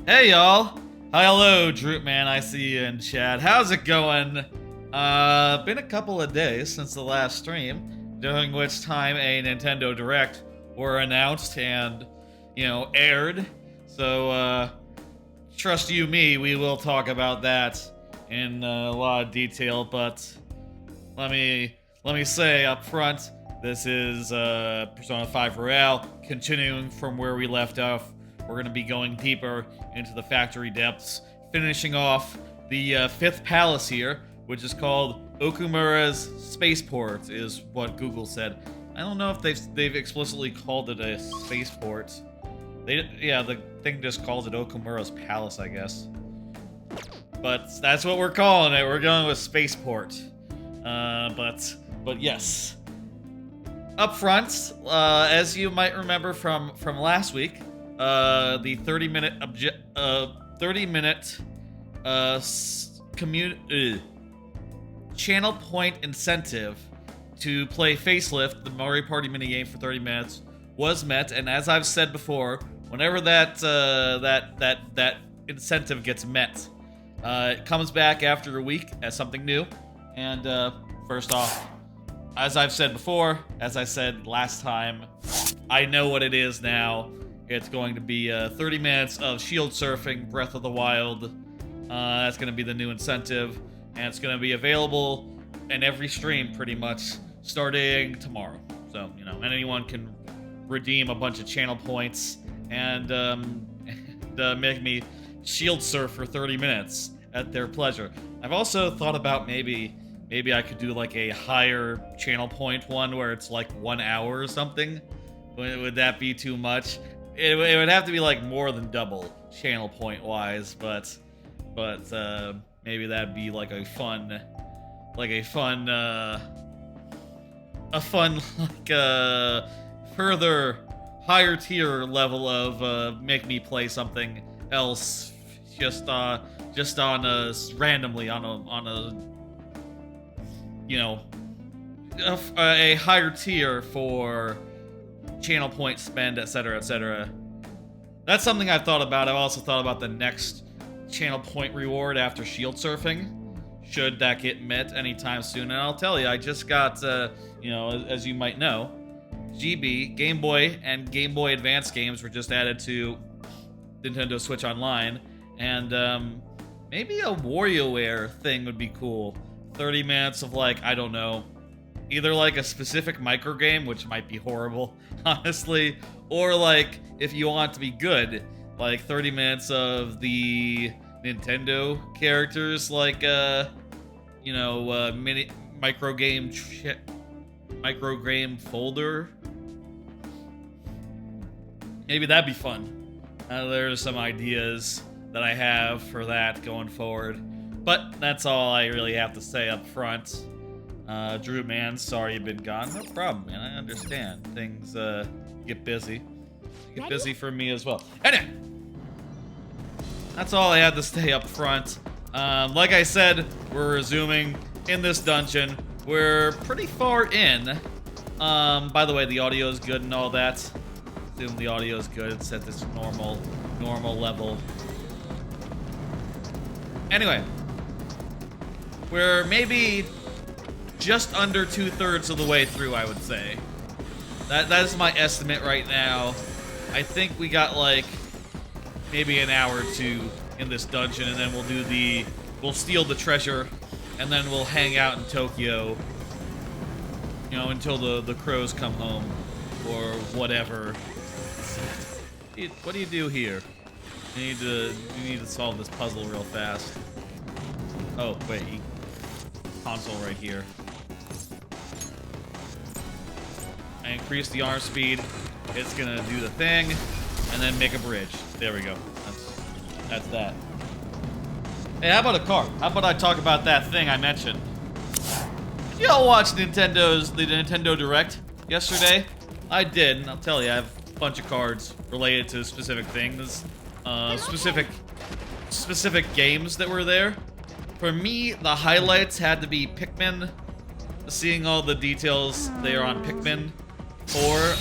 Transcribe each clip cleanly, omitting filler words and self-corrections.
Hey y'all! Hello, Droop Man. I see you in chat. How's it going? Been a couple of days since the last stream, during which time a Nintendo Direct were announced and, aired. So, trust you me, we will talk about that in a lot of detail. But let me say up front, this is Persona 5 Royale, continuing from where we left off. We're going to be going deeper into the factory depths, finishing off the fifth palace here, which is called Okumura's Spaceport, is what Google said. I don't know if they've explicitly called it a spaceport. The thing just calls it Okumura's Palace, I guess. But that's what we're calling it. We're going with Spaceport. But yes. Up front, as you might remember from last week, the 30-minute channel point incentive to play Facelift, the Mario Party minigame, for 30 minutes was met, and as I've said before, whenever that incentive gets met, it comes back after a week as something new. And first off, as I've said before, as I said last time, I know what it is now. It's going to be 30 minutes of shield surfing, Breath of the Wild. That's going to be the new incentive, and it's going to be available in every stream pretty much starting tomorrow. So, anyone can redeem a bunch of channel points and make me shield surf for 30 minutes at their pleasure. I've also thought about maybe I could do like a higher channel point one where it's like 1 hour or something. Would that be too much? It would have to be like more than double channel point wise, but maybe that'd be like a fun further higher tier level of make me play something else just on randomly on a higher tier for channel point spend, etc., etc. That's something I've thought about. I've also thought about the next channel point reward after shield surfing, should that get met anytime soon. And I'll tell you, I just got, as you might know, GB, Game Boy, and Game Boy Advance games were just added to Nintendo Switch Online, and maybe a WarioWare thing would be cool. 30 minutes of, like, I don't know, either like a specific micro game, which might be horrible, honestly, or like, if you want to be good, like 30 minutes of the Nintendo characters, like, micro game folder. Maybe that'd be fun. There's some ideas that I have for that going forward. But that's all I really have to say up front. Drew, man, sorry you've been gone. No problem, man. I understand. Things get busy. Get busy for me as well. Anyway, that's all I had to say up front. Like I said, we're resuming in this dungeon. We're pretty far in. By the way, the audio is good and all that. Assume the audio is good. It's at this normal level. Anyway, we're maybe just under 2/3 of the way through, I would say. That is my estimate right now. I think we got like maybe an hour or two in this dungeon, and then we'll steal the treasure, and then we'll hang out in Tokyo, until the crows come home or whatever. What do you do here? You need to solve this puzzle real fast. Oh wait, console right here. I increase the arm speed. It's gonna do the thing, and then make a bridge. There we go. That's that. Hey, how about a car? How about I talk about that thing I mentioned? Did y'all watch the Nintendo Direct yesterday? I did, and I'll tell you, I have a bunch of cards related to specific things, specific games that were there. For me, the highlights had to be Pikmin. Seeing all the details there on Pikmin 4,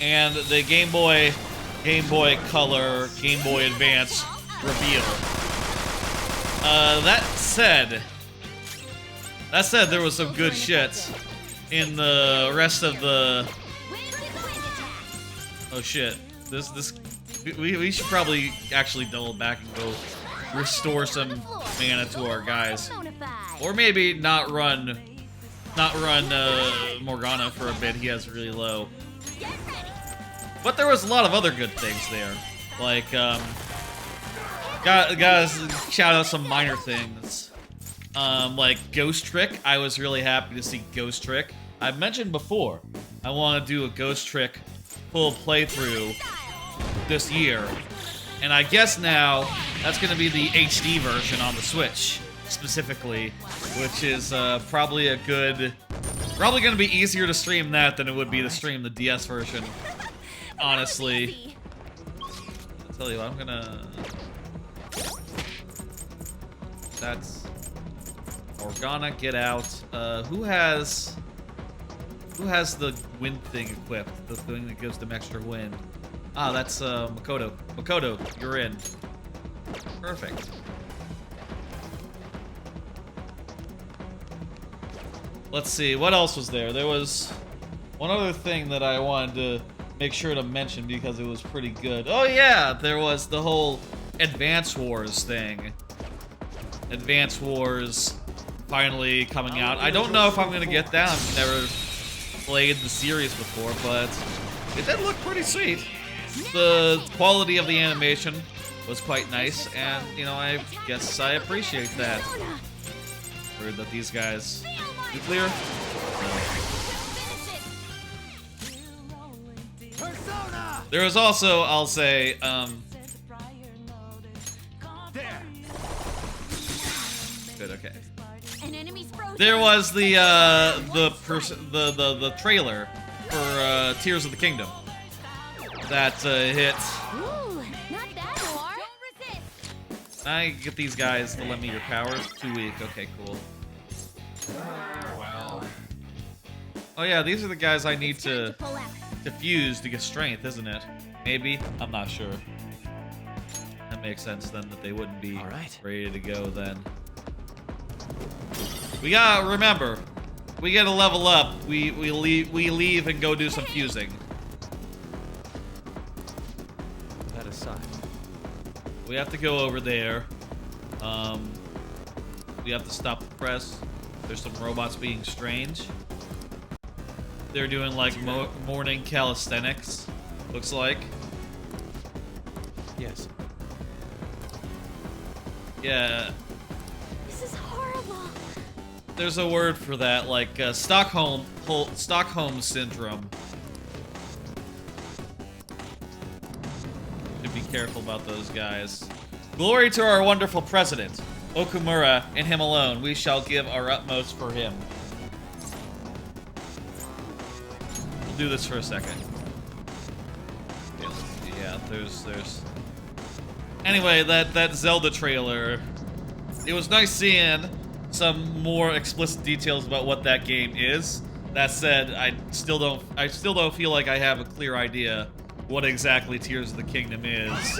and the Game Boy Game Boy Color, Game Boy Advance reveal. That said, there was some good shit in the rest of the. Oh shit! We should probably actually double back and go restore some mana to our guys, or maybe not run Morgana for a bit. He has really low. But there was a lot of other good things there, like guys, shout out some minor things. Like Ghost Trick. I was really happy to see Ghost Trick. I've mentioned before, I want to do a Ghost Trick full playthrough this year. And I guess now that's going to be the HD version on the Switch, specifically, which is probably going to be easier to stream that than it would be to stream the DS version, honestly. I'll tell you what, I'm gonna... That's... Morgana, get out. Who has the wind thing equipped? The thing that gives them extra wind. Ah, that's Makoto. Makoto, you're in. Perfect. Let's see, what else was there? There was one other thing that I wanted to make sure to mention because it was pretty good. Oh yeah, there was the whole Advance Wars thing. Advance Wars finally coming out. I don't know if I'm gonna get that. I've never played the series before, but it did look pretty sweet. The quality of the animation was quite nice, and, you know, I guess I appreciate that. Heard that these guys... Nuclear? No. There was also, I'll say, Good, okay. There was the trailer for Tears of the Kingdom that hit. I get these guys to lend me your powers. Too weak. Okay, cool. Wow. Oh yeah, these are the guys I need to fuse to get strength, isn't it? Maybe? I'm not sure. That makes sense then that they wouldn't be ready to go then. We gotta remember, we gotta level up. We leave and go do some fusing. That aside, we have to go over there. We have to stop the press. There's some robots being strange. They're doing like morning calisthenics, looks like. Yes. Yeah. This is horrible. There's a word for that, like Stockholm syndrome. Should be careful about those guys. Glory to our wonderful president, Okumura, and him alone. We shall give our utmost for him. We'll do this for a second. Okay, let's see. Yeah, there's. Anyway, that Zelda trailer. It was nice seeing some more explicit details about what that game is. That said, I still don't feel like I have a clear idea what exactly Tears of the Kingdom is.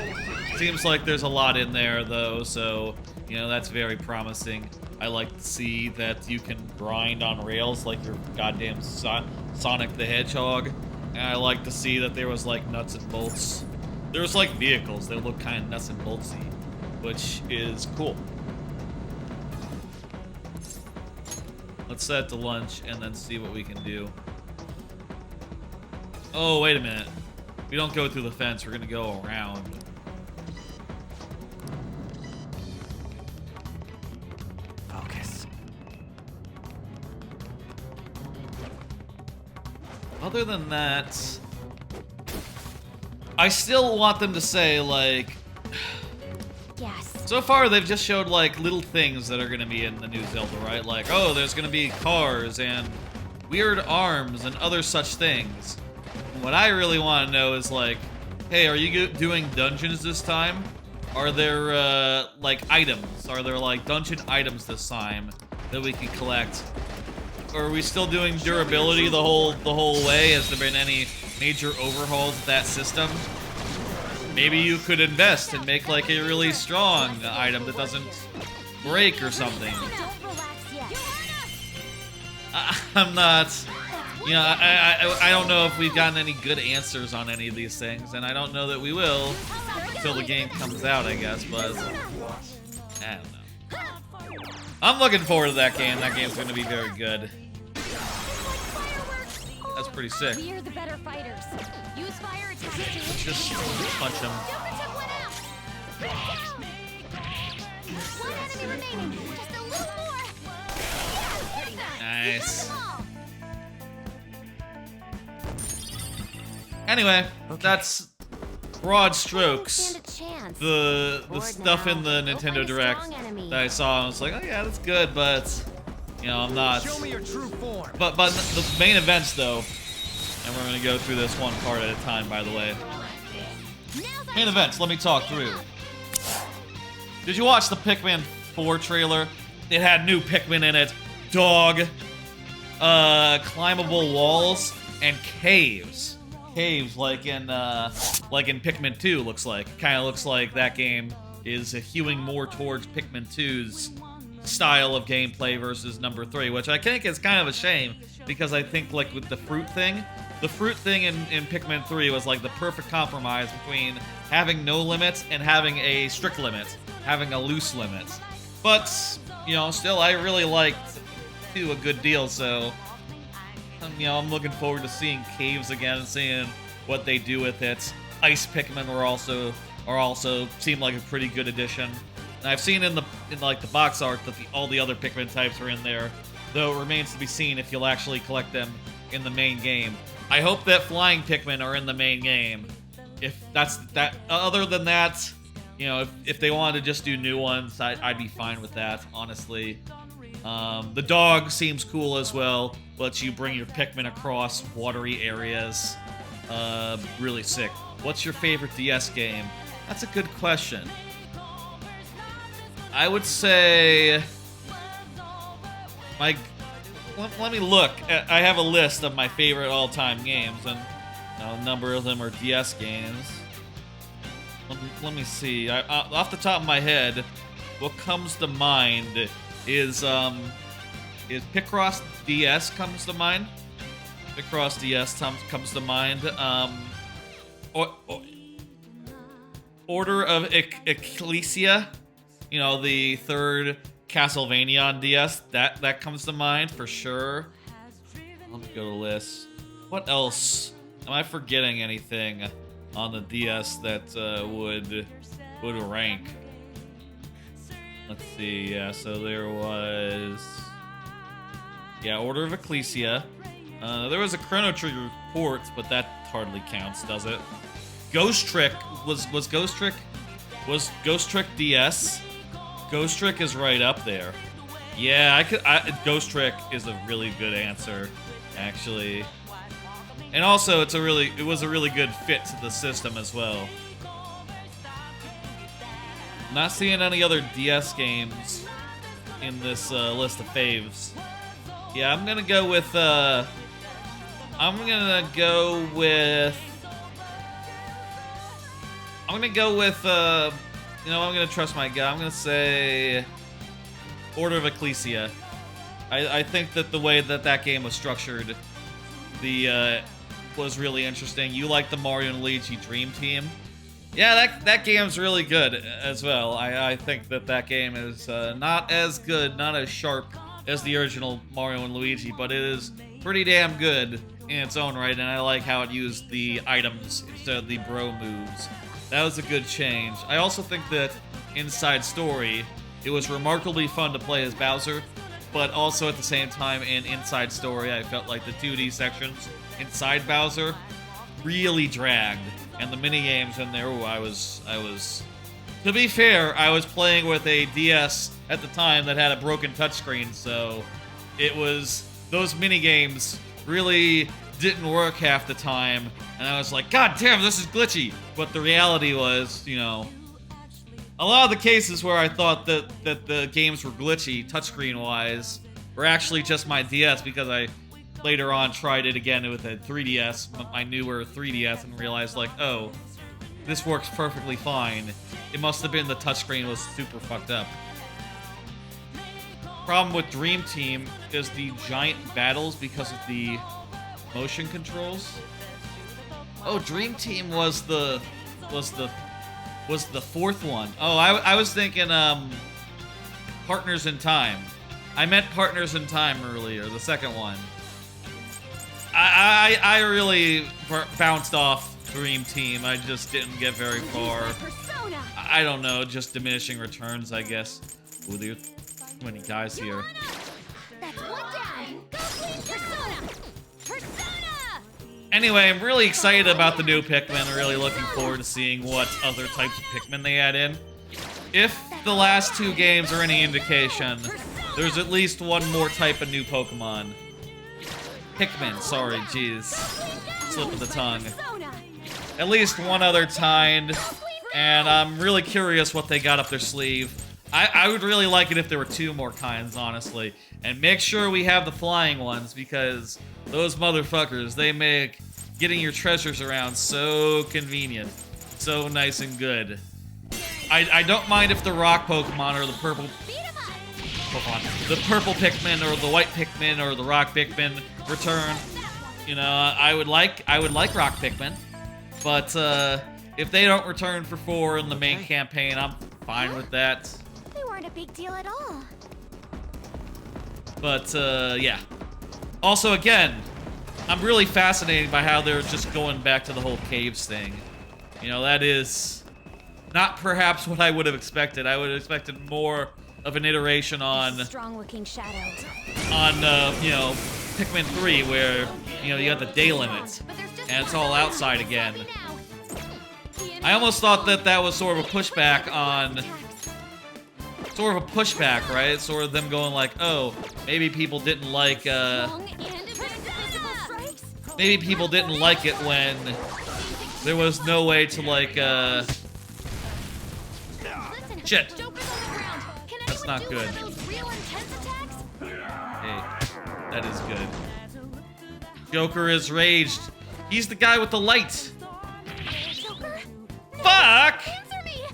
Seems like there's a lot in there though, so you know that's very promising. I like to see that you can grind on rails like your goddamn Sonic the Hedgehog, and I like to see that there was like nuts and bolts. There was like vehicles that look kind of nuts and boltsy, which is cool. Let's set it to lunch and then see what we can do. Oh, wait a minute. We don't go through the fence, we're gonna go around. Focus. Other than that, I still want them to say, like... Yes. So far, they've just showed, like, little things that are gonna be in the new Zelda, right? Like, oh, there's gonna be cars and weird arms and other such things. What I really want to know is, like, hey, are you doing dungeons this time? Are there, like, items? Are there, like, dungeon items this time that we can collect? Or are we still doing durability the whole way? Has there been any major overhauls of that system? maybe you could invest and make like a really strong item that doesn't break or something. Don't relax yet. I'm not, you know, I don't know if we've gotten any good answers on any of these things, and I don't know that we will until the game comes out, I guess, but I don't know. I'm looking forward to that game. That game's gonna be very good. That's pretty sick. We are the better fighters. Use fire attacks to Let's just punch him. One enemy remaining. Just a little more. Nice. Anyway, that's broad strokes. Stand a chance. The Bored stuff now. in the Go Nintendo find a Direct strong enemy. that I saw, I was like, oh yeah, that's good, but you know, I'm not. Show me your true form. But the main events though, and we're gonna go through this one part at a time, by the way. Main events, let me talk through. Did you watch the Pikmin 4 trailer? It had new Pikmin in it. Dog, climbable walls, and caves. Caves like in Pikmin 2 looks like. Kind of looks like that game is hewing more towards Pikmin 2's style of gameplay versus number 3, which I think is kind of a shame because I think like with the fruit thing in Pikmin 3 was like the perfect compromise between having no limits and having a strict limit, having a loose limit. But, you know, still I really liked 2 a good deal, so you know, I'm looking forward to seeing caves again and seeing what they do with it. Ice Pikmin are also seem like a pretty good addition. And I've seen in like the box art that all the other Pikmin types are in there, though it remains to be seen if you'll actually collect them in the main game. I hope that flying Pikmin are in the main game. If that's that, other than that, you know, if they wanted to just do new ones, I'd be fine with that, honestly. The dog seems cool as well. Lets you bring your Pikmin across watery areas. Really sick. What's your favorite DS game? That's a good question. I would say let me look. I have a list of my favorite all-time games, and a number of them are DS games. Let me see. Off the top of my head, what comes to mind is Picross DS comes to mind. Picross DS comes to mind. Order of Ecclesia, you know, the third Castlevania on DS. That comes to mind for sure. Let me go to the list. What else? Am I forgetting anything on the DS that would rank? Let's see. Yeah, so there was Order of Ecclesia. There was a Chrono Trigger port, but that hardly counts, does it? Ghost Trick was Ghost Trick DS. Ghost Trick is right up there. Yeah, Ghost Trick is a really good answer, actually. And also, it was a really good fit to the system as well. Not seeing any other DS games in this list of faves. Yeah, I'm gonna go with you know, I'm gonna trust my gut. I'm gonna say Order of Ecclesia. I think that the way that game was structured, was really interesting. You like the Mario and Luigi Dream Team? Yeah, that game's really good as well. I think that game is not as good, not as sharp as the original Mario and Luigi, but it is pretty damn good in its own right, and I like how it used the items instead of the bro moves. That was a good change. I also think that Inside Story, it was remarkably fun to play as Bowser, but also at the same time in Inside Story, I felt like the 2D sections inside Bowser really dragged, and the minigames in there, I was to be fair, I was playing with a DS at the time that had a broken touchscreen, so it was, those minigames really didn't work half the time, and I was like, God damn, this is glitchy. But the reality was, you know, a lot of the cases where I thought that the games were glitchy, touchscreen-wise, were actually just my DS, because I later on tried it again with a 3DS, my newer 3DS, and realized, like, oh, this works perfectly fine. It must have been the touchscreen was super fucked up. Problem with Dream Team is the giant battles because of the motion controls. Oh, Dream Team was the fourth one. Oh, I was thinking Partners in Time. I meant Partners in Time earlier, the second one. I really bounced off Dream Team. I just didn't get very far. I don't know, just diminishing returns, I guess. Ooh, there's too many guys here. That's one down. Go clean Persona. Persona. Anyway, I'm really excited about the new Pikmin. Really looking forward to seeing what other types of Pikmin they add in. If the last two games are any indication, there's at least one more type of new Pokemon. Pikmin, sorry, jeez. Slip of the tongue. At least one other kind, and I'm really curious what they got up their sleeve. I would really like it if there were two more kinds, honestly. And make sure we have the flying ones, because those motherfuckers, they make getting your treasures around so convenient. So nice and good. I don't mind if the rock Pokemon or the purple Pokemon, the purple Pikmin or the white Pikmin or the rock Pikmin return. You know, I would like rock Pikmin, but if they don't return for 4 in the main campaign, I'm fine with that. They weren't a big deal at all. But yeah. Also, again, I'm really fascinated by how they're just going back to the whole caves thing. You know, that is not perhaps what I would have expected. I would have expected more of an iteration on strong-looking shadows. On you know, Pikmin 3, where you know you got the day limit and it's all outside again. I almost thought that was sort of a pushback on, right? Sort of them going like, oh, maybe people didn't like maybe people didn't like it when there was no way to like shit. That's not good. Hey, that is good. Joker is raged. He's the guy with the light. Joker? No, Fuck! answer me.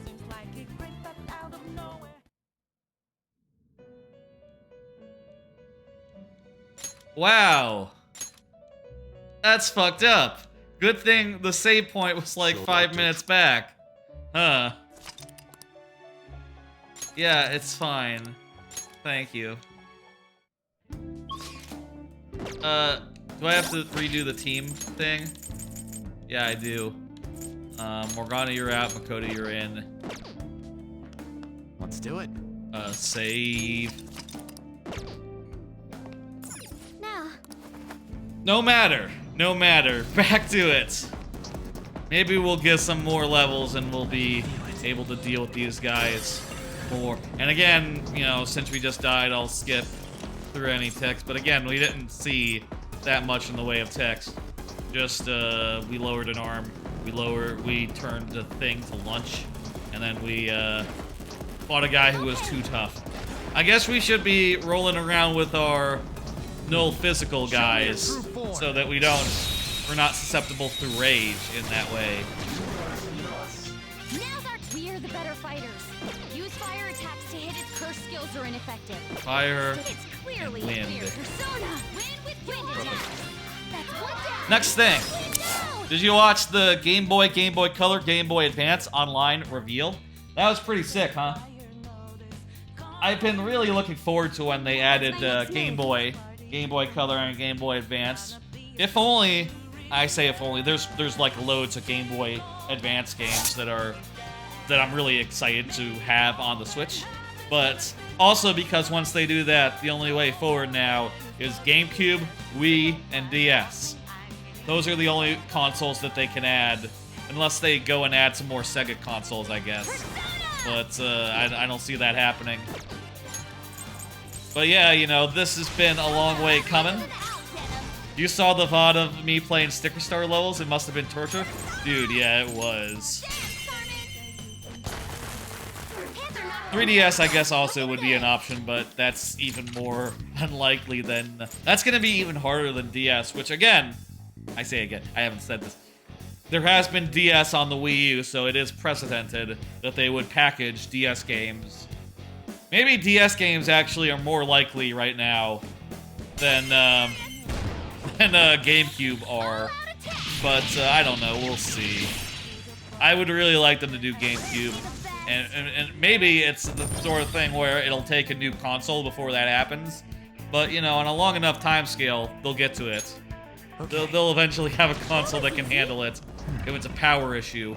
Wow. That's fucked up. Good thing the save point was like 5 minutes back. Huh. Yeah, it's fine. Thank you. Do I have to redo the team thing? Yeah, I do. Morgana, you're out. Makoto, you're in. Let's do it. Save. Now. No matter. No matter. Back to it. Maybe we'll get some more levels and we'll be able to deal with these guys more. And again, you know, since we just died, I'll skip through any text. But again, we didn't see that much in the way of text. Just, we lowered an arm. We turned the thing to lunch. And then we, fought a guy who was too tough. I guess we should be rolling around with our null physical guys so that we're not susceptible to rage in that way. We are the better fighters. Use fire attacks to hit its curse skills are ineffective. Fire It's clearly and wind. clear. Persona. Win with wind attacks. That's one down. Next thing. Did you watch the Game Boy Color, Game Boy Advance online reveal? That was pretty sick, huh? I've been really looking forward to when they added Game Boy Color and Game Boy Advance. If only, I say if only, there's like loads of Game Boy Advance games that I'm really excited to have on the Switch. But also because once they do that, the only way forward now is GameCube, Wii, and DS. Those are the only consoles that they can add, unless they go and add some more Sega consoles, I guess. But I don't see that happening. But yeah, you know, this has been a long way coming. You saw the VOD of me playing Sticker Star levels? It must have been torture. Dude, yeah, it was. 3DS, I guess, also would be an option, but that's even more unlikely than... That's going to be even harder than DS, which, again, I say again, I haven't said this. there has been DS on the Wii U, so it is precedented that they would package DS games. Maybe DS games actually are more likely right now than GameCube are, but I don't know. We'll see. I would really like them to do GameCube, and maybe it's the sort of thing where it'll take a new console before that happens. But you know, on a long enough time scale, they'll get to it. Okay. They'll eventually have a console that can handle it if it's a power issue.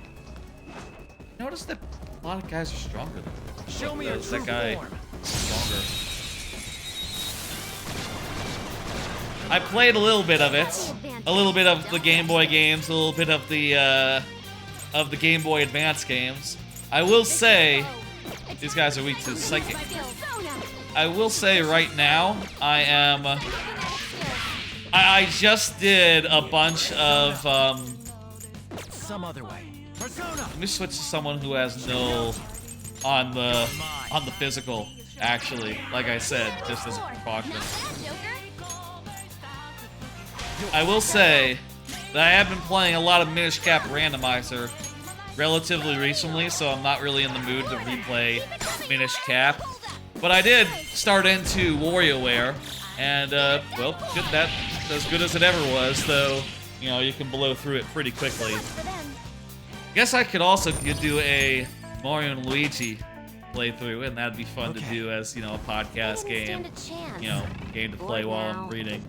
Notice that a lot of guys are stronger than me. Show me a true that guy form. Stronger. I played a little bit of it, a little bit of the Game Boy games, a little bit of the Game Boy Advance games. I will say, these guys are weak to psychic. I will say right now, I just did a bunch of, some other way. Persona. Let me switch to someone who has no on the physical, actually, like I said, just as a precaution. I will say that I have been playing a lot of Minish Cap Randomizer relatively recently, so I'm not really in the mood to replay Minish Cap. But I did start into WarioWare, and, well, that's as good as it ever was, though, you know, you can blow through it pretty quickly. Guess I could also do a Mario and Luigi playthrough, and that'd be fun to do as, you know, a podcast game. You know, game to play while I'm reading.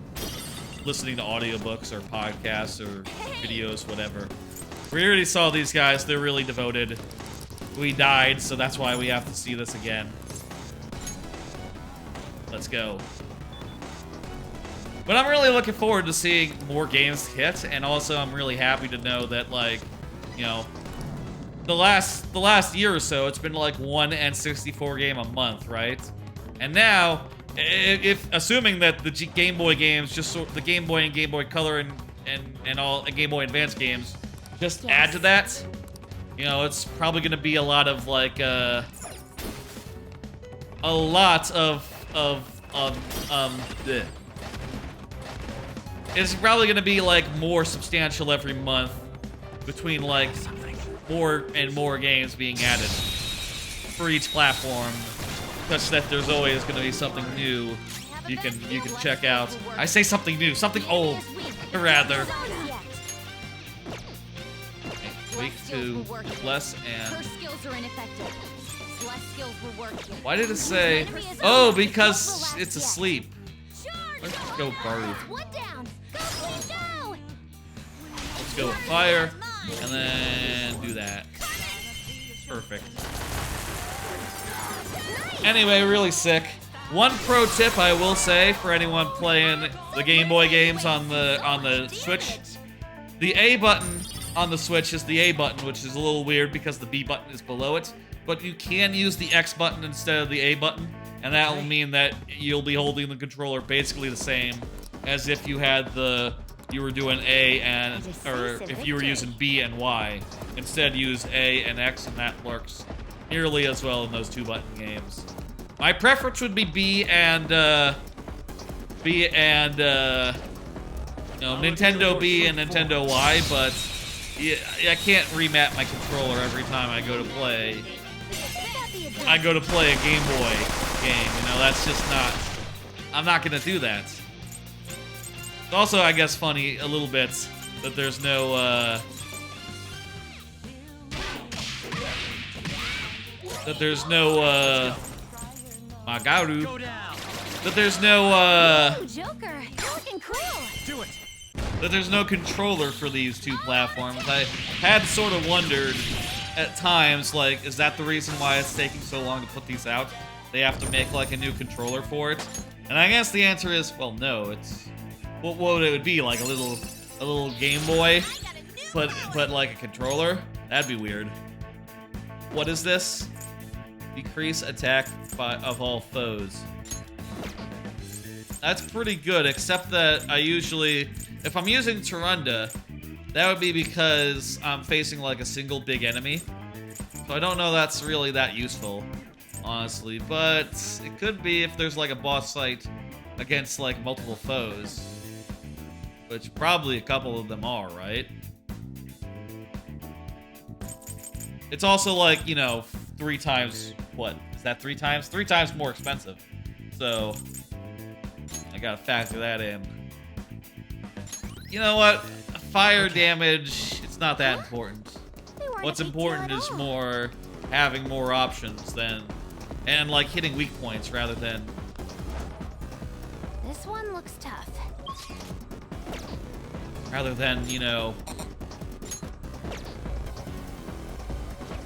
Listening to audiobooks or podcasts or videos, whatever. We already saw these guys, they're really devoted. We died, so that's why we have to see this again. Let's go. But I'm really looking forward to seeing more games hit, and also I'm really happy to know that, like, you know, the last year or so, it's been like one N64 game a month, right? And now, if assuming that the Game Boy games, just the Game Boy and Game Boy Color and all Game Boy Advance games, just add to that, you know, it's probably going to be a lot of like it's probably going to be like more substantial every month between like more and more games being added for each platform, such that there's always going to be something new you can check out. I say something new, something old, rather. Weak to less and... Why did it say... Oh, because it's asleep. Let's go Baru. Let's go with fire, and then do that. Perfect. Anyway, really sick. One pro tip I will say for anyone playing the Game Boy games on the Switch: the A button on the Switch is the A button, which is a little weird because the B button is below it. But you can use the X button instead of the A button, and that will mean that you'll be holding the controller basically the same as if you had you were doing A and, or if you were using B and Y. Instead, use A and X, and that works nearly as well in those two button games. My preference would be B and you know, Nintendo B and Nintendo Y, but yeah, I can't remap my controller every time I go to play. I go to play a Game Boy game, you know, that's just not... I'm not gonna do that. It's also, I guess, funny a little bit that there's no, Magaru. That there's no, Joker, you're looking cool. Do it. That there's no controller for these two platforms. I had sort of wondered at times, like, is that the reason why it's taking so long to put these out? They have to make, like, a new controller for it? And I guess the answer is, well, no. It's... what would it be, like a little Game Boy, but like a controller? That'd be weird. What is this? Decrease attack of all foes. That's pretty good, except that I usually, if I'm using Tarunda, that would be because I'm facing like a single big enemy. So I don't know that's really that useful, honestly, but it could be if there's like a boss fight against like multiple foes. Which probably a couple of them are, right? It's also like, you know, 3 times, what? Is that 3 times? 3 times more expensive. So, I gotta factor that in. You know what? Fire damage, it's not that important. What's important is more having more options than, and like hitting weak points rather than. This one looks tough. Rather than, you know,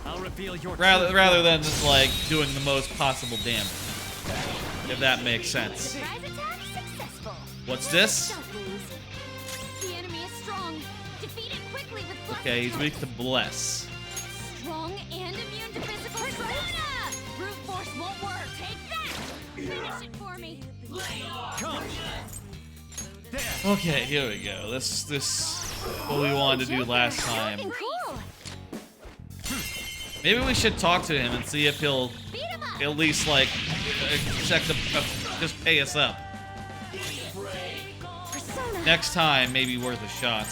I'll reveal your rather than just like doing the most possible damage. If that makes sense. Surprise attack successful. What's this? Don't lose. The enemy is strong. Defeat it quickly with blast Okay, he's attack. weak to bless. Strong and immune to physical persona. Brute force won't work. Take that. Finish it for me. Come. There. Okay, here we go. This what we wanted to do last time. Looking cool. Maybe we should talk to him and see if he'll Beat him up. at least like just pay us up. Persona. Next time, maybe worth a shot.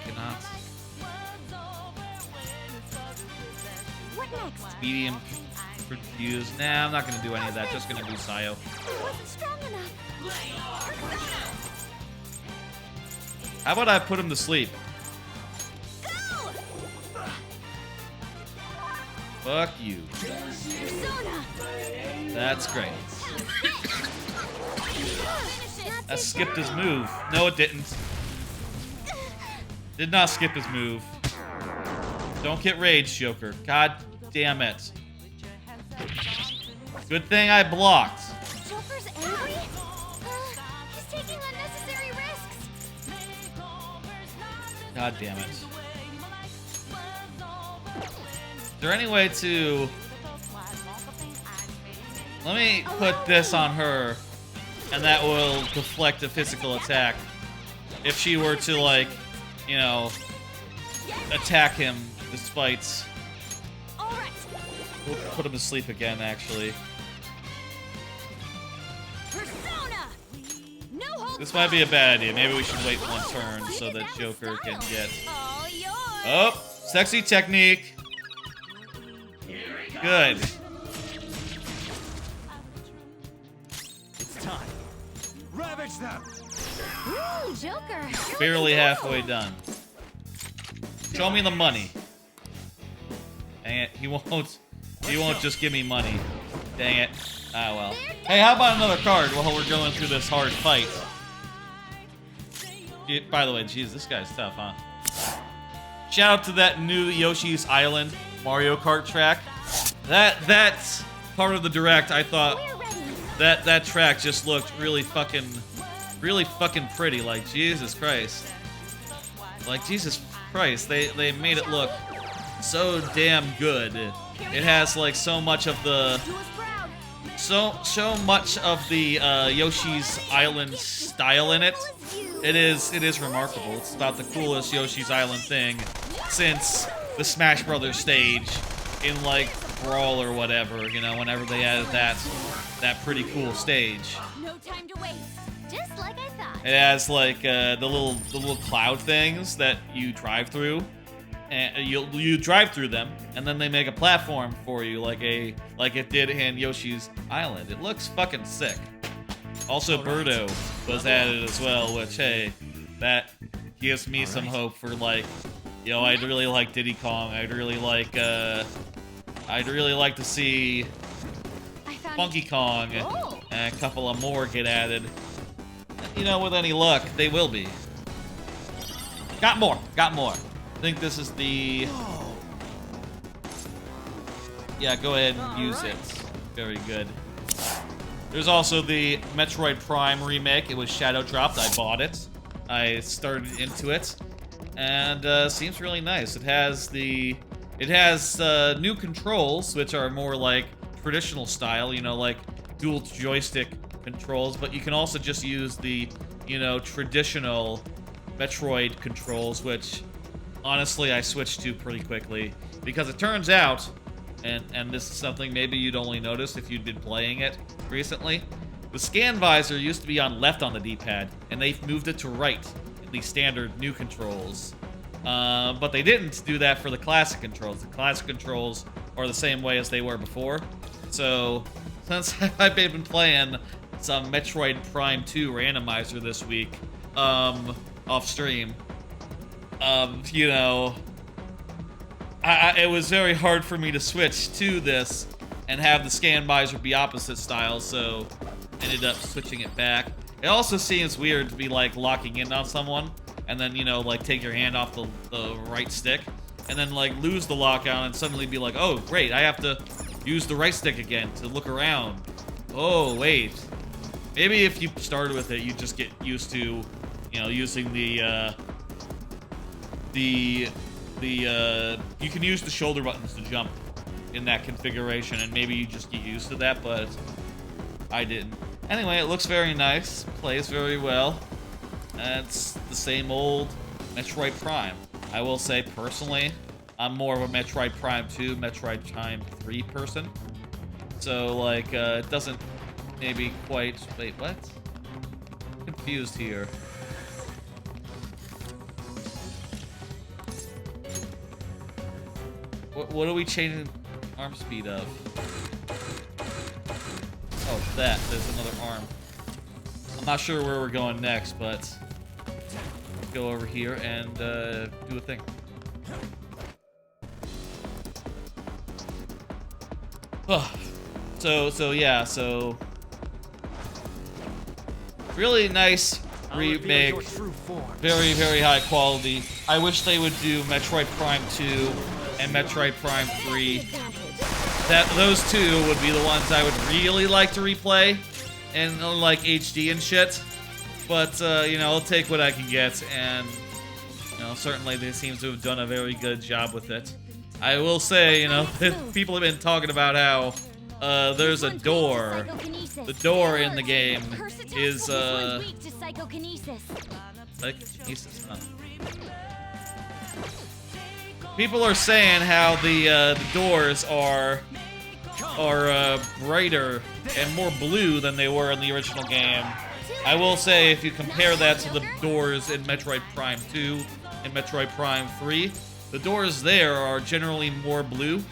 Cannot. What next? Medium confused. Nah, I'm not gonna do any of that. Just gonna do Sayo. I wasn't strong enough. Persona. How about I put him to sleep? Go. Fuck you. Persona. That's great. Finish it. That skipped his move. No, it didn't. Did not skip his move. Don't get rage, Joker. God damn it. Good thing I blocked. Joker's angry? He's taking unnecessary risks. God damn it. Is there any way to... Let me put this on her, and that will deflect a physical attack. If she were to, like, you know, attack him despite... All right. We'll put him to sleep again, actually. Persona. No holds This might be a barred. bad idea. Maybe we should wait one turn so that Joker can get... All yours. Oh! Sexy technique! Good. It's time. Ravage them. Ooh, Joker. You're Barely looking halfway cool. done. Show me the money. Dang it, he won't just give me money. Dang it. Ah, well. Hey, how about another card while we're going through this hard fight? By the way, geez, this guy's tough, huh? Shout out to that new Yoshi's Island Mario Kart track. That's part of the direct. I thought We're ready. that track just looked really fucking pretty. Like, Jesus Christ. Like, Jesus Christ, they made it look so damn good. It has like so much of the Do us proud. so much of the Yoshi's Island style in it. It is remarkable. It's about the coolest Yoshi's Island thing since the Smash Brothers stage in like Brawl or whatever. You know, whenever they added that pretty cool stage. No time to waste. Just like I thought. It has like the little cloud things that you drive through, and you drive through them, and then they make a platform for you, like it did in Yoshi's Island. It looks fucking sick. Also, Birdo was added as well, which hey, that gives me some hope for like, yo, I'd really like Diddy Kong. I'd really like to see I found Funky Kong Oh. and a couple of more get added. You know, with any luck, they will be. Got more. I think this is the... Yeah, go ahead and use it. Very good. There's also the Metroid Prime remake. It was shadow dropped. I bought it. I started into it. And seems really nice. It has new controls, which are more like traditional style, you know, like dual joystick controls, but you can also just use the, you know, traditional Metroid controls, which honestly I switched to pretty quickly because it turns out, and this is something maybe you'd only notice if you'd been playing it recently, the scan visor used to be on left on the D-pad, and they've moved it to right in the standard new controls. But they didn't do that for the classic controls. The classic controls are the same way as they were before. So, since I've been playing some Metroid Prime 2 randomizer this week, off stream, you know, it was very hard for me to switch to this and have the scan visor be opposite styles, so ended up switching it back. It also seems weird to be like locking in on someone and then, you know, like take your hand off the right stick and then like lose the lockout and suddenly be like, oh great, I have to use the right stick again to look around. Oh wait, maybe if you started with it, you just get used to, you know, using you can use the shoulder buttons to jump in that configuration, and maybe you just get used to that, but I didn't. Anyway, it looks very nice, plays very well, and it's the same old Metroid Prime. I will say, personally, I'm more of a Metroid Prime 2, Metroid Prime 3 person. So, like, it doesn't maybe quite... Wait, what? I'm confused here. What are we changing arm speed of? Oh, that. There's another arm. I'm not sure where we're going next, but go over here and do a thing. So really nice remake, very, very high quality. I wish they would do Metroid Prime 2 and Metroid Prime 3. Those two would be the ones I would really like to replay and like HD and shit. But you know, I'll take what I can get, and you know, certainly they seem to have done a very good job with it. I will say, you know, people have been talking about how there's a door. The door in the game is psychokinesis, huh? People are saying how the doors are brighter and more blue than they were in the original game. I will say, if you compare that to the doors in Metroid Prime 2 and Metroid Prime 3, the doors there are generally more blue.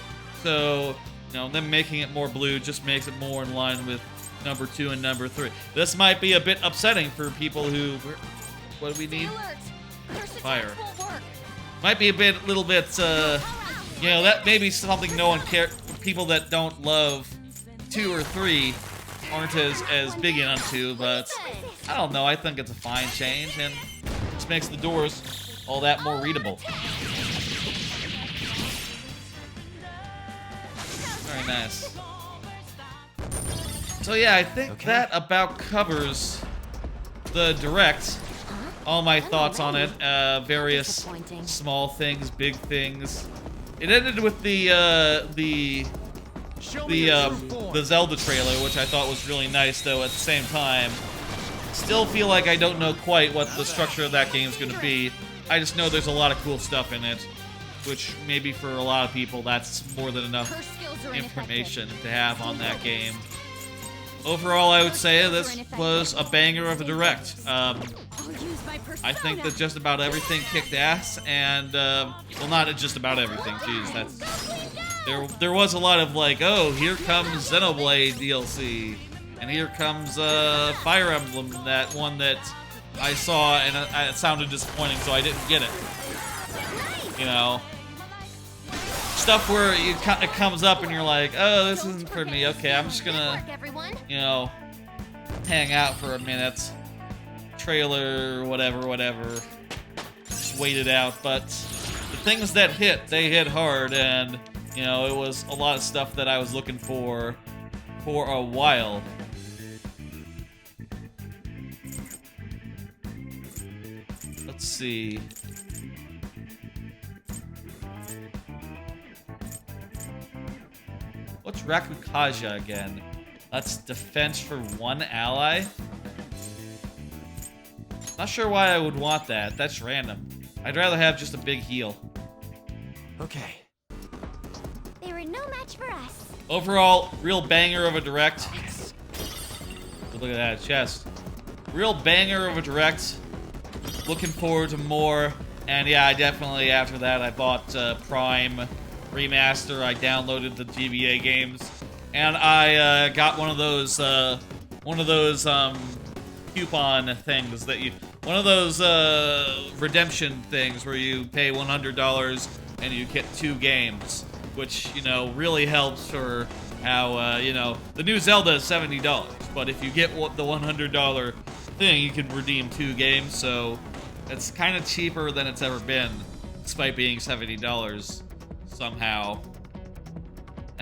So, you know, them making it more blue just makes it more in line with number 2 and number 3. This might be a bit upsetting for people who... What do we need? Fire. Might be little bit, you know, that may be something no one cares. People that don't love 2 or 3 aren't as big into, but I don't know. I think it's a fine change, and it just makes the doors all that more readable. Very nice. So yeah, I think that about covers the Direct. All my thoughts on it, various small things, big things. It ended with the Zelda trailer, which I thought was really nice, though at the same time, still feel like I don't know quite what the structure of that game is going to be. I just know there's a lot of cool stuff in it, which maybe for a lot of people that's more than enough information to have on that game. Overall, I would say this was a banger of a Direct. I think that just about everything kicked ass, and well, not just about everything. Jeez, that's there was a lot of like, oh, here comes Xenoblade DLC, and here comes Fire Emblem, that one that I saw, and it sounded disappointing, so I didn't get it. You know, stuff where it comes up and you're like, oh, this isn't for me. Okay, I'm just gonna, you know, hang out for a minute. Trailer, whatever. Just wait it out. But the things that hit, they hit hard, and you know, it was a lot of stuff that I was looking for a while. Let's see. What's Rakukaja again? That's defense for one ally? Not sure why I would want that. That's random. I'd rather have just a big heal. Okay. They were no match for us. Overall, real banger of a Direct. Look at that chest. Real banger of a Direct. Looking forward to more. And yeah, I definitely, after that, I bought Prime Remaster. I downloaded the GBA games. And I got one of those coupon things that you... One of those redemption things where you pay $100 and you get 2 games. Which, you know, really helps for how, you know, the new Zelda is $70. But if you get the $100 thing, you can redeem 2 games, so... It's kind of cheaper than it's ever been, despite being $70 somehow.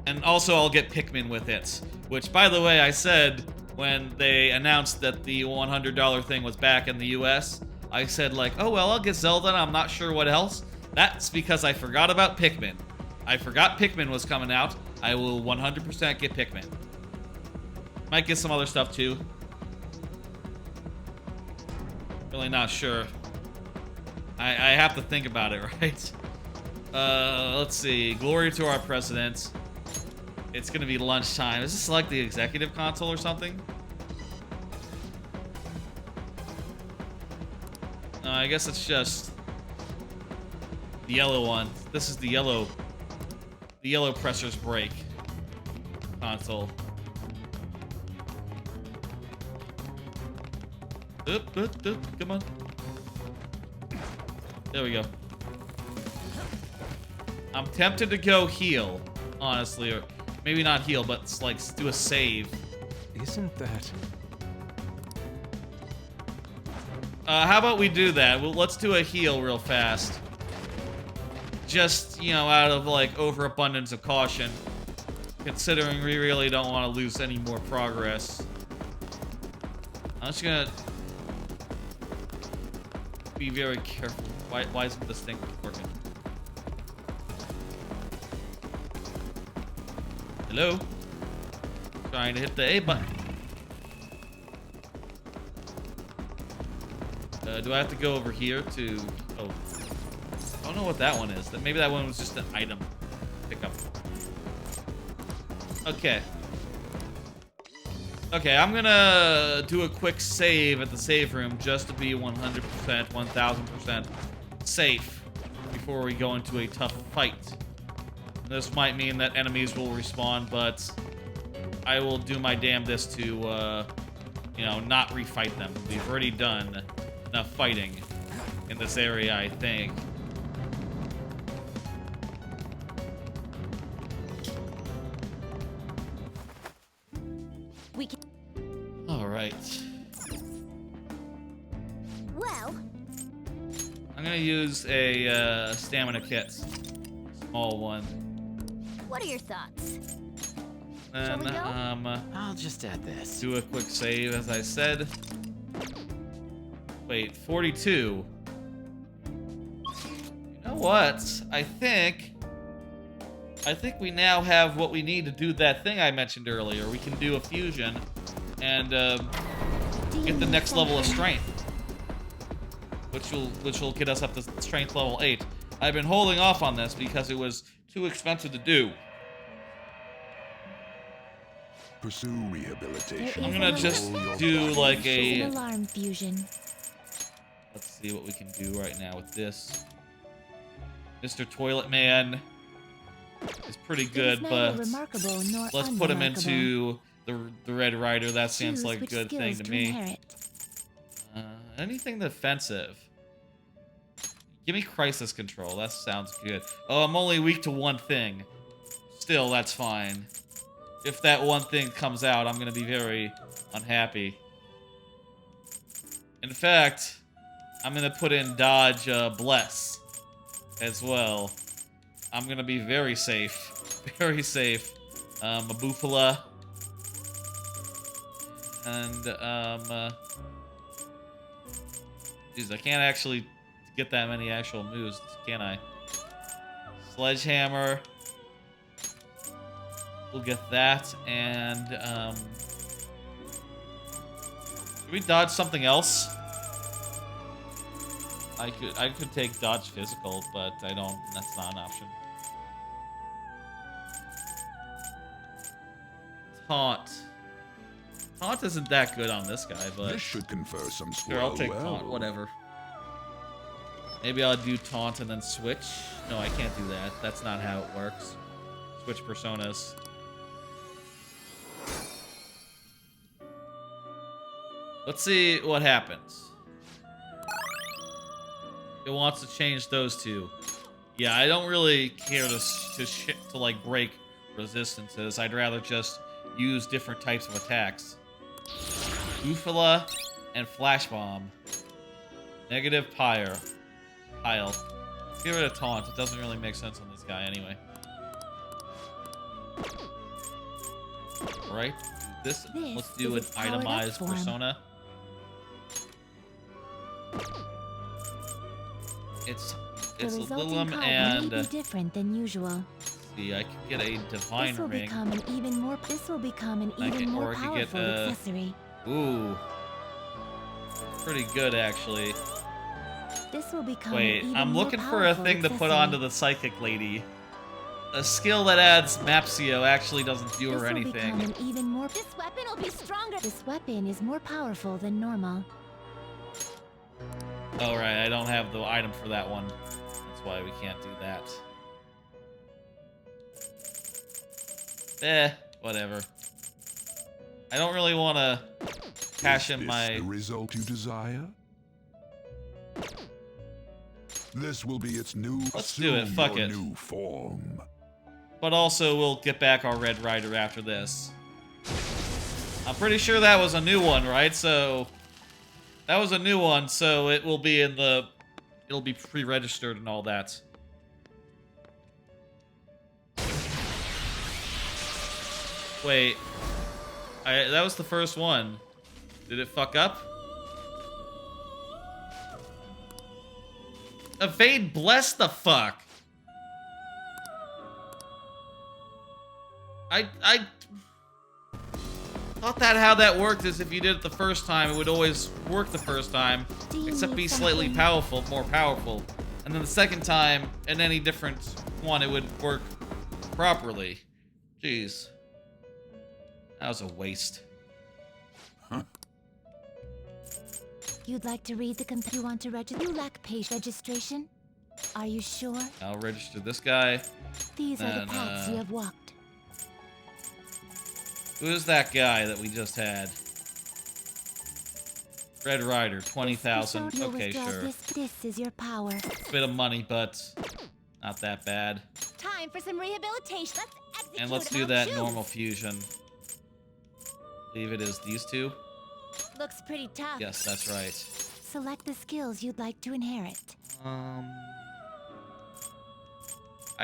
And also, I'll get Pikmin with it, which, by the way, I said when they announced that the $100 thing was back in the US, I said, like, oh, well, I'll get Zelda, and I'm not sure what else. That's because I forgot about Pikmin. I forgot Pikmin was coming out. I will 100% get Pikmin. Might get some other stuff, too. Really not sure. I have to think about it, right? Let's see. Glory to our president. It's gonna be lunchtime. Is this like the executive console or something? No, I guess it's just the yellow one. This is the yellow presser's break console. Come on. There we go. I'm tempted to go heal, honestly, or maybe not heal, but like do a save. Isn't that... How about we do that? Well, let's do a heal real fast. Just, you know, out of like overabundance of caution, considering we really don't want to lose any more progress. I'm just gonna be very careful. Why isn't this thing working? Hello? Trying to hit the A button. Do I have to go over here to... Oh. I don't know what that one is. Maybe that one was just an item pickup. Okay. Okay, I'm gonna do a quick save at the save room just to be 100%, 1000% safe before we go into a tough fight. This might mean that enemies will respawn, but I will do my damnedest to, you know, not refight them. We've already done enough fighting in this area, I think. We can. All right. Well. I'm gonna use a stamina kit, small one. What are your thoughts? Then, Shall we go? I'll just add this. do a quick save, as I said. Wait, 42. You know what? I think we now have what we need to do that thing I mentioned earlier. We can do a fusion and get the next level of strength, which will get us up to strength level 8. I've been holding off on this because it was too expensive to do. Pursue rehabilitation. I'm gonna just do like a... alarm fusion. Let's see what we can do right now with this. Mr. Toilet Man is pretty good, but let's put him into the Red Rider. That seems like a good thing to me. Anything defensive? Give me Crisis Control. That sounds good. Oh, I'm only weak to one thing. Still, that's fine. If that one thing comes out, I'm going to be very unhappy. In fact, I'm going to put in Dodge Bless as well. I'm going to be very safe. Very safe. A Bufala. And, geez, I can't actually get that many actual moves, can I? Sledgehammer. We'll get that, and, Can we dodge something else? I could take dodge physical, but I don't. That's not an option. Taunt. Taunt isn't that good on this guy, but This should confer some sure, I'll take well. taunt. Whatever. Maybe I'll do taunt and then switch. No, I can't do that. That's not how it works. Switch personas. Let's see what happens. It wants to change those two. Yeah, I don't really care to like break resistances. I'd rather just use different types of attacks. Ufala and Flash Bomb. Negative Pyre. Pile. Let's get rid of Taunt. It doesn't really make sense on this guy anyway. Alright. Let's do an itemized persona. It's Lilum and may be different than usual. See, I can get a divine ring. This will become an even more powerful accessory. Ooh. Pretty good actually. This will become Wait, I'm looking for a thing to put onto the psychic lady. A skill that adds Mapsio actually doesn't do her anything. This weapon will be stronger. This weapon is more powerful than normal. Oh right, I don't have the item for that one. That's why we can't do that. Whatever. I don't really want to cash in my... the result you desire? This will be its new... Let's do it, fuck it. New form. But also, we'll get back our Red Rider after this. I'm pretty sure that was a new one, right? So... That was a new one, so it will be in the... It'll be pre-registered and all that. Wait. That was the first one. Did it fuck up? Evade, bless the fuck. I thought that how that worked is if you did it the first time, it would always work the first time, except be slightly more powerful. And then the second time, in any different one, it would work properly. Jeez. That was a waste. You'd like to read the you want to register? You lack page registration? Are you sure? I'll register this guy. These are the paths you have walked. Who is that guy that we just had? Red Rider, 20,000. Okay, sure. This is your power. Bit of money, but not that bad. Time for some rehabilitation. And let's do that normal fusion. Leave it as these two. Looks pretty tough. Yes, that's right. Select the skills you'd like to inherit. I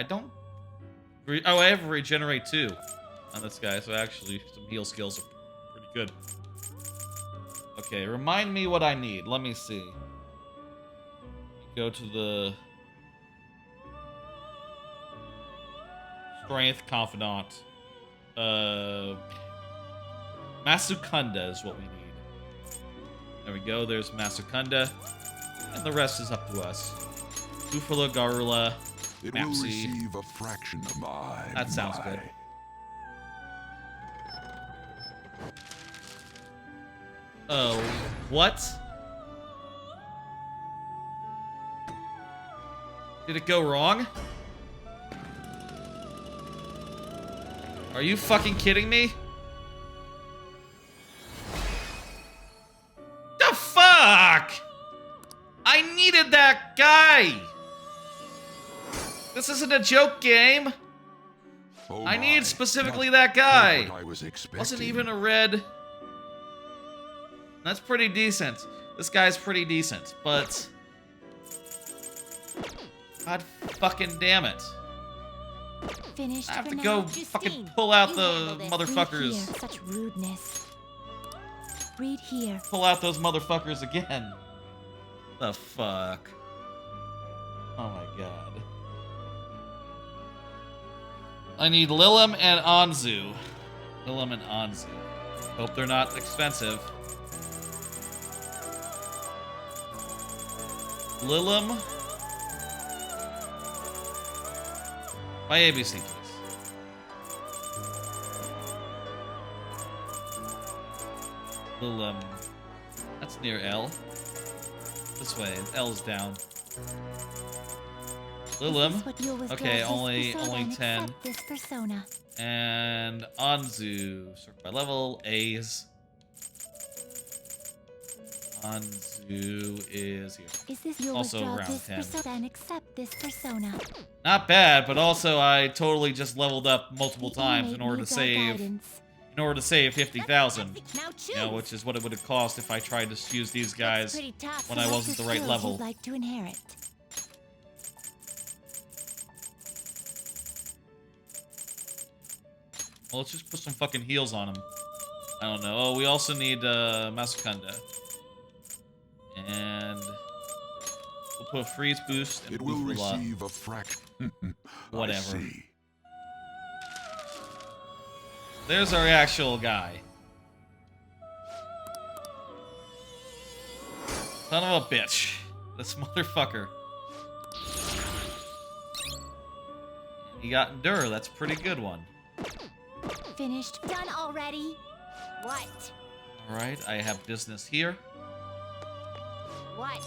don't... Oh, I have regenerate too on this guy, so actually some heal skills are pretty good. Okay, remind me what I need. Let me see. Go to the... Strength Confidant. Masukunda is what we need. There we go, there's Masukunda. And the rest is up to us. Ufala, Garula, It Mapsy. will receive a fraction of mine. That sounds good. Oh, what? Did it go wrong? Are you fucking kidding me? The fuck? I needed that guy! This isn't a joke game. Oh I need my, specifically not that guy. what I was expecting. Wasn't even a red. That's pretty decent. This guy's pretty decent, but... God fucking damn it. Finished I have for to now. go Justine, fucking pull out you the handle this. motherfuckers. Read here. Such rudeness. Read here. Pull out those motherfuckers again. The fuck? Oh my god. I need Lilum and Anzu. Lilum and Anzu. Hope they're not expensive. Lilum. By ABC, please. Lilum. That's near L. This way. L's down. Lilim. You'll withdraw Okay, this only persona and 10. accept this persona. And Anzu. Sort by level. A's. Anzu is here. Is this you'll Also withdraw round this 10. persona and accept this persona? Not bad, but also I totally just leveled up multiple The times in inmate order to needs our save guidance. 50,000. Now choose. You know, which is what it would have cost if I tried to use these guys Pretty tough. when I Select wasn't the the right skills level. you'd like to inherit. Well, let's just put some fucking heals on him. I don't know. Oh, we also need Masakunda. And we'll put a freeze boost and It will Bufala. receive a fraction. Whatever. I see. There's our actual guy. Son of a bitch. This motherfucker. He got Endure. That's a pretty good one. Finished. Done already. What? Alright, I have business here. What?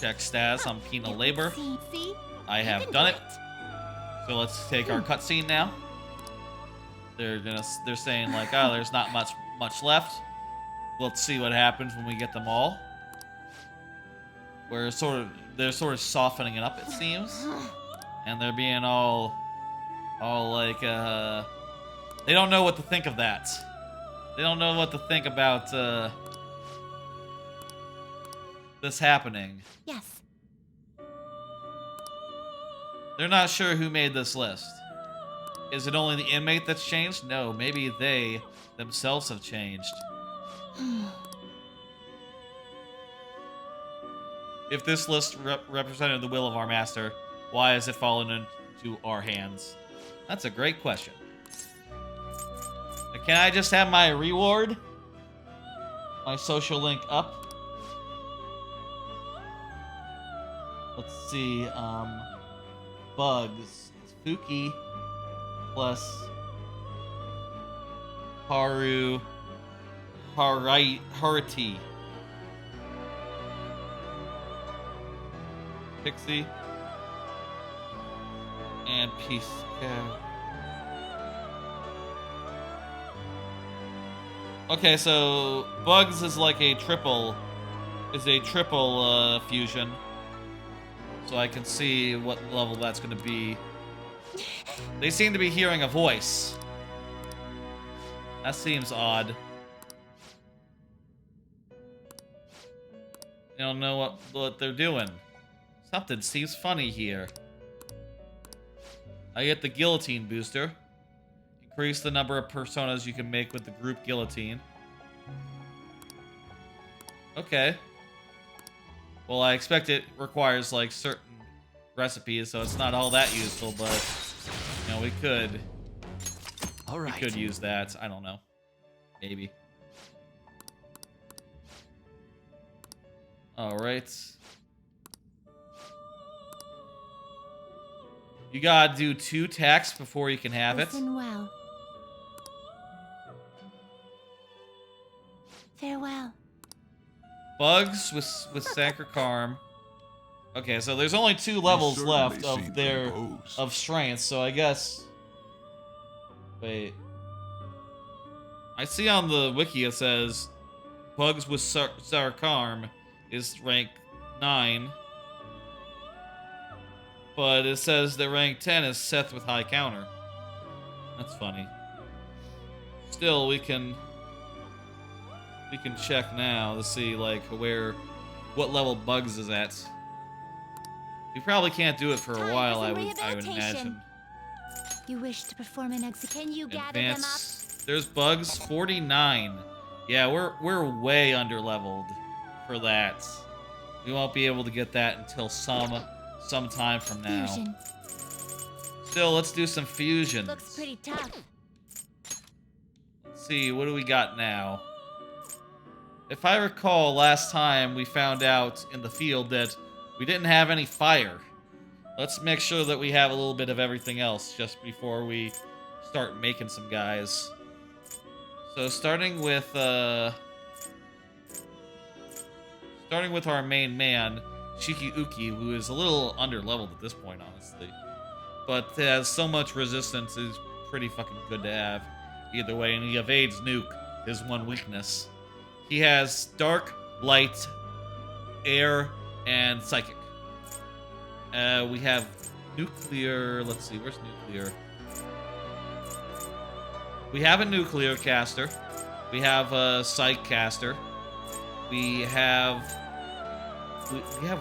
Check stats on penal labor. See? I You have can done do it. So let's take our cutscene now. They're saying like, oh, there's not much left. Let's see what happens when we get them all. They're sort of softening it up, it seems, and they're being all like, they don't know what to think of that. They don't know what to think about this happening. Yes. They're not sure who made this list. Is it only the inmate that's changed? No, maybe they themselves have changed. If this list represented the will of our master, why has it fallen into our hands? That's a great question. Can I just have my reward? My social link up? Let's see, bugs. It's Fuki plus Harati. Pixie. And Peace. Okay, so Bugs is like a triple fusion. So I can see what level that's going to be. They seem to be hearing a voice. That seems odd. They don't know what they're doing. Something seems funny here. I get the guillotine booster. Increase the number of personas you can make with the group guillotine. Okay. Well, I expect it requires like certain recipes, so it's not all that useful, but you know, we could use that. I don't know. Maybe. All right. You gotta do 2 attacks before you can have it. Listen well. Farewell. Bugs with Sacred Karm. Okay, so there's only 2 levels certainly left seem of their composed. of strength, so I guess. Wait. I see on the wiki it says Bugs with Sacred Karm is rank 9. But it says that rank 10 is Seth with high counter. That's funny. Still, we can check now to see like what level Bugs is at. We probably can't do it for a Time while. for I some would rehabilitation. imagine. You wish to perform an execution. Can you gather them up? Advance. There's Bugs 49. Yeah, we're way under leveled for that. We won't be able to get that until some time from now. Fusion. Still, let's do some fusions. Looks pretty tough. Let's see, what do we got now? If I recall, last time we found out in the field that we didn't have any fire. Let's make sure that we have a little bit of everything else just before we start making some guys. So starting with our main man, Shikiuki, who is a little under-leveled at this point, honestly. But has so much resistance, is pretty fucking good to have either way. And he evades Nuke, his one weakness. He has Dark, Light, Air, and Psychic. We have Nuclear. Let's see, where's Nuclear? We have a Nuclear caster. We have a Psych caster. We have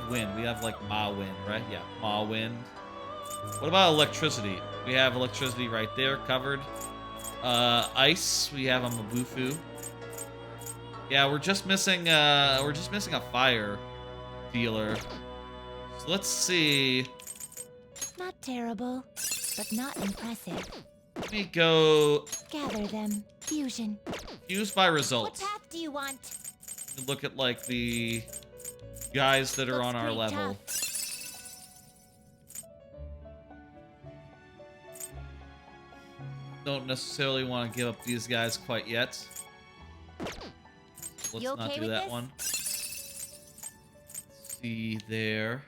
Wind. We have like Ma Wind, right? Yeah, Ma Wind. What about Electricity? We have Electricity right there covered. Ice. We have a Mabufu. Yeah, we're just missing a Fire dealer. So let's see. Not terrible, but not impressive. Let me go Gather them. Fusion. fuse by What results. path do you want? Look at like the guys that are Looks on our pretty level. tough. Don't necessarily want to give up these guys quite yet. Let's You not okay do with that this? one. See there.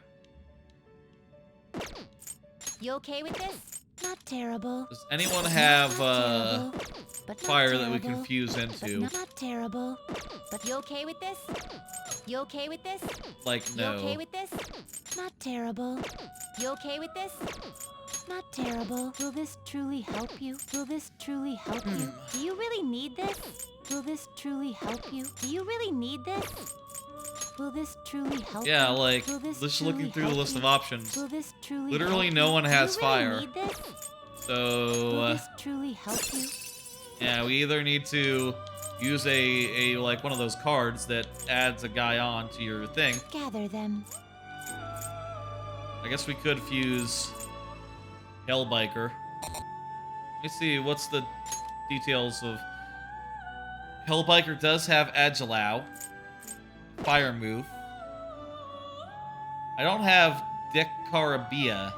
You okay with this? Not terrible. Does anyone have Terrible, but not fire that we can terrible, fuse but into? not terrible. But you okay with this? You okay with this? Like You okay no. with this? Not terrible. You okay with this? Not terrible. Will this truly help you? Will this truly help you? Do you really need this? Will this truly help you? Do you really need this? Will this truly help Yeah, you? like Will this just truly looking through the help list you? of options. Will this truly Literally help no you? one Do has you really fire. need this? So Will this truly help you? yeah, we either need to use a like one of those cards that adds a guy on to your thing. Gather them. I guess we could fuse Hellbiker. Let me see, what's the details of... Hellbiker does have Agilao. Fire move. I don't have Dekarabia.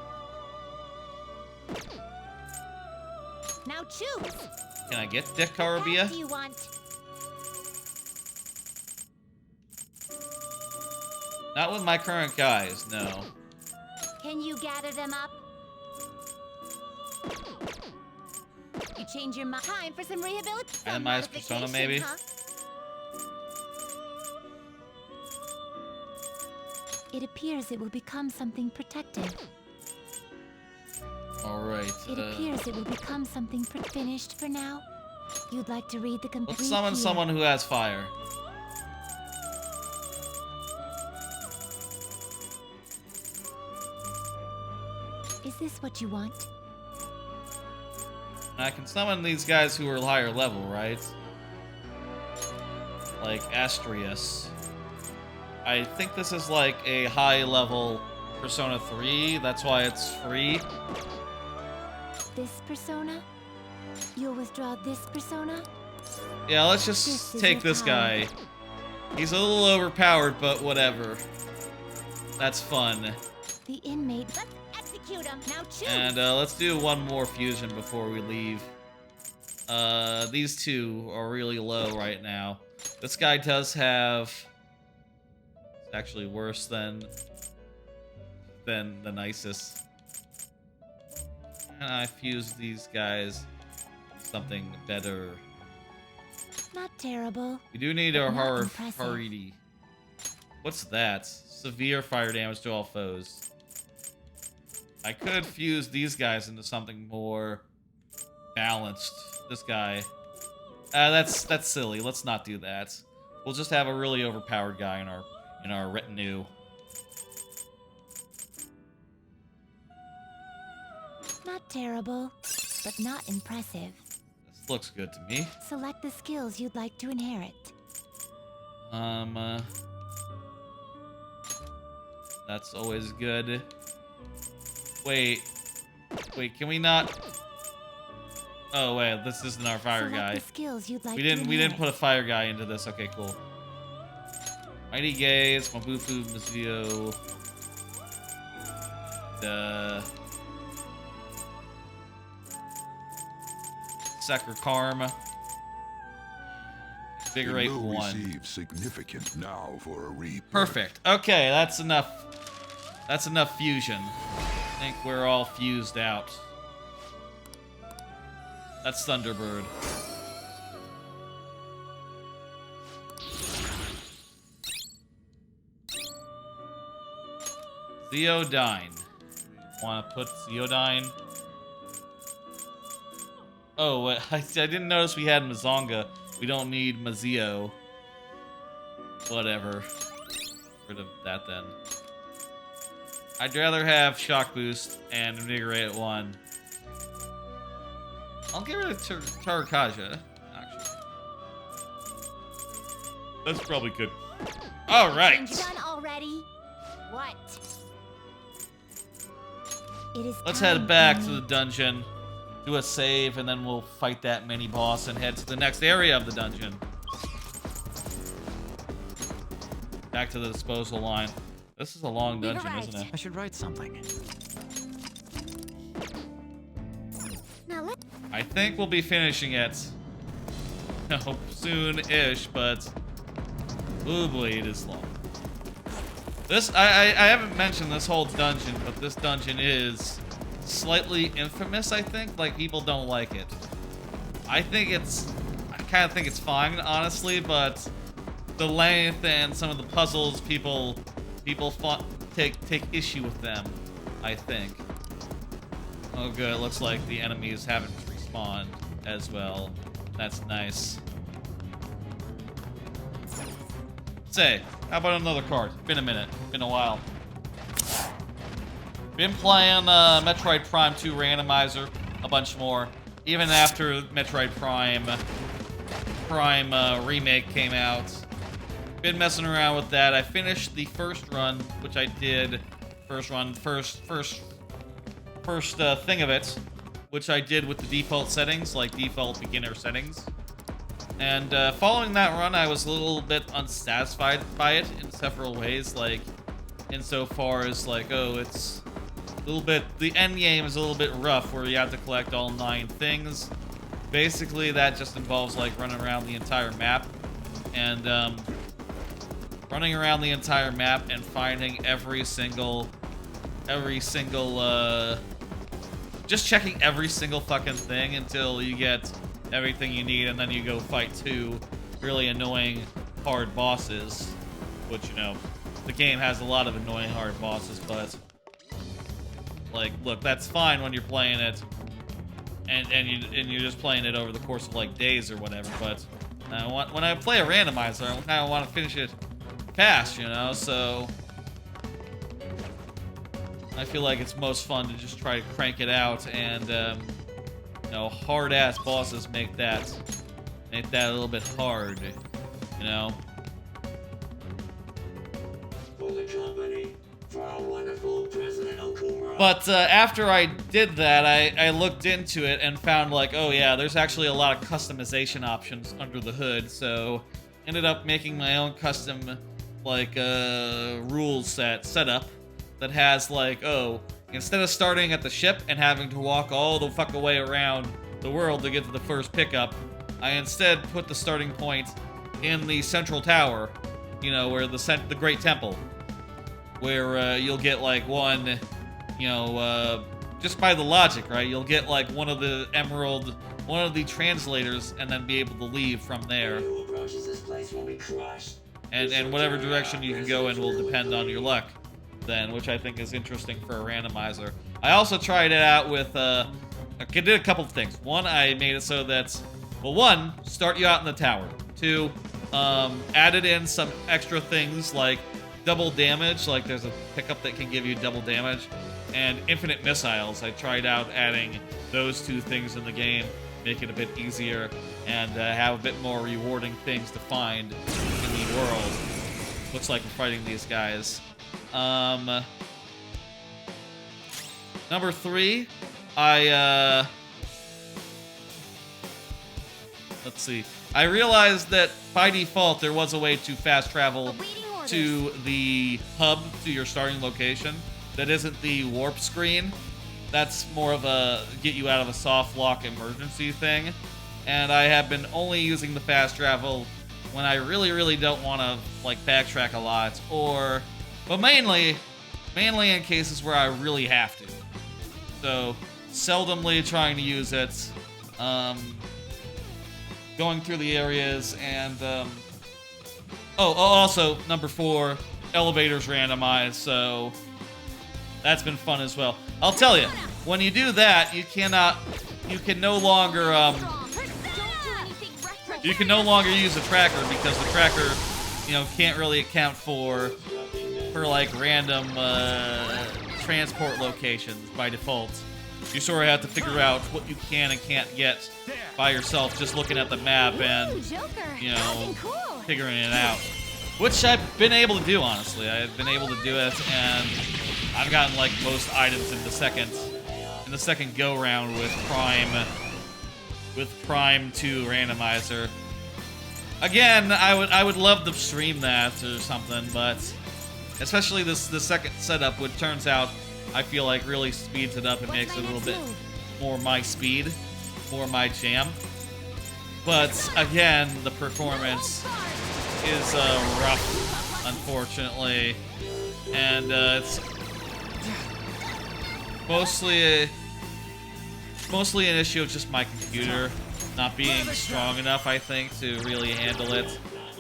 Now choose. Can I get What path Dekarabia? do you want? Not with my current guys, no. Can you gather them up? You change your mind. Time for some rehabilitation. Randomized persona, maybe? Huh? It appears it will become something protective. Alright, It appears it will become something finished for now. You'd like to read the complete. let's summon someone who has fire. Is this what you want? I can summon these guys who are higher level, right? Like Astrius. I think this is like a high level Persona 3, that's why it's free. This persona? You'll withdraw this persona? Yeah, let's This just is take your this power. guy. He's a little overpowered, but whatever. That's fun. The inmate. Let's execute him. Now choose. And let's do one more fusion before we leave. These two are really low right now. This guy does have... It's actually worse than the nicest. And I fuse these guys with something better. Not terrible. We do need But our not impressive. Haridi. What's that? Severe fire damage to all foes. I could fuse these guys into something more balanced. This guy. That's silly. Let's not do that. We'll just have a really overpowered guy in our retinue. Not terrible, but not impressive. This looks good to me. Select the skills you'd like to inherit. That's always good. Wait, can we not? Oh wait, this isn't our fire Select guy. the skills you'd like We to didn't inherit. put a fire guy into this. Okay, cool. Mighty Gaze, Mabufu, Mizuo. Sakura Karma. Invigorate It will 1. receive significant now for a rebirth. Perfect. Okay, that's enough. That's enough fusion. I think we're all fused out. That's Thunderbird. Zeodyne. Want to put Zeodyne? Oh, I didn't notice we had Mazonga. We don't need Mazio. Whatever. Rid of that then. I'd rather have Shock Boost and Invigorate 1. I'll get rid of Tarakaja, actually. That's probably good. Alright! Done already? What? It is Let's time head back for to me the dungeon, do a save, and then we'll fight that mini boss and head to the next area of the dungeon. Back to the disposal line. This is a long We've dungeon, arrived. isn't it? I should write something. Now let I think we'll be finishing it. No, soon-ish, but oh boy, it is long. This I haven't mentioned this whole dungeon, but this dungeon is slightly infamous, I think. Like, people don't like it. I kind of think it's fine, honestly, but the length and some of the puzzles, people take issue with them, I think. Oh good, it looks like the enemies haven't respawned as well. That's nice. Say, how about another card? Been a minute. Been a while. Been playing Metroid Prime 2 Randomizer a bunch more. Even after Metroid Prime remake came out. Been messing around with that. I finished the first run, which I did. First thing of it, which I did with the default settings, like default beginner settings. And following that run, I was a little bit unsatisfied by it in several ways, like insofar as like, oh, it's a little bit, the end game is a little bit rough where you have to collect all 9 things. Basically, that just involves like running around the entire map and finding every single just checking every single fucking thing until you get everything you need, and then you go fight 2 really annoying hard bosses, which, you know, the game has a lot of annoying hard bosses, but like, look, that's fine when you're playing it and you're just playing it over the course of like days or whatever, but when I play a randomizer, I kind of want to finish it fast, you know, so I feel like it's most fun to just try to crank it out, and you know, hard-ass bosses make that a little bit hard, you know. For the company, for our wonderful President Okumura. But after I did that, I looked into it and found like, oh yeah, there's actually a lot of customization options under the hood, so ended up making my own custom like rules setup that has like, oh, instead of starting at the ship and having to walk all the fuck away around the world to get to the first pickup, I instead put the starting point in the central tower, you know, where the Great Temple, where you'll get like one, you know, just by the logic, right? You'll get like one of the translators, and then be able to leave from there. Anyone who approaches this place will be crushed. And whatever direction you can go in will depend on your luck then, which I think is interesting for a randomizer. I also tried it out with, I did a couple of things. One, I made it so that, well, one, start you out in the tower. 2, added in some extra things like double damage, like there's a pickup that can give you double damage, and infinite missiles. I tried out adding those 2 things in the game, make it a bit easier, and have a bit more rewarding things to find in the world. Looks like we're fighting these guys. Number 3, let's see. I realized that by default there was a way to fast travel awaiting orders. to the hub, to your starting location. That isn't the warp screen. That's more of a get you out of a soft lock emergency thing. And I have been only using the fast travel when I really don't want to like backtrack a lot, but mainly in cases where I really have to. So seldomly trying to use it, going through the areas, and also number 4, elevators randomized, so that's been fun as well. I'll tell you, when you do that, you can no longer use a tracker, because the tracker, can't really account for like random transport locations by default. You sort of have to figure out what you can and can't get by yourself, just looking at the map and, figuring it out. Which I've been able to do, honestly. I've been able to do it, and I've gotten like most items in the second go round with Prime 2 Randomizer. Again, I would love to stream that or something, but especially the second setup, which turns out I feel like really speeds it up and makes it a little bit more my speed, more my jam. But again, the performance is rough, unfortunately, and it's mostly an issue of just my computer not being strong enough, I think, to really handle it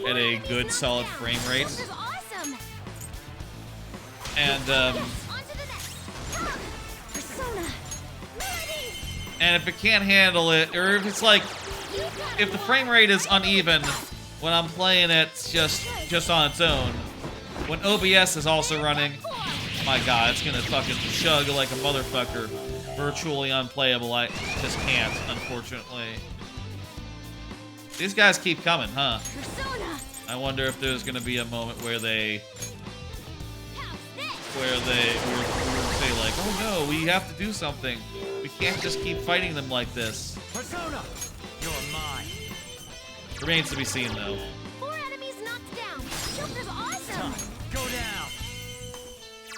at a good, solid frame rate. And if it can't handle it, or if it's like, if the frame rate is uneven when I'm playing it just on its own, when OBS is also running, my god, it's gonna fucking chug like a motherfucker. Virtually unplayable. I just can't, unfortunately. These guys keep coming, huh? I wonder if there's gonna be a moment where they say like, oh no, we have to do something. We can't just keep fighting them like this. Persona, you're mine. Remains to be seen, though. 4 enemies knocked down. Joker's awesome. Go down.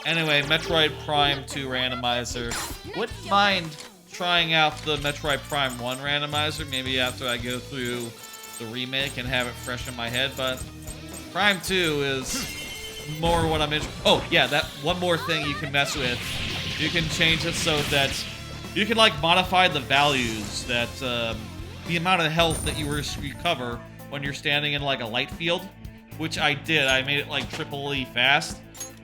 Anyway, Metroid Prime 2 Randomizer. Wouldn't mind trying out the Metroid Prime 1 Randomizer, maybe after I go through the remake and have it fresh in my head, but Prime 2 is more what I'm interested. Oh, yeah, that one more thing you can mess with. You can change it so that you can, like, modify the values that, the amount of health that you recover when you're standing in, like, a light field, which I did. I made it, like, triple E fast,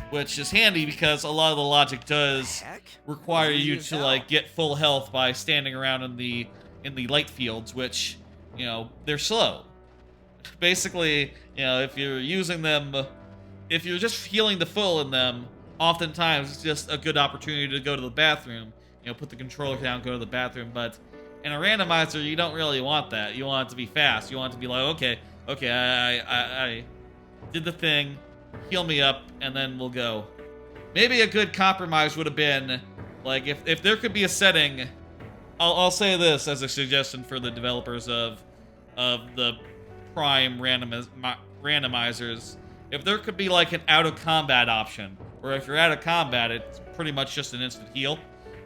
which is handy because a lot of the logic does require you to, like, get full health by standing around in the light fields, which, they're slow. Basically, if you're using them, if you're just healing the full in them, oftentimes it's just a good opportunity to go to the bathroom. Put the controller down, go to the bathroom, but in a randomizer, you don't really want that. You want it to be fast. You want it to be like, okay, I did the thing, heal me up, and then we'll go. Maybe a good compromise would have been, like, if there could be a setting, I'll say this as a suggestion for the developers of the Prime randomizers. If there could be, like, an out-of-combat option, where if you're out of combat, it's pretty much just an instant heal.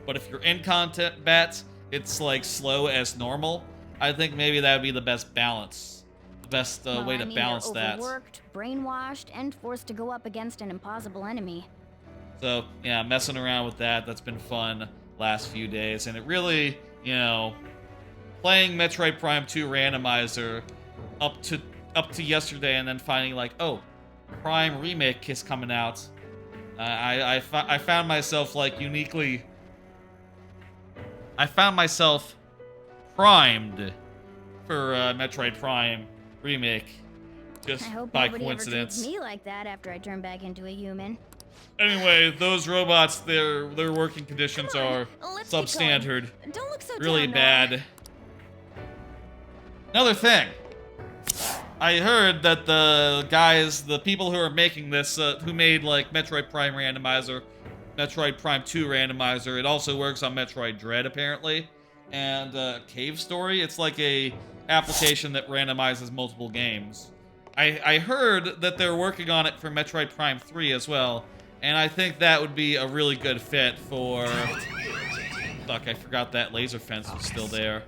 But if you're in combat, it's, like, slow as normal. I think maybe that would be the best balance. The best way to balance that. Overworked, brainwashed, and forced to go up against an impossible enemy. So, yeah, messing around with that, that's been fun last few days. And it really, playing Metroid Prime 2 Randomizer up to yesterday and then finding, like, oh, Prime Remake is coming out. I found myself, like, uniquely... I found myself primed for Metroid Prime Remake, just by coincidence. Ever treats me like that after I turn back into a human. Anyway, those robots, their working conditions are substandard, Don't look so really down, bad. Another thing, I heard that the people who are making this, who made like Metroid Prime Randomizer, Metroid Prime 2 Randomizer, it also works on Metroid Dread apparently, and Cave Story. It's like a application that randomizes multiple games. I heard that they're working on it for Metroid Prime 3 as well, and I think that would be a really good fit for... Fuck, I forgot that laser fence was still there.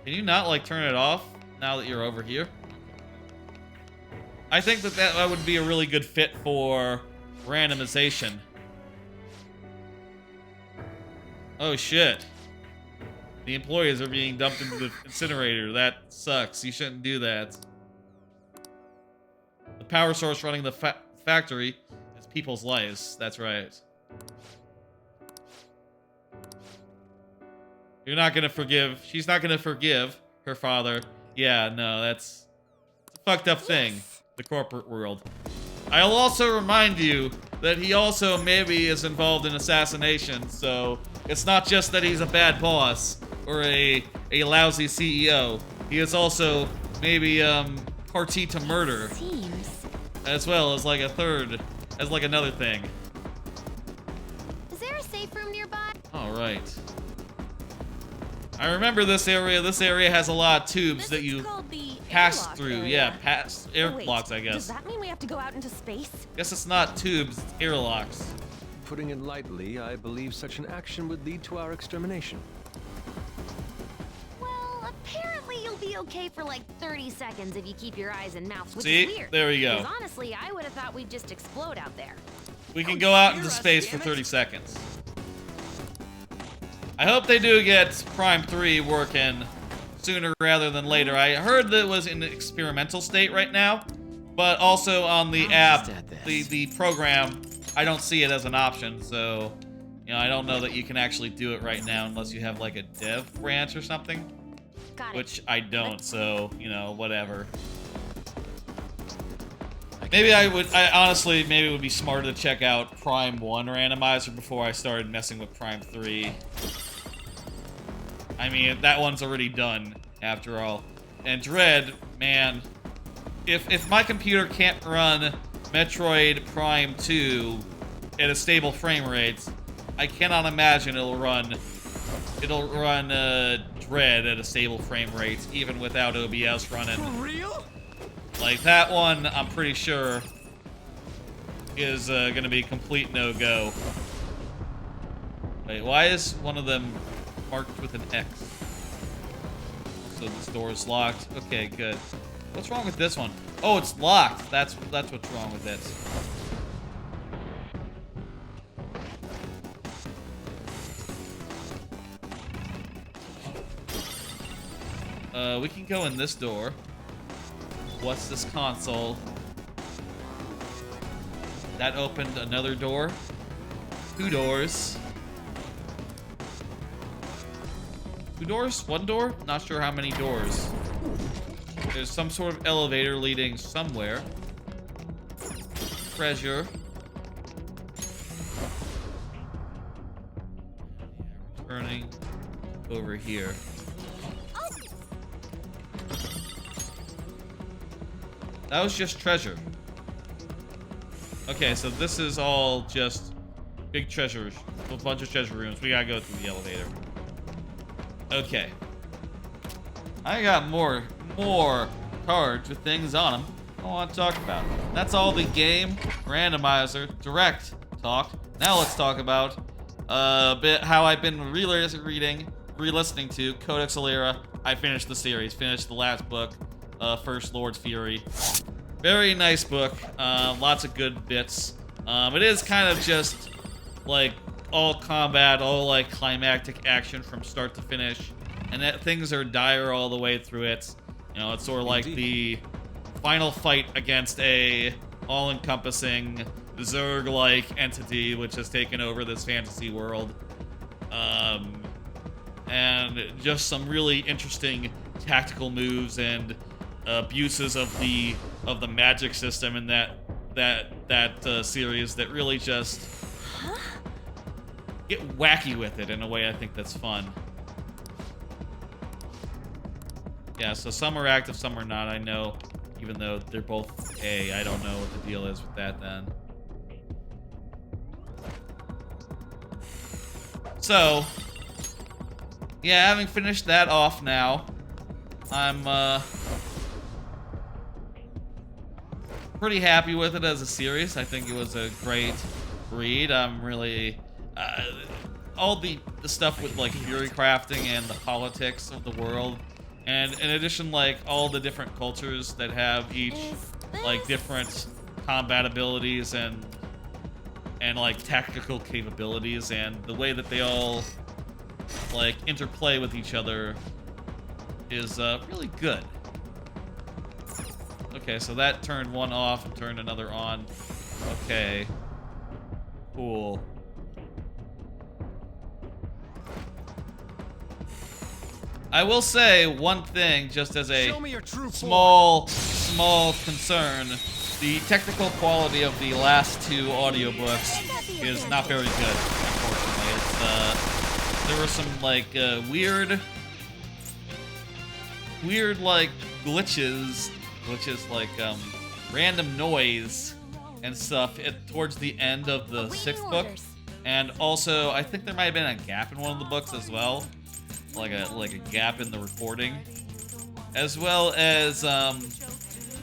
Can you not, like, turn it off? now that you're over here. I think that would be a really good fit for randomization. Oh shit. The employees are being dumped into the incinerator. That sucks. You shouldn't do that. The power source running the factory is people's lives. That's right. You're not gonna forgive. She's not gonna forgive her father. Yeah, no, that's a fucked up thing. The corporate world. I'll also remind you that he also maybe is involved in assassination, so it's not just that he's a bad boss or a lousy CEO. He is also maybe party to murder. Seems. As well as like another thing. Is there a safe room nearby? Alright. I remember this area. This area has a lot of tubes that you pass through. Yeah, pass airlocks, I guess. Does that mean we have to go out into space? Guess it's not tubes, it's airlocks. Putting it lightly, I believe such an action would lead to our extermination. Well, apparently you'll be okay for like 30 seconds if you keep your eyes and mouth, which See? is weird. There we go. Because honestly, I would have thought we'd just explode out there. We can go out into space for 30 seconds. I hope they do get Prime 3 working sooner rather than later. I heard that it was in an experimental state right now, but also on the app, the program, I don't see it as an option, so, you know, I don't know that you can actually do it right now unless you have like a dev branch or something, which I don't, so, you know, whatever. Maybe I honestly, maybe it would be smarter to check out Prime 1 randomizer before I started messing with Prime 3. I mean, that one's already done, after all. And Dread, man, if my computer can't run Metroid Prime 2 at a stable frame rate, I cannot imagine it'll run Dread at a stable frame rate, even without OBS running. For real? Like, that one, I'm pretty sure, is gonna be complete no-go. Wait, why is one of them marked with an X? So this door is locked. Okay, good. What's wrong with this one? Oh, it's locked. That's what's wrong with it. We can go in this door. What's this console? That opened another door. 2 doors. 2 doors? 1 door? Not sure how many doors. There's some sort of elevator leading somewhere. Treasure. Turning over here. That was just treasure. Okay, so this is all just big treasures. A bunch of treasure rooms. We gotta go through the elevator. Okay. I got more cards with things on them I want to talk about. That's all the game randomizer direct talk. Now let's talk about a bit how I've been re-listening to Codex Alera. I finished the series, finished the last book, First Lord's Fury. Very nice book, lots of good bits. It is kind of just like all combat, all like climactic action from start to finish, and that things are dire all the way through it. You know, it's sort of like the final fight against a all-encompassing Zerg-like entity which has taken over this fantasy world. And just some really interesting tactical moves and abuses of the magic system in that series that really just get wacky with it in a way I think that's fun. Yeah, so some are active, some are not, I know. Even though they're both A, I don't know what the deal is with that then. So, yeah, having finished that off now, I'm pretty happy with it as a series. I think it was a great read. I'm really all the stuff with like fury crafting and the politics of the world And in addition, like, all the different cultures that have each, like, different combat abilities and like, tactical capabilities, and the way that they all, like, interplay with each other is really good. Okay, so that turned one off and turned another on. Okay. Cool. I will say one thing, just as a small concern. The technical quality of the last two audiobooks is not very good, unfortunately. There were some, like, weird, like, glitches, like, random noise and stuff towards the end of the 6th book. And also, I think there might have been a gap in one of the books as well. Like a gap in the recording. As well as,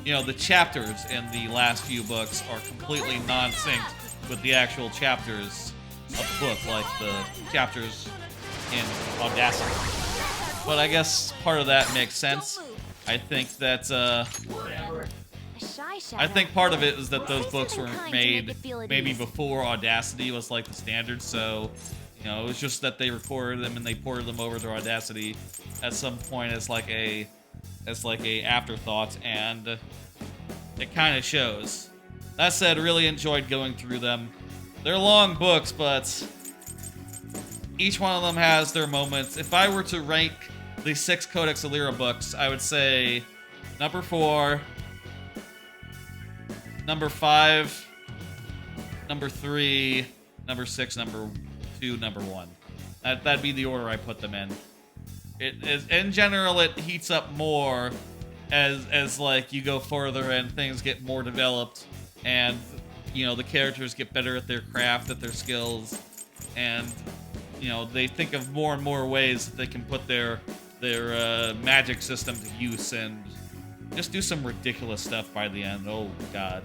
you know, the chapters in the last few books are completely non-synced with the actual chapters of the book, like the chapters in Audacity. But I guess part of that makes sense. I think that, I think part of it is that those books were made maybe before Audacity was like the standard, so, you know, it was just that they recorded them and they ported them over to Audacity at some point as like a afterthought, and it kind of shows. That said, really enjoyed going through them. They're long books, but each one of them has their moments. If I were to rank the 6 Codex Alera books, I would say number 4, number 5, number 3, number 6, number 2, number 1. That'd be the order I put them in. It is, in general, it heats up more as like you go further and things get more developed, and you know the characters get better at their craft, at their skills, and you know they think of more and more ways that they can put their magic system to use and just do some ridiculous stuff by the end. Oh god.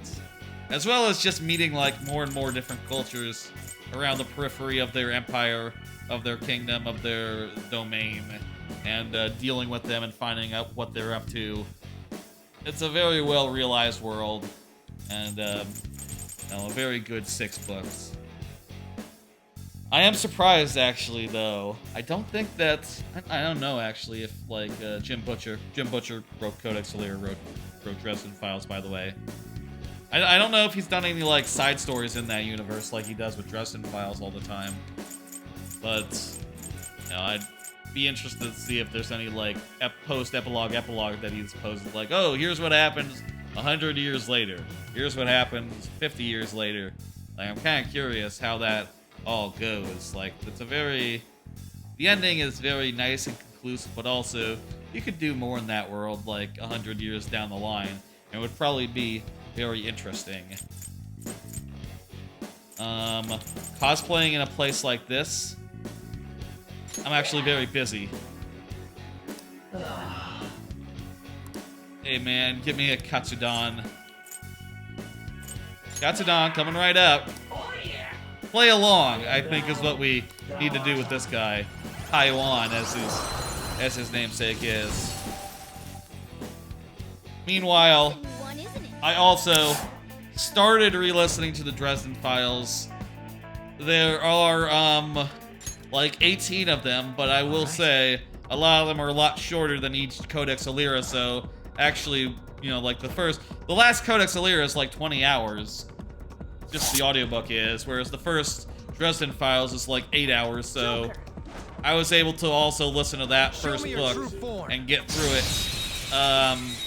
As well as just meeting like more and more different cultures around the periphery of their empire, of their kingdom, of their domain, and dealing with them and finding out what they're up to. It's a very well realized world, and you know, a very good 6 books. I am surprised, actually, though. I don't think that... I don't know, actually, if, like, Jim Butcher wrote Codex Alera, wrote Dresden Files, by the way. I don't know if he's done any, like, side stories in that universe like he does with Dresden Files all the time. But, you know, I'd be interested to see if there's any, like, post-epilogue that he's posted. Like, oh, here's what happens 100 years later. Here's what happens 50 years later. Like, I'm kind of curious how that all goes. Like, it's a very... The ending is very nice and conclusive, but also, you could do more in that world, like, 100 years down the line. And it would probably be very interesting. Cosplaying in a place like this, I'm actually very busy. Hey man, give me a Katsudon. Katsudon coming right up. Play along, I think, is what we need to do with this guy. Taiwan, as his namesake is. Meanwhile, I also started re-listening to the Dresden Files. There are, like 18 of them, but I will say a lot of them are a lot shorter than each Codex Alera, so actually, you know, like the last Codex Alera is like 20 hours. Just the audiobook is, whereas the first Dresden Files is like 8 hours, so I was able to also listen to that first book and get through it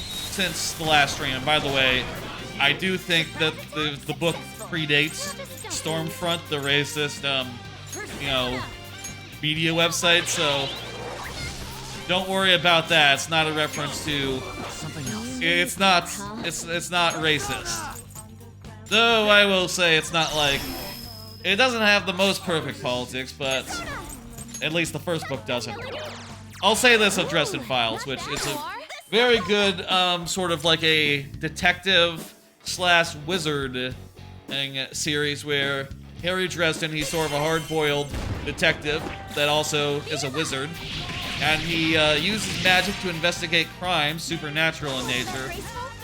since the last stream. And by the way, I do think that the book predates Stormfront, the racist, you know, media website, so don't worry about that. It's not a reference to something else. It's not racist. Though I will say it's not like, it doesn't have the most perfect politics, but at least the first book doesn't. I'll say this of Dresden Files, which is a very good sort of like a detective / wizard series where Harry Dresden, he's sort of a hard-boiled detective that also is a wizard. and he uses magic to investigate crimes, supernatural in nature.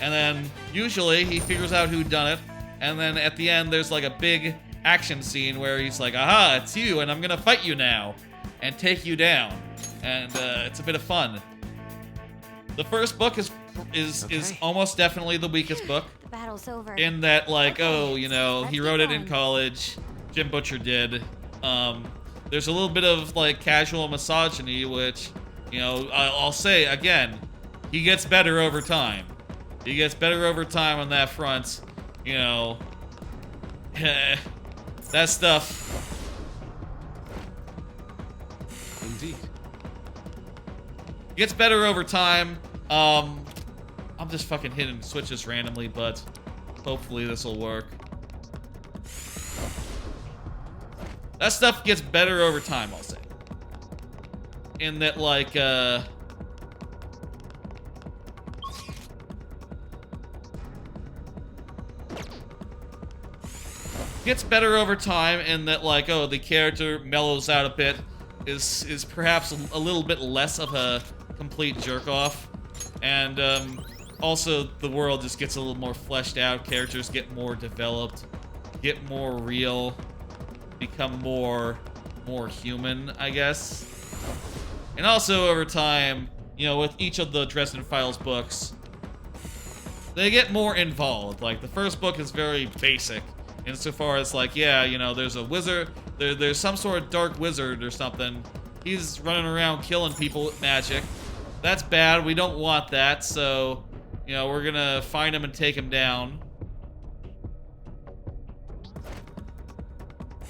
And then usually he figures out who done it, and then at the end there's like a big action scene where he's like, "Aha, it's you, and I'm gonna fight you now and take you down." And it's a bit of fun. The first book is almost definitely the weakest book. The battle's over. In that, like, Okay, you know, let's he keep wrote it in going. college. Jim Butcher did. There's a little bit of like casual misogyny, which, you know, I'll say again, he gets better over time. He gets better over time on that front. You know, that stuff. Indeed. Gets better over time. I'm just fucking hitting switches randomly, but hopefully this will work. That stuff gets better over time, I'll say. In that, like, gets better over time in that, like, oh, the character mellows out a bit, is perhaps a little bit less of a complete jerk-off, and also the world just gets a little more fleshed out, characters get more developed, get more real, become more human, I guess. And also over time, you know, with each of the Dresden Files books, they get more involved. Like, the first book is very basic, insofar as, like, yeah, you know, there's a wizard, there's some sort of dark wizard or something. He's running around killing people with magic. That's bad, we don't want that, so, you know, we're gonna find him and take him down.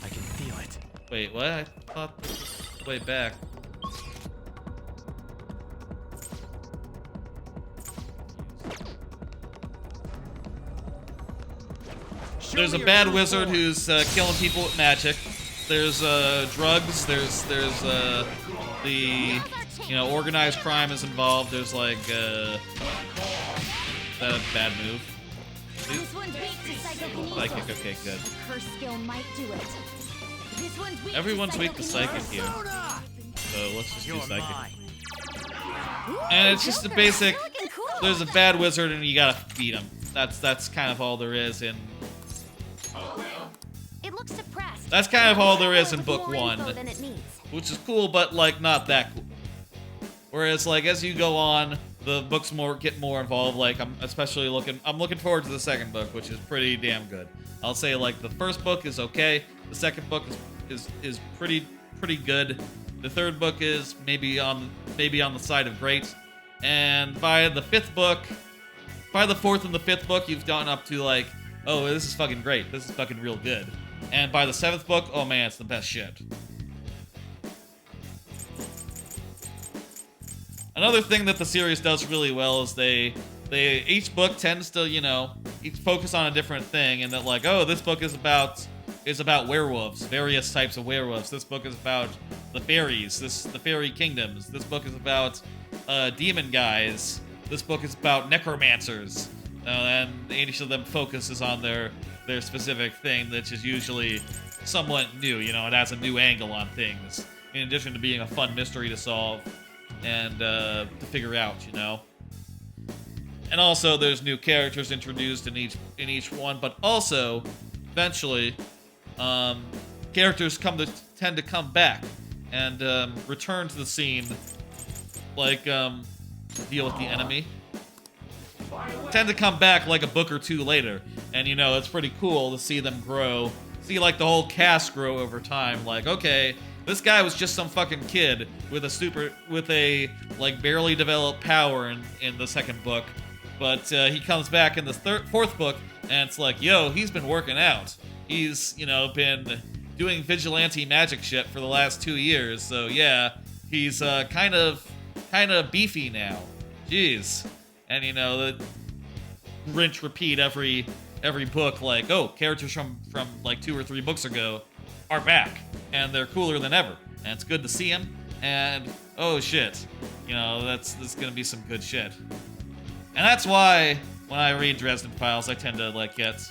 I can feel it. Wait, what? I thought this was way back. There's a bad wizard who's killing people with magic. There's drugs. There's the, you know, organized crime is involved. There's like that a bad move. This one's weak to psychokinesis. Psychic, okay, good. Curse skill might do it. This one's weak Everyone's weak to psychic psychokinesis. here. So let's just do You're psychic. mine. And it's just a basic. You're looking cool. There's a bad wizard and you gotta beat him. That's kind of all there is in. It looks depressed. That's kind of all there is in With book more one, info than it needs. which is cool, but like not that cool. Whereas like as you go on, the books get more involved. Like I'm looking forward to the second book, which is pretty damn good. I'll say like the first book is okay, the second book is pretty good. The third book is maybe on the side of great, and by the fourth and the fifth book, you've gone up to like, oh, this is fucking great. This is fucking real good. And by the seventh book, oh man, it's the best shit. Another thing that the series does really well is each book tends to, you know, each focus on a different thing, and that like, oh, this book is about werewolves, various types of werewolves. This book is about the fairies, the fairy kingdoms. This book is about demon guys. This book is about necromancers. And each of them focuses on their specific thing, which is usually somewhat new. You know, it has a new angle on things, in addition to being a fun mystery to solve and to figure out, you know. And also, there's new characters introduced in each one, but also, eventually, characters tend to come back and return to the scene, like deal with the enemy. Tend to come back like a book or two later, and you know it's pretty cool to see them grow, see like the whole cast grow over time. Like, okay, this guy was just some fucking kid with a like barely developed power in the second book, but he comes back in the fourth book, and it's like, yo, he's been working out. He's, you know, been doing vigilante magic shit for the last 2 years, so yeah, he's kind of beefy now. Jeez. And you know, the rinse repeat every book, like, oh, characters from like 2 or 3 books ago are back, and they're cooler than ever, and it's good to see them. And oh shit, you know, this is gonna be some good shit. And that's why when I read Dresden Files, I tend to like get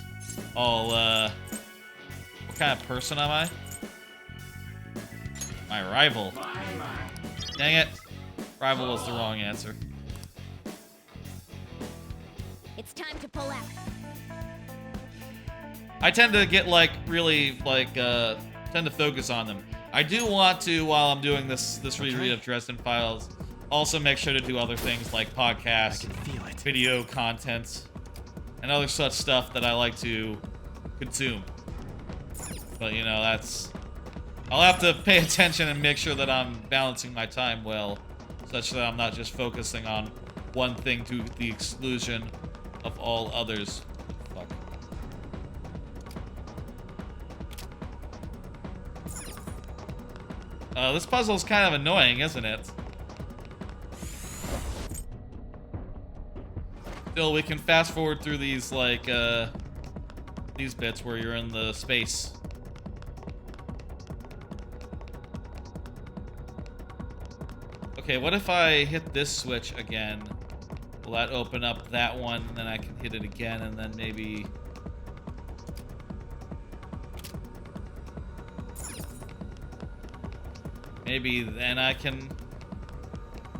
all what kind of person am I? My rival. Dang it. Rival was the wrong answer. It's time to pull out. I tend to get like really like tend to focus on them. I do want to, while I'm doing this reread of Dresden Files, also make sure to do other things like podcasts, I can feel it. video content, and other such stuff that I like to consume. But you know, I'll have to pay attention and make sure that I'm balancing my time well, such that I'm not just focusing on one thing to the exclusion of all others. Fuck. This puzzle's kind of annoying, isn't it? Still, we can fast forward through these, like, these bits where you're in the space. Okay, what if I hit this switch again? Will that open up that one, and then I can hit it again, and then maybe... Maybe then I can...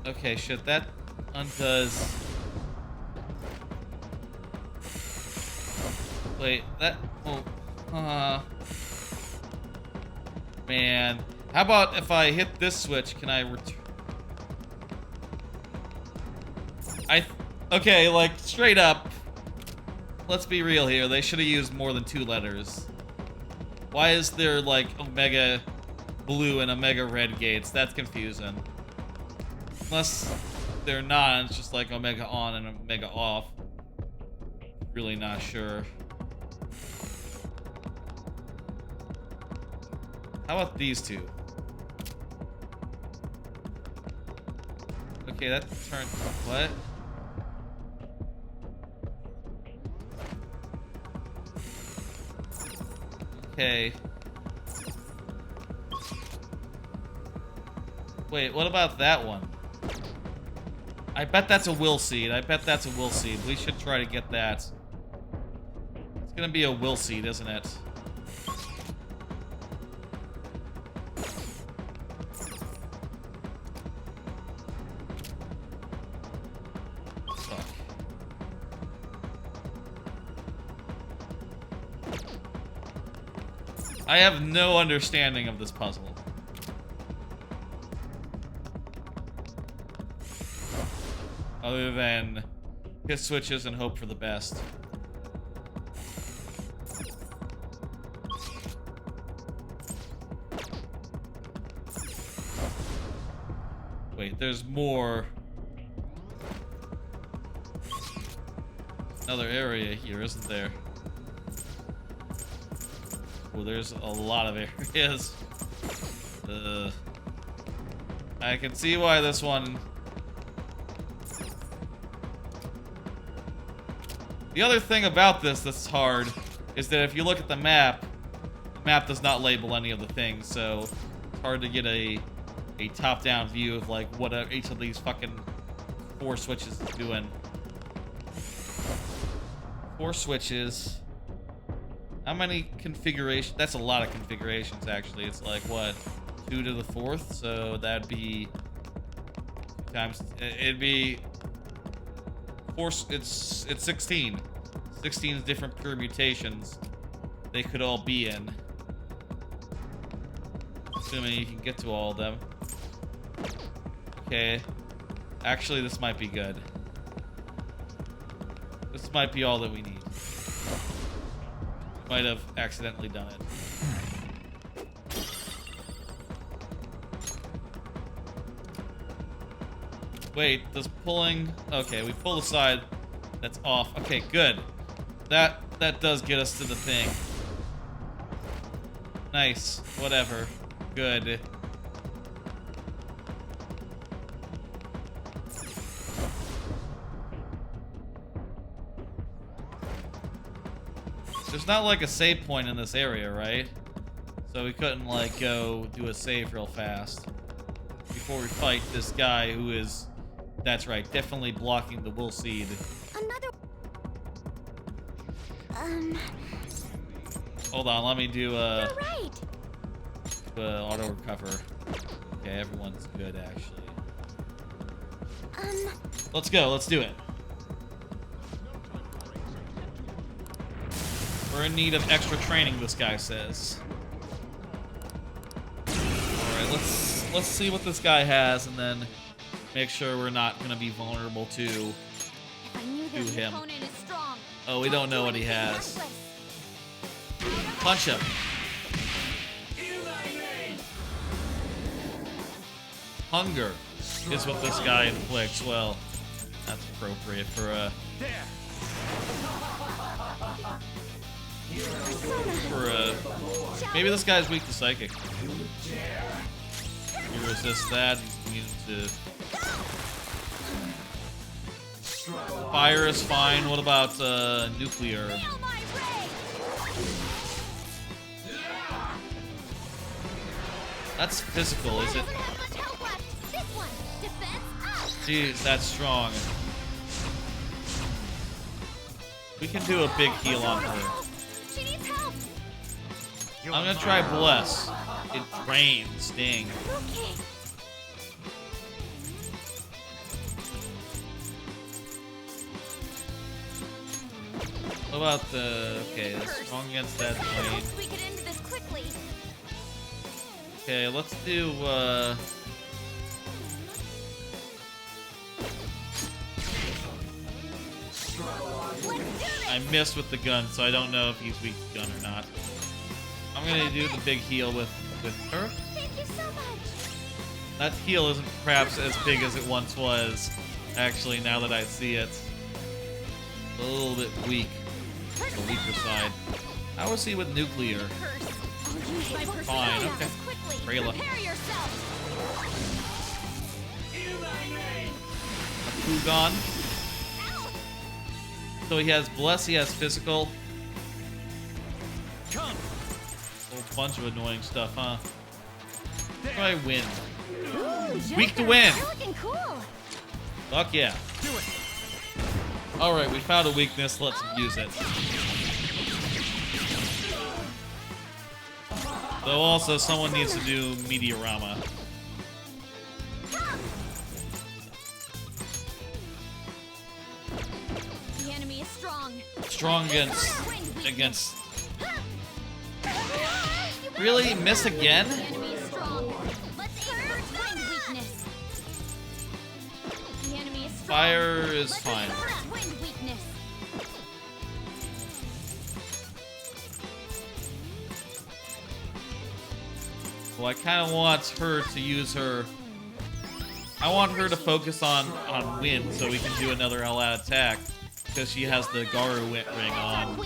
Okay, shit, that undoes... Wait, that... Oh, man. How about if I hit this switch, can I return... Okay, like, straight up, let's be real here. They should have used more than 2 letters. Why is there, like, Omega Blue and Omega Red gates? That's confusing. Unless they're not, it's just like Omega On and Omega Off. Really not sure. How about these 2? Okay, that turned... What? Okay. Wait, what about that one? I bet that's a will seed. I bet that's a will seed. We should try to get that. It's gonna be a will seed, isn't it? Fuck. I have no understanding of this puzzle. Other than hit switches and hope for the best. Wait, there's more. Another area here, isn't there? Oh, there's a lot of areas. I can see why this one... The other thing about this that's hard is that if you look at the map does not label any of the things, so it's hard to get a top-down view of like what each of these fucking 4 switches is doing. 4 switches. How many configurations? That's a lot of configurations, actually. It's like, what, 2 to the 4th? So that'd be times... It'd be... It's 16. 16 different permutations they could all be in. Assuming you can get to all of them. Okay. Actually, this might be good. This might be all that we need. Might have accidentally done it. Wait, does pulling... Okay, we pull the side that's off. Okay, good. That does get us to the thing. Nice. Whatever. Good. There's not like a save point in this area, right? So we couldn't like go do a save real fast before we fight this guy who is, that's right, definitely blocking the will seed. Another... Hold on, let me do You're right. auto recover. Okay, everyone's good actually. Let's go. Let's do it. We're in need of extra training, this guy says. Alright, let's see what this guy has and then make sure we're not gonna be vulnerable to him. Oh, we don't know what he has. Punch him. Hunger is what this guy inflicts. Well, that's appropriate for maybe this guy's weak to psychic. He resists that. He's immune to fire is fine. What about nuclear? That's physical, is it? Jeez, that's strong. We can do a big heal on her. I'm gonna try Bless. It drains Sting. What about the... Okay, that's strong against that drain. Okay, let's do, I missed with the gun, so I don't know if he's weak to gun or not. I'm gonna do the big heal with her. Thank you so much. That heal isn't perhaps as big as it once was. Actually, now that I see it. A little bit weak. The weaker side. How is he with nuclear? Fine, okay. Rayla. A Kugan. So he has Bless, he has physical. A whole bunch of annoying stuff, huh? Try win. Weak to win. Fuck yeah. Alright, we found a weakness, let's use it. Though also someone needs to do Meteorama. The enemy is strong. Strong against Really? Miss again? Fire is fine. Well, I kind of want her to use her... I want her to focus on wind so we can do another all-out attack. Because she has the Garu ring on.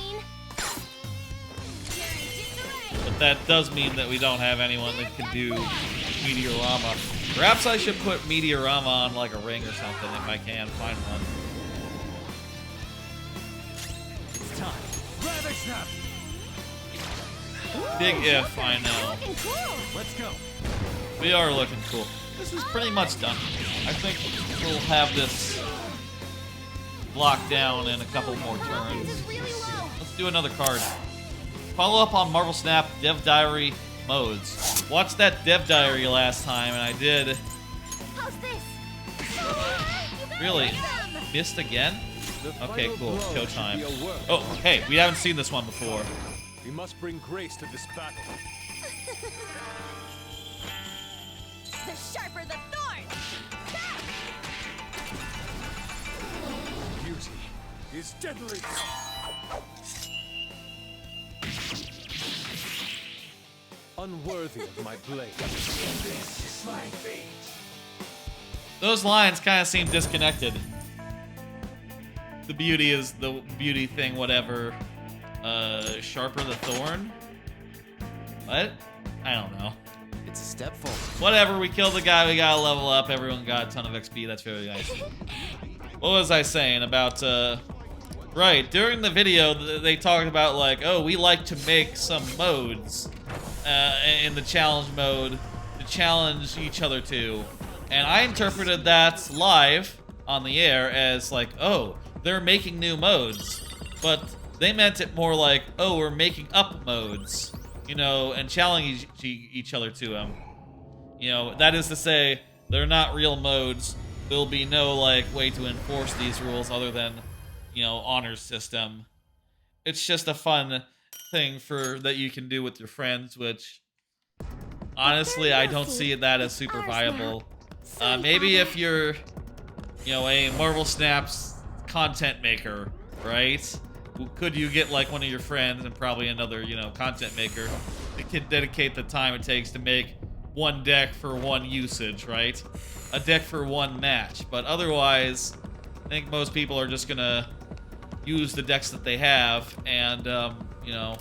But that does mean that we don't have anyone that can do Meteorama. Perhaps I should put Meteorama on like a ring or something if I can find one. It's time. Ravage them. Big if, I know. Let's go. We are looking cool. This is pretty much done. I think we'll have this locked down in a couple more turns. Let's do another card. Follow up on Marvel Snap Dev Diary modes. Watched that Dev Diary last time, and I did. Really? Missed again? Okay, cool. Showtime. Oh, hey, we haven't seen this one before. We must bring grace to this battle. The sharper the thorn. Beauty is deadly. Unworthy of my blade. This is my fate. Those lines kind of seem disconnected. The beauty is the beauty thing, whatever. Sharper the thorn? What? I don't know. It's a step forward. Whatever, we killed the guy, we got a level up, everyone got a ton of XP, that's very nice. What was I saying about, right, during the video, they talked about, like, oh, we like to make some modes in the challenge mode to challenge each other to. And I interpreted that live on the air as, like, oh, they're making new modes. But they meant it more like, oh, we're making up modes, you know, and challenging each other to them. You know, that is to say, they're not real modes. there'll be no, like, way to enforce these rules other than, you know, honor system. It's just a fun thing that you can do with your friends, which, honestly, I don't see that as super viable. Maybe if you're, you know, a Marvel Snaps content maker, right? Could you get, like, one of your friends and probably another, you know, content maker that can dedicate the time it takes to make one deck for one usage, right? A deck for one match. But otherwise, I think most people are just gonna use the decks that they have and, you know...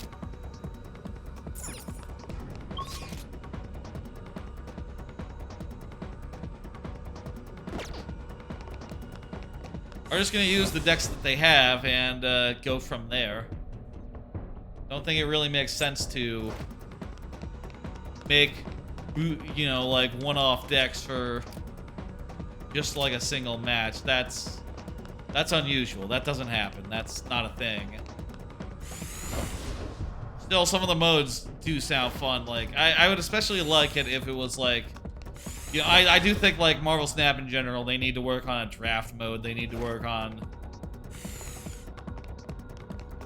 are just gonna use the decks that they have and go from there. Don't think it really makes sense to make, you know, like one-off decks for just like a single match. That's unusual. That doesn't happen. That's not a thing. Still, some of the modes do sound fun. Like, I would especially like it if it was like, you know, I do think, like, Marvel Snap in general, they need to work on a draft mode. They need to work on...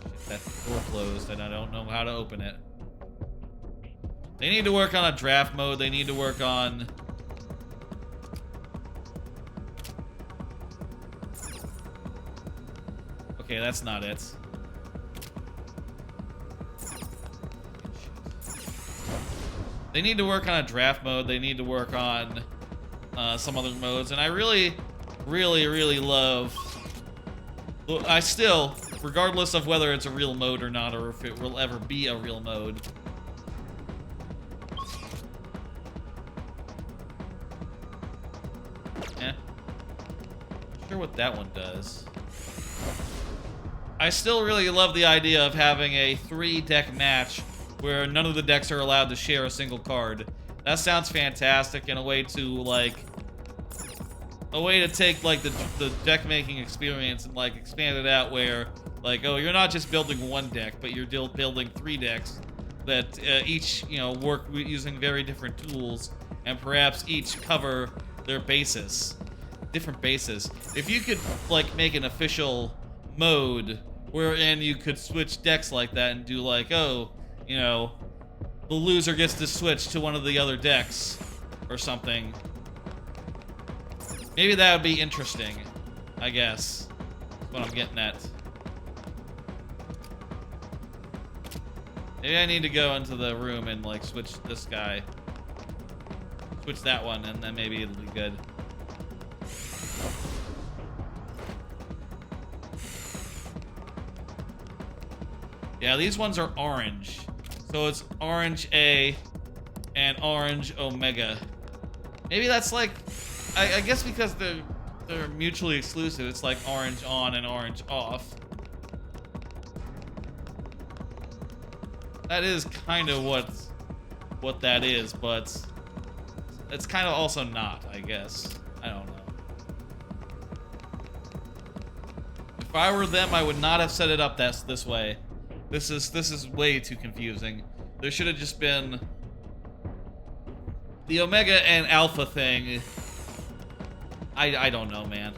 Shit, that door closed and I don't know how to open it. They need to work on a draft mode. They need to work on... Okay, that's not it. They need to work on a draft mode. They need to work on some other modes. And I really, really, really love... I still, regardless of whether it's a real mode or not, or if it will ever be a real mode... Not sure what that one does. I still really love the idea of having a 3-deck match where none of the decks are allowed to share a single card. That sounds fantastic, and a way to, like... a way to take, like, the deck-making experience and, like, expand it out where, like, oh, you're not just building one deck, but you're building 3 decks that each, you know, work using very different tools, and perhaps each cover their basis. Different bases. If you could, like, make an official mode wherein you could switch decks like that and do, like, oh, you know, the loser gets to switch to one of the other decks or something. Maybe that would be interesting, I guess. That's what I'm getting at. Maybe I need to go into the room and, like, switch this guy. Switch that one, and then maybe it'll be good. Yeah, these ones are orange. So it's orange A and orange Omega. Maybe that's like... I guess because they're mutually exclusive, it's like orange on and orange off. That is kind of what that is, but it's kind of also not, I guess. I don't know. If I were them, I would not have set it up this way. This is way too confusing. There should have just been the Omega and Alpha thing. I don't know, man.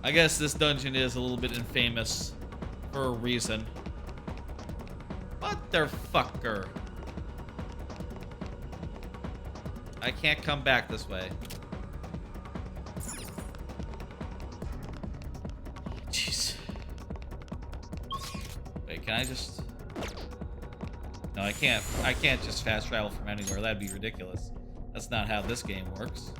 I guess this dungeon is a little bit infamous for a reason. Motherfucker. I can't come back this way. Jeez. Wait, can I just... No, I can't. I can't just fast travel from anywhere. That'd be ridiculous. That's not how this game works.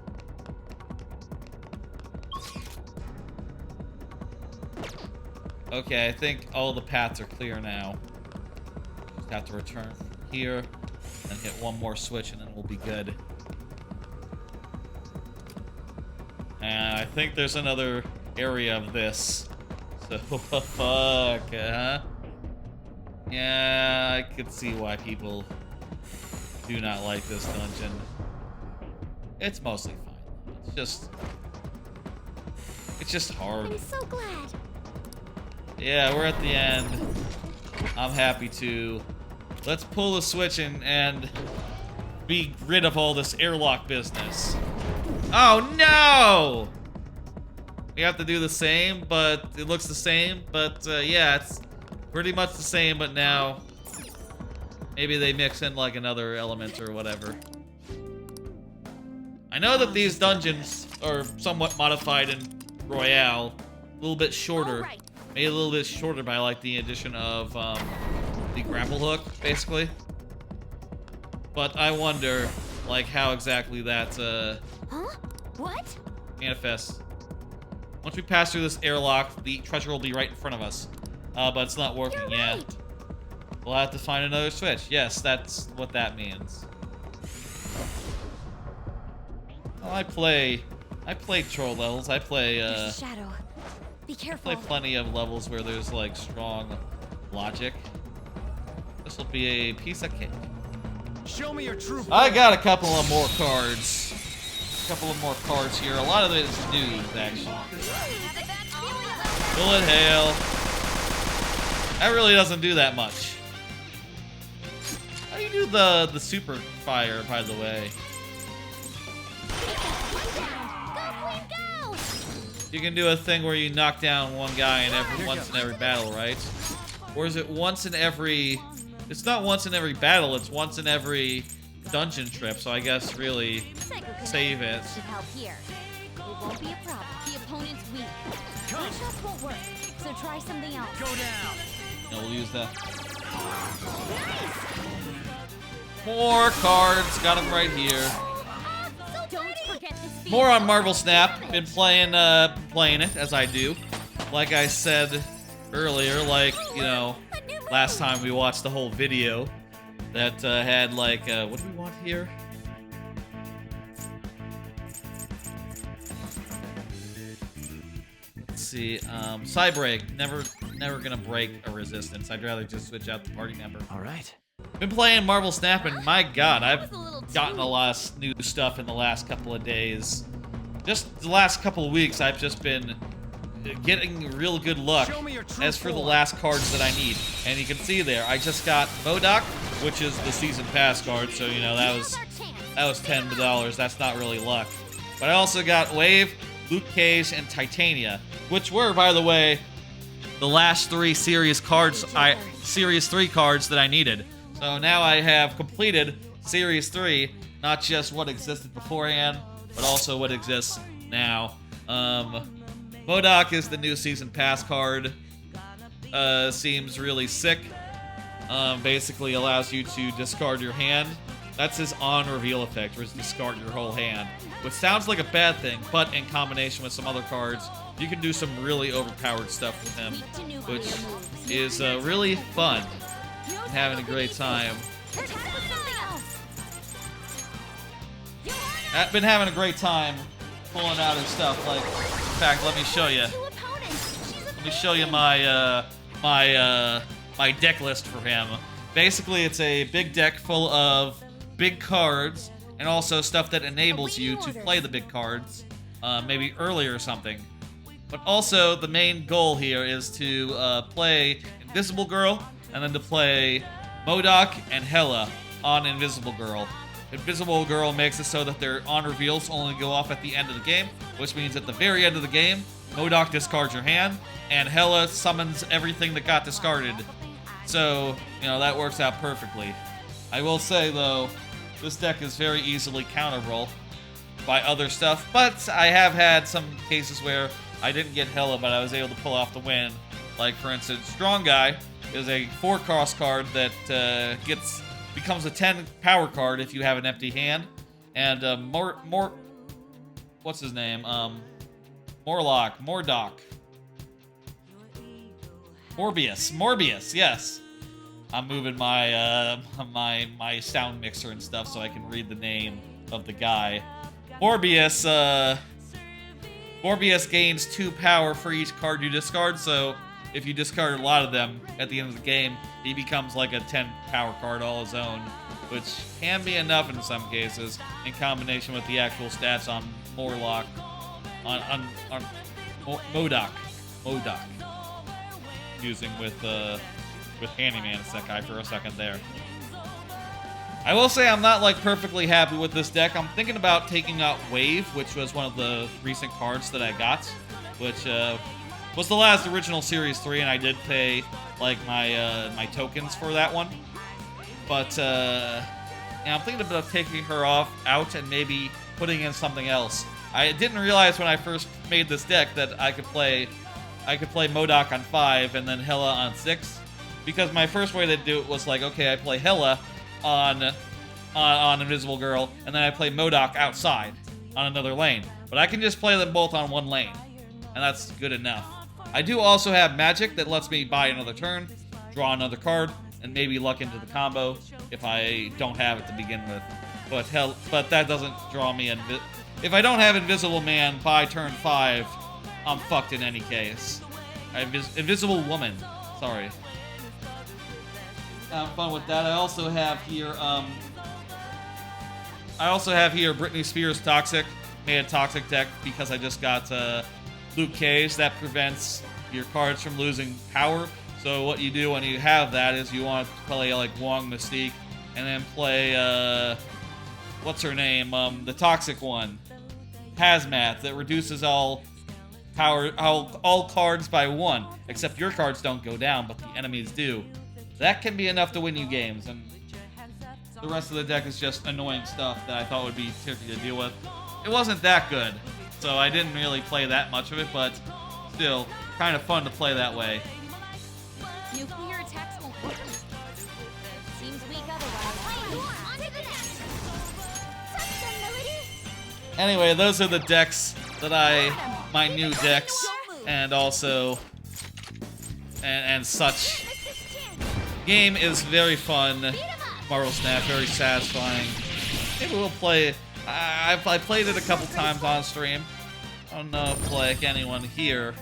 Okay, I think all the paths are clear now. Just have to return from here and hit one more switch and then we'll be good. And I think there's another area of this. So, fuck, huh? Yeah, I could see why people do not like this dungeon. It's mostly fine. It's just hard. I'm so glad. Yeah, we're at the end. I'm happy to. Let's pull the switch and be rid of all this airlock business. Oh no! We have to do the same, but it looks the same. But yeah, it's pretty much the same, but now maybe they mix in like another element or whatever. I know that these dungeons are somewhat modified in Royale, a little bit shorter. Made a little bit shorter by like the addition of the grapple hook, basically. But I wonder, like, how exactly that Huh? What? manifests. Once we pass through this airlock, the treasure will be right in front of us. But it's not working yet. Right. We'll have to find another switch. Yes, that's what that means. Well, I play troll levels. I play There's a shadow. Be careful. play plenty of levels where there's like strong logic. This will be a piece of cake. Show me your true I got a couple of more cards. Here. A lot of it is news, actually. Bullet hail. That really doesn't do that much. How do you do the super fire, by the way? Go! You can do a thing where you knock down one guy once in every battle, right? Or is it once in every... It's not once in every battle, it's once in every dungeon trip, so I guess really save it. Should help here. It won't be a problem. The opponent's weak. One shot won't work, so try something else. Go down. No, we'll use that. More cards, got them right here. Don't forget this feat. More on Marvel Snap. Been playing it as I do. Like I said earlier, like, you know, last time we watched the whole video that had like, what do we want here? Let's see, Psybreak. Never gonna break a resistance. I'd rather just switch out the party member. All right. Been playing Marvel Snap, and my god, I've gotten a lot of new stuff in the last couple of days. Just the last couple of weeks, I've just been getting real good luck as for the last cards that I need. And you can see there, I just got MODOK, which is the season pass card, so you know that was $10. That's not really luck. But I also got Wave, Luke Cage, and Titania, which were, by the way, the last 3 Series 3 cards that I needed. So now I have completed Series 3, not just what existed beforehand, but also what exists now. MODOK is the new season pass card. Seems really sick. Basically allows you to discard your hand. That's his on-reveal effect, where it's discard your whole hand. Which sounds like a bad thing, but in combination with some other cards, you can do some really overpowered stuff with him, which is really fun. I'm having a great time. I've been having a great time pulling out his stuff. Like, in fact, let me show you. Let me show you my my deck list for him. Basically, it's a big deck full of big cards and also stuff that enables you to play the big cards, maybe early or something. But also, the main goal here is to play Invisible Girl and then to play MODOK and Hela on Invisible Girl. Invisible Girl makes it so that their on reveals only go off at the end of the game, which means at the very end of the game, MODOK discards your hand, and Hela summons everything that got discarded. So, you know, that works out perfectly. I will say, though, this deck is very easily counterable by other stuff, but I have had some cases where I didn't get Hela, but I was able to pull off the win. Like, for instance, Strong Guy is a 4-cost card that becomes a 10 power card if you have an empty hand. And what's his name? Morbius, yes. I'm moving my my sound mixer and stuff so I can read the name of the guy. Morbius gains 2 power for each card you discard, so if you discard a lot of them at the end of the game, he becomes like a 10 power card all his own, which can be enough in some cases, in combination with the actual stats on MODOK. Using with Handyman Sekai for a second there. I will say I'm not like perfectly happy with this deck. I'm thinking about taking out Wave, which was one of the recent cards that I got, which was the last original Series 3, and I did pay like my tokens for that one. But yeah, I'm thinking about taking her out and maybe putting in something else. I didn't realize when I first made this deck that I could play MODOK on 5 and then Hela on 6, because my first way to do it was like, okay, I play Hela on Invisible Girl, and then I play MODOK outside on another lane. But I can just play them both on one lane, and that's good enough. I do also have Magic that lets me buy another turn, draw another card, and maybe luck into the combo if I don't have it to begin with. But that doesn't draw me in. If I don't have Invisible Man by turn 5, I'm fucked in any case. Invisible Woman, sorry. Have fun with that. I also have here Britney Spears Toxic. Made a Toxic deck because I just got Luke Cage. That prevents your cards from losing power. So what you do when you have that is you want to play like Wong Mystique and then play what's her name? The Toxic one. Hazmat, that reduces all cards by 1, except your cards don't go down, but the enemies do. That can be enough to win you games, and the rest of the deck is just annoying stuff that I thought would be tricky to deal with. It wasn't that good, so I didn't really play that much of it, but still, kind of fun to play that way. Nuclear attacks won't work. Seems weak otherwise. On to the next. Anyway, those are the decks that my new decks, and also, and such. Game is very fun. Marvel Snap, very satisfying. Maybe we'll play. I played it a couple times on stream. I don't know if like anyone here.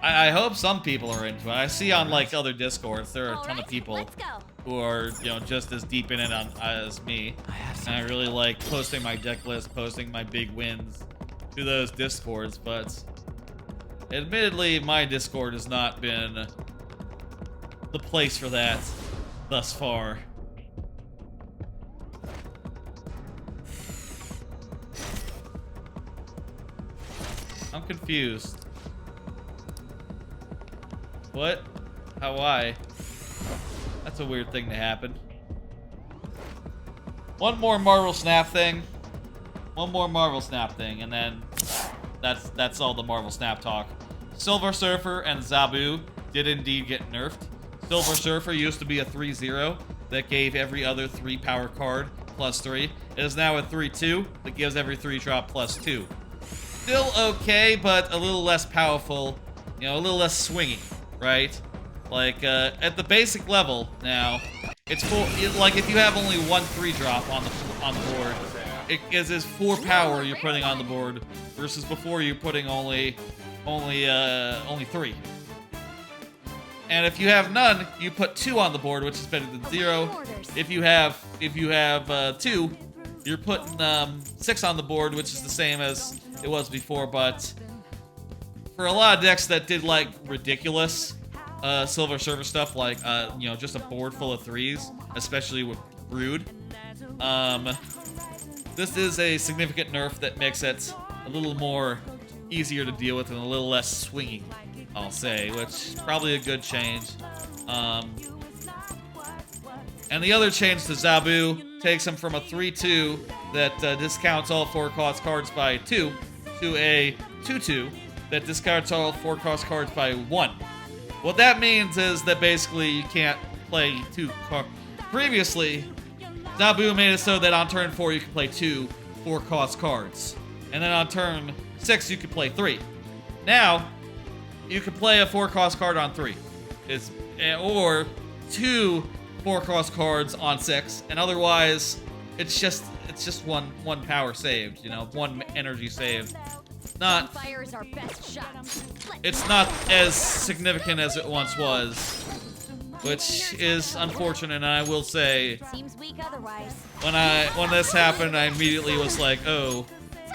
I hope some people are into it. I see on like other Discords there are a ton of people who are, you know, just as deep in it as me. And I really like posting my deck list, posting my big wins to those Discords, but admittedly my Discord has not been the place for that thus far. I'm confused. What? How? Why? That's a weird thing to happen. One more Marvel Snap thing. One more Marvel Snap thing, and then that's all the Marvel Snap talk. Silver Surfer and Zabu did indeed get nerfed. Silver Surfer used to be a 3-0 that gave every other 3 power card +3. It is now a 3-2 that gives every 3 drop +2. Still okay, but a little less powerful, you know, a little less swingy, right? Like, at the basic level now, it's like if you have only 1 3 drop on the board, it is 4 power you're putting on the board versus before you're putting only 3. And if you have none, you put 2 on the board, which is better than 0. If you have 2, you're putting 6 on the board, which is the same as it was before. But for a lot of decks that did like ridiculous Silver Surfer stuff, like you know, just a board full of 3s, especially with Brood, this is a significant nerf that makes it a little more easier to deal with and a little less swingy, I'll say, which is probably a good change. And the other change to Zabu takes him from a 3-2 that discounts all 4-cost cards by 2 to a 2-2 that discards all 4-cost cards by 1. What that means is that basically you can't play 2 cards. Previously, Zabu made it so that on turn 4 you could play 2 4-cost cards. And then on turn 6 you could play 3. Now, you can play a 4-cost card on 3. Or 2 4-cost cards on 6, and otherwise it's just one power saved, you know, 1 energy saved. Fire is our best shot. It's not as significant as it once was, which is unfortunate. And I will say, Seems weak otherwise. when this happened, I immediately was like, oh,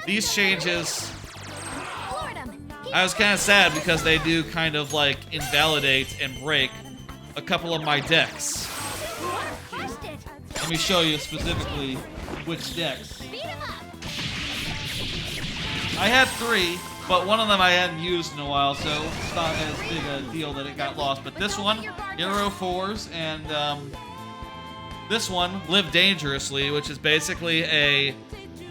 these changes. I was kind of sad because they do kind of like invalidate and break a couple of my decks. let me show you specifically which decks. Beat 'em up. I had 3, but one of them I hadn't used in a while, so it's not as big a deal that it got lost. But this one, Hero 4s, and this one, Live Dangerously, which is basically a...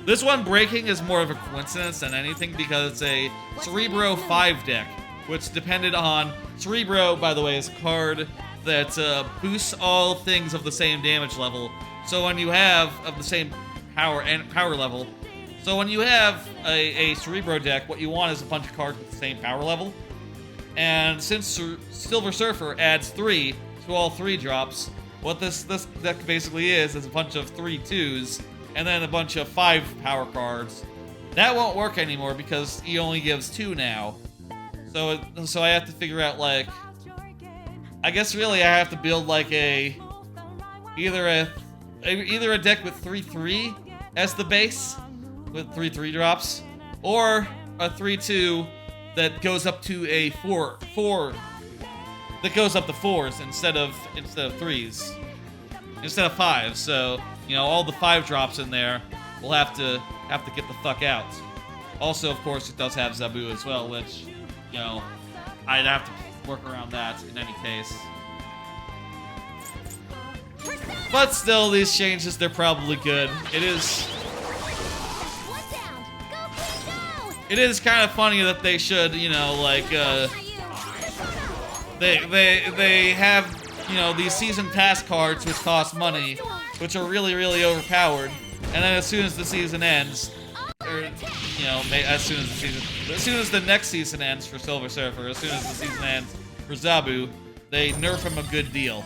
This one breaking is more of a coincidence than anything because it's a Cerebro 5 deck, which depended on... Cerebro, by the way, is a card that boosts all things of the same damage level. So when you have of the same power level, so when you have a Cerebro deck, what you want is a bunch of cards with the same power level. And since Silver Surfer adds 3 to all 3 drops, what this deck basically is a bunch of 3/2s and then a bunch of 5 power cards. That won't work anymore because he only gives 2 now. So I have to figure out, like, I guess really I have to build like either a deck with 3/3 as the base with 3/3 drops, or a 3/2 that goes up to a 4 that goes up to 4s instead of 3s, instead of 5s. So, you know, all the 5 drops in there will have to get the fuck out. Also, of course, it does have Zabu as well, which, you know, I'd have to work around that in any case. But still, these changes, they're probably good. It is kind of funny that they should, you know, like, they have, you know, these season pass cards which cost money, which are really, really overpowered, and then as soon as the season ends, or, you know, as soon as the next season ends for Silver Surfer, as soon as the season ends for Zabu, they nerf him a good deal.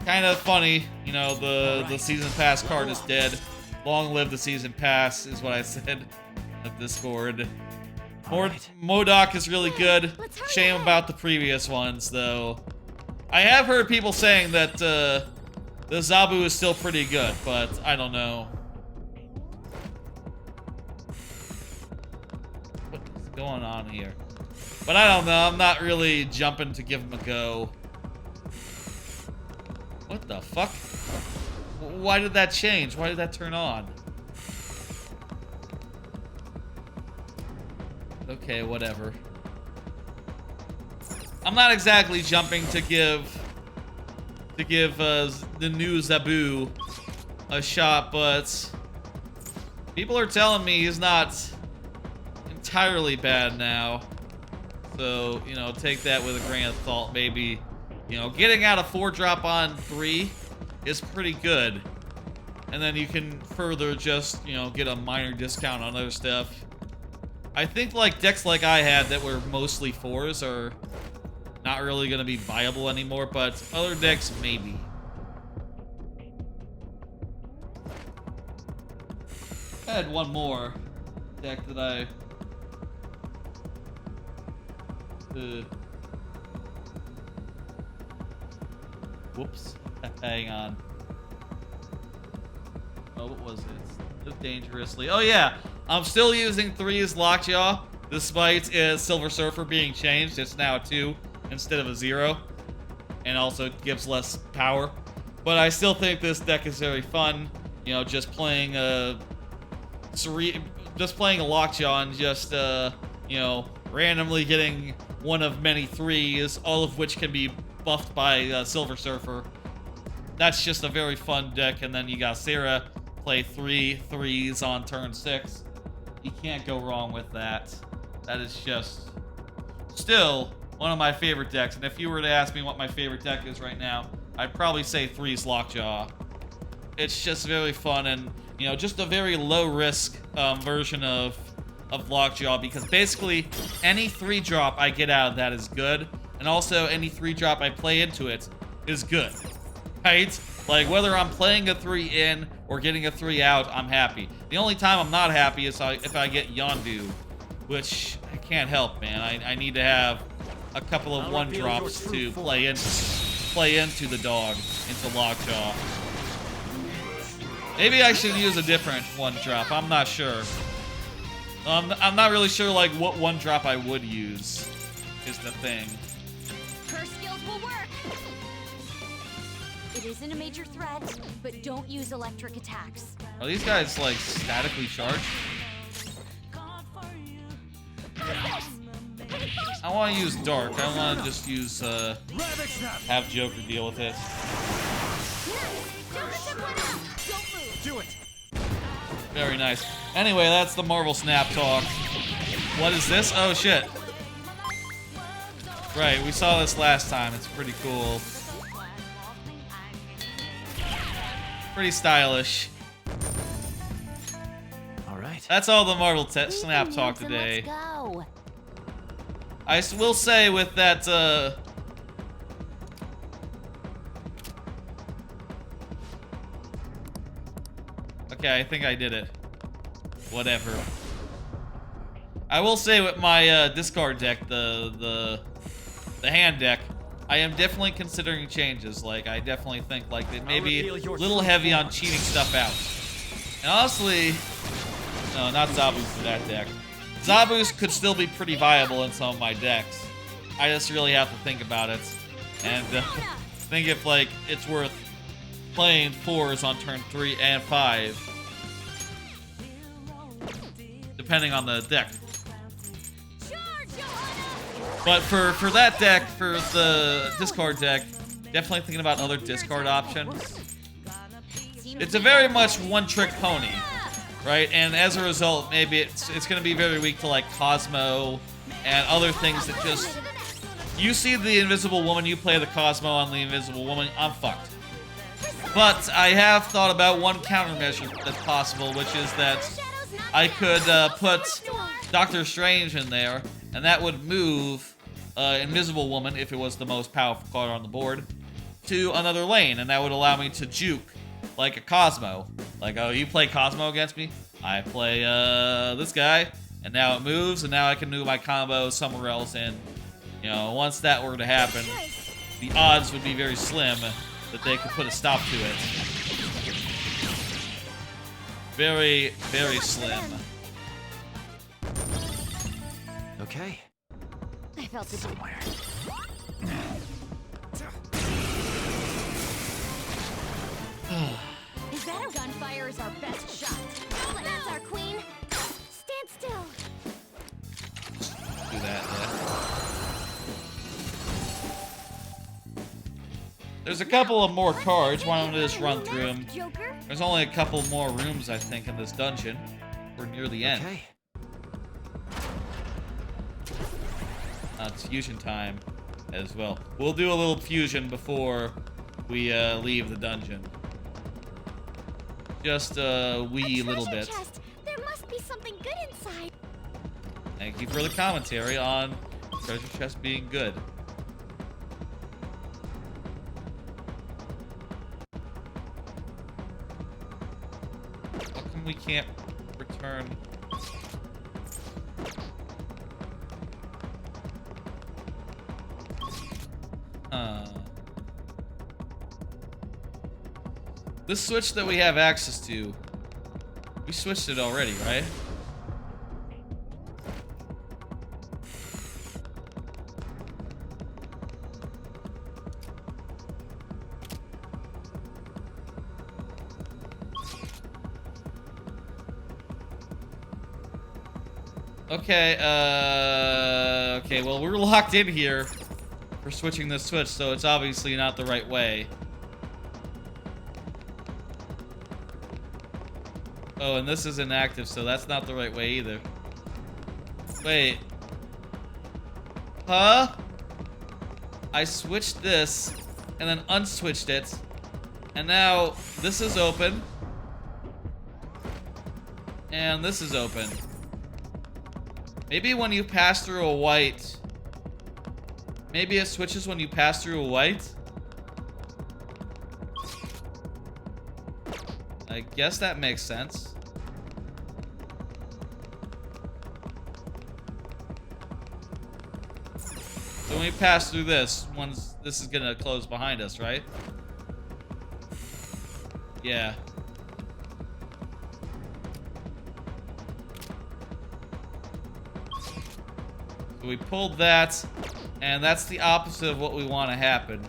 Kind of funny, you know, the season pass card is dead. Long live the season pass is what I said at Discord. MODOK is really good. Shame about the previous ones, though. I have heard people saying that the Zabu is still pretty good, but I don't know. What's going on here? But I don't know. I'm not really jumping to give him a go. What the fuck? Why did that change? Why did that turn on? Okay, whatever. I'm not exactly jumping to give the new Zabu a shot, but people are telling me he's not entirely bad now. So, you know, take that with a grain of salt. Maybe, you know, getting out a 4-drop on 3 is pretty good. And then you can further just, you know, get a minor discount on other stuff. I think, like, decks like I had that were mostly 4s are not really going to be viable anymore, but other decks, maybe. I had one more deck that I... Whoops. Hang on. Oh, what was it? Live Dangerously. Oh, yeah. I'm still using 3's Lockjaw, despite Silver Surfer being changed. It's now a 2 instead of a 0. And also gives less power. But I still think this deck is very fun. You know, just playing a Lockjaw and just, you know, randomly getting one of many 3s, all of which can be buffed by Silver Surfer. That's just a very fun deck. And then you got Sarah play 3 3s on turn 6. You can't go wrong with that. That is just still one of my favorite decks. And if you were to ask me what my favorite deck is right now, I'd probably say 3's Lockjaw. It's just very fun and, you know, just a very low risk version of Lockjaw, because basically any 3-drop I get out of that is good, and also any 3-drop I play into it is good, right? Like, whether I'm playing a 3 in or getting a 3 out, I'm happy. The only time I'm not happy is if I get Yondu, which I can't help, man. I need to have a couple of 1-drops to play into the dog, into Lockjaw. Maybe I should use a different 1-drop. I'm not sure. I'm not really sure, like, what 1-drop I would use is the thing. Her skills will work. It isn't a major threat, but don't use electric attacks. Are these guys like statically charged? I want to use dark. I want to just use have Joker deal with it. Do it. Very nice. Anyway, that's the Marvel Snap talk. What is this? Oh shit. Right, we saw this last time. It's pretty cool. Pretty stylish. All right. That's all the Marvel Snap talk today. Let's go. I will say with that, okay, I think I did it. Whatever. I will say with my discard deck, the hand deck, I am definitely considering changes. Like, I definitely think like they may be a little heavy on cheating stuff out. And honestly, no, not Zabus for that deck. Zabus could still be pretty viable in some of my decks. I just really have to think about it and think if like it's worth playing 4s on turn 3 and 5, depending on the deck. But for that deck, for the discard deck, definitely thinking about other discard options. It's a very much one-trick pony, right? And as a result, maybe it's going to be very weak to like Cosmo and other things that just... You see the Invisible Woman, you play the Cosmo on the Invisible Woman, I'm fucked. But I have thought about one countermeasure that's possible, which is that I could put Doctor Strange in there, and that would move Invisible Woman, if it was the most powerful card on the board, to another lane, and that would allow me to juke like a Cosmo. Like, oh, you play Cosmo against me? I play this guy, and now it moves, and now I can move my combo somewhere else, and, you know, once that were to happen, the odds would be very slim that they could put a stop to it. Very, very slim. Okay. I felt it Somewhere. Is that a gunfire is our best shot? That's our queen. Stand still. Do that, yeah. There's a couple of more cards. Why don't we just run through them? Joker? There's only a couple more rooms, I think, in this dungeon. We're near the end. Okay. It's fusion time as well. We'll do a little fusion before we leave the dungeon. Just a wee little bit. Chest. There must be something good inside. Thank you for the commentary on treasure chest being good. How come we can't return? This switch that we have access to, we switched it already, right? Okay, okay, well, we're locked in here for switching this switch, so it's obviously not the right way. Oh, and this is inactive, so that's not the right way either. Wait. Huh? I switched this, and then unswitched it, and now this is open. And this is open. Maybe when you pass through a white... Maybe it switches when you pass through a white? I guess that makes sense. So when we pass through this, this is gonna close behind us, right? Yeah. So we pulled that, and that's the opposite of what we want to happen.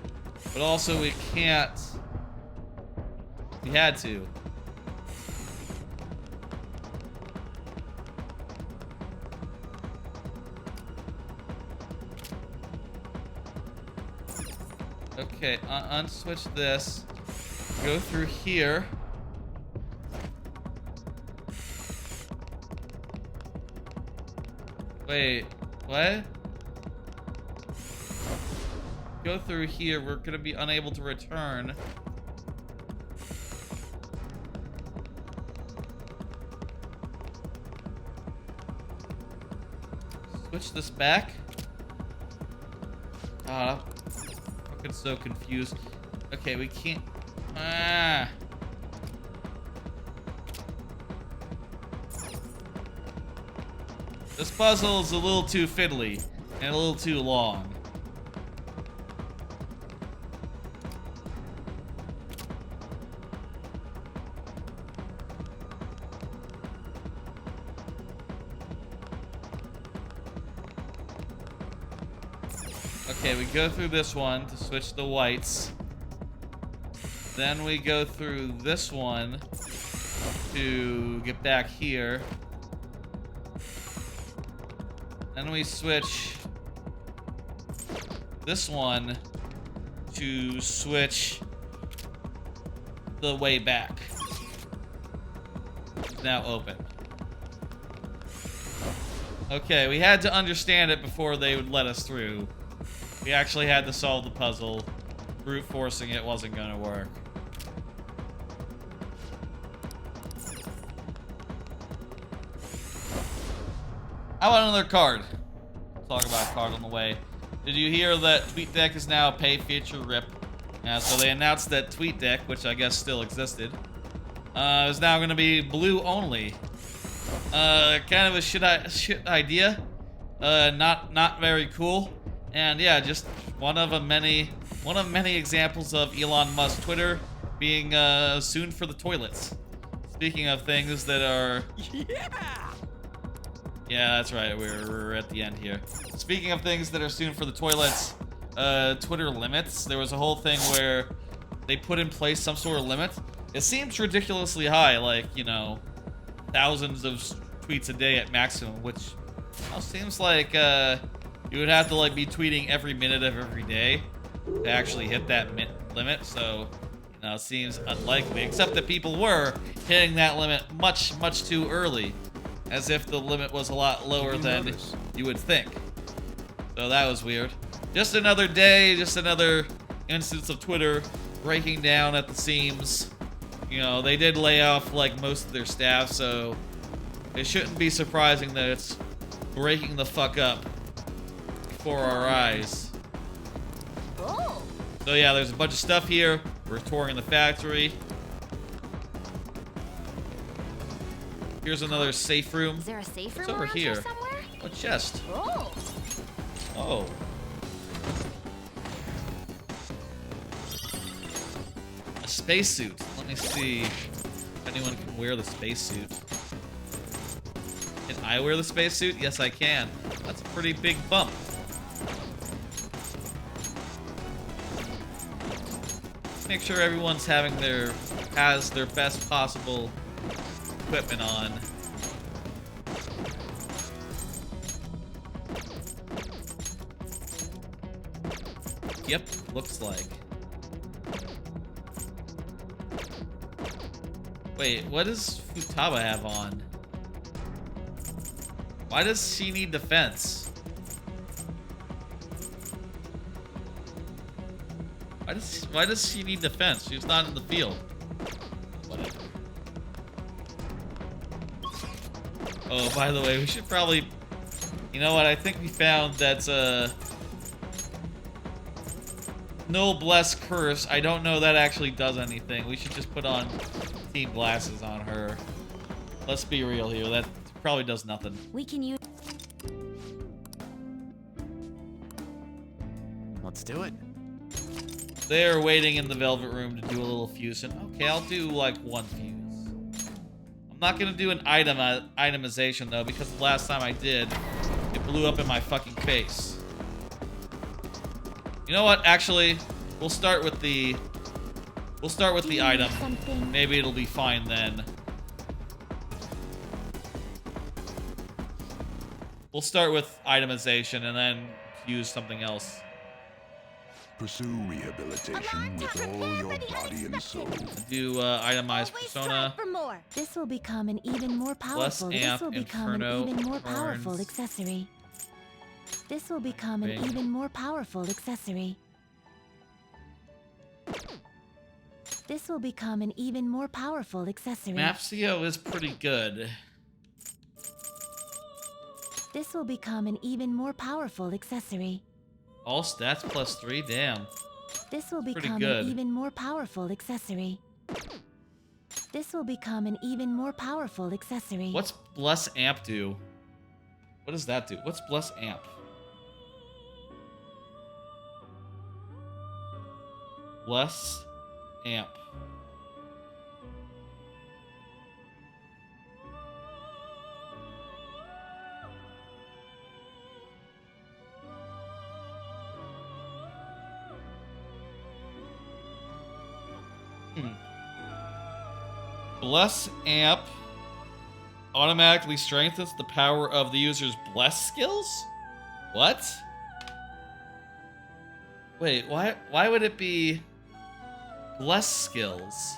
But also we can't had to. Okay, unswitch this. Go through here. Wait, what? Go through here. We're gonna be unable to return. Switch this back. I'm fucking so confused. Okay, we can't. Ah. This puzzle is a little too fiddly and a little too long. Okay, we go through this one to switch the whites. Then we go through this one to get back here. Then we switch this one to switch the way back. It's now open. Okay, we had to understand it before they would let us through. We actually had to solve the puzzle. Brute forcing it wasn't gonna work. How about another card? Talk about a card on the way. Did you hear that TweetDeck is now a pay feature rip? Yeah, so they announced that TweetDeck, which I guess still existed, is now going to be blue only. Kind of a shit idea. Not very cool. And yeah, just one of many examples of Elon Musk Twitter being soon for the toilets. Speaking of things that are. Yeah, that's right. We're at the end here. Speaking of things that are soon for the toilets, Twitter limits. There was a whole thing where they put in place some sort of limit. It seems ridiculously high, like, you know, thousands of tweets a day at maximum, which seems like you would have to like be tweeting every minute of every day to actually hit that limit. So, you know, it seems unlikely. Except that people were hitting that limit much too early. As if the limit was a lot lower than you would think. So that was weird. Just another day, just another instance of Twitter breaking down at the seams. You know, they did lay off like most of their staff, so it shouldn't be surprising that it's breaking the fuck up before our eyes. Oh. So yeah, there's a bunch of stuff here. We're touring the factory. Here's another safe room. Is there a safe room It's over around here. somewhere? A chest. Oh. Oh. A spacesuit. Let me see if anyone can wear the spacesuit. Can I wear the spacesuit? Yes, I can. That's a pretty big bump. Make sure everyone's has their best possible equipment on. Yep, looks like. Wait, what does Futaba have on? Why does she need defense? Why does she need defense? She's not in the field. Whatever. Oh, by the way, we should probably... You know what? I think we found that, Noblesse Curse. I don't know that actually does anything. We should just put on team glasses on her. Let's be real here. That probably does nothing. We can use. Let's do it. They're waiting in the Velvet Room to do a little fusing. Okay, I'll do like one fuse. I'm not gonna do an itemization though, because the last time I did, it blew up in my fucking face. You know what? Actually, we'll start with the We'll start with Do the you need item. something? Maybe it'll be fine then. We'll start with itemization and then use something else. Pursue rehabilitation with all your body and soul. Do itemized persona. For more. This will become an even more powerful. amp, This will become inferno, an even more powerful horns. accessory. This will become an Ring. even more powerful accessory. This will become an even more powerful accessory. Mapsio is pretty good. This will become an even more powerful accessory. All stats plus 3, damn. This will Pretty become good. an even more powerful accessory. This will become an even more powerful accessory. What's Bless Amp do? What does that do? What's Bless Amp? Bless Amp. Bless Amp automatically strengthens the power of the user's Bless skills? What? Wait, why would it be Bless skills?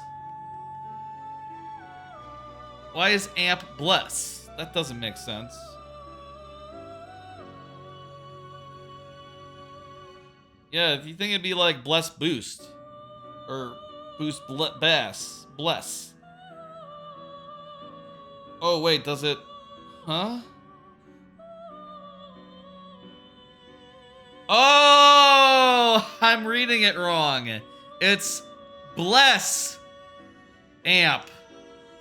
Why is Amp Bless? That doesn't make sense. Yeah, if you think it'd be like Bless Boost. Or Boost Bless. Oh, wait, does it... Huh? Oh! I'm reading it wrong. It's Bless Amp.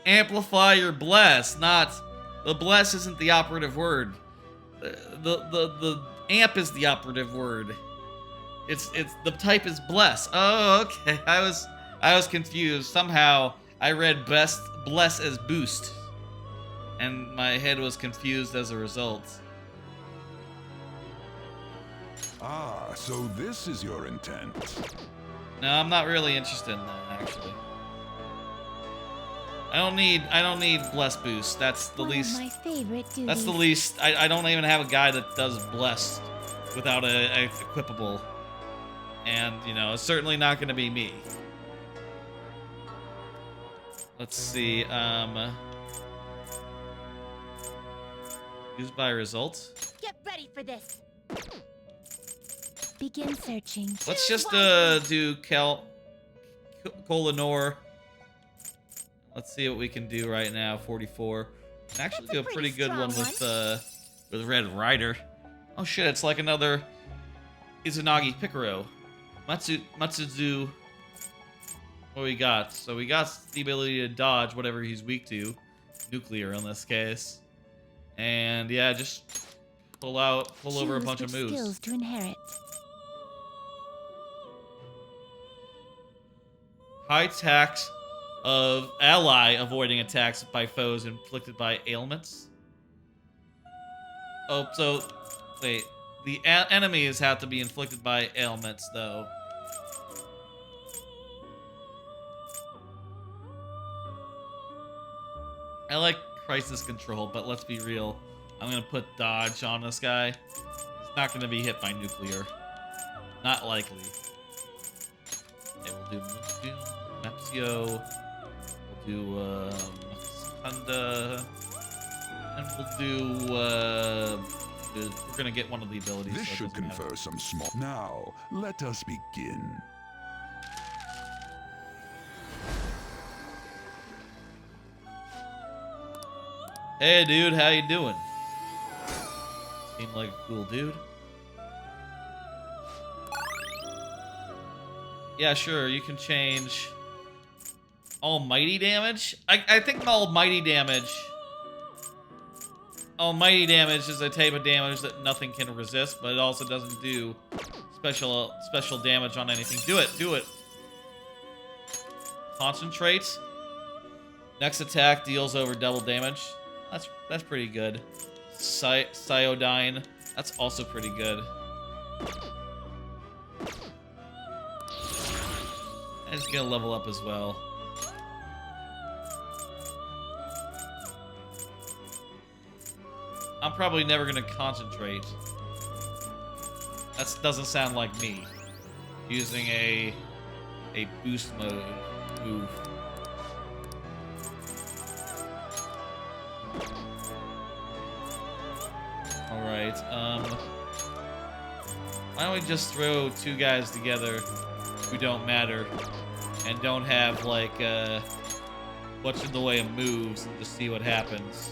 Amplify your Bless, not... The Bless isn't the operative word. The Amp is the operative word. It's the type is Bless. Oh, okay. I was confused. Somehow I read Bless as Boost. And my head was confused as a result. Ah, so this is your intent. No, I'm not really interested in that, actually. I don't need Bless Boost. That's the One least. of my favorite duties. That's the least. I don't even have a guy that does Blessed without a equipable. And, you know, it's certainly not going to be me. Let's see, used by result. Get ready for this. Begin searching. Let's just do Kolanor. Let's see what we can do right now. 44. Can actually do a pretty good one with Red Rider. Oh shit! It's like another Izanagi Picaro. Matsuzu. What we got? So we got the ability to dodge whatever he's weak to, nuclear in this case, and yeah, just pull over a bunch of moves. Skills to inherit. High tax of ally avoiding attacks by foes inflicted by ailments. Oh, so wait, the enemies have to be inflicted by ailments though. I like crisis control, but let's be real. I'm gonna put dodge on this guy. He's not gonna be hit by nuclear. Not likely. Okay, we'll do Mapsio. We'll do Sekunda. And we'll do we're gonna get one of the abilities. This so it should doesn't matter. confer some small... Now, let us begin. Hey dude, how you doing? Seem like a cool dude. Yeah, sure, you can change almighty damage. I think almighty damage is a type of damage that nothing can resist, but it also doesn't do special damage on anything. Do it. Concentrate. Next attack deals over double damage. That's pretty good. Cyodyne. That's also pretty good. And he's gonna level up as well. I'm probably never gonna concentrate. That doesn't sound like me. Using a boost mode move. Alright, why don't we just throw two guys together who don't matter and don't have, like, much in the way of moves and just see what happens.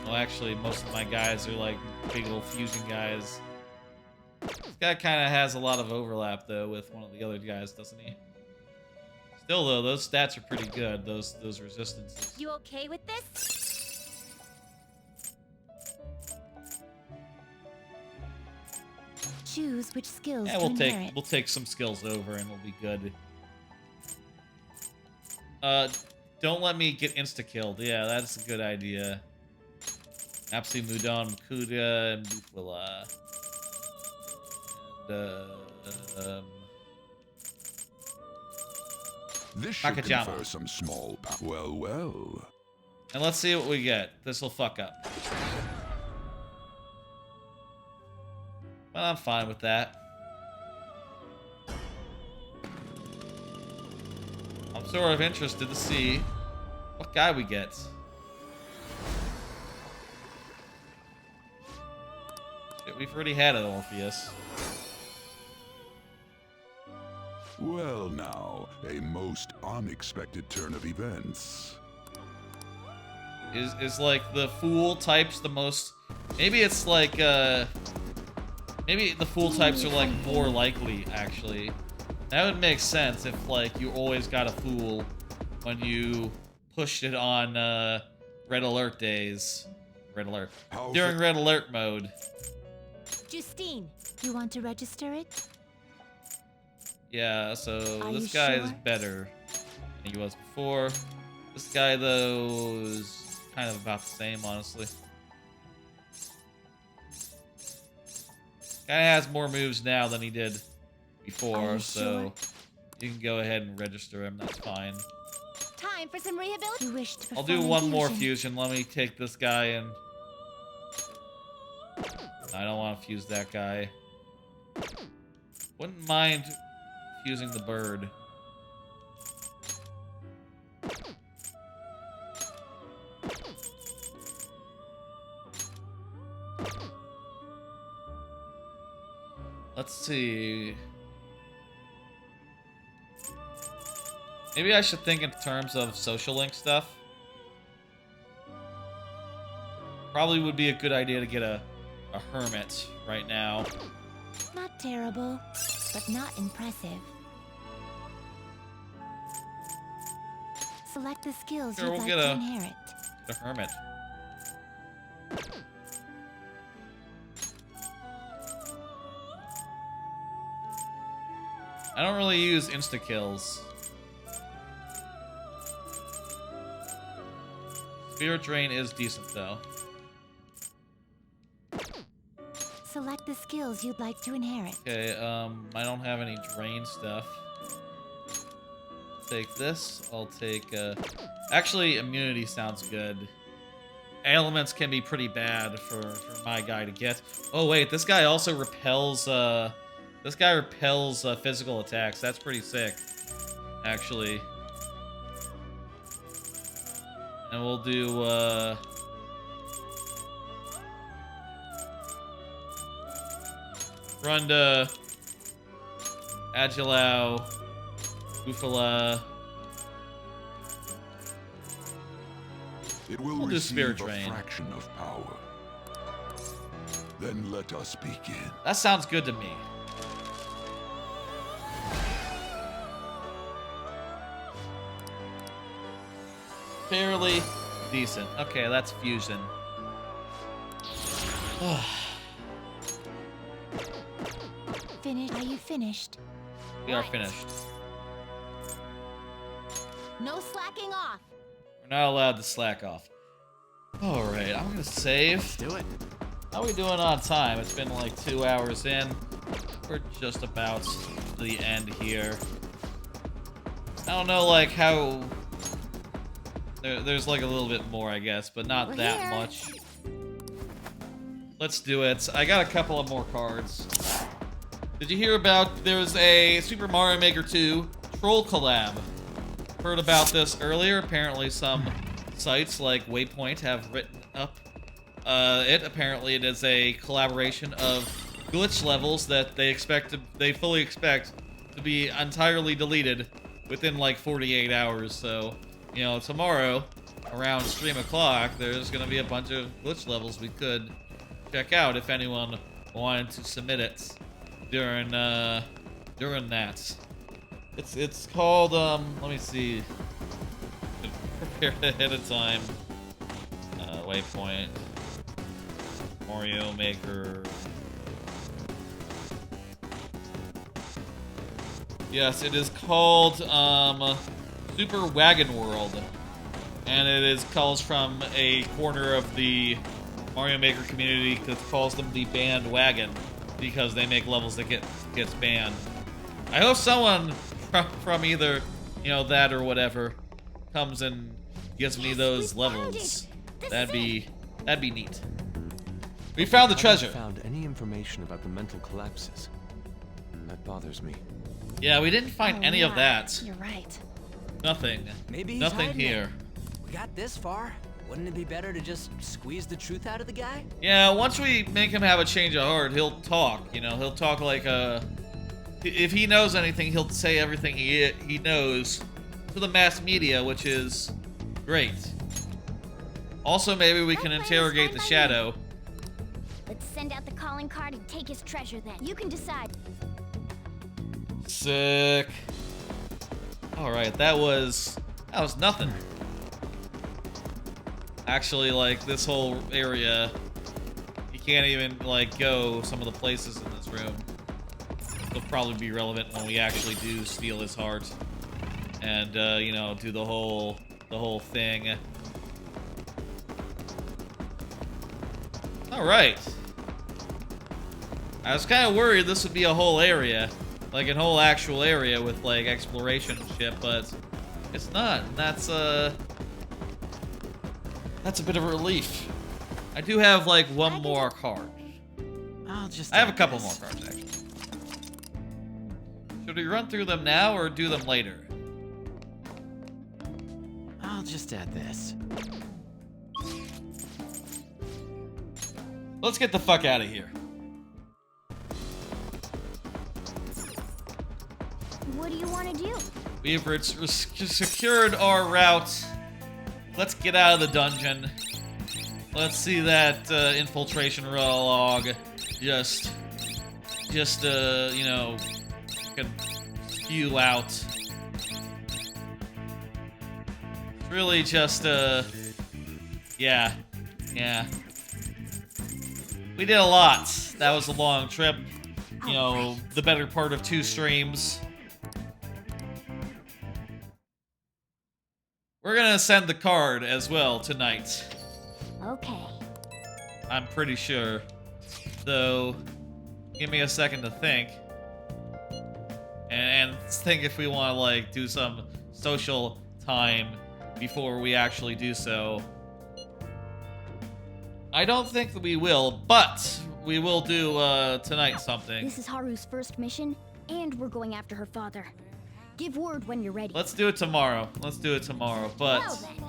Well, actually, most of my guys are, like, big old fusion guys. This guy kind of has a lot of overlap, though, with one of the other guys, doesn't he? Still, though, those stats are pretty good, those resistances. You okay with this? Choose which skills Yeah, to inherit. we'll take some skills over and we'll be good. Don't let me get insta-killed. Yeah, that's a good idea. Napsi, Mudon, Makuda, and Bufala. And, This should Nakajima. confer some small well, well. And let's see what we get. This'll fuck up. Well, I'm fine with that. I'm sort of interested to see what guy we get. Shit, we've already had an Orpheus. Well now, a most unexpected turn of events. Is like the fool types the most... Maybe it's like, maybe the fool types are, like, more likely, actually. That would make sense if, like, you always got a fool when you pushed it on, Red Alert days. Red Alert. During Red Alert mode. Justine, you want to register it? Yeah, so Are this you guy sure? is better than he was before. This guy, though, is kind of about the same, honestly. Guy has more moves now than he did before, you so you can go ahead and register him. That's fine. Time for some rehabilitation. You wish to I'll perform do one more fusion. fusion. Let me take this guy and... I don't want to fuse that guy. Wouldn't mind fusing the bird. Let's see. Maybe I should think in terms of social link stuff. Probably would be a good idea to get a hermit right now. Not terrible, but not impressive. Select the skills Sure, you'd we'll like get to a- inherit. The hermit. I don't really use insta-kills. Spirit Drain is decent, though. Select the skills you'd like to inherit. Okay, I don't have any drain stuff. Take this. I'll take, Actually, immunity sounds good. Ailments can be pretty bad for my guy to get. Oh, wait, this guy also repels, This guy repels physical attacks. That's pretty sick, actually. And we'll do, Runda, Agilao, Bufala. It will We'll do receive Spirit a Drain. fraction of power. Then let us begin. That sounds good to me. Fairly decent. Okay, that's fusion. Finished? Are you finished? We are finished. No slacking off. We're not allowed to slack off. Alright, I'm gonna save. Let's do it. How are we doing on time? It's been like 2 hours in. We're just about to the end here. I don't know, like, how... There's like a little bit more, I guess, but not We're that here. much. Let's do it. I got a couple of more cards. Did you hear about there's a Super Mario Maker 2 troll collab? Heard about this earlier. Apparently some sites like Waypoint have written up apparently it is a collaboration of glitch levels that they fully expect to be entirely deleted within like 48 hours. So, you know, tomorrow around stream o'clock, there's gonna be a bunch of glitch levels we could check out if anyone wanted to submit it during that. It's called let me see. Prepared ahead of time. Waypoint. Mario Maker. Yes, it is called Super Wagon World, and calls from a corner of the Mario Maker community that calls them the banned wagon because they make levels that gets banned. I hope someone from either, you know, that or whatever comes and gives me those levels. That'd be neat. We found the treasure. I haven't found any information about the mental collapses. That bothers me. Yeah, we didn't find any of that. You're right. Nothing. Maybe he's Nothing hiding here. it. We got this far. Wouldn't it be better to just squeeze the truth out of the guy? Yeah, once we make him have a change of heart, he'll talk. You know, he'll talk like if he knows anything, he'll say everything he knows to the mass media, which is great. Also, maybe we can interrogate the Shadow. Let's send out the calling card and take his treasure then. You can decide. Sick. Alright, that was nothing. Actually, like, this whole area, you can't even, like, go some of the places in this room. It'll probably be relevant when we actually do steal his heart. And, you know, do the whole thing. Alright. I was kind of worried this would be a whole area. Like, a whole actual area with, like, exploration and shit, but it's not. And that's a bit of a relief. I do have, like, one more card. I have a couple more cards, actually. Should we run through them now or do them later? I'll just add this. Let's get the fuck out of here. What do you want to do? We've secured our route. Let's get out of the dungeon. Let's see that infiltration log just you know, can spew out. It's really just yeah. We did a lot. That was a long trip. You know, the better part of 2 streams. We're gonna send the card as well tonight. Okay. I'm pretty sure. Though, give me a second to think. And think if we want to, like, do some social time before we actually do so. I don't think that we will, but we will do tonight something. This is Haru's first mission, and we're going after her father. Give word when you're ready. Let's do it tomorrow. Let's do it tomorrow, but... Well then.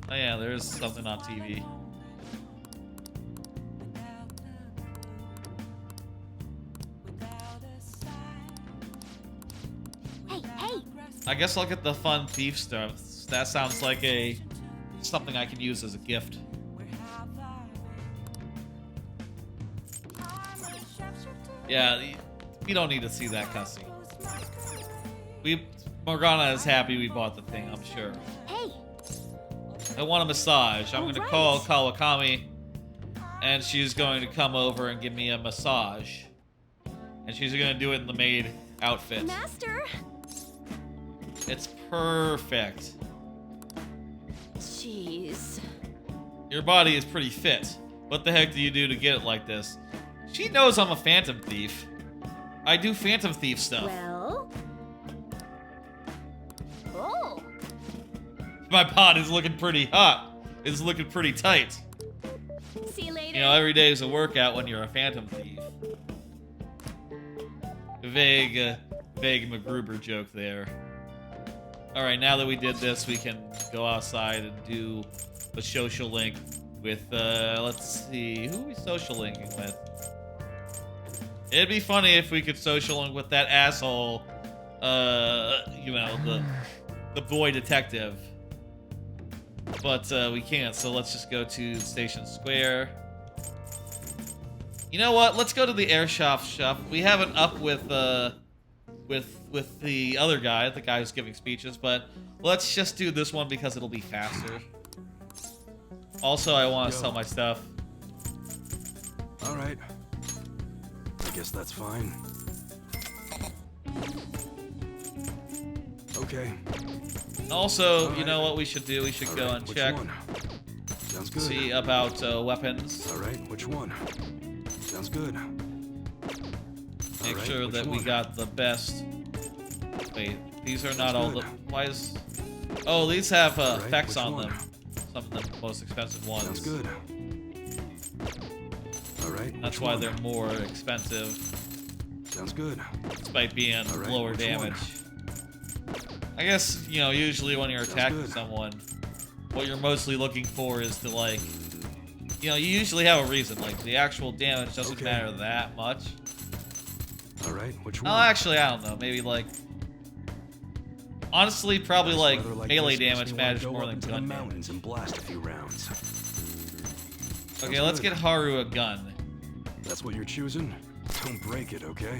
Oh yeah, there's something on TV. Hey! I guess I'll get the fun thief stuff. That sounds like something I can use as a gift. Yeah, we don't need to see that cutscene. Morgana is happy we bought the thing, I'm sure. Hey! I want a massage. I'm gonna call Kawakami, and she's going to come over and give me a massage. And she's gonna do it in the maid outfit. Master! It's perfect. Jeez. Your body is pretty fit. What the heck do you do to get it like this? She knows I'm a phantom thief. I do Phantom Thief stuff. Well. Oh. My pod is looking pretty hot. It's looking pretty tight. See you later. You know, every day is a workout when you're a Phantom Thief. Vague MacGruber joke there. Alright, now that we did this, we can go outside and do a social link with, let's see, who are we social linking with? It'd be funny if we could social link with that asshole, you know, the boy detective. But, we can't, so let's just go to Station Square. You know what? Let's go to the Airshop shop. We have it up with the other guy, the guy who's giving speeches, but let's just do this one because it'll be faster. Also, I want to sell my stuff. All right. I guess that's fine. Okay. Also, you know what we should do? We should go and which check. one? Sounds good. See about weapons. All right, which one? Sounds good. Make Alright, sure which that we one? got the best. Wait, these are not Sounds all good. the. Why is? Oh, these have Alright, effects which on one? them. Some of the most expensive ones. Sounds good. All right. That's which why one? they're more expensive, Sounds good. despite being Alright, lower which damage. one? I guess, you know, usually when you're Sounds attacking good. someone, what you're mostly looking for is to, like, you know, you usually have a reason. Like, the actual damage doesn't Okay. matter that much. All right. Which one? Oh, actually, I don't know. Maybe, like, honestly, probably, Nice like, weather like melee this makes damage me wanna matters go more up than into the gun mountains damage. and blast a few rounds. Okay, Sounds let's good. get Haru a gun. That's what you're choosing? Don't break it, okay?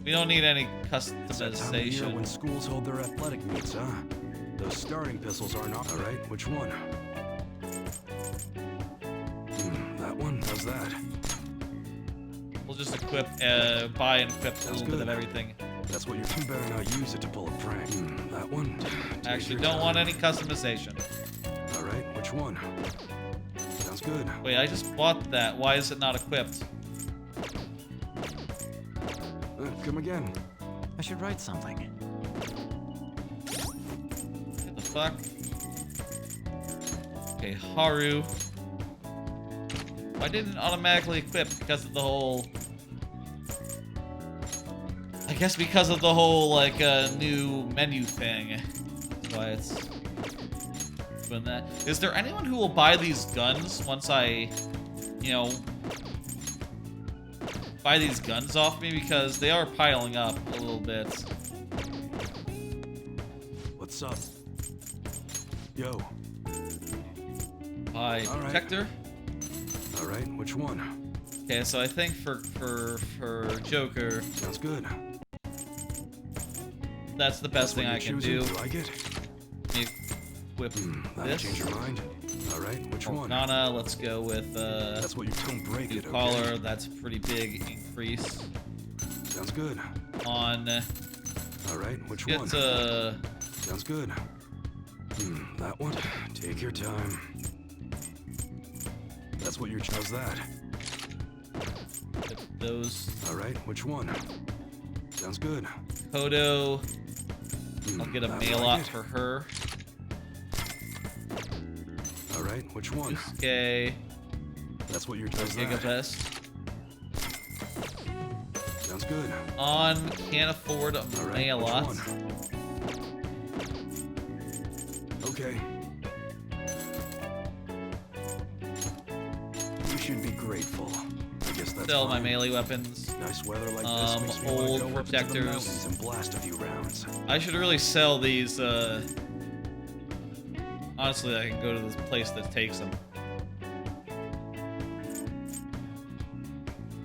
We don't need any It's that time of year when customization. schools hold their athletic meets, huh? Those starting pistols aren't all right. Which one? That one? How's that? We'll just equip, buy and equip a Sounds little bit good. of everything. That's what you better not use it to pull a prank. That one? Take Actually, your don't want time. any customization. All right. Which one? Sounds good. Wait, I just bought that. Why is it not equipped? Come again. I should write something. What the fuck? Okay, Haru. Why didn't it automatically equip? Because of the whole... I guess because of the whole, like, new menu thing. That's why it's doing that. Is there anyone who will buy these guns once I, you know, buy these guns off me? Because they are piling up a little bit. What's up? Yo. Buy All right. Protector. All right. Which one? Okay, so I think for Joker, Sounds good. that's the best thing I That's can what do. you're choosing? You like it? Let me whip That'll this. change your mind. All right. Which one? Morgana, let's go with That's what you don't break Blue it, okay? Collar. That's a pretty big increase Sounds good. on. All right. Which Get one? Sounds good. That one? Take your time. That's what you're. How's that? get those. All right. Which one? Sounds good. Kodo. I'll get a that mail like out it. for her. All right. Which one? Okay. That's what you're. How's that? Gigabest. Sounds good. On can't afford a All right. mail Which out. one? Okay. You should be grateful. I guess that's Sell my fine. melee weapons. Nice weather like this makes me old want to go up into the protectors. mountains and blast a few rounds. I should really sell these. Honestly, I can go to this place that takes them.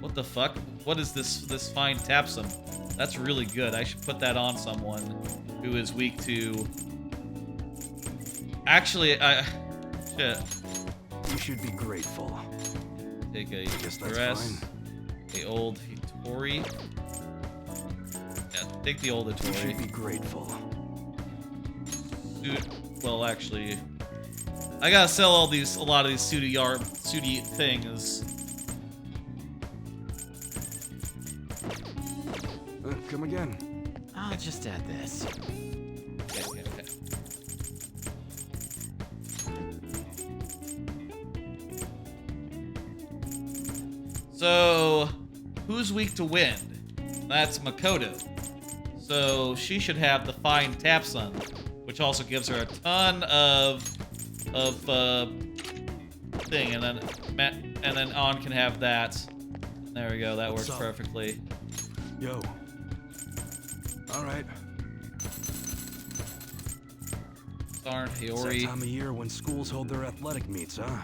What the fuck? What is this fine tapsum? That's really good. I should put that on someone who is weak to... Actually, shit. You should be grateful. Take a guess that's dress. A old Hitori. Yeah, take the old You should Hitori. be grateful. Dude, well, actually... I gotta sell a lot of these Sudi things. Come again. I'll just add this. Okay. So, who's weak to wind? That's Makoto. So she should have the fine Tapsun, which also gives her a ton of thing, and then On can have that. There we go. That works perfectly. Yo. All right. Darn It's that Hiyori. time of year when schools hold their athletic meets, huh?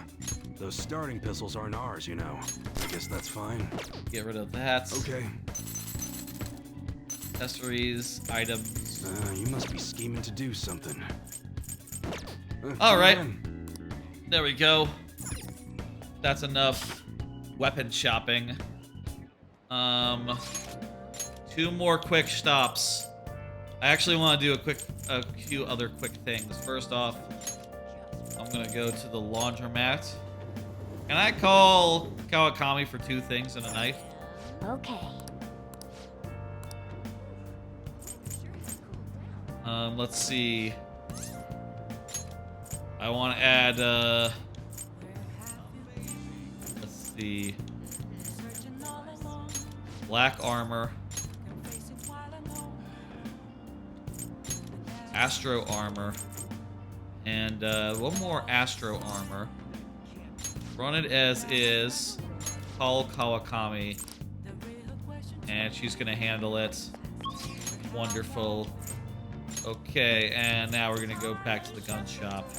Those starting pistols aren't ours, you know. I guess that's fine. Get rid of that. Okay. Accessories, items. You must be scheming to do something. All right. Come There we go. That's enough weapon shopping. 2 more quick stops. I actually want to do a few other quick things. First off, I'm gonna go to the laundromat. Can I call Kawakami for 2 things and a knife? Okay. Let's see. I want to add, let's see. Black armor. Astro armor. And, one more Astro armor. Run it as is. Call Kawakami. And she's gonna handle it. Wonderful. Okay, and now we're gonna go back to the gun shop.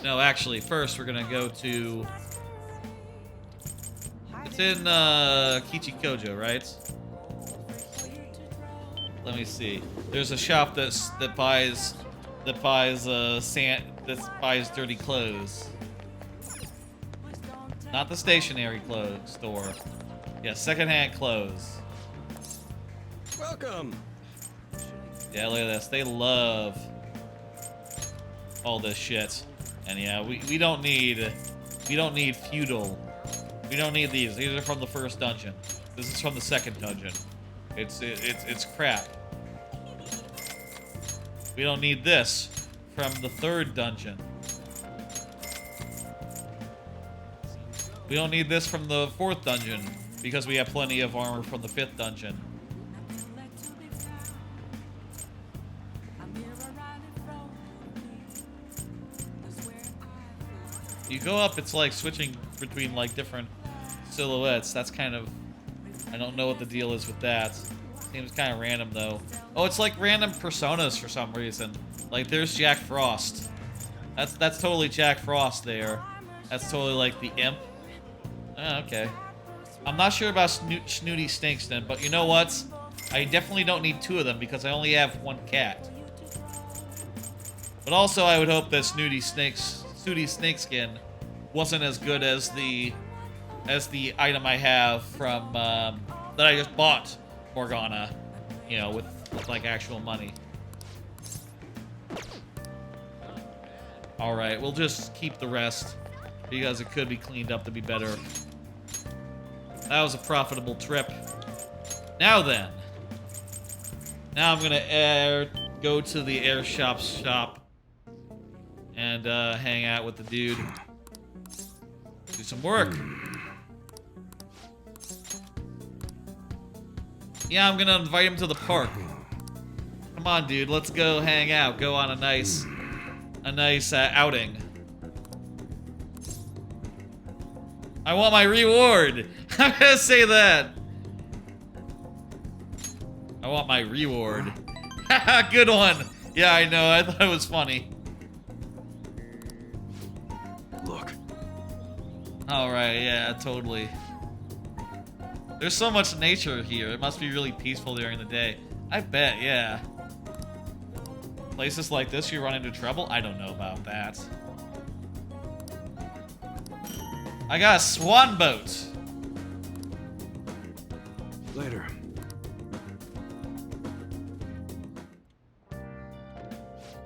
No, actually, first we're gonna go to... It's in, Kichikojo, right? Let me see. There's a shop that buys dirty clothes. Not the stationary clothes store. Yeah, secondhand clothes. Welcome. Yeah, look at this. They love all this shit. And yeah, we don't need feudal. We don't need these. These are from the first dungeon. This is from the second dungeon. It's crap. We don't need this from the third dungeon. We don't need this from the fourth dungeon because we have plenty of armor from the fifth dungeon. You go up, it's like switching between like different silhouettes. That's kind of, I don't know what the deal is with that. Seems kind of random though. Oh, it's like random personas for some reason. Like there's Jack Frost. That's totally Jack Frost there. That's totally like the imp. Oh, okay. I'm not sure about Snooty Snakeston, but you know what? I definitely don't need 2 of them because I only have 1 cat. But also, I would hope that Snooty Snakeskin wasn't as good as the item I have from that I just bought, Morgana. You know, with like actual money. All right, we'll just keep the rest because it could be cleaned up to be better. That was a profitable trip. Now then. Now I'm gonna go to the air shop and hang out with the dude. Do some work. Yeah, I'm gonna invite him to the park. Come on, dude, let's go hang out. Go on a nice outing. I want my reward. I'm gonna say that. I want my reward. Good one. Yeah, I know. I thought it was funny. Look. All right. Yeah, totally. There's so much nature here. It must be really peaceful during the day. I bet. Yeah. Places like this, you run into trouble? I don't know about that. I got a swan boat. Later.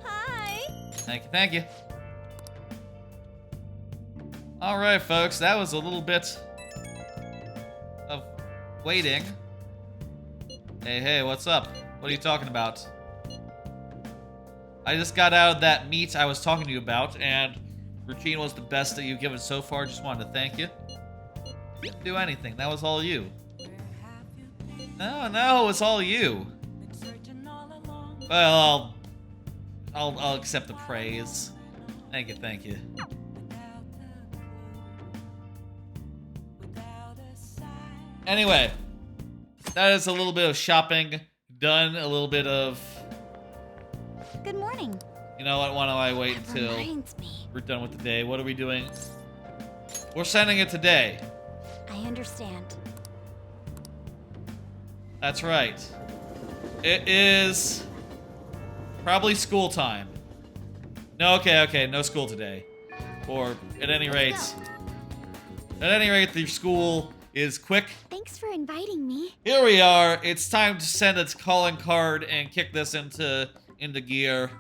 Hi. Thank you. All right, folks, that was a little bit of waiting. Hey, what's up? What are you talking about? I just got out of that meet I was talking to you about, and routine was the best that you've given so far. Just wanted to thank you. Didn't do anything. That was all you. No, it's all you. Well, I'll accept the praise. Thank you. Anyway, that is a little bit of shopping done. A little bit of. Good morning. You know what? Why don't I wait until we're done with the day? What are we doing? We're sending it today. I understand. That's right. It is probably school time. No, okay, no school today. Or at any rate, the school is quick. Thanks for inviting me. Here we are. It's time to send its calling card and kick this into gear.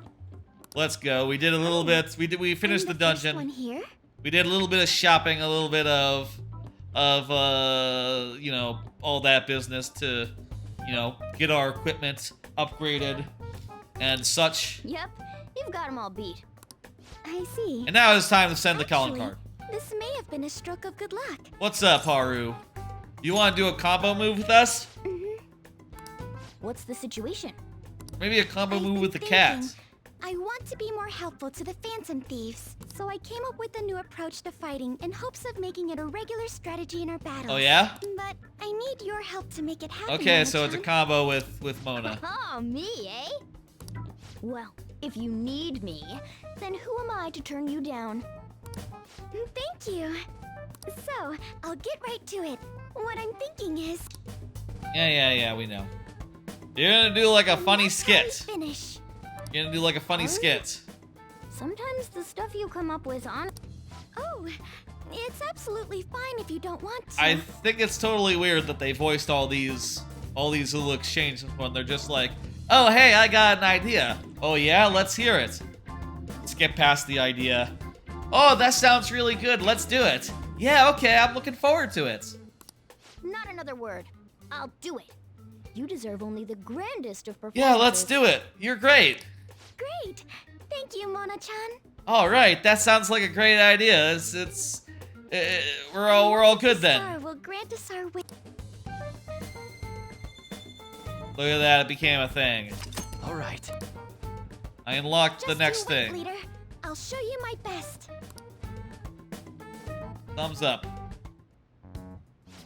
Let's go. We did a little bit. We finished the dungeon. One here? We did a little bit of shopping, a little bit of you know, all that business to, you know, get our equipment upgraded and such. Yep, you've got them all beat. I see. And now it's time to send the calling card. This may have been a stroke of good luck. What's up, Haru? You want to do a combo move with us? What's the situation? Maybe a combo move with the cat. I want to be more helpful to the Phantom Thieves, so I came up with a new approach to fighting in hopes of making it a regular strategy in our battles. Oh yeah? But I need your help to make it happen. Okay, so it's a combo with Mona. Oh, me, eh? Well, if you need me, then who am I to turn you down? Thank you. So, I'll get right to it. What I'm thinking is... Yeah, we know. You're gonna do like a funny that's how we skit. Finish. You're gonna do like a funny skit. Sometimes the stuff you come up with on... Oh, it's absolutely fine if you don't want to. I think it's totally weird that they voiced all these little exchanges when they're just like, oh hey, I got an idea. Oh yeah, let's hear it. Let's get past the idea. Oh, that sounds really good. Let's do it. Yeah, okay, I'm looking forward to it. Not another word. I'll do it. You deserve only the grandest of performances. Yeah, let's do it. You're great. Great. Thank you, Mona-chan. All right, that sounds like a great idea. We're all good then. Star will grant us our wish. Look at that, it became a thing. All right. I unlocked the next Just you wait, thing. Leader. I'll show you my best. Thumbs up.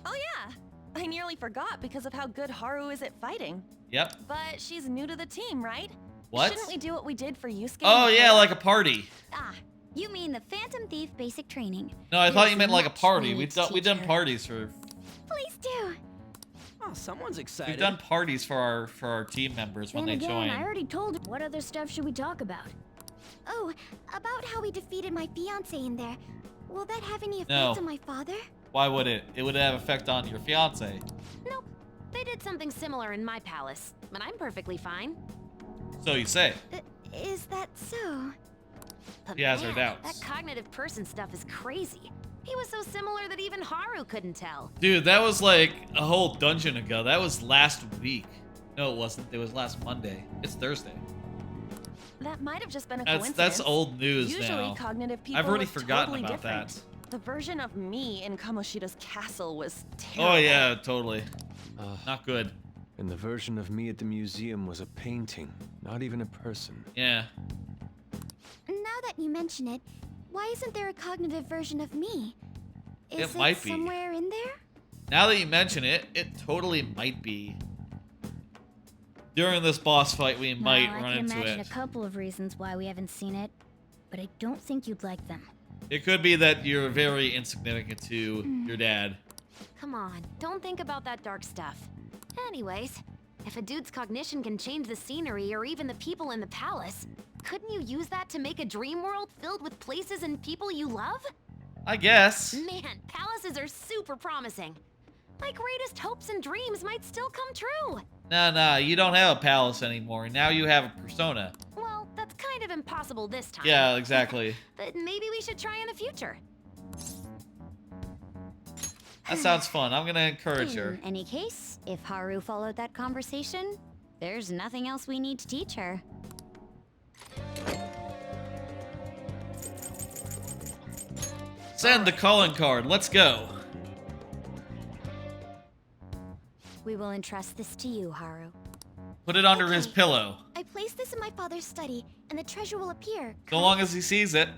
Oh yeah, I nearly forgot because of how good Haru is at fighting. Yep. But she's new to the team, right? What? Shouldn't we do what we did for Yusuke? Oh yeah, like a party. Ah, you mean the Phantom Thief basic training. No, I thought you meant like a much party. we We've need to done teach her. parties for. Please do. Oh, someone's excited. We've done parties for our team members when Then they again, join. I already told you. What other stuff should we talk about? Oh, about how we defeated my fiance in there. Will that have any effect No. on my father? Why would it? It would have effect on your fiance. Nope. They did something similar in my palace, but I'm perfectly fine. So you say. Is that so? But He has her man, doubts. that cognitive person stuff is crazy. He was so similar that even Haru couldn't tell. Dude, that was like a whole dungeon ago. That was last week. No, it wasn't. It was last Monday. It's Thursday. That might have just been a coincidence. That's old news Usually, now. cognitive people I've already look forgotten totally about different. that. The version of me in Kamoshida's castle was terrible. Oh yeah, totally. Not good. And the version of me at the museum was a painting, not even a person. Yeah. Now that you mention it, why isn't there a cognitive version of me? Is It might be. somewhere in there? Now that you mention it, it totally might be. During this boss fight, we might run I can into imagine it. a couple of reasons why we haven't seen it, but I don't think you'd like them. It could be that you're very insignificant to your dad. Come on, don't think about that dark stuff. Anyways, if a dude's cognition can change the scenery or even the people in the palace, couldn't you use that to make a dream world filled with places and people you love? I guess. Man, palaces are super promising. My greatest hopes and dreams might still come true. Nah, you don't have a palace anymore. Now you have a persona. Well, that's kind of impossible this time. Yeah, exactly. But maybe we should try in the future. That sounds fun. I'm gonna encourage her. In any case, if Haru followed that conversation, There's nothing else we need to teach her. Send the calling card. Let's go. We will entrust this to you, Haru. Put it under his pillow. I placed this in my father's study, and the treasure will appear. So long as he sees it.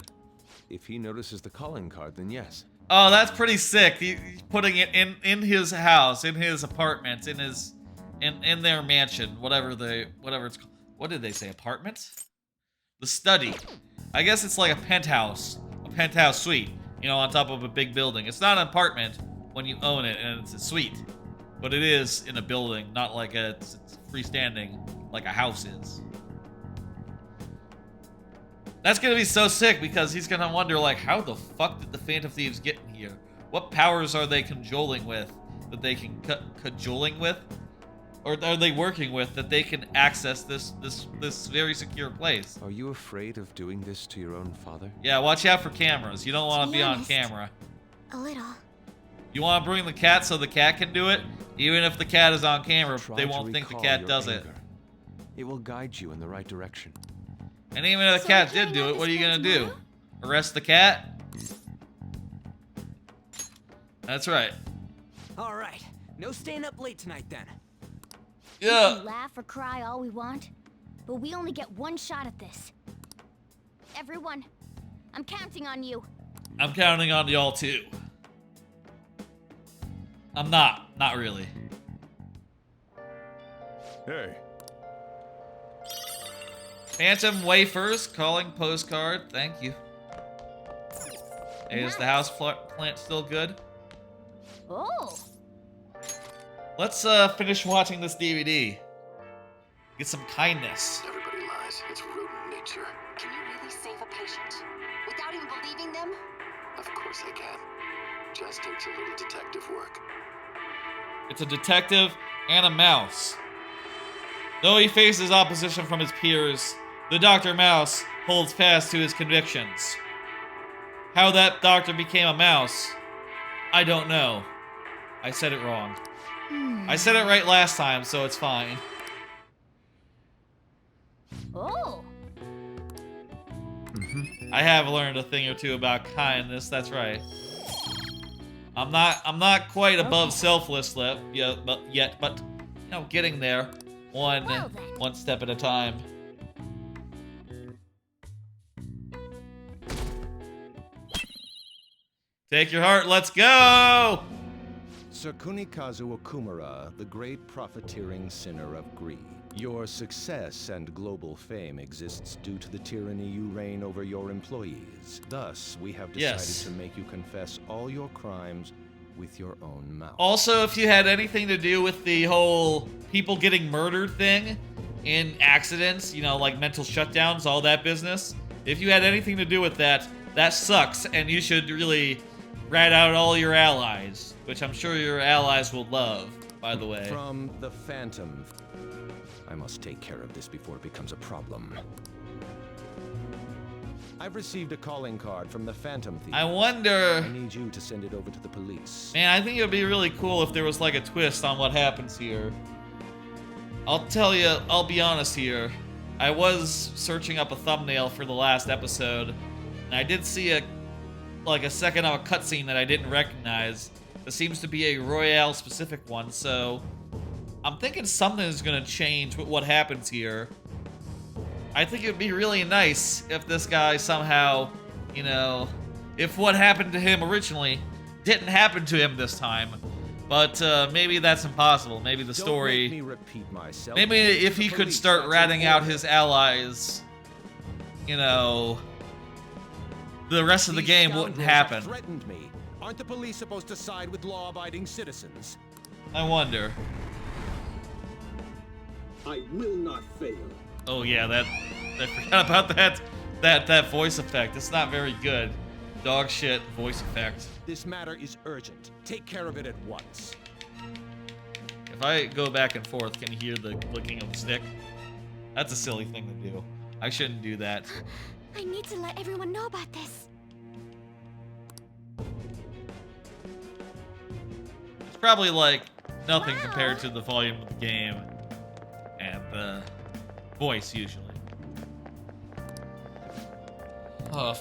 If he notices the calling card, then yes. Oh, that's pretty sick. He's putting it in his house, in his apartment, in their mansion, whatever it's called. What did they say? Apartment? The study. I guess it's like a penthouse suite. You know, on top of a big building. It's not an apartment when you own it, and it's a suite, but it is in a building, not like it's freestanding like a house is. That's gonna be so sick because he's gonna wonder, like, how the fuck did the Phantom Thieves get in here? What powers are they cajoling with that they can cajoling with, or are they working with that they can access this very secure place? Are you afraid of doing this to your own father? Yeah, watch out for cameras. You don't want to be on honest, camera. A little. You want to bring the cat so the cat can do it? Even if the cat is on camera, Try they to won't think the recall cat your does it. anger. It will guide you in the right direction. And even if the So cat I'm did carrying do out it, what are this you plan gonna do? tomorrow? Arrest the cat? That's right. All right. No staying up late tonight then. We Yeah. can laugh or cry all we want, but we only get one shot at this. Everyone, I'm counting on you. I'm counting on y'all too. I'm not. Not really. Hey, Phantom wafers, calling postcard. Thank you. Hey, is the house plant still good? Oh, Let's finish watching this DVD. Get some kindness. everybody lies. It's rodent nature. Can you really save a patient without even believing them? Of course I can. Just takes a little detective work. It's a detective and a mouse. Though he faces opposition from his peers, the Dr. Mouse holds fast to his convictions. How that doctor became a mouse, I don't know. I said it wrong. I said it right last time, so it's fine. oh. I have learned a thing or two about kindness, that's right. I'm not quite above selfless yet, but you know, getting there. Well then. One step at a time. Take your heart, let's go! Sir Kunikazu Okumura, the great profiteering sinner of greed. Your success and global fame exists due to the tyranny you reign over your employees. Thus, we have decided Yes. to make you confess all your crimes with your own mouth. Also, if you had anything to do with the whole people getting murdered thing in accidents, you know, like mental shutdowns, all that business, if you had anything to do with that, that sucks, and you should really rat out all your allies, which I'm sure your allies will love, by the way. From the Phantom. I must take care of this before it becomes a problem. I've received a calling card from the Phantom Thief. I wonder... I need you to send it over to the police. Man, I think it would be really cool if there was like a twist on what happens here. I'll tell you, I'll be honest here. I was searching up a thumbnail for the last episode, and I did see a second of a cutscene that I didn't recognize. There seems to be a Royale specific one, so I'm thinking something is gonna change with what happens here. I think it'd be really nice if this guy somehow, you know, if what happened to him originally didn't happen to him this time. But maybe that's impossible. Maybe the story... Don't make me repeat myself. Maybe if he could start ratting out his allies, you know, the rest of the game wouldn't happen. Threatened me. Aren't the police supposed to side with law-abiding citizens? I wonder. I will not fail. Oh yeah, I forgot about that voice effect. It's not very good. Dog shit voice effect. This matter is urgent. Take care of it at once. If I go back and forth, can you hear the clicking of the stick? That's a silly thing to do. I shouldn't do that. I need to let everyone know about this. It's probably like nothing compared to the volume of the game. And the voice usually.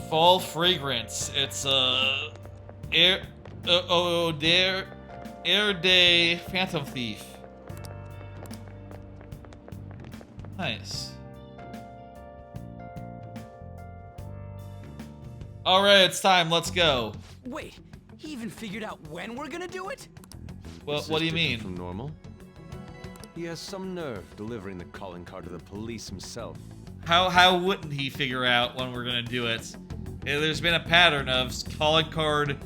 Fall fragrance. It's air day Phantom Thief. Nice. All right, it's time. Let's go. Wait, he even figured out when we're gonna do it? Well, what do you mean? From normal? He has some nerve delivering the calling card to the police himself. How wouldn't he figure out when we're gonna do it? There's been a pattern of calling card,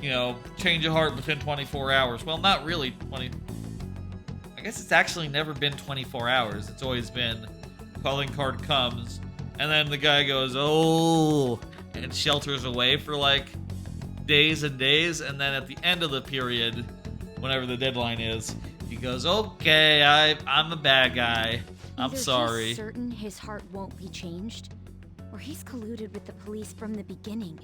you know, change of heart within 24 hours. Well, not really 20. I guess it's actually never been 24 hours. It's always been calling card comes, and then the guy goes, oh, and shelters away for like days and days, and then at the end of the period, whenever the deadline is, he goes, okay, I'm a bad guy. I'm sorry. He's certain his heart won't be changed, or he's colluded with the police from the beginning.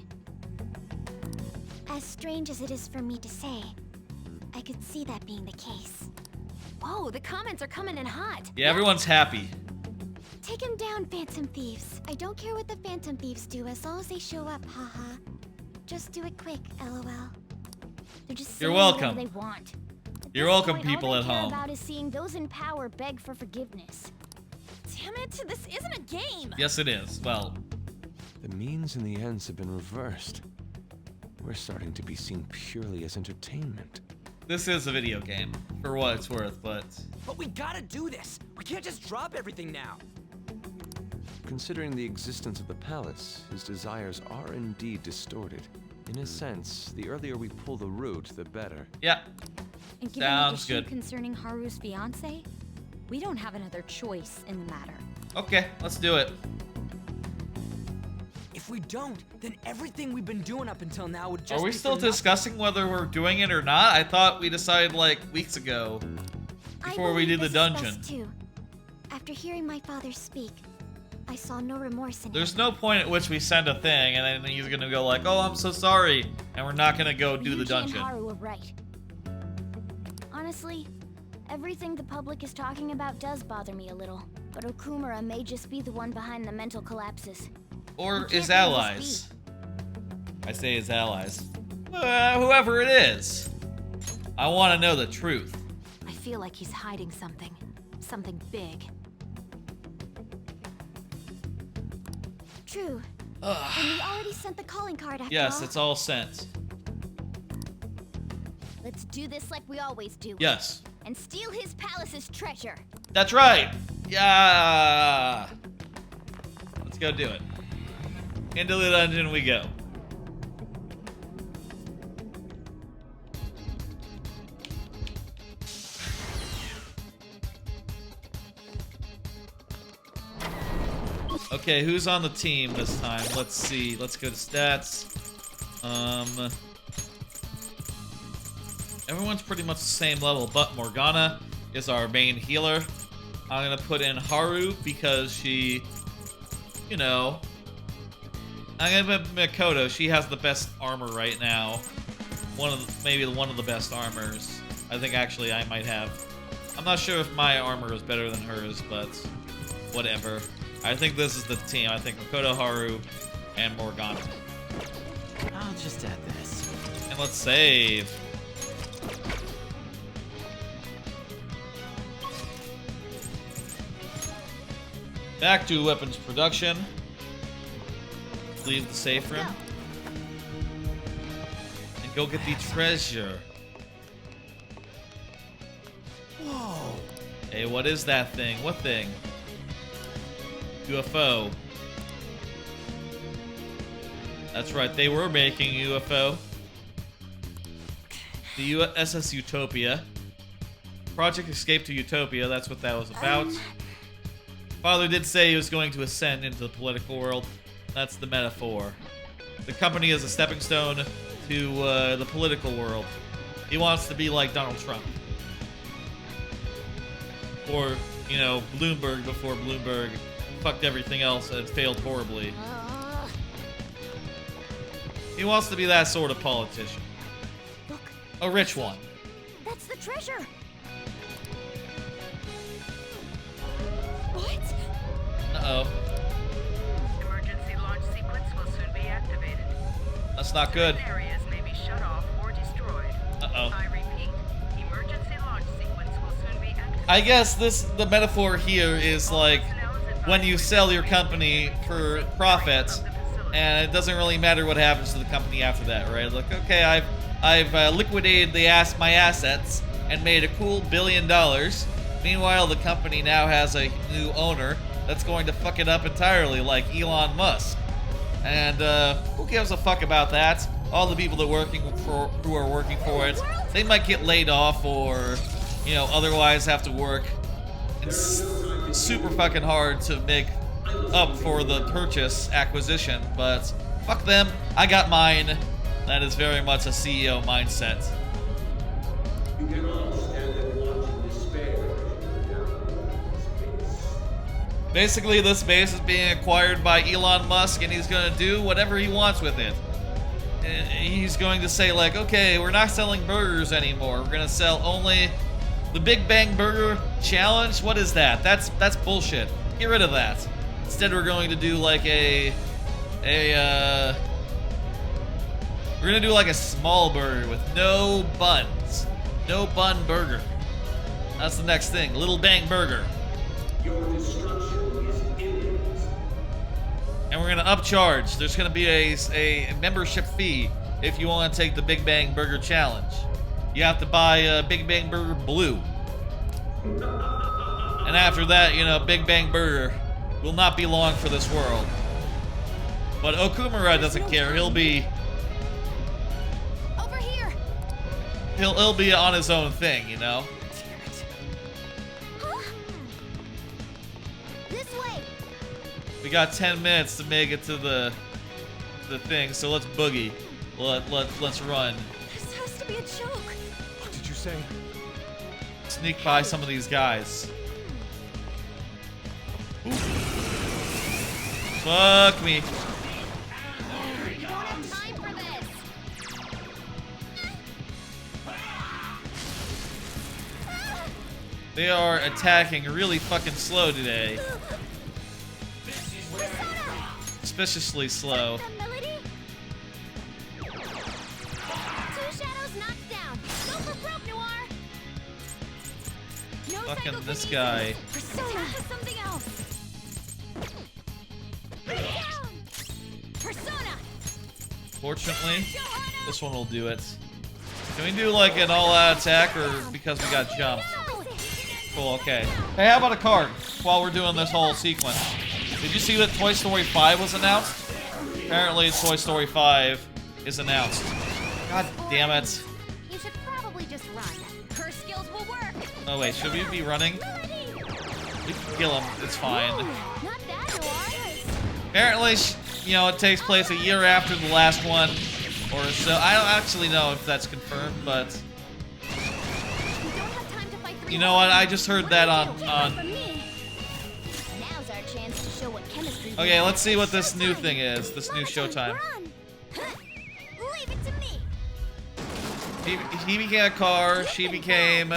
As strange as it is for me to say, I could see that being the case. Whoa, the comments are coming in hot. Yeah, everyone's happy. Take him down, Phantom Thieves. I don't care what the Phantom Thieves do as long as they show up, haha. Just do it quick, LOL. They're just You're saying welcome. whatever they want. You're welcome, Point, people all at they care home. about is seeing those in power beg for forgiveness. Damn it, this isn't a game. Yes, it is. Well, The means and the ends have been reversed. We're starting to be seen purely as entertainment. this is a video game, for what it's worth, but... But we gotta do this. We can't just drop everything now. Considering the existence of the palace, his desires are indeed distorted. In a sense, the earlier we pull the root, the better. Yeah. And given Sounds the issue good. concerning Haru's fiance, we don't have another choice in the matter. Okay, let's do it. If we don't, then everything we've been doing up until now would just Are we be still for nothing. discussing whether we're doing it or not? I thought we decided like weeks ago, before we did the dungeon. Too. After hearing my father speak, I saw no remorse in There's him. no point at which we send a thing and then he's gonna go like, oh, I'm so sorry, and we're not gonna go do the Yuji dungeon. and Haru were right. Honestly, everything the public is talking about does bother me a little. But Okumura may just be the one behind the mental collapses. Or Who his can't really allies. I say his allies. Whoever it is. I want to know the truth. I feel like he's hiding something. Something big. True. Ugh. And we already sent the calling card after Yes, all. it's all sent. Let's do this like we always do. Yes. And steal his palace's treasure. That's right. Yeah. Let's go do it. Into the dungeon we go. Okay, who's on the team this time? Let's see. Let's go to stats. Everyone's pretty much the same level, but Morgana is our main healer. I'm gonna put in Haru because she, you know, I'm gonna put Mikoto. She has the best armor right now. Maybe one of the best armors. I think actually I might have. I'm not sure if my armor is better than hers, but whatever. I think this is the team. I think Mikoto, Haru, and Morgana. I'll just add this. And let's save. Back to weapons production. Leave the safe room. And go get the treasure. Whoa. Hey, what is that thing? What thing? UFO. That's right, they were making UFO. The USS Utopia. Project Escape to Utopia, that's what that was about. Father did say he was going to ascend into the political world. That's the metaphor. The company is a stepping stone to the political world. He wants to be like Donald Trump. Or, you know, Bloomberg before Bloomberg fucked everything else and failed horribly. He wants to be that sort of politician. Look. A rich one. That's the treasure. Uh-oh. Emergency launch sequence will soon be activated. That's not good. Certain areas may be shut off or destroyed. Uh-oh. I repeat, emergency launch sequence will soon be activated. I guess the metaphor here is like when you sell your company for profit, and it doesn't really matter what happens to the company after that, right? Like, okay, I've liquidated my assets and made a cool $1 billion. Meanwhile, the company now has a new owner that's going to fuck it up entirely, like Elon Musk. And who gives a fuck about that? All the people that who are working for it, they might get laid off or, you know, otherwise have to work. It's super fucking hard to make up for the acquisition, but fuck them. I got mine. That is very much a CEO mindset. You can all stand and watch in despair. Basically, this base is being acquired by Elon Musk, and he's gonna do whatever he wants with it. He's going to say, like, okay, we're not selling burgers anymore. We're gonna sell only the Big Bang Burger Challenge. What is that? That's bullshit. Get rid of that. Instead, we're going to do like we're gonna do like a small burger with no buns. No bun burger. That's the next thing. Little Bang Burger. Your destruction is imminent. And we're gonna upcharge. There's gonna be a membership fee if you want to take the Big Bang Burger Challenge. You have to buy Big Bang Burger Blue. And after that, you know, Big Bang Burger will not be long for this world. But Okumura doesn't care. He'll be Over here. he'll be on his own thing, you know. Huh? This way. We got 10 minutes to make it to the thing, so let's boogie. Let's run. This has to be a joke. What did you say? Sneak by some of these guys. Ooh. Fuck me. You don't have time for this. They are attacking really fucking slow today. Suspiciously slow. Fucking this guy. Persona. Something else. Persona. Fortunately, this one will do it. Can we do like an all-out attack, or because we got jumped? Cool, okay. Hey, how about a card while we're doing this whole sequence? Did you see that Toy Story 5 was announced? Apparently, Toy Story 5 is announced. God damn it. You should probably just run. Her skills will work. Oh wait, should we be running? We can kill him, it's fine. Not that noise. Apparently, you know, it takes place a year after the last one, or so. I don't actually know if that's confirmed, but you know what? I just heard that on. Now's our chance to show what chemistry. Okay, let's see what this new thing is. This new Showtime. Leave it to me. He became a car. She became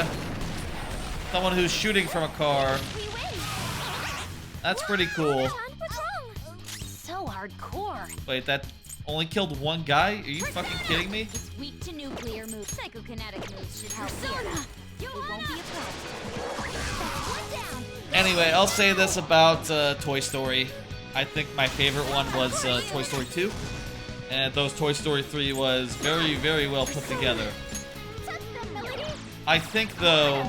someone who's shooting from a car. That's pretty cool. So hardcore. Wait, that only killed one guy? Are you fucking kidding me? It's weak to nuclear moves. Psychokinetic moves should help here. It won't be a problem. Anyway, I'll say this about Toy Story. I think my favorite one was Toy Story 2. And those Toy Story 3 was very, very well put together. I think, though,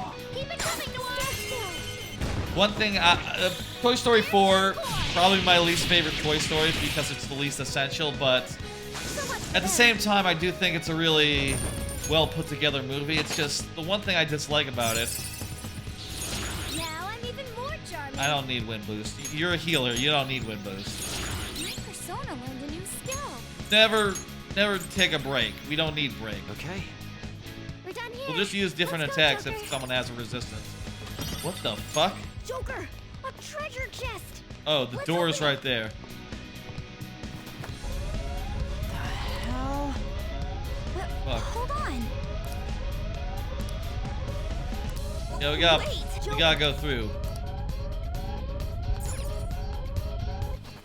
one thing, Toy Story 4, probably my least favorite Toy Story because it's the least essential, but at the same time, I do think it's a really well put together movie. It's just the one thing I dislike about it. Now I'm even more charming. I don't need wind boost. You're a healer. You don't need wind boost. My persona learned a new skill. Never take a break. We don't need break. Okay. We're done here. We'll just use different Let's go, attacks Joker. if someone has a resistance. What the fuck? Joker, a treasure chest. Oh, the door is right there. Hell. Fuck. Hold on. Yeah, we gotta go through.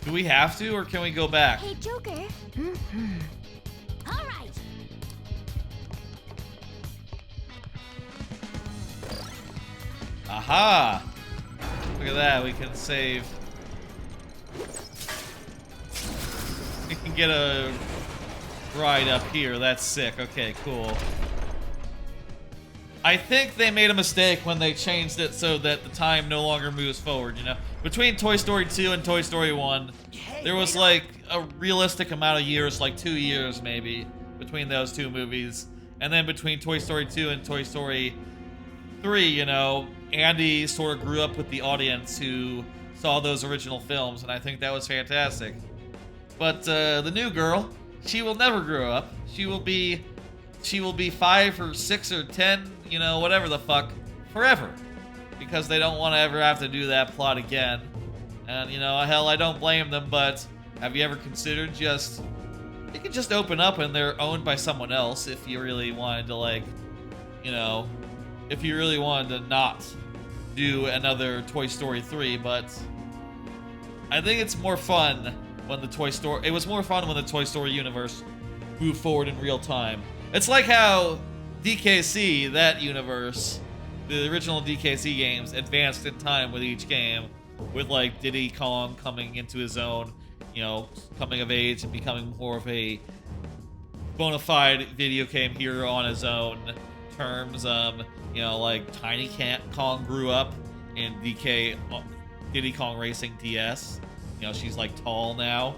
Do we have to, or can we go back? Hey, Joker. All right. Aha! Look at that, we can save. We can get a ride up here, that's sick. Okay, cool. I think they made a mistake when they changed it so that the time no longer moves forward, you know? Between Toy Story 2 and Toy Story 1, there was like a realistic amount of years, like 2 years maybe, between those two movies. And then between Toy Story 2 and Toy Story 3, you know, Andy sort of grew up with the audience who saw those original films, and I think that was fantastic. But the new girl, she will never grow up. She will be 5 or 6 or 10, you know, whatever the fuck, forever. Because they don't want to ever have to do that plot again. And, you know, hell, I don't blame them, but have you ever considered just... You could just open up and they're owned by someone else if you really wanted to, like, you know... If you really wanted to not do another Toy Story 3, but... I think it's more fun when the Toy Story... It was more fun when the Toy Story universe moved forward in real time. It's like how DKC, that universe, the original DKC games, advanced in time with each game, with like Diddy Kong coming into his own, you know, coming of age and becoming more of a bona fide video game hero on his own terms. You know, like Tiny Kong grew up in Diddy Kong Racing DS. You know, she's like tall now.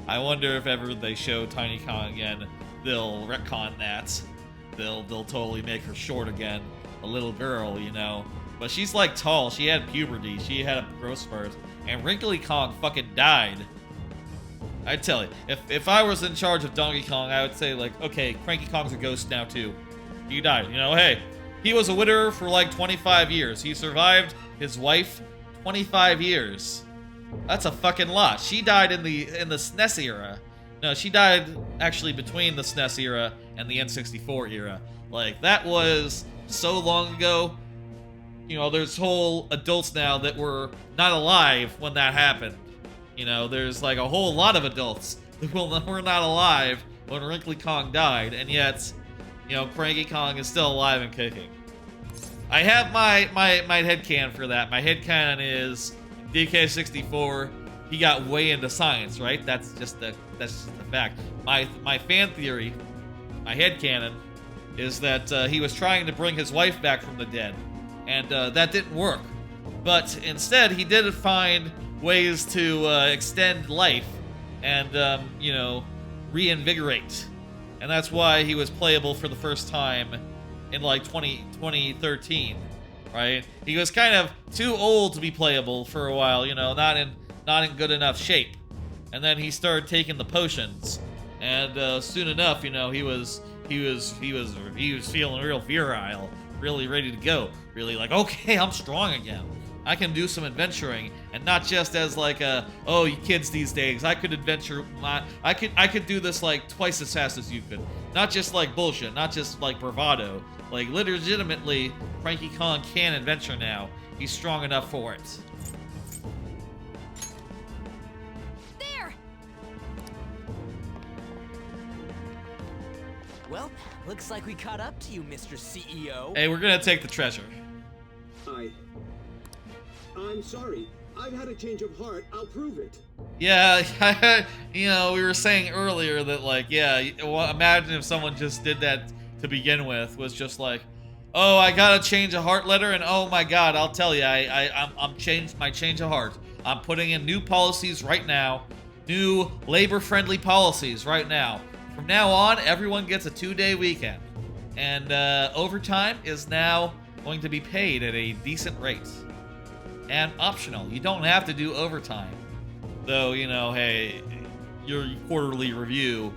I wonder if ever they show Tiny Kong again, they'll retcon that. They'll totally make her short again. A little girl, you know. But she's like tall. She had puberty. She had a growth spurt. And Wrinkly Kong fucking died. I tell you, if I was in charge of Donkey Kong, I would say like, okay, Cranky Kong's a ghost now too. He died. You know, hey, he was a widower for like 25 years. He survived his wife 25 years. That's a fucking lot. She died in the SNES era. No, she died actually between the SNES era and the N64 era. Like, that was so long ago. You know, there's whole adults now that were not alive when that happened. You know, there's like a whole lot of adults that were not alive when Wrinkly Kong died, and yet, you know, Cranky Kong is still alive and kicking. I have my headcanon for that. My headcanon is DK64, he got way into science, right? That's just the fact. My fan theory, my headcanon, is that he was trying to bring his wife back from the dead, and that didn't work. But instead, he did find ways to extend life and, you know, reinvigorate. And that's why he was playable for the first time in like 2013, right? He was kind of too old to be playable for a while, you know, not in good enough shape. And then he started taking the potions, and soon enough, you know, he was feeling real virile, really ready to go, really like, okay, I'm strong again. I can do some adventuring, and not just as like a, oh, you kids these days, I could adventure, I could do this like twice as fast as you could. Not just like bullshit, not just like bravado. Like, legitimately, Cranky Kong can adventure now. He's strong enough for it. There! Well, looks like we caught up to you, Mr. CEO. Hey, we're gonna take the treasure. I'm sorry. I've had a change of heart. I'll prove it. Yeah, you know, we were saying earlier that, like, yeah, well, imagine if someone just did that to begin with, was just like, oh, I gotta change a heart letter, and oh my god, I'll tell you, I'm changed my change of heart. I'm putting in new policies right now, new labor-friendly policies right now. From now on, everyone gets a 2-day weekend, and overtime is now going to be paid at a decent rate. And optional. You don't have to do overtime. Though, you know, hey, your quarterly review,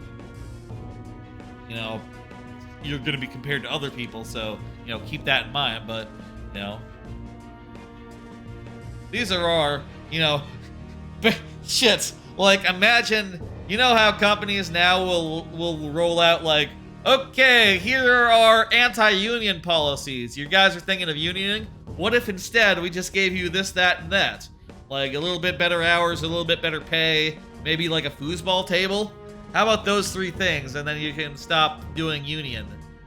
you know, you're going to be compared to other people, so, you know, keep that in mind. But, you know, these are our, you know, shit. Like, imagine, you know how companies now will roll out, like, okay, here are our anti-union policies. You guys are thinking of unioning? What if instead we just gave you this, that, and that? Like a little bit better hours, a little bit better pay, maybe like a foosball table. How about those 3 things, and then you can stop doing union.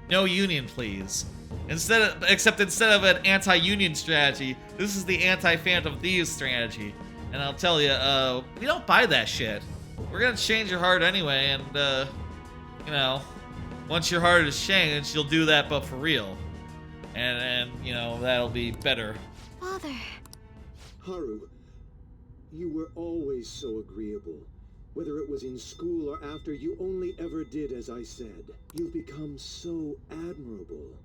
No union, please. Except instead of an anti-union strategy, this is the anti-Phantom Thieves strategy. And I'll tell you, we don't buy that shit. We're gonna change your heart anyway, and you know, once your heart is changed, you'll do that, but for real. And you know, that'll be better. Father. Haru, you were always so agreeable. Whether it was in school or after, you only ever did as I said. You've become so admirable.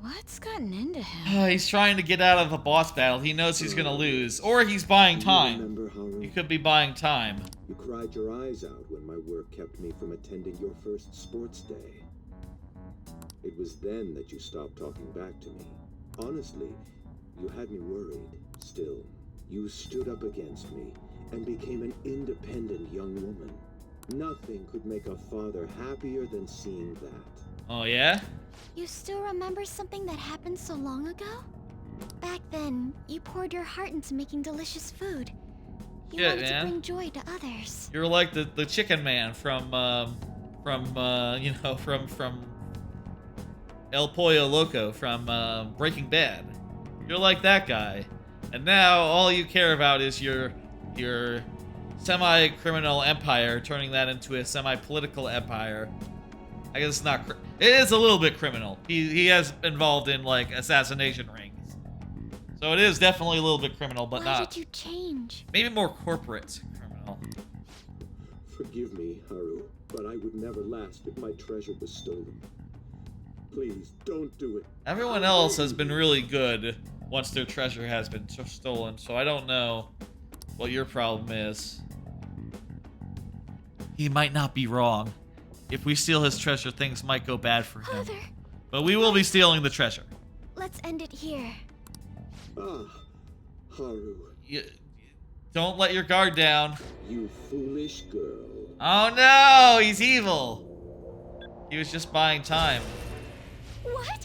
What's gotten into him? He's trying to get out of a boss battle. He knows he's gonna lose. Or he's buying time. Remember, Haru? He could be buying time. You cried your eyes out when my work kept me from attending your first sports day. It was then that you stopped talking back to me. Honestly, you had me worried. Still, you stood up against me and became an independent young woman. Nothing could make a father happier than seeing that. Oh, yeah? You still remember something that happened so long ago? Back then, you poured your heart into making delicious food. You wanted to bring joy to others. You're like the chicken man from El Pollo Loco from Breaking Bad. You're like that guy. And now all you care about is your semi-criminal empire, turning that into a semi-political empire. I guess it's not. It is a little bit criminal. He has involved in like assassination rings, so it is definitely a little bit criminal, but not. Why did you change? Maybe more corporate criminal. Forgive me, Haru, but I would never last if my treasure was stolen. Please, don't do it. Everyone else has been really good once their treasure has been stolen, so I don't know what your problem is. He might not be wrong. If we steal his treasure, things might go bad for him. Father. But we will be stealing the treasure. Let's end it here. Ah, Haru. Don't let your guard down. You foolish girl. Oh no, he's evil. He was just buying time. What?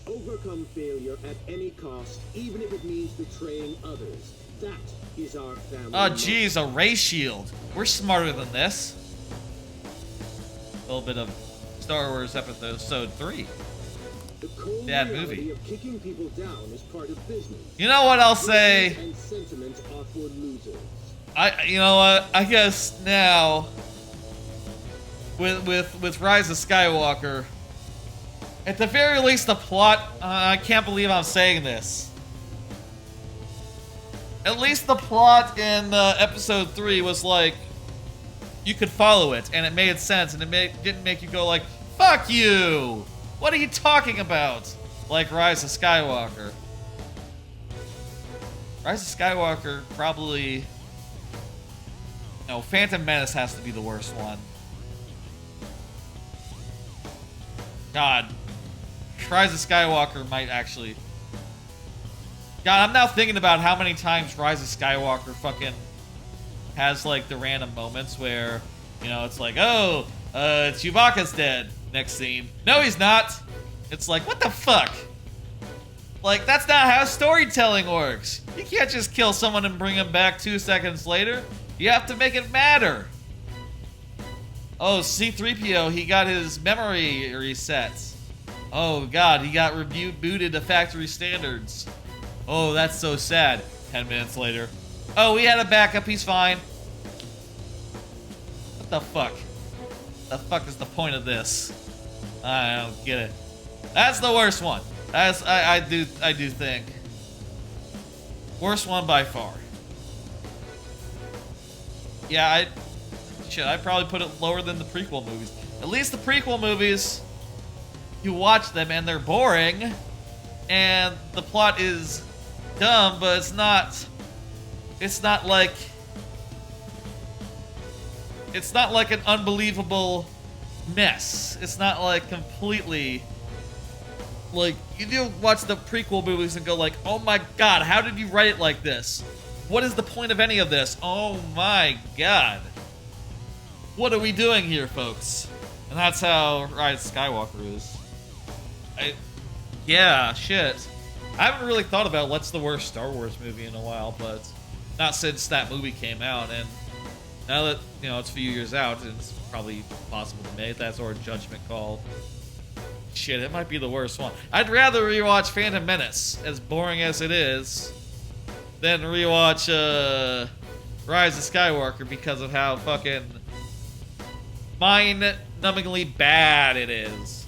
Overcome failure at any cost, even if it means betraying others. That is our family. Oh geez, a ray shield. We're smarter than this. A little bit of Star Wars Episode 3. The cold Bad reality movie. of kicking people down is part of business. You know what I'll say? And sentiment are for losers. You know what? I guess now with Rise of Skywalker, at the very least, the plot. I can't believe I'm saying this. At least the plot in Episode 3 was like, you could follow it, and it made sense, and it didn't make you go like, fuck you! What are you talking about? Like Rise of Skywalker. Rise of Skywalker probably... No, Phantom Menace has to be the worst one. God. Rise of Skywalker might actually... God, I'm now thinking about how many times Rise of Skywalker fucking has, like, the random moments where, you know, it's like, oh, Chewbacca's dead. Next scene. No, he's not. It's like, what the fuck? Like, that's not how storytelling works. You can't just kill someone and bring him back 2 seconds later. You have to make it matter. Oh, C-3PO, he got his memory reset. Oh, God, he got rebooted to factory standards. Oh, that's so sad. 10 minutes later. Oh, we had a backup. He's fine. What the fuck? The fuck is the point of this? I don't get it. That's the worst one. That's I do think. Worst one by far. Yeah, I'd probably put it lower than the prequel movies. At least the prequel movies, you watch them and they're boring, and the plot is dumb, but it's not like an unbelievable mess. It's not like completely, like, you do watch the prequel movies and go like, oh my god, how did you write it like this? What is the point of any of this? Oh my god. What are we doing here, folks? And that's how Rise of Skywalker is. Yeah, shit. I haven't really thought about what's the worst Star Wars movie in a while, but not since that movie came out. And now that, you know, it's a few years out, it's probably possible to make that sort of judgment call. Shit, it might be the worst one. I'd rather rewatch Phantom Menace, as boring as it is, than rewatch Rise of Skywalker because of how fucking mind-numbingly bad it is.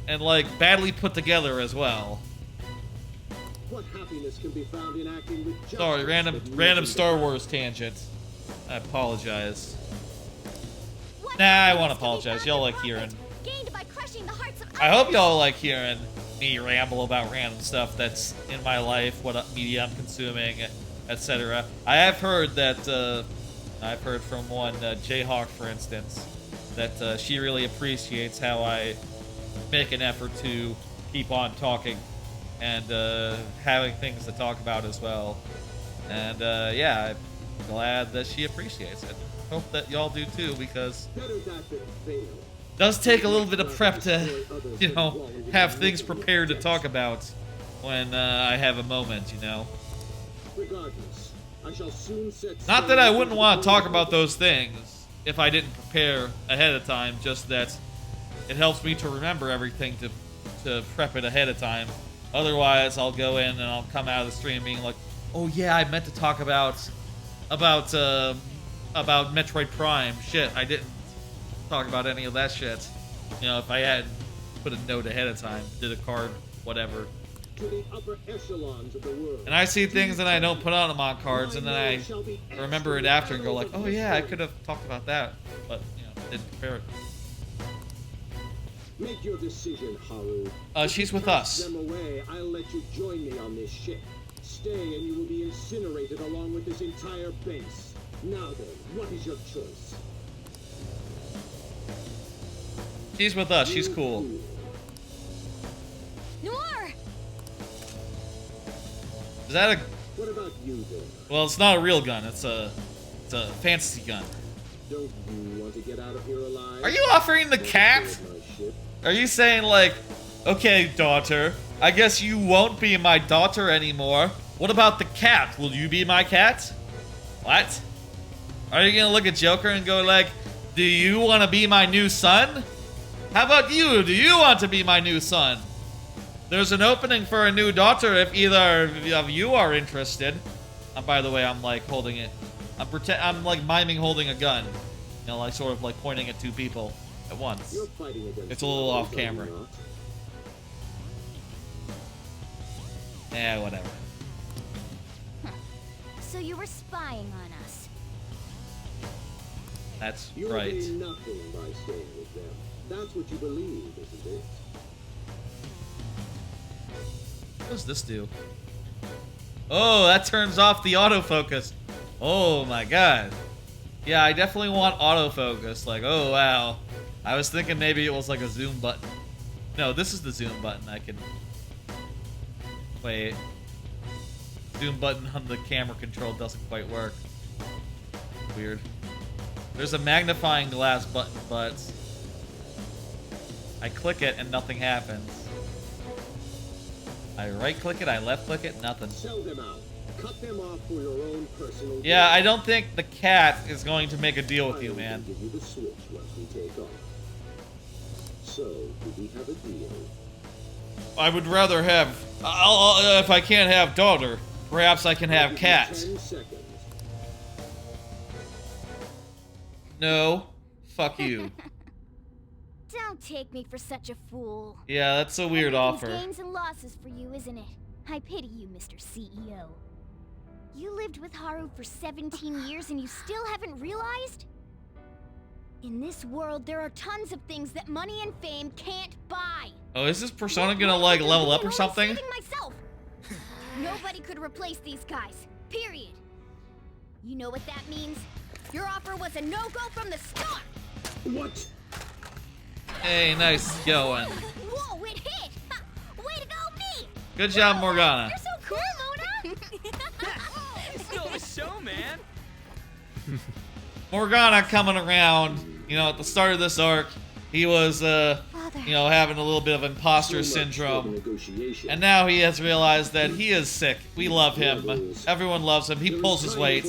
And, like, badly put together as well. What happiness can be found in acting with justice? Sorry, random Star Wars tangent. I apologize. Nah, I won't apologize. Y'all like hearing. I hope y'all like hearing me ramble about random stuff that's in my life, what media I'm consuming, etc. I have heard that, I've heard from one, Jayhawk, for instance, that she really appreciates how I make an effort to keep on talking and having things to talk about as well. And yeah, I'm glad that she appreciates it. Hope that y'all do too, because it does take a little bit of prep to, you know, have things prepared to talk about when I have a moment, you know. Not that I wouldn't want to talk about those things if I didn't prepare ahead of time, just that it helps me to remember everything to prep it ahead of time. Otherwise, I'll go in and I'll come out of the stream being like, oh yeah, I meant to talk about Metroid Prime. Shit, I didn't talk about any of that shit. You know, if I had put a note ahead of time, did a card, whatever. To the upper echelons of the world. And I see things and I don't put on them on cards, and then I remember it after and go like, oh yeah, I could have talked about that, but you know, didn't prepare it. Make your decision, Haru. She's with us. Them away, I'll let you join me on this ship. Stay and you will be incinerated along with this entire base. Now then, what is your choice? She's with us. She's cool. Noir! Is that a... What about you then? Well, it's not a real gun. It's a fantasy gun. Don't you want to get out of here alive? Are you offering the cat? Are you saying like, okay, daughter, I guess you won't be my daughter anymore. What about the cat? Will you be my cat? What? Are you gonna look at Joker and go like, do you want to be my new son? How about you? Do you want to be my new son? There's an opening for a new daughter if either of you are interested. By the way, I'm like holding it. I'm like miming holding a gun. You know, like sort of like pointing at two people at once. It's a little off camera. Yeah, whatever. So you were spying on us. That's You'll right. gain nothing by staying with them. That's what you believe, isn't it? What does this do? Oh, that turns off the autofocus. Oh my god. Yeah, I definitely want autofocus. Like, oh wow. I was thinking maybe it was like a zoom button. No, this is the zoom button. I can... Wait. Zoom button on the camera control doesn't quite work. Weird. There's a magnifying glass button, but... I click it and nothing happens. I right click it, I left click it, nothing. Sell them out. Cut them off for your own personal Yeah, I don't think the cat is going to make a deal with you, man. Give you the switch once we take off. So, do we have a deal? I would rather have... if I can't have daughter, perhaps I can have cat. 10 seconds. No. Fuck you. Don't take me for such a fool. Yeah, that's a weird offer. Gains and losses for you, isn't it? I pity you, Mr. CEO. You lived with Haru for 17 years and you still haven't realized? In this world, there are tons of things that money and fame can't buy. Oh, is this persona gonna like level up or something? Myself. Nobody could replace these guys. Period. You know what that means? Your offer was a no-go from the start. What? Hey, nice going. Whoa, it hit! Way to go, me! Good job, Morgana. You're so cool, Luna! Still the show, man. Morgana coming around. You know, at the start of this arc, he was you know, having a little bit of imposter syndrome. And now he has realized that he is sick. We love him. Everyone loves him. He pulls his weight.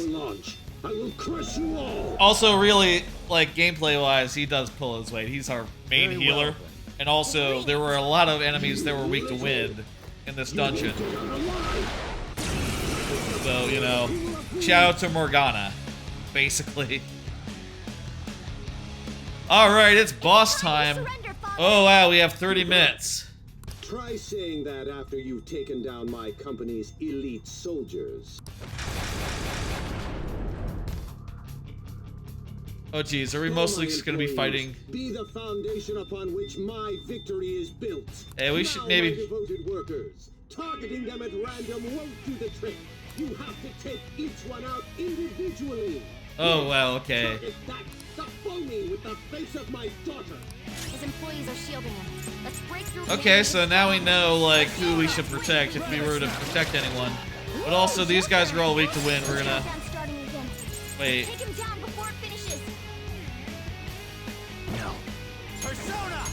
Also, really, like, gameplay-wise, he does pull his weight. He's our main healer. And also, there were a lot of enemies that were weak to wind in this dungeon. So, you know, shout out to Morgana, basically. Alright, it's boss time. Oh wow, we have 30 minutes. Try saying that after you've taken down my company's elite soldiers. Oh geez, are we mostly just gonna be fighting? Be the foundation upon which my victory is built. Hey, we should maybe... devoted workers. Targeting them at random won't do the trick. You have to take each one out individually. Oh wow, okay. The phony with the face of my daughter. His employees are shielding him. Let's break through. Okay, so now we know like who we should protect if we were to protect anyone. But also these guys are all weak to wind. We're gonna wait. Take him down before it finishes. No. Persona.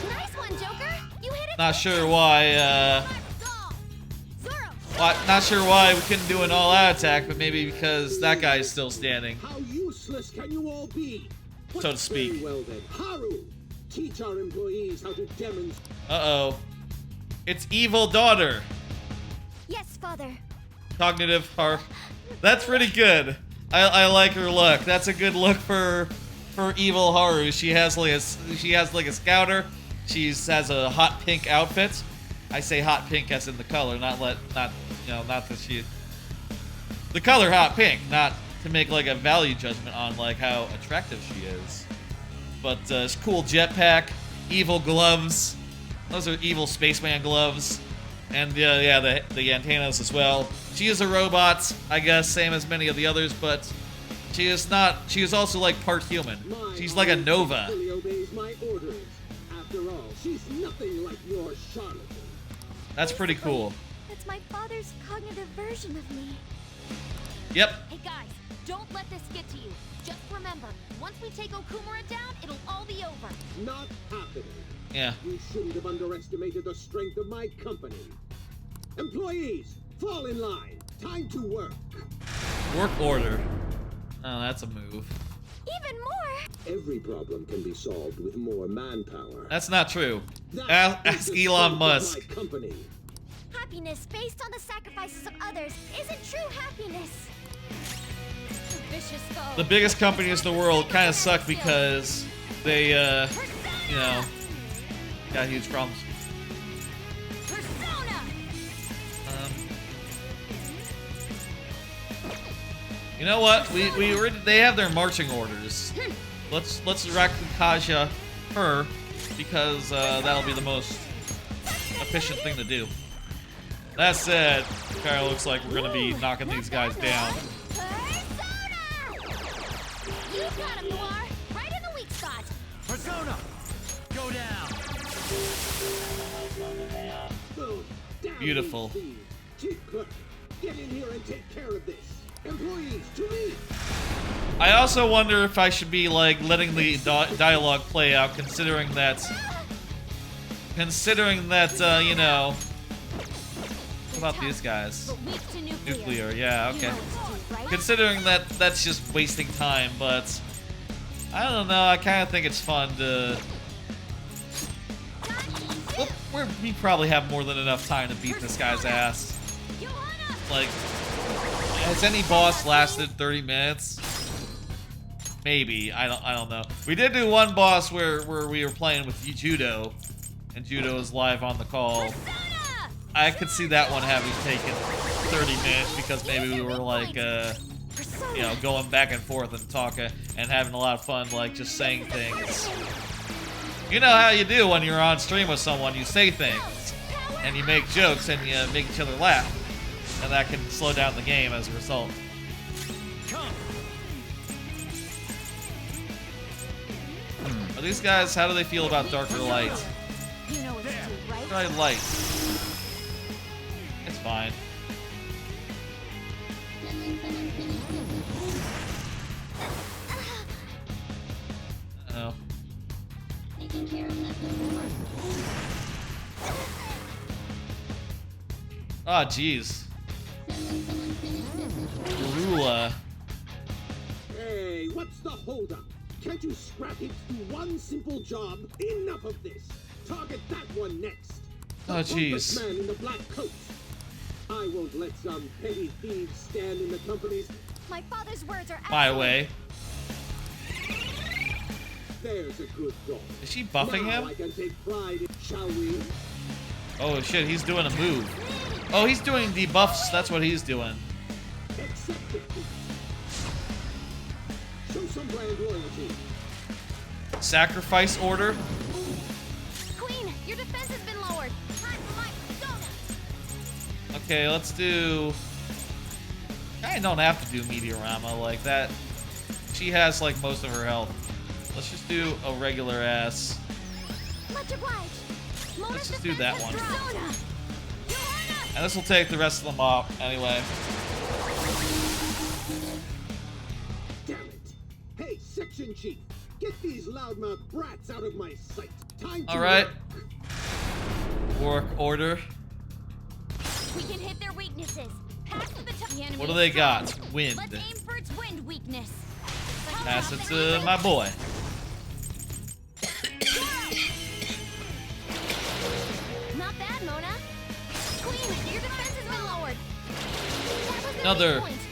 Nice one, Joker. You hit it. Not sure why. Not sure why we couldn't do an all-out attack, but maybe because that guy is still standing. How useless can you all be? So to speak. Very well then, Haru, teach our employees how to demonstrate. Uh-oh. It's evil daughter. Yes, father. Cognitive heart. That's pretty good. I like her look. That's a good look for evil Haru. She has like a scouter. She has a hot pink outfit. I say hot pink as in the color, not that she. The color hot pink, not to make like a value judgment on like how attractive she is. But it's cool jetpack, evil gloves. Those are evil spaceman gloves, and yeah, the antennas as well. She is a robot, I guess, same as many of the others, but she is not. She is also like part human. She's like a Nova. Obeys my orders. After all, she's nothing like your charlatan. That's pretty cool. That's my father's cognitive version of me. Yep. Hey guys, don't let this get to you. Just remember, once we take Okumura down, it'll all be over. Not happening. Yeah. You shouldn't have underestimated the strength of my company. Employees, fall in line. Time to work. Work order. Oh, that's a move. Even more. Every problem can be solved with more manpower. That's not true. Ask Elon Musk. Happiness based on the sacrifices of others isn't true happiness. Vicious foe. The biggest companies in the world kind of suck because they, you know, got huge problems. You know what? They have their marching orders. Let's Rakukaja her because that'll be the most efficient thing to do. That said, kind of looks like we're gonna be knocking these guys down. You got him, Noir. Right in the weak spot. Persona, go down. Beautiful. Get in here and take care of this. Employees, to me. I also wonder if I should be like letting the dialogue play out, considering that, you know. What about these guys? Nuclear, yeah, okay. Considering that that's just wasting time, but I don't know. I kind of think it's fun to. Well, we probably have more than enough time to beat this guy's ass. Like. Has any boss lasted 30 minutes? Maybe. I don't know. We did do one boss where we were playing with Judo, and Judo is live on the call. I could see that one having taken 30 minutes because maybe we were like, you know, going back and forth and talking and having a lot of fun, like just saying things. You know how you do when you're on stream with someone, you say things and you make jokes and you make each other laugh. And that can slow down the game as a result. Are these guys, how do they feel about darker light? Try light. It's fine. Uh-oh. Oh, jeez. Rula. Hey, what's the holdup? Can't you scrap it to one simple job? Enough of this. Target that one next. Oh, jeez. Man in the black coat. I won't let some petty thieves stand in the company's. My father's words are My way. There's a good dog. Is she buffing now him? I can take pride in, shall we? Oh shit, he's doing a move. Oh, he's doing debuffs. That's what he's doing. Accept it. Show some brand loyalty. Sacrifice order. Queen, your defense has been lowered. Time for my persona. Okay, let's do. I don't have to do Meteorama like that. She has like most of her health. Let's just do a regular ass. Much obliged. Let's just do that one. Persona. And this will take the rest of them off anyway. Damn it. Hey, section chief. Get these loudmouth brats out of my sight. Time to Alright. work. Work order. We can hit their weaknesses. Pass to the top. What do they got? Wind. Let's aim for its wind weakness. Pass it to my boy. Not bad, Mona. Queen, your defense has been lowered.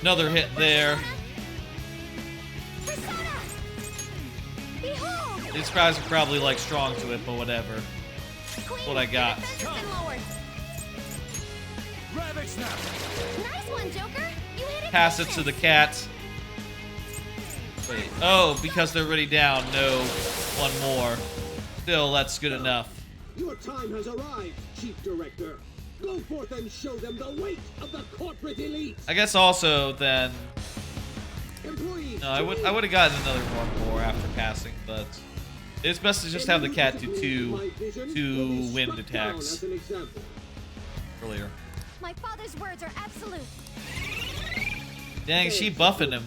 Another hit there. Persona. Behold. These guys are probably like strong to it, but whatever. That's what I got. Ravage now. Nice one, Joker. You hit it. Pass it to the cat. Wait. Oh, because they're already down. No, one more. Still, that's good enough. Your time has arrived, Chief Director. Go forth and show them the weight of the corporate elite. I guess also then. Employees, No, I would have gotten another one more after passing, but it's best to just have the cat do two wind attacks earlier. My father's words are absolute. Dang, she buffing him.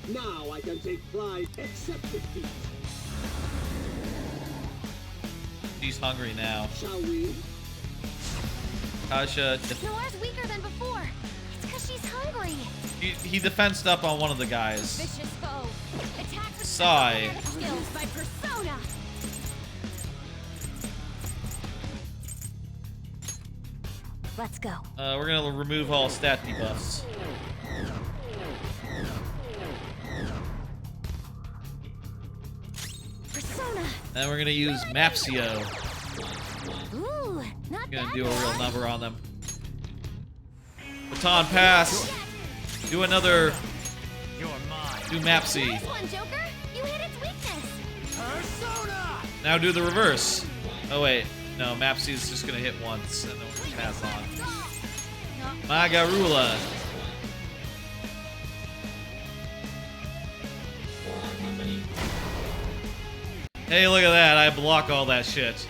Now I can take pride. Accept defeat. She's hungry now. Shall we? Kasha. Noir's weaker than before. It's because she's hungry. He defensed up on one of the guys. Vicious foe. Attack with Sigh. skills by persona. Let's go. We're gonna remove all stat debuffs. Persona. And we're gonna use Mapsio. Ooh, not Gonna bad. do a real number on them. Baton pass. Do another. Do Mapsy. Nice one, Joker. You hit its weakness. Persona. Now do the reverse. Oh wait, no, Mapsy's just gonna hit once and then we're gonna pass on. Magarula. Hey, look at that. I block all that shit.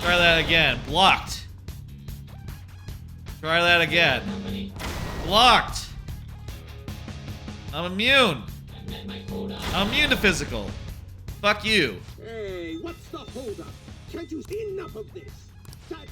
Try that again. Blocked. Try that again. Blocked. I'm immune. I'm immune to physical. Fuck you. Hey, what's the holdup? Can't you see enough of this? That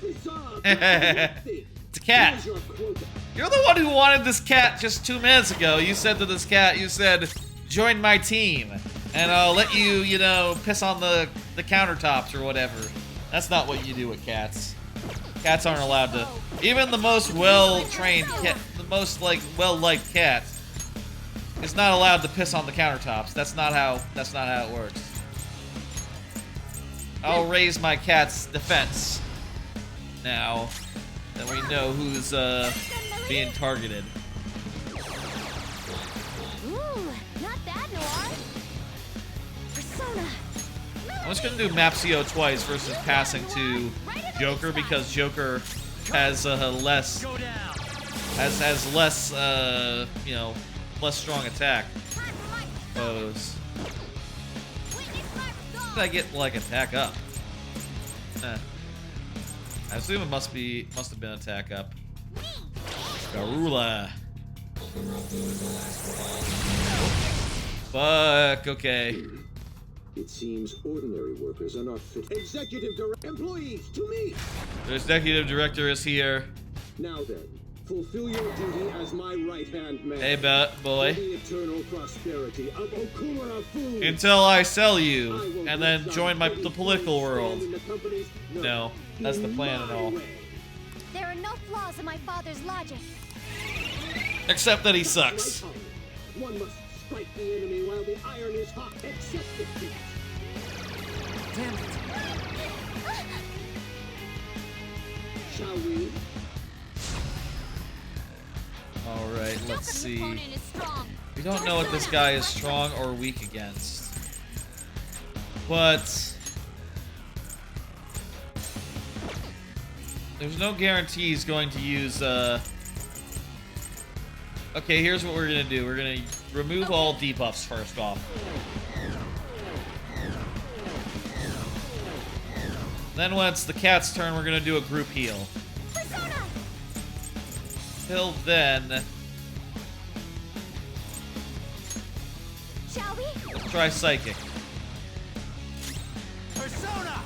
bizarre. It's a cat. Here's your quota. You're the one who wanted this cat just 2 minutes ago. You said to this cat, you said, join my team. And I'll let you, you know, piss on the countertops or whatever. That's not what you do with cats. Cats aren't allowed to. Even the most well-trained cat, the most, like, well-liked cat is not allowed to piss on the countertops. That's not how it works. I'll raise my cat's defense now that we know who's being targeted. Ooh, not bad, Noir. Persona. I'm just gonna do Mapsio twice versus passing to Joker because Joker has less you know, less strong attack. Foes. Did I get like attack up? I assume it must have been attack up. Garula. Fuck. Okay. It seems ordinary workers are not fit. Executive Director, employees, to me! The executive director is here. Now then, fulfill your duty as my right-hand man. Hey, boy. For the eternal prosperity of Okumura Food. Until I sell you, and then join the political world. No, that's the plan and all. There are no flaws in my father's logic. Except that he sucks. One must strike the enemy while the iron is hot. Accept defeat. Damn it. Shall we? Alright, let's see. We don't know what this guy is strong or weak against. But there's no guarantee he's going to use, Okay, here's what we're gonna do. We're gonna remove all debuffs first off. Then when it's the cat's turn, we're gonna do a group heal. Till then, shall we? Let's try Psychic. Persona!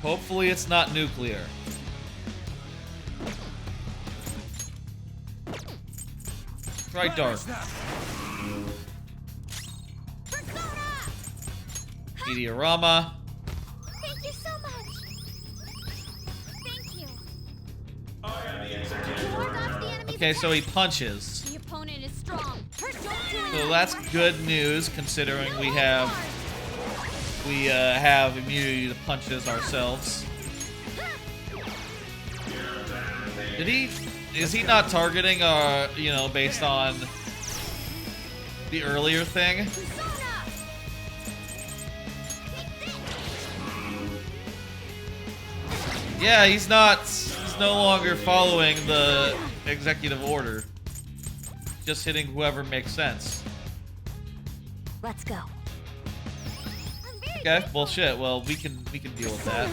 Hopefully it's not nuclear. Try Dark. Meteorama. Thank you so much. Thank you. Okay, so he punches. The opponent is strong. So that's good news considering we have immunity to punches ourselves. Is he not targeting you know, based on the earlier thing? Yeah, he's no longer following the executive order. Just hitting whoever makes sense. Let's go. Okay, well shit, well we can deal with that.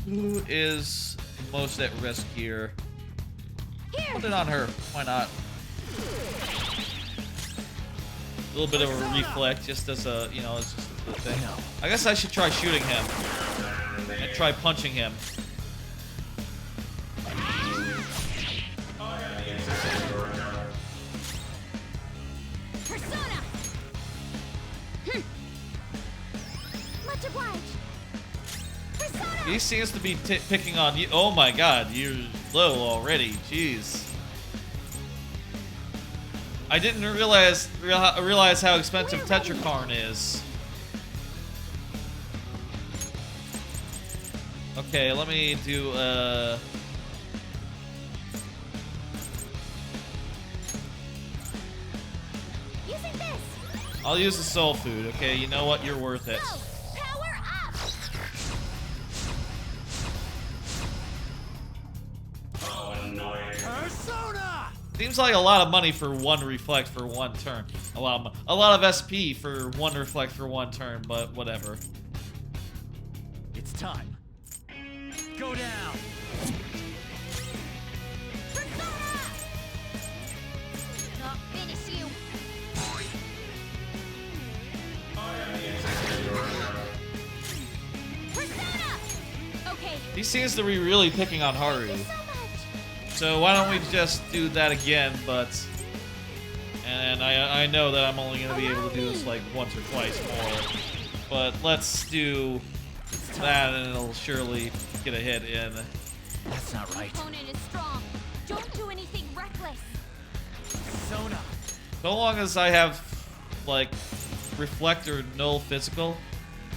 Who is most at risk here? Put it on her. Why not? A little bit of a reflect, just as a, you know, it's just a thing. I guess I should try shooting him and try punching him. Persona. Much obliged. He seems to be picking on you. Oh my god, you're low already. Jeez. I didn't realize how expensive Tetrakarn is. Okay, let me do I'll use the soul food. Okay, you know what? You're worth it. Persona! Seems like a lot of money for one reflect for one turn. A lot of SP for one reflect for one turn, but whatever. It's time. Go down. I'll finish you. Okay. He seems to be really picking on Haru. So why don't we just do that again, and I know that I'm only going to be able to do this like once or twice more, but let's do that and it'll surely get a hit in. That's not right. Opponent is strong. Don't do anything reckless. Persona. So long as I have like reflect or null physical.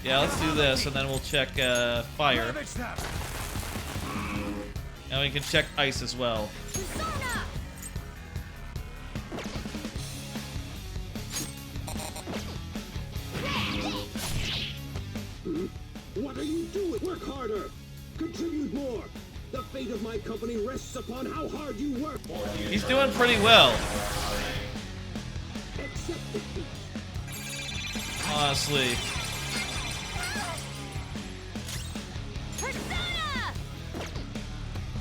Yeah, let's do this and then we'll check fire. And we can check ice as well. What are you doing? Work harder! Contribute more! The fate of my company rests upon how hard you work! He's doing pretty well. Accept defeat. Honestly.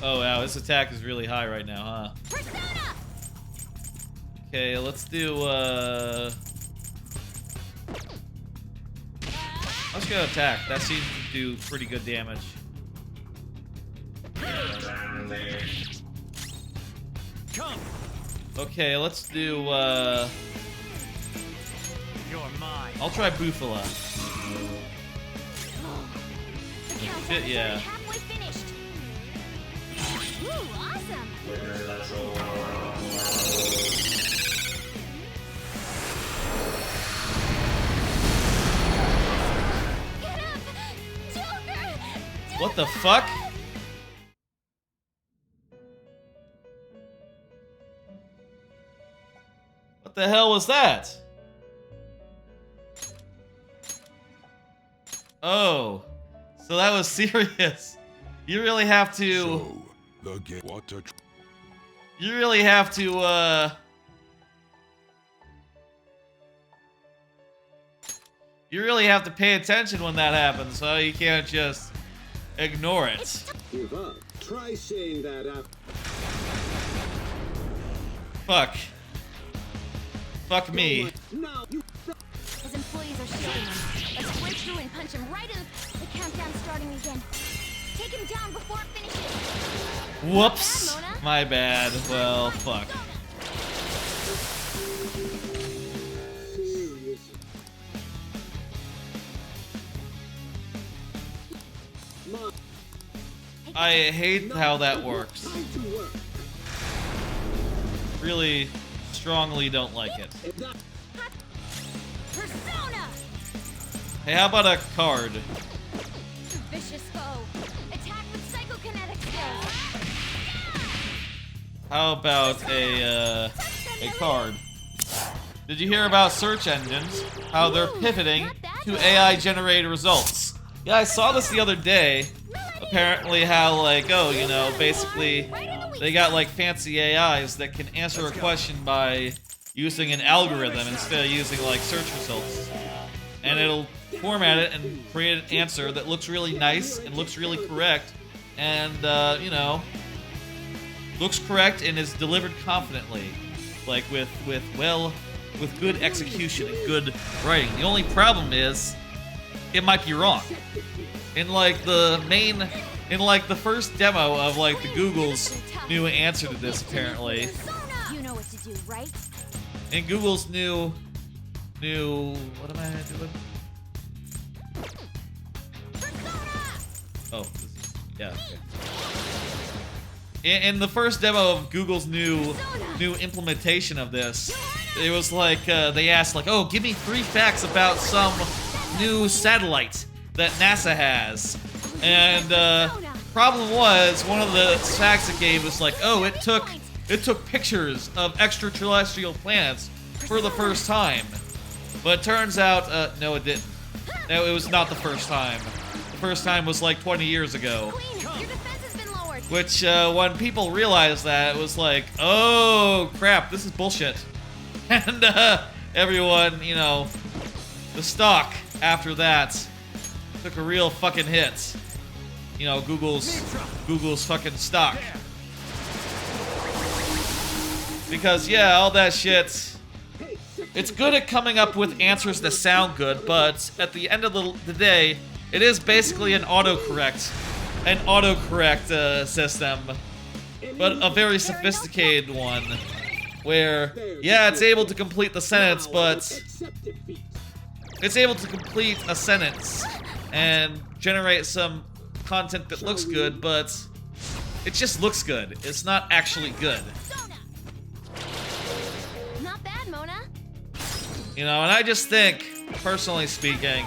Oh wow, his attack is really high right now, huh? Persona! Okay, let's do let's go attack. That seems to do pretty good damage. Come. Okay, let's do You're mine. I'll try Bufala. Shit, yeah. Halfway finished. Ooh, awesome! Get up! Joker! What the fuck? What the hell was that? Oh, so that was serious. You really have to. So, the game. What a. You really have to. You really have to pay attention when that happens, so you can't just ignore it. Give up. Try saying that out. Fuck. Fuck me. No, you. His employees are shooting him. Let's break through and punch him right in. The countdown's starting again. Take him down before it finishes. Whoops. Not bad, Mona. My bad. Well, fuck. Seriously. Mom, I hate how that works. time to work. Really strongly don't like it. If that Persona! Hey, how about a card? Vicious foe. Attack with psychokinetic skills. How about a card? Did you hear about search engines? How they're pivoting to AI-generated results? Yeah, I saw this the other day. Apparently how, like, oh, you know, basically they got, like, fancy AIs that can answer a question by using an algorithm instead of using, like, search results. And it'll format it and create an answer that looks really nice and looks really correct and, you know, looks correct and is delivered confidently. Like, with good execution and good writing. The only problem is, it might be wrong. In like the first demo of like the Google's new answer to this, apparently. You know what to do, right? In Google's new what am I doing? Oh, this is, yeah. Okay. In the first demo of Google's new implementation of this, it was like they asked like, oh, give me 3 facts about some new satellite that NASA has. And problem was, one of the facts it gave was like, oh, it took pictures of extraterrestrial planets for the first time. But it turns out, no, it didn't. No, it was not the first time. The first time was like 20 years ago. Which, when people realized that, it was like, oh, crap, this is bullshit. And, everyone, you know, the stock after that took a real fucking hit. You know, Google's fucking stock. Because, yeah, all that shit, it's good at coming up with answers that sound good, but at the end of the day, it is basically an autocorrect system, but a very sophisticated one, where, yeah, it's able to complete the sentence, but it's able to complete a sentence and generate some content that looks good, but it just looks good. It's not actually good. Not bad, Mona. You know, and I just think, personally speaking,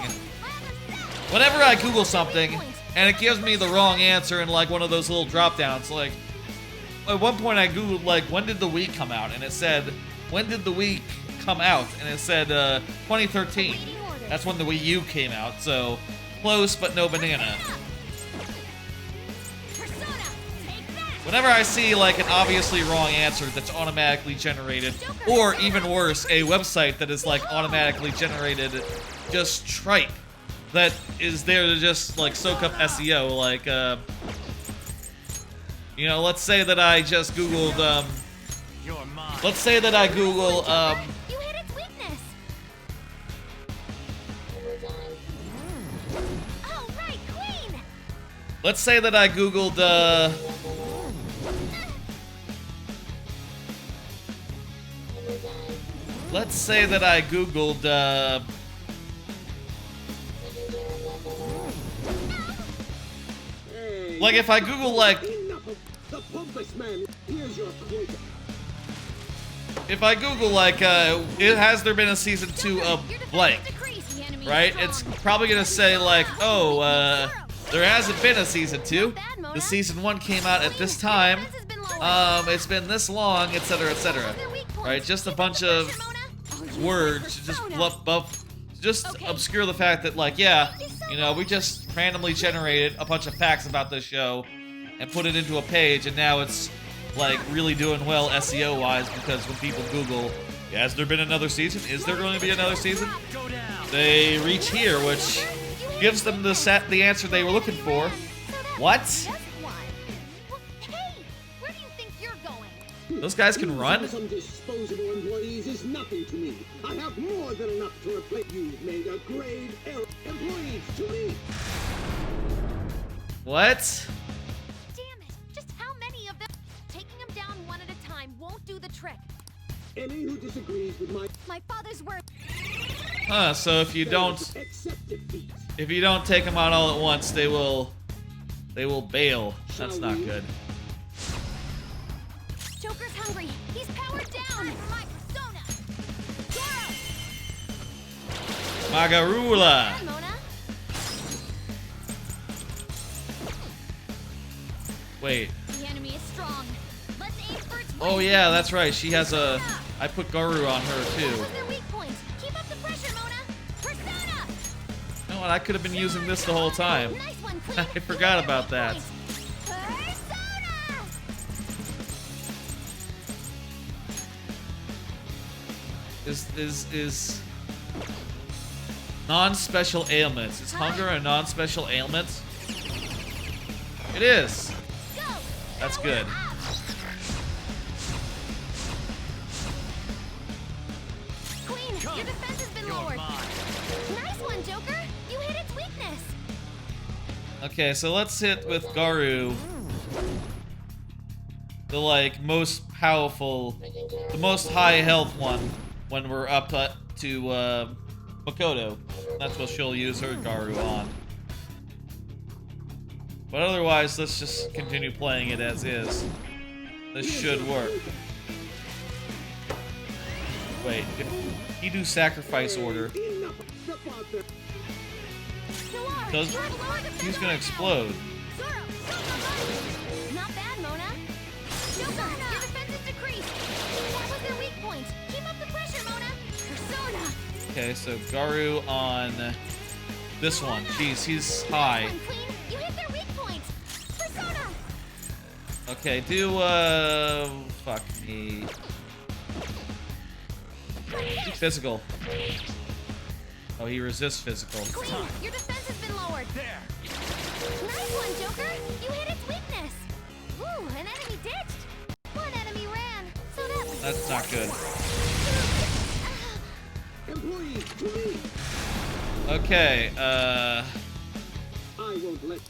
whenever I Google something and it gives me the wrong answer in like one of those little drop downs, like at one point I Googled like, when did the Wii come out? And it said, when did the Wii come out? And it said 2013. That's when the Wii U came out, so close but no banana. Whenever I see like an obviously wrong answer that's automatically generated, or even worse, a website that is like automatically generated just tripe that is there to just like soak up SEO, like You know, let's say that I just Googled, let's say that I Google, You hit its weakness. Oh, right, Queen. let's say that I Googled, let's say that I Googled, like if I Google like, if I Google like, has there been a season 2 of blank, right? It's probably gonna say like, oh, there hasn't been a season 2. The season 1 came out at this time. It's been this long, etc., etc. Right? Just a bunch of words to just obscure the fact that, like, yeah, you know, we just randomly generated a bunch of facts about this show and put it into a page, and now it's like really doing well SEO wise, because when people Google, has there been another season? Is there going to be another season? They reach here, which gives them the answer they were looking for. What? Hey, where do you think you're going? Those guys can run? Some disposable employees is nothing to me. I have more than enough to replace. You've made a grave error. Employees to me. What? Damn it! Just how many of them? Taking them down one at a time won't do the trick. Any who disagrees with My father's word. Huh, so if you don't take them out all at once, they will bail. That's not good. Joker's hungry. He's powered down. My persona. Magarula. Wait. The enemy is strong. Let's aim for its Oh yeah, that's right. She has a. I put Garu on her too. their weak points. Keep up the pressure, Mona. Persona. You know what? I could have been using this the whole time. Nice one, Queen. I forgot about that. Is non-special ailments? Is hunger a non-special ailment? It is. That's good. Queen, your defense has been lowered. Nice one, Joker. You hit its weakness. Okay, so let's hit with Garu. The like most powerful, the most high health one when we're up to Makoto. That's what she'll use her Garu on. But otherwise, let's just continue playing it as is. This should work. Wait, if you do sacrifice order, he's gonna explode. Not bad, Mona. Joker, your defense is decreased. That was their weak point. Keep up the pressure, Mona. Persona. Okay, so Garu on this one. Jeez, he's high. You hit their weak points. Persona. Okay, do fuck me. Do physical. Oh, he resists physical. Queen, your defense has been lowered. There. Nice one, Joker. You hit its weakness. Ooh, an enemy ditched. One enemy ran. So that was That's not good. employees to me. Okay, I won't let.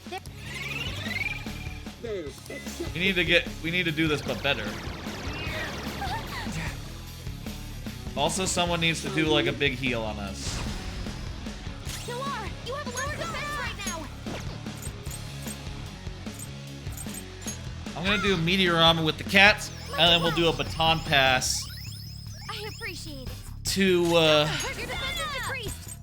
we need to do this but better. Also, someone needs to do like a big heal on us. Noir, you have lower defense right now. I'm gonna do meteor armor with the cats, and then we'll do a baton pass I appreciate it. to Your defense is decreased.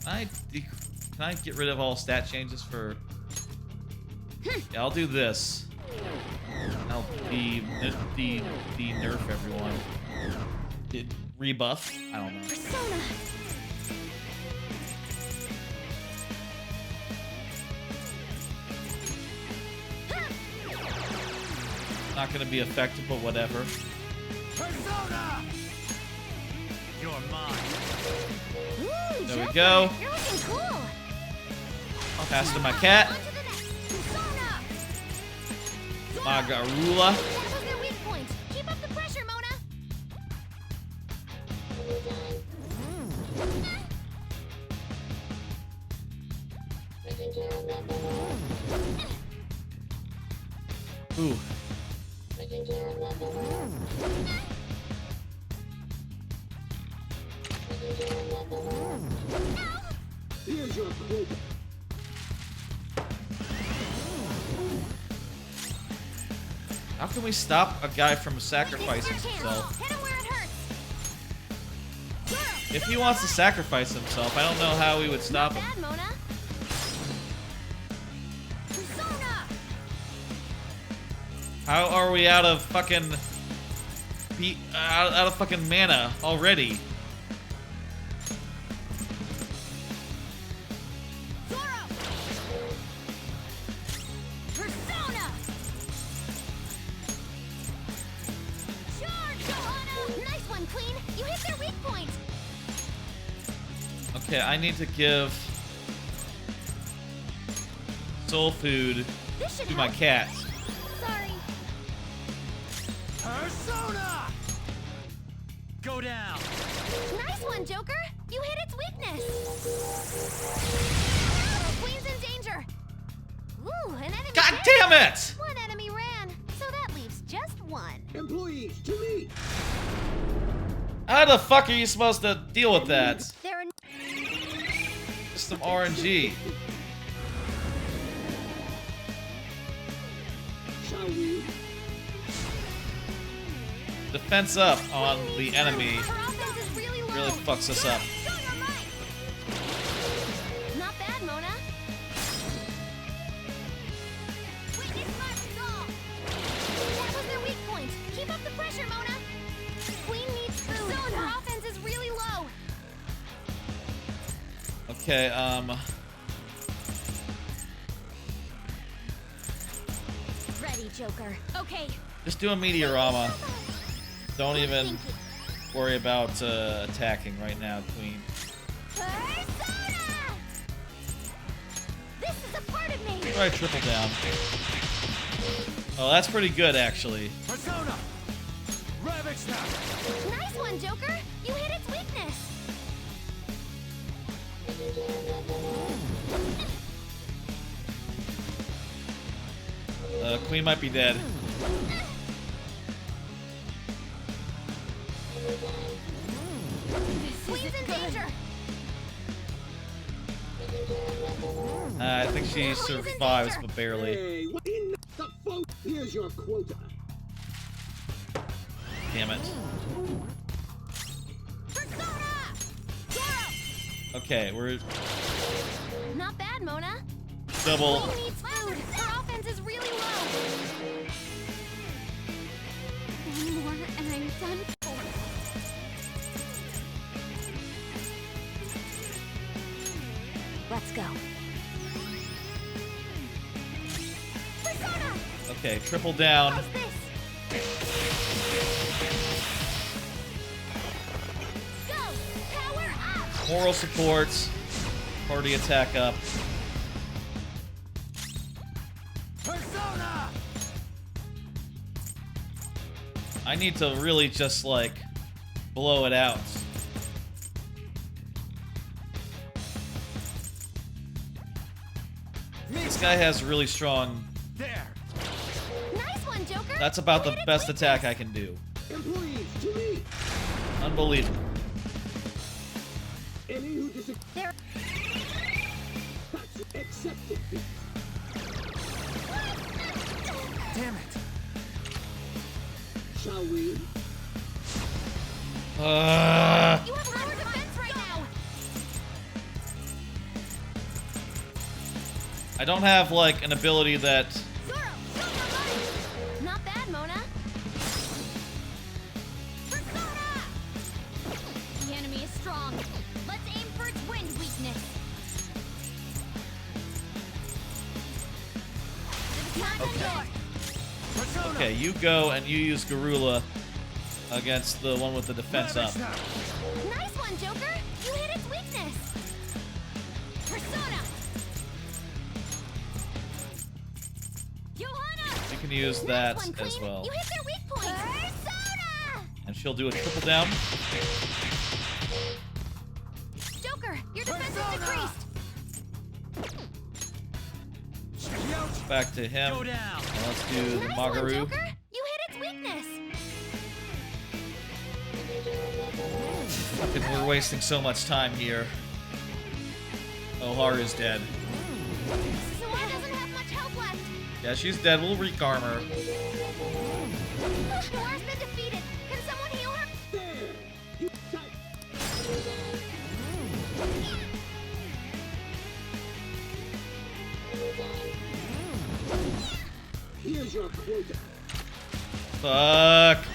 Can I get rid of all stat changes for? Yeah, I'll do this. I'll nerf everyone. Did rebuff? I don't know. Persona. Not gonna be effective, but whatever. Persona! You're mine. Ooh, There we Joker, go. You're looking cool. Pass to my cat. On to the next. Persona. Magarula. That was their weak point. Keep up the pressure, Mona. Ooh. Here's your quota. How can we stop a guy from sacrificing himself? Hit him where it hurts. If he wants to sacrifice himself, I don't know how we would stop him. Bad, Mona. Persona. How are we out of fucking out of fucking mana already? Persona. Charge, Johanna. Nice one, Queen. You hit their weak point. Okay, I need to give soul food This should to my help. cats. Sorry. Persona! Go down. Nice one, Joker. You hit its weakness. Queen's in danger. Ooh, an enemy. God hit. damn it! One enemy ran, so that leaves just one. Employees, to me! How the fuck are you supposed to deal with that? There are Just some RNG. Shall we? Defense up on the enemy Her offense is really low. really fucks us up. Show your might. Not bad, Mona. Weakness must resolve. That was their weak point. Keep up the pressure, Mona. Queen needs food. Her offense is really low. Okay, Ready, Joker. Okay. just do a Meteorama. Don't even worry about attacking right now, Queen. Persona! This is a part of me. Try triple down. Oh, that's pretty good, actually. Persona! Ravage now! Nice one, Joker. You hit its weakness. Queen might be dead. Queen's in danger. I think she survives, but barely. Hey, what in the fuck? Here's your quota. Damn it. Okay, we're Not bad, Mona. double. Queen needs food. Her offense is really low. One more, and I'm done for. Let's go. Persona! Okay, triple down. How's this? Go! Power up! Moral supports. Party attack up. Persona! I need to really just, like, blow it out. This guy has really strong... There! Nice one, Joker! That's about the best attack I can do. Employees, to me! Unbelievable. Any who disagree. There. That's accepted. Damn it! Shall we? You have lower defense right now. I don't have, like, an ability that... Zoro, show your might. Not bad, Mona. Persona! The enemy is strong. Let's aim for its wind weakness. Okay, you go and you use Garula against the one with the defense up. Nice one, Joker. You hit its weakness. Persona. Johanna. You can use that as well. You hit their weak point. Persona! And she'll do a triple down. Joker, your defense is decreased. Back to him. Go down. And let's do the Nice Magaru. one, Joker. You hit its weakness. Fucking, we're wasting so much time here. Oh, Haru's dead. Sora doesn't have much health left. Yeah, she's dead. We'll rearm her. Noir's been defeated. Can someone heal her? Here's your quota. Fuck.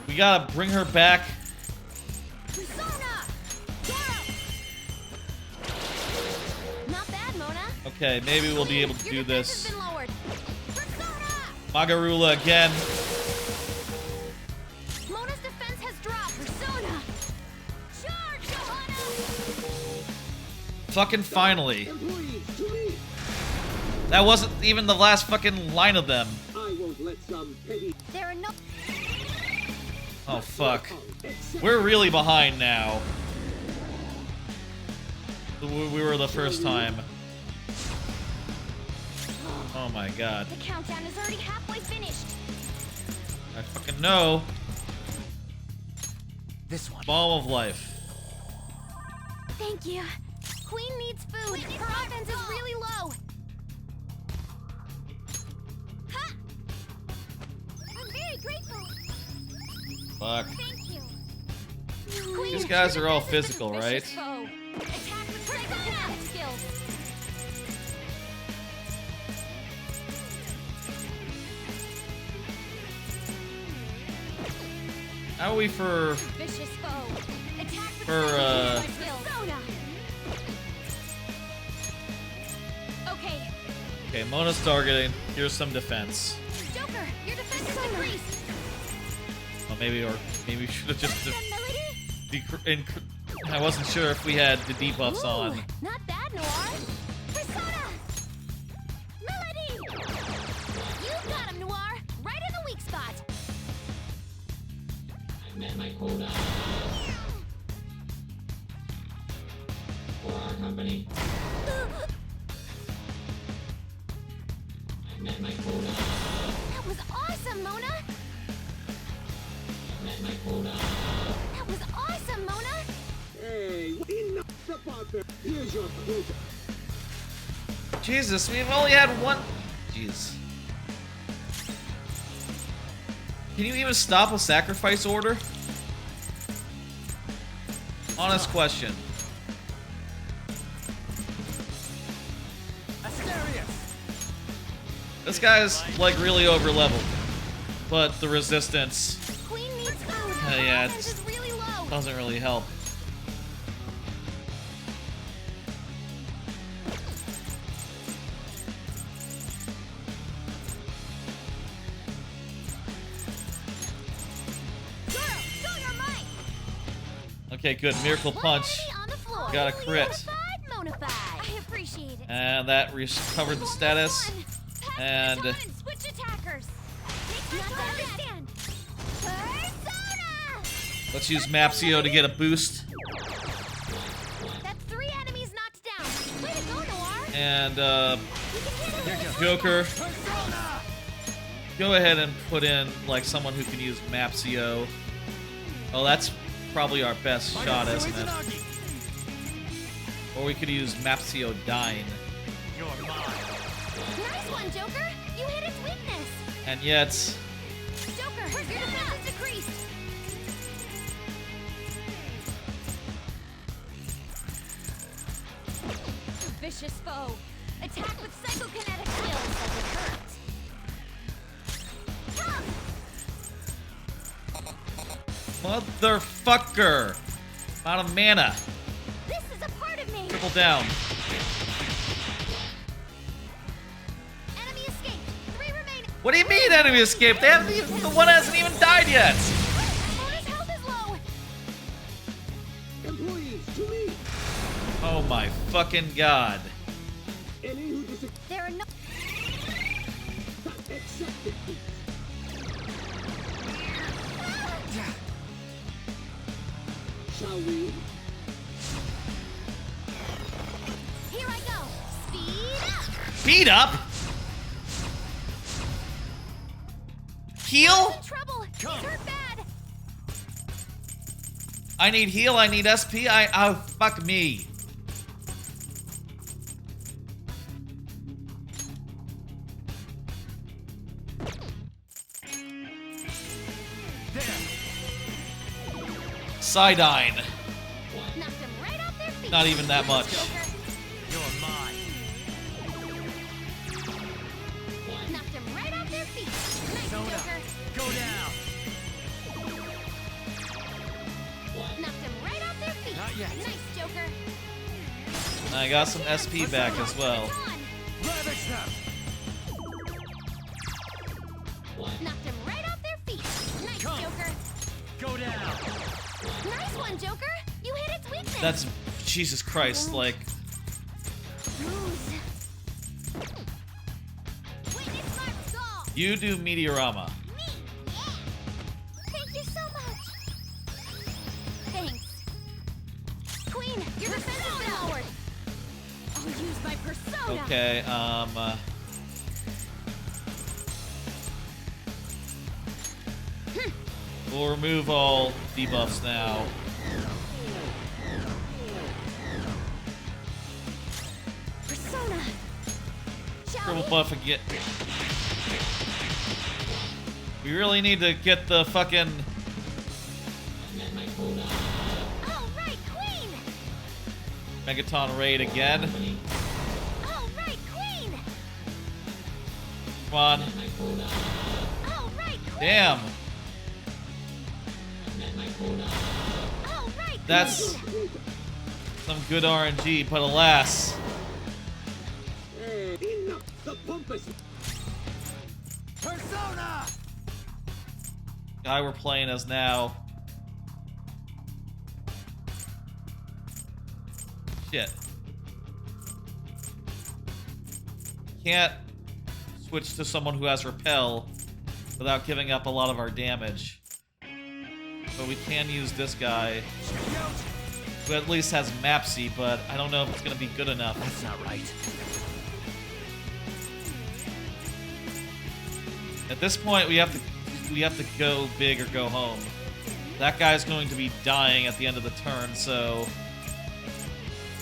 We gotta bring her back. Persona! Not bad, Mona. Okay, maybe we'll be able to do Your defense this. has been lowered. Magarula again. Mona's defense has dropped. Persona! Charge, Johanna! Fucking finally. Employees, to me! That wasn't even the last fucking line of them. I won't let some petty... There are no... Oh, fuck. We're really behind now. We were the first time. Oh my god. The countdown is already halfway finished. I fucking know. This one. Balm of life. Thank you. Queen needs food. Her offense is really low. Ha! I'm very grateful. Fuck. Thank you. These guys are all physical, right? Attack with psychokinetic skills. How are we for... Vicious foe. Attack with For, psychokinetic skills. Okay. Okay, Mona's targeting. Here's some defense. Joker, your defense is decreased. Well, maybe we should have just... I wasn't sure if we had the debuffs on. Not bad, Noir. Persona! Melody! You got him, Noir. Right in the weak spot. I met my quota. For our company. I met my quota. That was awesome, Mona. I met my quota. That was awesome, Mona. Hey, enough about that. Here's your quota. Jesus, we've only had one... Jeez. Can you even stop a sacrifice order? Honest question. This guy's like really over leveled, but the resistance, Queen needs food. yeah, Her offense is really low. doesn't really help. Okay, good. Miracle Punch. Got a crit. I appreciate it. And that recovered the status. And Switch attackers. Understand. Persona! let's use Mapsio to get a boost. That's 3 enemies knocked down. Way to go, Noir. And Joker, go ahead and put in like someone who can use Mapsio. Oh, that's probably our best shot, isn't it? Or we could use Mapsio Dine. Nice one, Joker. You hit its weakness. And yet, Joker, your defense is decreased. Vicious foe. Attack with psychokinetic skills as it hurts. motherfucker! Out of mana. This is a part of me. Triple down. Enemy escape. 3 remaining. What do you mean enemy escape? They haven't even, the one hasn't even died yet. Mona's health is low. Employees, to me. Oh my fucking god. Any who There are no. Shall we? Here I go. Speed up. Speed up? Heal? In trouble. He's hurt bad. I need heal, I need SP, oh, fuck me. Sidine. Knocked him right off their feet. Not even that much. You're mine. Knocked him right off their feet. Nice, Soda, Joker. go down. Knocked him right off their feet. Not yet. Nice, Joker. I got some SP back as well. Ravage them. Knocked him right off their feet. Nice, Joker. Go down. Nice one, Joker. You hit its weakness. That's, Jesus Christ, like, Witness my resolve. you do Meteorama. Thank you so much. Thanks. Queen, your defense has been lowered. I'll use my persona. Okay, we'll remove all debuffs now. Persona. Triple buff again. We really need to get the fucking... All right, Queen. Megaton raid again. All right, Queen. Come on. All right, Queen. Damn. All right, That's some good RNG, but alas. Enough! The pump is... Persona! Guy we're playing as now. Shit. Can't switch to someone who has repel without giving up a lot of our damage. But we can use this guy, who at least has Mapsy, but I don't know if it's gonna be good enough. That's not right. At this point, we have to go big or go home. That guy's going to be dying at the end of the turn, so...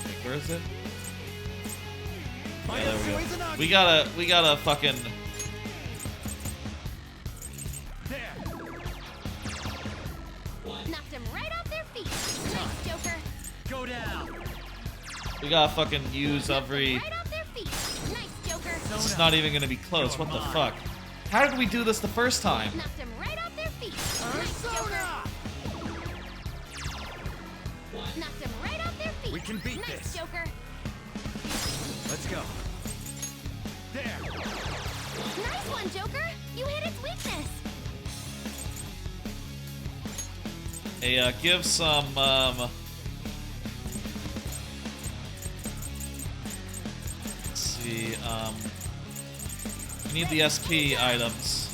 Wait, where is it? Yeah, there we go. We gotta fucking... Knocked him right off their feet. Nice, Joker. Go down. We gotta fucking use every... Right off their feet. Nice, Joker. This is not even gonna be close. What the fuck? How did we do this the first time? Knocked him right off their feet. Nice, Joker. Knocked him right off their feet. We can beat nice, this. Joker. Let's go. There. Nice one, Joker. You hit its weakness. Hey, give some, let's see, we need the SP items.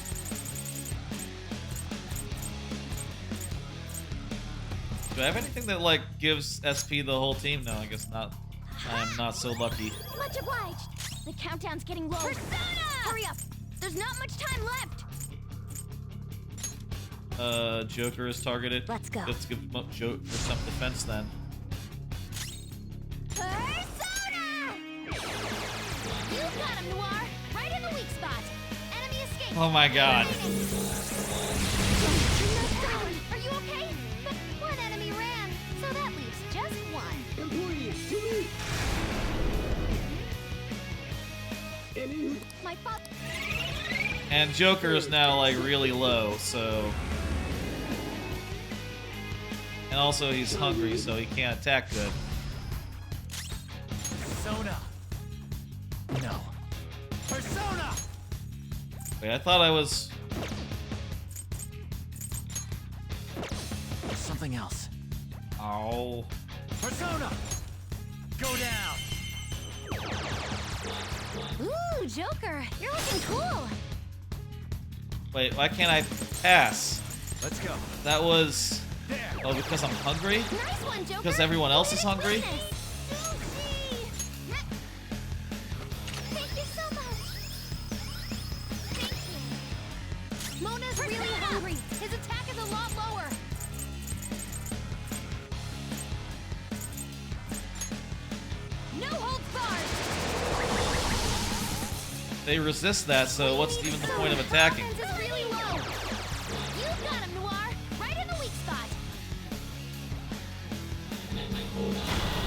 Do I have anything that, like, gives SP the whole team? No, I guess not. I am not so lucky. Much obliged. The countdown's getting low. Persona! Hurry up. There's not much time left. Joker is targeted. Let's go. Let's give Joker some defense then. Persona! You got him, Noir. Right in the weak spot. Enemy escape. Oh my god. Are you okay? But one enemy ran, so that leaves just one. Employees, to me! My fault. And Joker is now, like, really low, so... And also, he's hungry, so he can't attack good. Persona. No. Persona. Wait, I thought I was... Something else. Oh. Persona. Go down. Ooh, Joker, you're looking cool. Wait, why can't I pass? Let's go. That was... There. Oh, because I'm hungry? Nice one, Joker. Because everyone else is hungry? Thank you so much. Thank you. Mona's really hungry. His attack is a lot lower. No holds barred. They resist that, so what's even the point of attacking? Offense is really low. You got him, Noir. Right in the weak spot.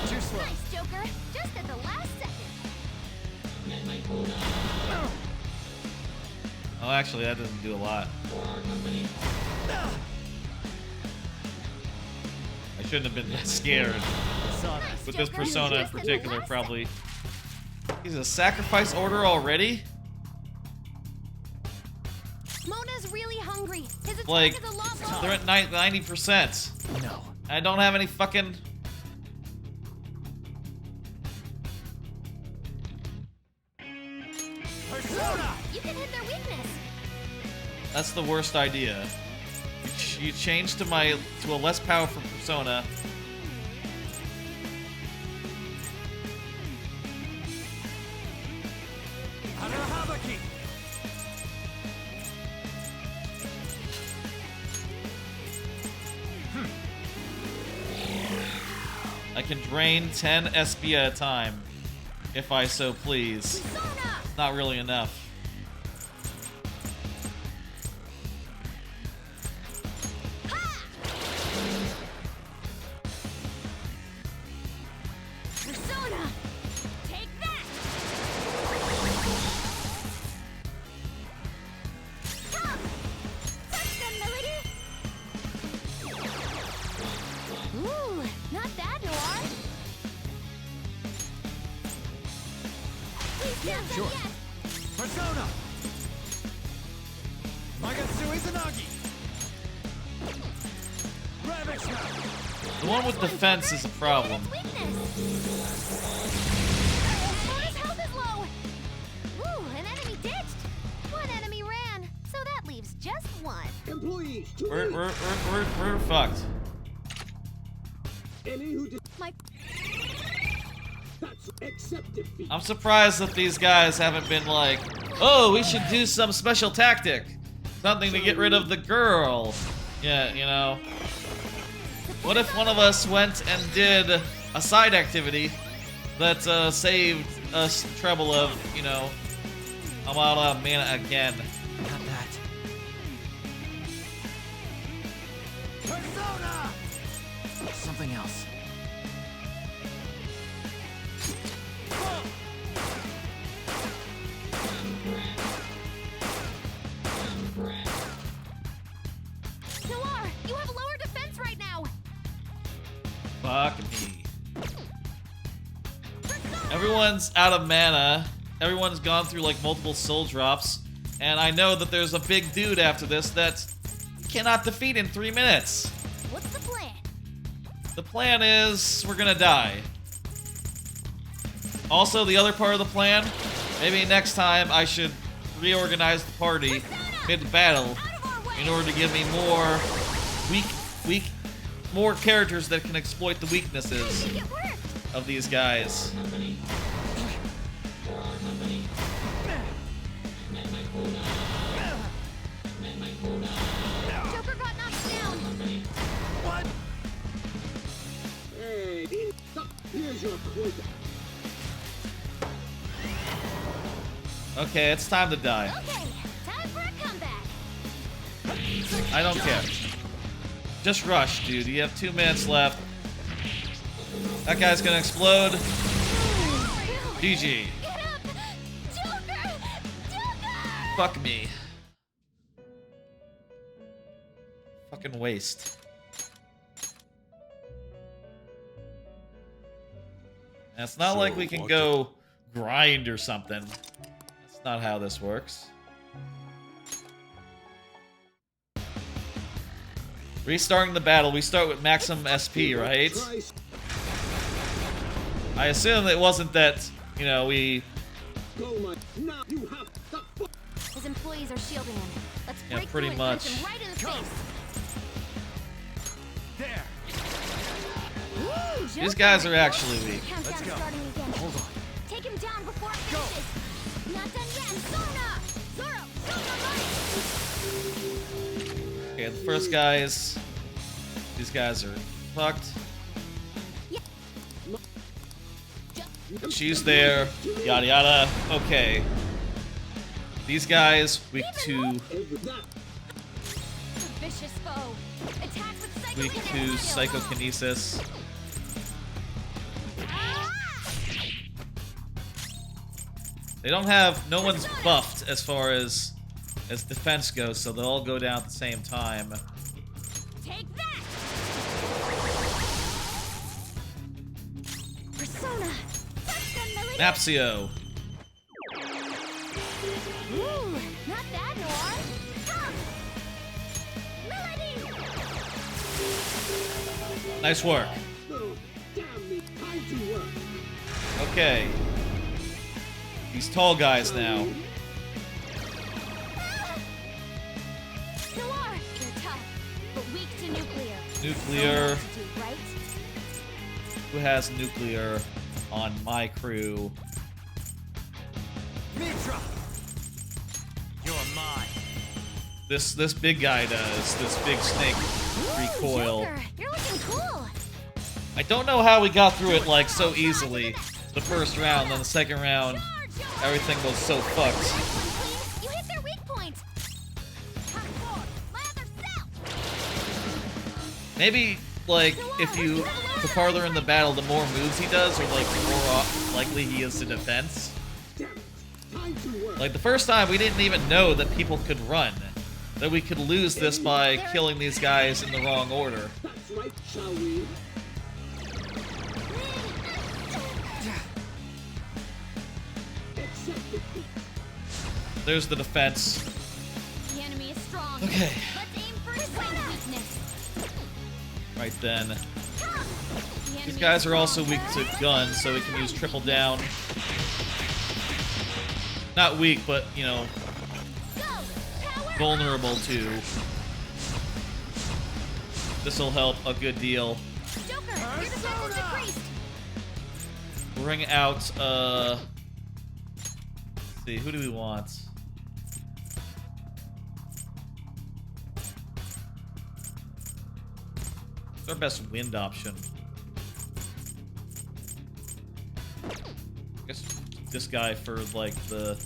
Too slow. Nice, Joker. Just at the last second. Oh, actually, that doesn't do a lot. I shouldn't have been that scared. With this persona in particular, probably. He's a sacrifice order already? Mona's really hungry. His attack Like, is a lot lower. they're at 90%. No. I don't have any fucking... Persona! You can hit their weakness. That's the worst idea. You change to a less powerful persona. Hanahabaki! I can drain 10 SP at a time, if I so please. Not really enough. Persona! Take that! Come! Touch them, Melody! Ooh, not bad, Noir. Please not done Sure. yet. Persona! Magatsu Izanagi! Ravage now! The one with defense is a problem. Mona's health is low. Ooh, an enemy ditched. One enemy ran, so that leaves just one. Employees, We're fucked. Any who My that's accept defeat. I'm surprised that these guys haven't been like, oh, we should do some special tactic. Something to get rid of the girl. Yeah, you know. What if one of us went and did a side activity that saved us trouble of, you know, I'm out of mana again. Not that. Persona! Something else. Noir, you have lower defense right now. Fuck me. Everyone's out of mana. Everyone's gone through like multiple soul drops. And I know that there's a big dude after this that you cannot defeat in 3 minutes. What's the plan? The plan is we're gonna die. Also, the other part of the plan, maybe next time I should reorganize the party mid-battle in order to give me more more characters that can exploit the weaknesses of these guys. Joker got knocked down. What? Hey, here's your quota. Okay, it's time to die. Okay, time for a comeback. I don't care. Just rush, dude. You have 2 minutes left. That guy's gonna explode. GG. Get up! Joker! Joker! Fuck me. Fucking waste. And it's not like we can go grind or something. That's not how this works. Restarting the battle, we start with maximum SP, right? I assume it wasn't that, you know, we... His employees are shielding him. Let's Yeah, break pretty through and punch much. him right in the face. There! These guys are actually weak. Let's go. Hold on. Take him down before it finishes. Not done yet. Sona! Zoro! Sona, Okay, the first guys. These guys are fucked. She's there. Yada yada. Okay. These guys weak to vicious foe. Attack with psychokinesis. They don't have. No one's buffed as far as defense goes, so they'll all go down at the same time. Take that! Persona! Napsio. Ooh, not bad, Noir. Come! Melody! Nice work. Okay. These tall guys now. Noir! They're tough, but weak to nuclear. Nuclear. Right? Who has nuclear on my crew? Mitra! You're mine. This big guy does. This big snake recoil. Joker, you're looking cool. I don't know how we got through it like so easily. The first round, then the second round, everything was so fucked. You hit their weak point. My other self. Maybe like if you the farther in the battle, the more moves he does, or like the more likely he is to defense. Like the first time, we didn't even know that people could run. That we could lose this by killing these guys in the wrong order. That's right, shall we? There's the defense. The enemy is strong. Okay. Let's aim for his weakness. Right then. These guys are also weak to guns, so we can use triple down. Not weak, but, you know, vulnerable to. This'll help a good deal. Joker, your defense is decreased. Bring out, let's see, who do we want? What's our best wind option? I guess this guy for, like, the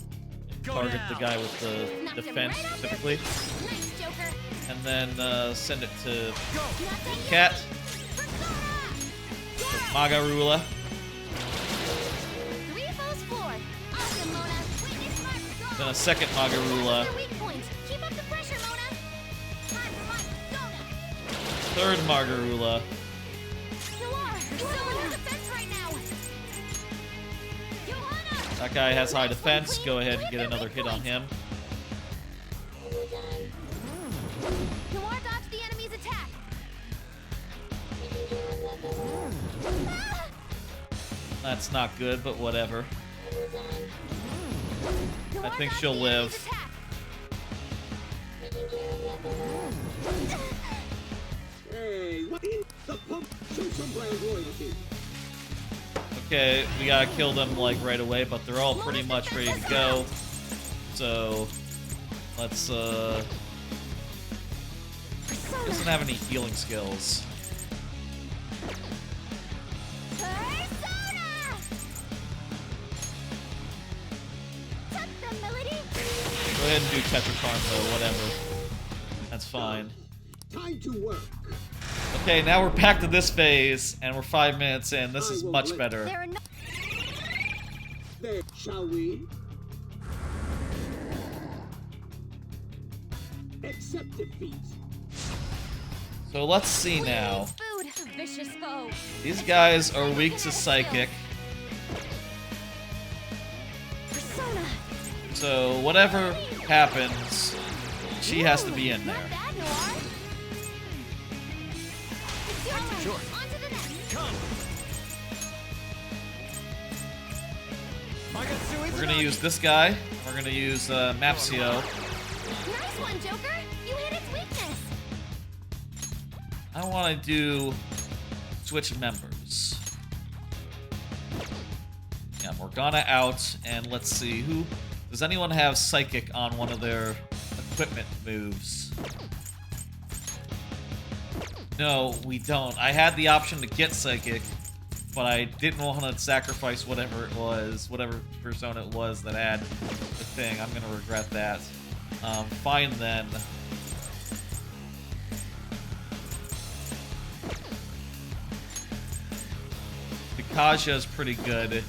target the guy with the defense specifically. Nice, Joker. And then send it to Cat. Magarula. Then a second Magarula. Third Magarula. That guy has high defense. Go ahead and get another hit on him. Noir dodged the enemy's attack. That's not good, but whatever. I think she'll live. Hey, what in the pump? Show some brand loyalty. Okay, we gotta kill them like right away, but they're all pretty much ready to go. So let's doesn't have any healing skills. Go ahead and do Tetrakarm though, whatever. That's fine. Time to work. Okay, now we're back to this phase, and we're 5 minutes in. This is much better. There, shall we? Accept defeat. So let's see now. Vicious foe. These guys are weak to psychic. Persona. So whatever happens, she has to be in there. Sure. Come. We're gonna use this guy. We're gonna use Mapsio. Nice one, Joker. You hit its weakness. I want to do switch members. Yeah, Morgana out, and let's see, who... Does anyone have Psychic on one of their equipment moves? No, we don't. I had the option to get Psychic, but I didn't want to sacrifice whatever it was, whatever persona it was that had the thing. I'm gonna regret that. Fine then. Kaja is pretty good.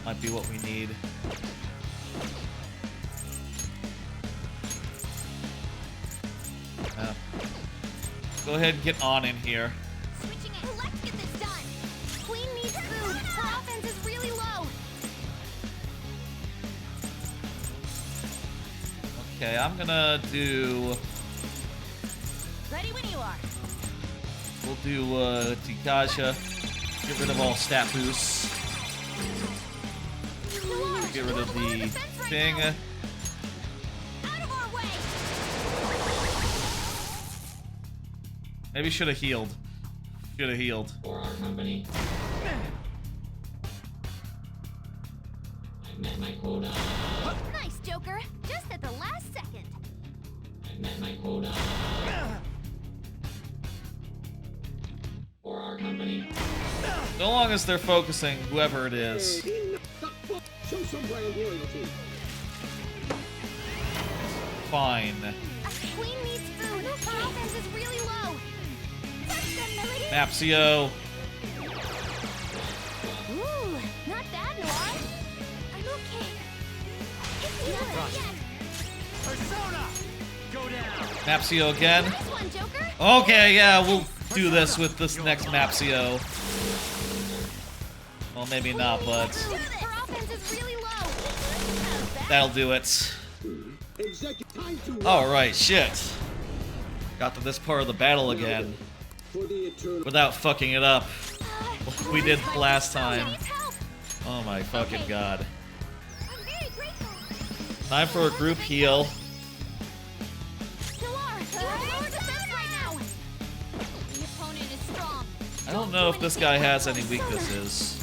Might be what we need. Go ahead and get on in here. Switching it. Let's get this done. Queen needs food. Her offense is really low. Okay, I'm gonna do... Ready when you are. We'll do Tikasha. Get rid of all stat boosts. Get rid of the thing. Out of our way. Maybe should have healed. Should have healed. For our company. I met my quota. Nice, Joker. Just at the last second. I met my quota. For our company. So long as they're focusing, whoever it is. Show some brand loyalty. Fine. Queen needs food. Her offense is really low. Mapsio. Ooh, not bad, Noir. I'm okay. It's not yet. Persona! Go down! Mapsio again. Nice one, Joker. Okay, yeah, we'll do this with this next Mapsio. Well, maybe not, but Her offense is really low. that'll do it. Alright, shit. Got to this part of the battle again. Without fucking it up. Like we did last time. Oh my fucking god. Time for a group heal. I don't know if this guy has any weaknesses.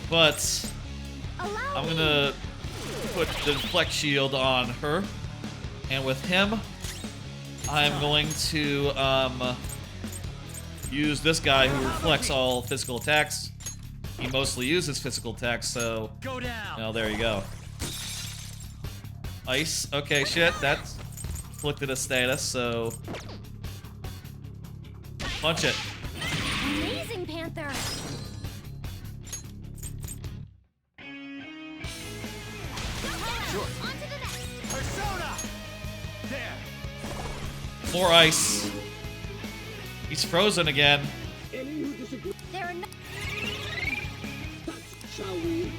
But I'm gonna put the deflect shield on her. And with him, I'm going to use this guy who reflects all physical attacks. He mostly uses physical attacks, so oh, there you go. Ice. Okay, shit, that's inflicted a status, so punch it. Amazing, Panther. Sure. On to the next. Persona! There. More ice. He's frozen again. There are no. Shall we?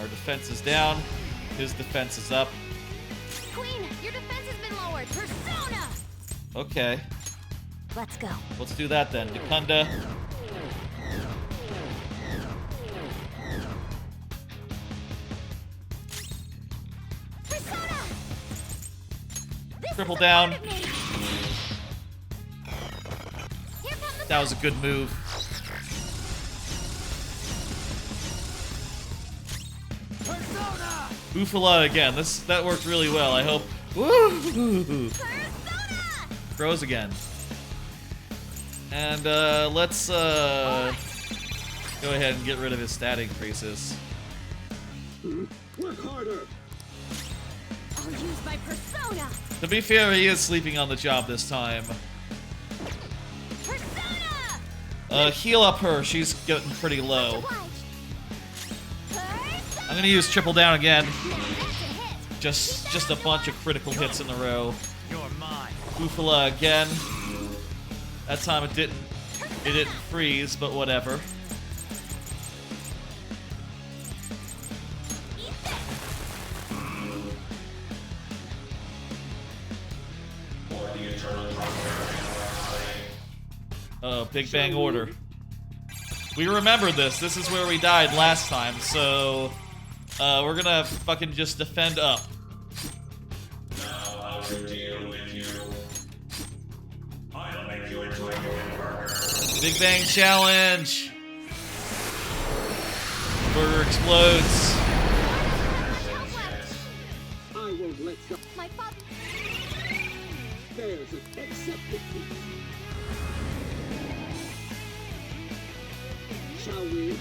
Our defense is down. His defense is up. Queen, your defense has been lowered. Persona! Okay. Let's go. Let's do that then. Dukunda. Persona! Triple down. Here comes the That was a good move. Persona! Bufala again. That worked really well. I hope. Woo! Froze again. And let's go ahead and get rid of his stat increases. Work harder. I'll use my persona. To be fair, he is sleeping on the job this time. Persona! Heal up her. She's getting pretty low. I'm gonna use triple down again. Just a bunch of critical hits in a row. You're mine. Bufala again. That time it didn't freeze, but whatever. Big Bang Order. We remember this. This is where we died last time, so we're gonna fucking just defend up. to deal with you. I'll make you into a human burger. Big Bang Challenge. Burger explodes. I won't let you. My father. There's an accepted people. Shall we?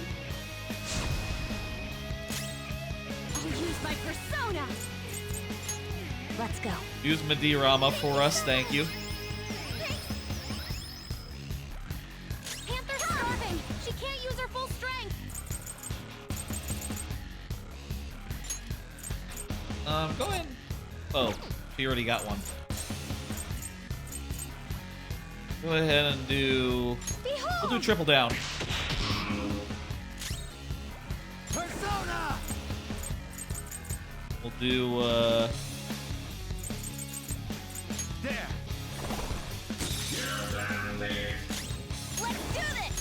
I'll use my persona. Let's go. Use Madirama for us, thank you. Panther's starving. She can't use her full strength. Go ahead. Oh, she already got one. Go ahead and do. We'll do triple down. Persona! We'll do. There. Let's do this.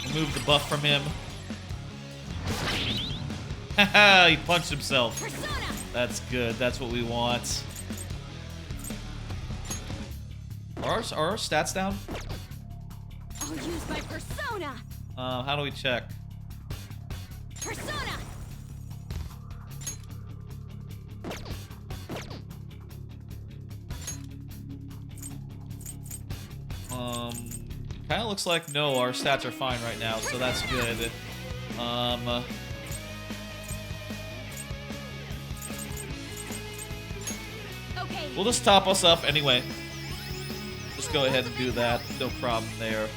Remove the buff from him. Haha, he punched himself. Persona. That's good. That's what we want. Are our stats down? I'll use my persona. How do we check? Persona. Kind of looks like no, our stats are fine right now, so that's good. Okay. We'll just top us up anyway. Just go ahead and do that. No problem there.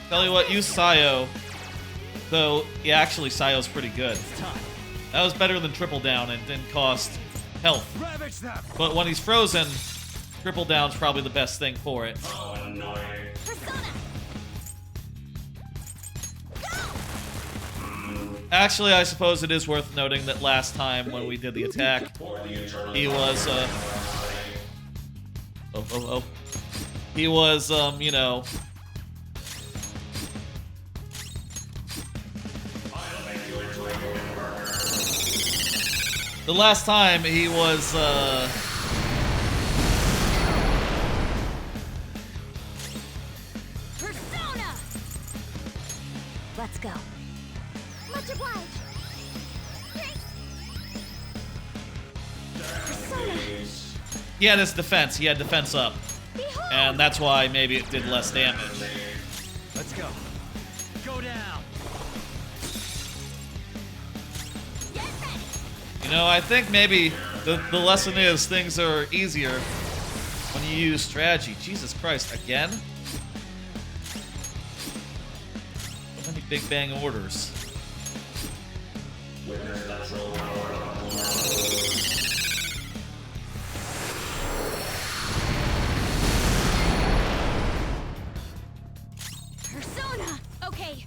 Tell you what, use Sayo. Though, yeah, actually, Sayo's pretty good. That was better than triple down and didn't cost health. But when he's frozen, triple down's probably the best thing for it. Oh, annoying. Actually, I suppose it is worth noting that last time when we did the attack, he was, he was, you know... The last time he was, Persona. Let's go. Much obliged. he had his defense. He had defense up. And that's why maybe it did less damage. Let's go. Go down. You know, I think maybe the lesson is things are easier when you use strategy. Jesus Christ, again? So many Big Bang orders. Persona. Okay.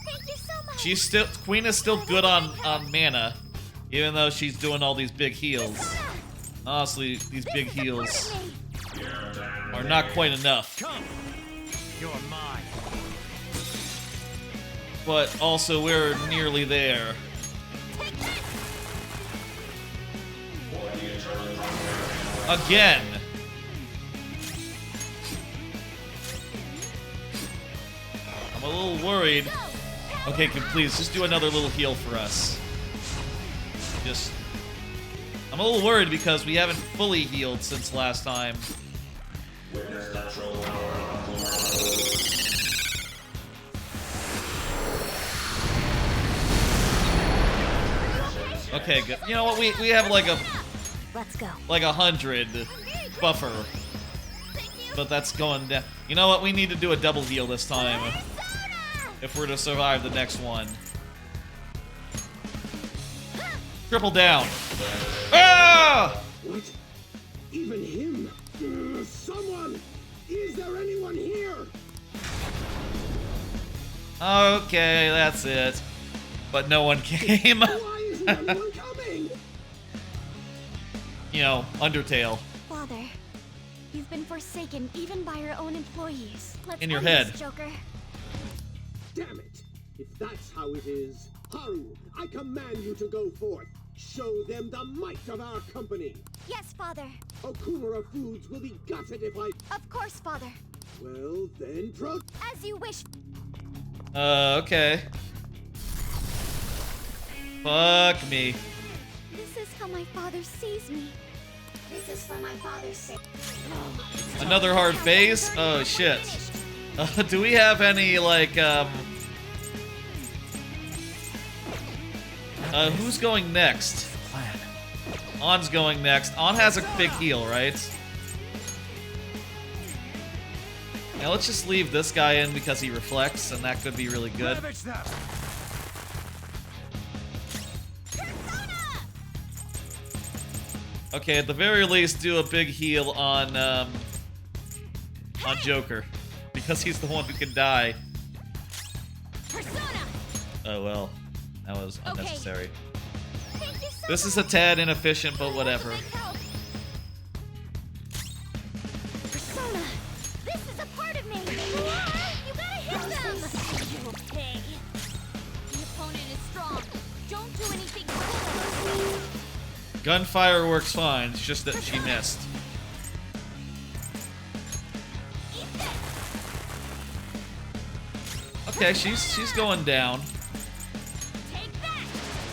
Thank you so much. She's still Queen is still good on mana, even though she's doing all these big heals. Honestly, these big heals are not quite enough. Come. You're mine. But also, we're nearly there. Again. I'm a little worried. Okay, please, just do another little heal for us. I'm a little worried because we haven't fully healed since last time. Okay, good. You know what? We have like a Let's go. like 100 buffer, but that's going down. You know what? We need to do a double heal this time if we're to survive the next one. Triple down. Ah! What? Even him? Someone! Is there anyone here? Okay, that's it. But no one came. Why isn't anyone coming? You know, Undertale. Father, You've been forsaken even by your own employees. Let's In your end head. this, Joker. Damn it! If that's how it is, Haru, I command you to go forth. Show them the might of our company. Yes, Father. Okumura Foods will be gutted if I... Of course, Father. Well, then As you wish. Okay. Fuck me. This is how my father sees me. This is for my father's sake. Another hard phase? Oh, shit. Do we have any, like, who's going next? On's going next. On has a big heal, right? Now let's just leave this guy in because he reflects, and that could be really good. Okay, at the very least, do a big heal on Joker, because he's the one who can die. Oh well, that was unnecessary. This is a tad inefficient, but whatever. Persona, this is a part of me. You gotta hit them. You'll pay. The opponent is strong. Don't do anything cruel. Gunfire works fine, it's just that she missed. Okay, she's going down.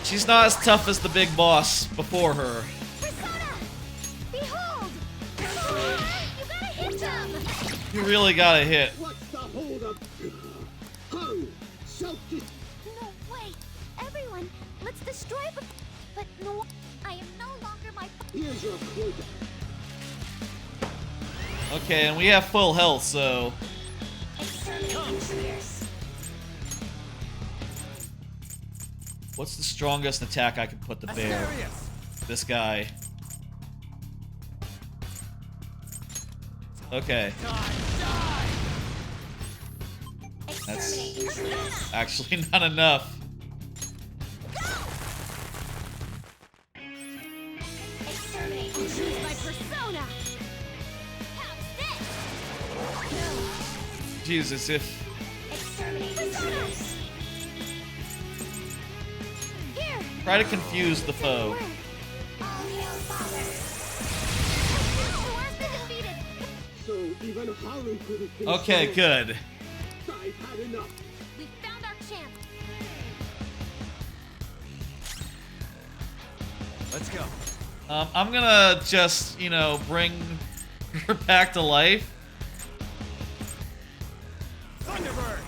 She's not as tough as the big boss before her. Behold! You gotta hit them. You really gotta hit. What's the hold up? Haru, No, wait. Everyone, let's destroy it. But no, I am no longer my... Here's your quota. Okay, and we have full health, so... What's the strongest attack I can put to bear? This guy. Okay. That's actually not enough. Choose my persona. Jesus, if... Try to confuse the foe. So even Haru couldn't finish Okay, the good. I've had enough. We found our chance. Let's go. I'm gonna just, you know, bring her back to life. Thunderbird.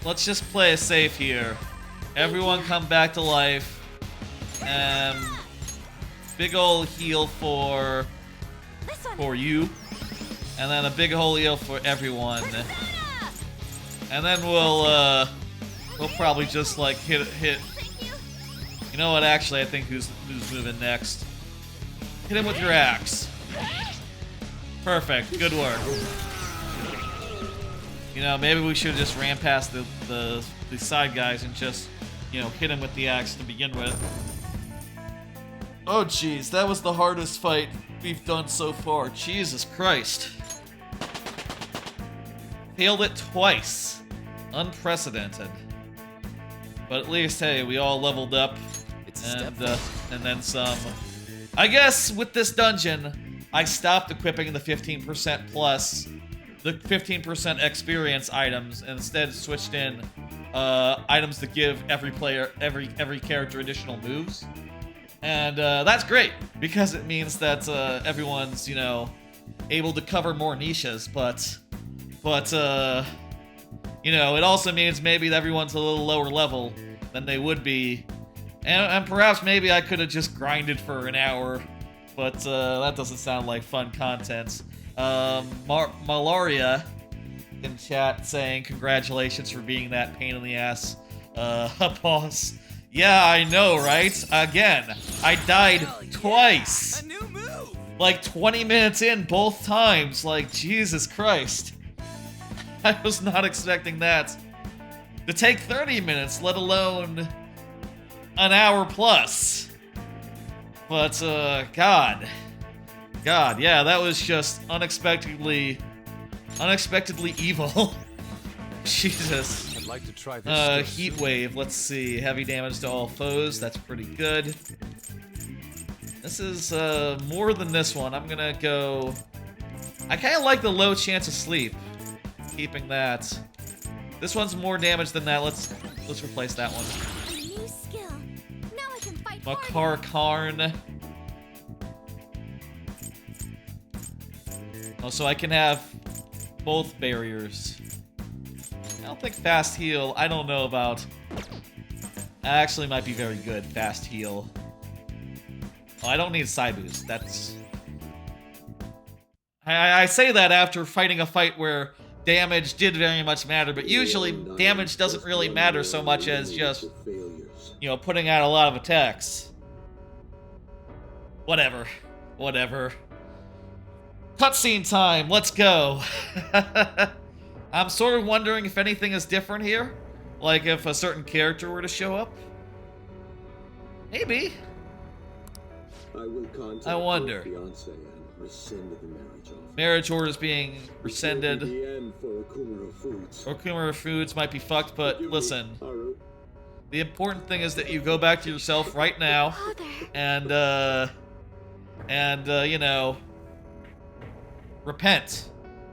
Let's just play it safe here. Everyone come back to life. Big ol' heal for you. And then a big ol' heal for everyone. And then we'll probably just like hit. You know what, actually I think who's moving next. Hit him with your axe. Perfect, good work. You know, maybe we should just ran past the side guys and just, you know, hit him with the axe to begin with. Oh jeez, that was the hardest fight we've done so far. Jesus Christ. Failed it twice. Unprecedented. But at least, hey, we all leveled up. And then some. I guess with this dungeon, I stopped equipping the 15% plus, the 15% experience items, and instead switched in items that give every player, every character additional moves. And that's great, because it means that everyone's, you know, able to cover more niches, but you know, it also means maybe that everyone's a little lower level than they would be. And perhaps maybe I could have just grinded for an hour, but that doesn't sound like fun content. Malaria in chat saying congratulations for being that pain in the ass boss. Yeah, I know, right? Again, I died twice. A new move. Like 20 minutes in both times. Like, Jesus Christ. I was not expecting that to take 30 minutes, let alone an hour plus. But, God. God, yeah, that was just unexpectedly evil. Jesus. I'd like to try this. Heat wave. Let's see. Heavy damage to all foes. That's pretty good. This is more than this one. I'm gonna go. I kind of like the low chance of sleep. Keeping that. This one's more damage than that. Let's replace that one. A new skill. Now I can fight Makar Karn. Oh, so I can have both barriers. I don't think fast heal. I don't know about. Actually, might be very good. Fast heal. Oh, I don't need side boost. That's. I say that after fighting a fight where damage did very much matter, but usually damage doesn't really matter so much as just, you know, putting out a lot of attacks. Whatever. Whatever. Cutscene time. Let's go. I'm sort of wondering if anything is different here. Like if a certain character were to show up. Maybe. I wonder. Marriage orders being rescinded. Okumura Foods might be fucked, but listen. The important thing is that you go back to yourself right now. And, you know, repent.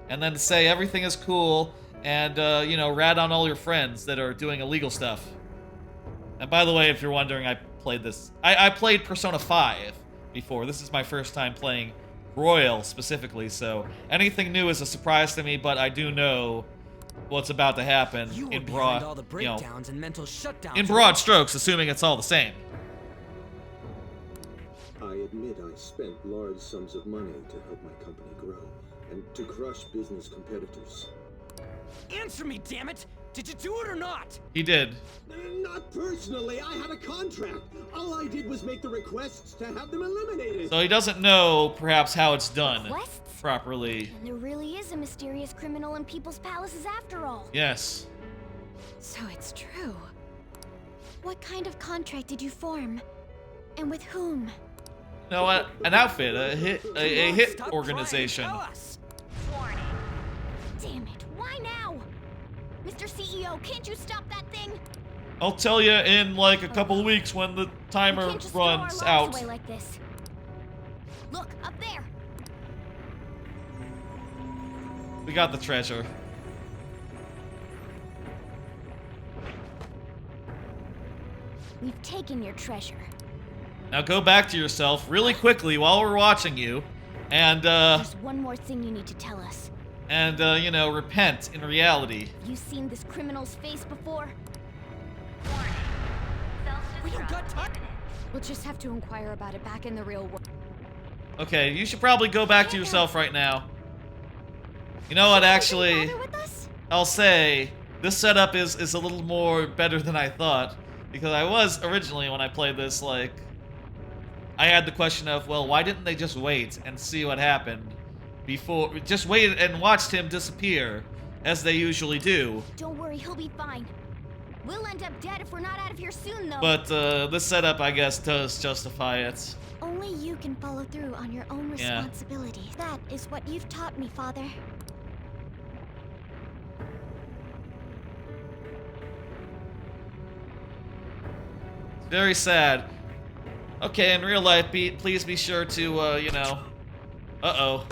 And then say everything is cool, and, you know, rat on all your friends that are doing illegal stuff. And by the way, if you're wondering, I played this. I played Persona 5 before. This is my first time playing Royal, specifically, so anything new is a surprise to me, but I do know what's about to happen in broad, all the breakdowns and mental shutdowns. In broad strokes, assuming it's all the same. I admit I spent large sums of money to help my company grow. And to crush business competitors. Answer me, damn it! Did you do it or not? He did. Not personally. I had a contract. All I did was make the requests to have them eliminated. So he doesn't know, perhaps, how it's done Requests? properly. And there really is a mysterious criminal in people's palaces after all. Yes. So it's true. What kind of contract did you form? And with whom? You know what? An outfit, a hit organization. Damn it, why now? Mr. CEO, can't you stop that thing? I'll tell you in like a couple of weeks when the timer We can't just runs throw our lives out. away like this. Look, up there. We got the treasure. We've taken your treasure. Now go back to yourself really quickly while we're watching you, and There's one more thing you need to tell us. and you know, repent in reality. Have you seen this criminal's face before? We don't got time. We'll just have to inquire about it back in the real world. Okay, you should probably go back to yourself right now. You know what, actually, I'll say, this setup is a little more better than I thought, because I was originally, when I played this, like, I had the question of, well, why didn't they just wait and see what happened before, just wait and watched him disappear, as they usually do. Don't worry, he'll be fine. We'll end up dead if we're not out of here soon, though. But this setup, I guess, does justify it. Only you can follow through on your own Yeah. responsibility. That is what you've taught me, Father. Very sad. Okay, in real life, please be sure to, you know... Uh-oh.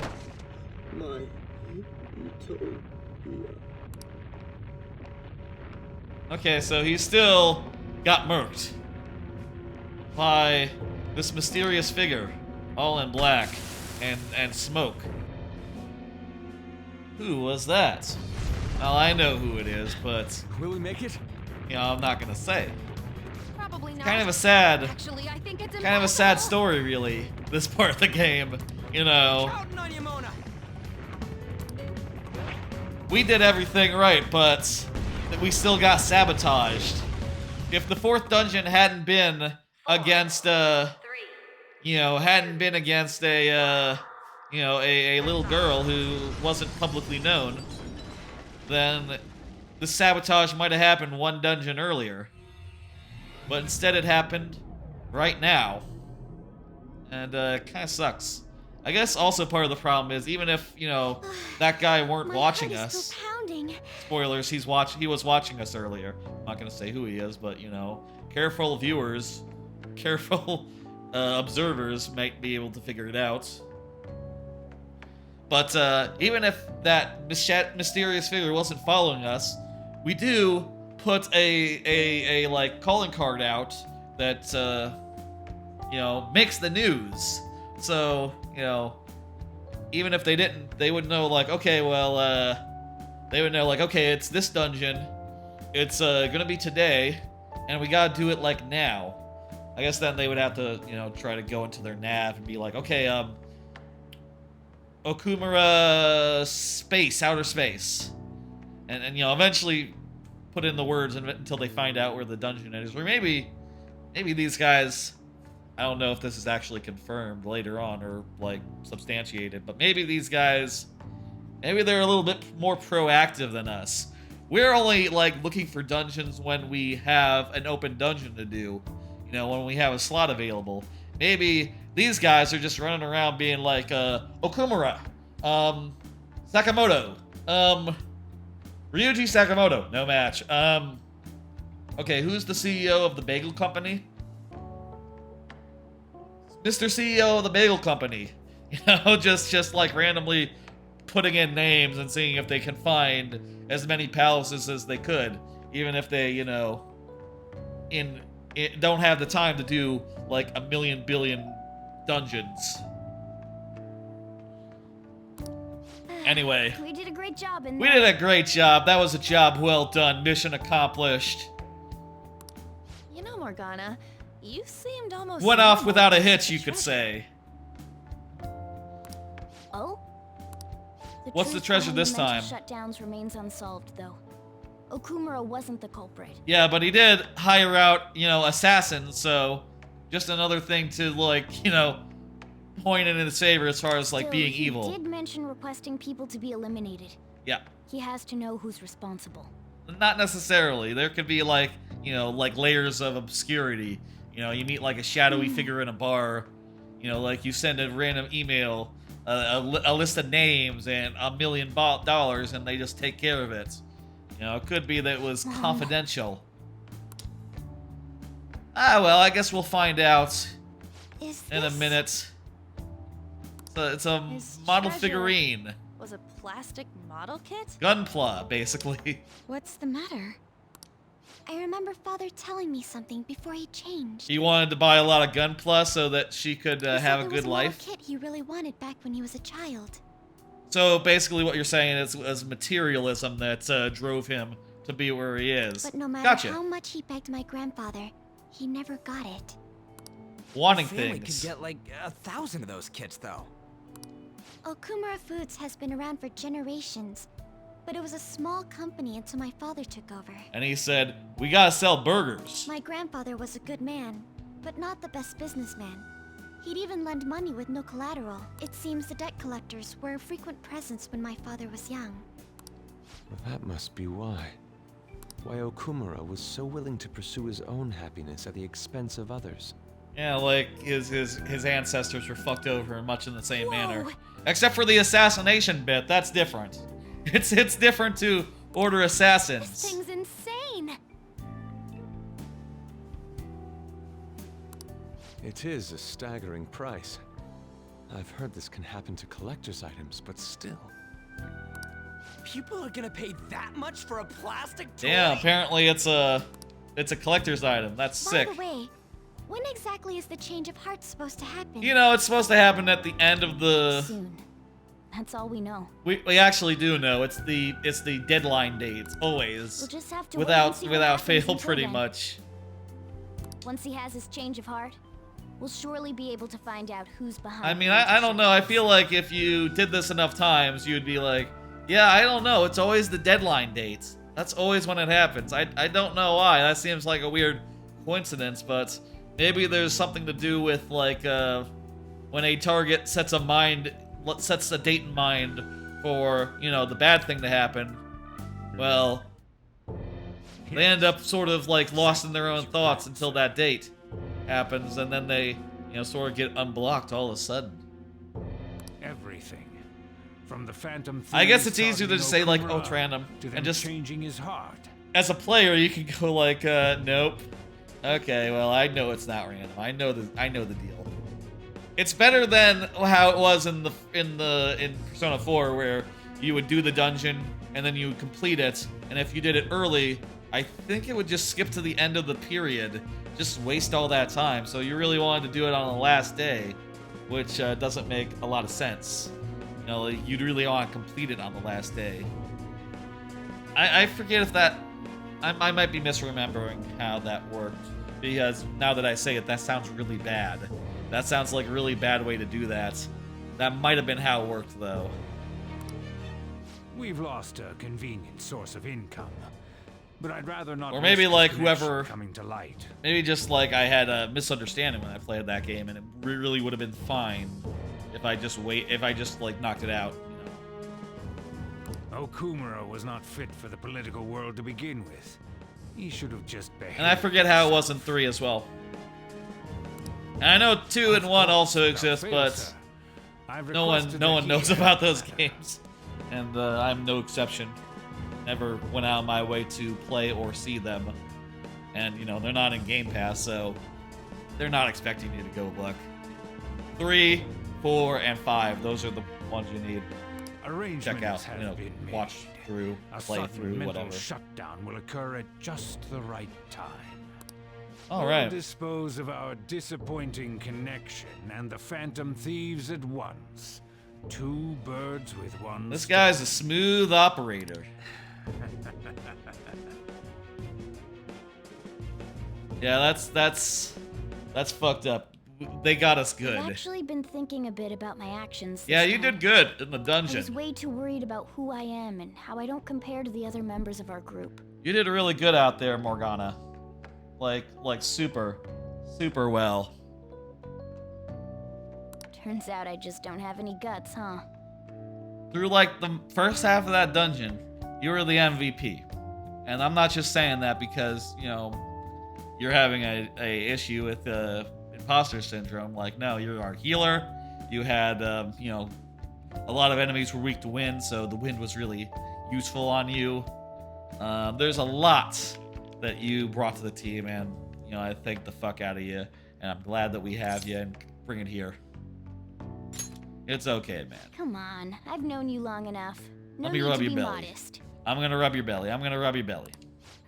My utopia. Okay, so he still got murked by this mysterious figure, all in black and smoke. Who was that? Well, I know who it is, but... Will we make it? You know, I'm not gonna say. Probably not. Kind of a sad... Actually, I think it's kind of a sad story, really, this part of the game, you know. Counting on you, Mona. We did everything right, but we still got sabotaged. If the fourth dungeon hadn't been against, you know, hadn't been against a, you know, a little girl who wasn't publicly known, then the sabotage might have happened one dungeon earlier. But instead it happened right now. And it kind of sucks. I guess also part of the problem is even if, you know, that guy weren't watching us. Spoilers, he was watching us earlier. I'm not gonna say who he is, but you know, careful viewers, careful observers might be able to figure it out. But even if that mysterious figure wasn't following us, we do put a like calling card out that you know, makes the news. So, you know, even if they didn't, they would know like, okay, well, they would know like, okay, it's this dungeon. It's gonna be today, and we gotta do it like now. I guess then they would have to, you know, try to go into their nav and be like, okay, Okumura outer space. And you know, eventually put in the words until they find out where the dungeon is. Or maybe these guys, I don't know if this is actually confirmed later on or like substantiated, but maybe these guys, maybe they're a little bit more proactive than us. We're only like looking for dungeons when we have an open dungeon to do, you know, when we have a slot available. Maybe these guys are just running around being like, Okumura, Sakamoto, Ryuji Sakamoto, no match. Okay, who's the CEO of the bagel company? Mr. CEO of the bagel company. You know, just like randomly putting in names and seeing if they can find as many palaces as they could, even if they, you know, don't have the time to do like a million billion dungeons. Anyway, we did a great job in we did a great job. That was a job well done. Mission accomplished. You know, Morgana, you seemed almost went off without a hitch, you could say. Oh? What's the treasure this time? Shutdowns remains unsolved, though. Okumura wasn't the culprit. Yeah, but he did hire out, you know, assassins, so just another thing to, like, you know, point in his favor as far as, like, being evil. He did mention requesting people to be eliminated. Yeah. He has to know who's responsible. Not necessarily. There could be, like, you know, like layers of obscurity. You know, you meet, like, a shadowy figure in a bar. You know, like, you send a random email, a list of names and $1 million, and they just take care of it. You know, it could be that it was confidential. Ah, well, I guess we'll find out in a minute. It's a model figurine. Was a plastic model kit? Gunpla, basically. What's the matter? I remember Father telling me something before he changed. He wanted to buy a lot of Gunpla so that she could have a good life. Kit he really wanted back when he was a child. So basically, what you're saying is it was materialism that drove him to be where he is. But no matter how much he begged my grandfather, he never got it. Wanting things. We things. could get like 1,000 of those kits, though. Okumura Foods has been around for generations, but it was a small company until my father took over. And he said, "We gotta sell burgers." My grandfather was a good man, but not the best businessman. He'd even lend money with no collateral. It seems the debt collectors were a frequent presence when my father was young. Well, that must be why. Why Okumura was so willing to pursue his own happiness at the expense of others. Yeah, like his ancestors were fucked over in much in the same manner. Except for the assassination bit, that's different. It's different to order assassins. This thing's insane. It is a staggering price. I've heard this can happen to collector's items, but still. People are gonna pay that much for a plastic toy? Yeah, apparently it's a collector's item. That's sick. By the way, when exactly is the change of heart supposed to happen? You know, it's supposed to happen at the end of the... Soon. That's all we know. We actually do know. It's the deadline date, always. We'll just have to without fail, until pretty then. much. Once he has his change of heart, we'll surely be able to find out who's behind. I mean, I don't know. I feel like if you did this enough times, you'd be like, yeah, I don't know. It's always the deadline date. That's always when it happens. I don't know why. That seems like a weird coincidence, but maybe there's something to do with like when a target sets a date in mind for, you know, the bad thing to happen. Well, they end up sort of like lost in their own thoughts until that date happens, and then they, you know, sort of get unblocked all of a sudden. From the Phantom I guess it's Thieves easier to starting just say like, Okumura oh, it's random, to them and just changing his heart. as a player, you can go like, nope. Okay, well, I know it's not random. I know the deal. It's better than how it was in Persona 4, where you would do the dungeon and then you would complete it, and if you did it early, I think it would just skip to the end of the period, just waste all that time. So you really wanted to do it on the last day, which doesn't make a lot of sense. You know, like, you'd really want to complete it on the last day. I forget if that... I might be misremembering how that worked, because now that I say it, that sounds really bad. That sounds like a really bad way to do that. That might have been how it worked, though. We've lost a convenient source of income, but I'd rather not. Or maybe risk like the whoever coming to light. Maybe just like I had a misunderstanding when I played that game, and it really would have been fine if I just like knocked it out. Okumura was not fit for the political world to begin with. He should have just behaved. And I forget how it was in 3 as well. And I know 2 and 1 also exist, but no one knows about those games. And I'm no exception. Never went out of my way to play or see them. And, you know, they're not in Game Pass, so they're not expecting you to go look. 3, 4, and 5, those are the ones you need. Check out, you know, watch through, play through, whatever. Shutdown will occur at just the right time. All right. We'll dispose of our disappointing connection and the Phantom Thieves at once. 2 birds with one. This guy's a smooth operator. Yeah, that's fucked up. They got us good. I've actually been thinking a bit about my actions. Yeah, you did good in the dungeon. I was way too worried about who I am and how I don't compare to the other members of our group. You did really good out there, Morgana. Like super well. Turns out I just don't have any guts, huh? Through like the first half of that dungeon, you were the MVP. And I'm not just saying that because, you know, you're having a issue with imposter syndrome. Like, no, you're our healer. You had, you know, a lot of enemies were weak to wind, so the wind was really useful on you. There's a lot that you brought to the team, and, you know, I thank the fuck out of you, and I'm glad that we have you, and bring it here. It's okay, man. Come on, I've known you long enough. No Let me need rub to your be belly. modest. I'm gonna rub your belly. I'm gonna rub your belly.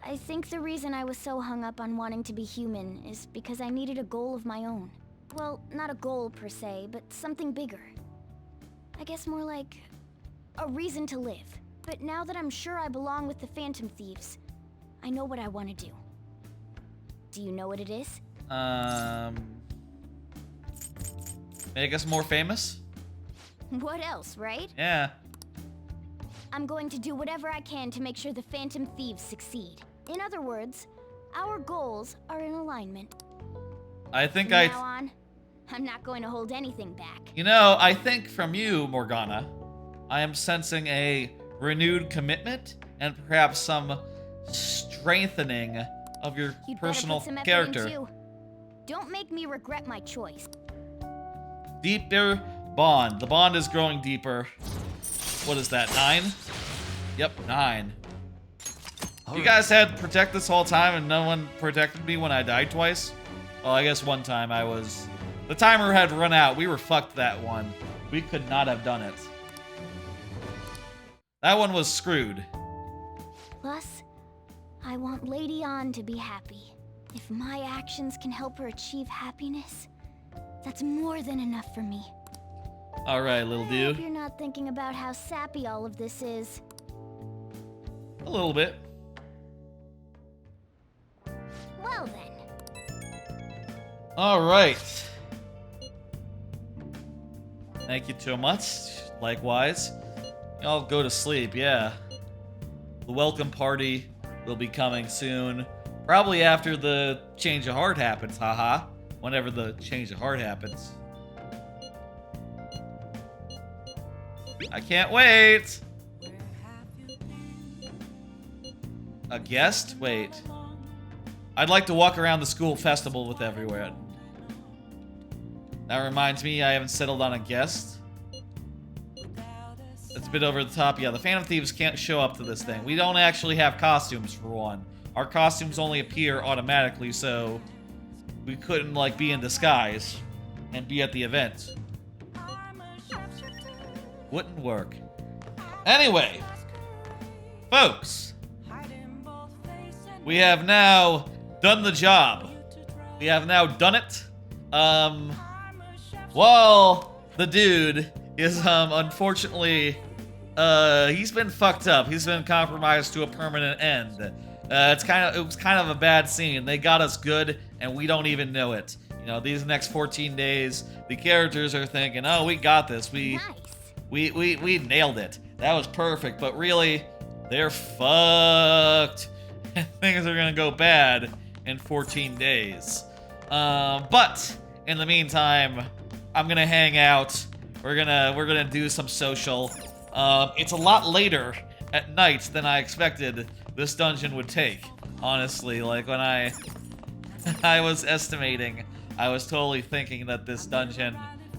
I think the reason I was so hung up on wanting to be human is because I needed a goal of my own. Well, not a goal per se, but something bigger. I guess more like a reason to live. But now that I'm sure I belong with the Phantom Thieves, I know what I want to do. Do you know what it is? Make us more famous? What else, right? Yeah. I'm going to do whatever I can to make sure the Phantom Thieves succeed. In other words, our goals are in alignment. I think From now on, I'm not going to hold anything back. You know, I think from you, Morgana, I am sensing a renewed commitment and perhaps some strengthening of your You'd personal better put some character. effort in too. Don't make me regret my choice. Deeper bond. The bond is growing deeper. What is that, 9? Yep, 9. You guys had Protect this whole time and no one protected me when I died twice? Well, I guess one time I was... The timer had run out. We were fucked that one. We could not have done it. That one was screwed. Plus, I want Lady Ann to be happy. If my actions can help her achieve happiness, that's more than enough for me. Alright, little I dude. hope you're not thinking about how sappy all of this is. A little bit. Well then. Alright. Thank you so much. Likewise. Y'all go to sleep, yeah. The welcome party will be coming soon. Probably after the change of heart happens, haha. Whenever the change of heart happens. I can't wait! A guest? Wait. I'd like to walk around the school festival with everyone. That reminds me, I haven't settled on a guest. bit over the top. Yeah, the Phantom Thieves can't show up to this thing. We don't actually have costumes, for one. Our costumes only appear automatically, so we couldn't, like, be in disguise and be at the event. Wouldn't work. Anyway, folks, we have now done the job. We have now done it. While the dude is, unfortunately, he's been fucked up. He's been compromised to a permanent end. It was kind of a bad scene. They got us good, and we don't even know it. You know, these next 14 days, the characters are thinking, "Oh, we got this. We nailed it. That was perfect." But really, they're fucked. Things are gonna go bad in 14 days. But in the meantime, I'm gonna hang out. We're gonna do some social. It's a lot later at night than I expected this dungeon would take. Honestly, like when I was estimating, I was totally thinking that this dungeon,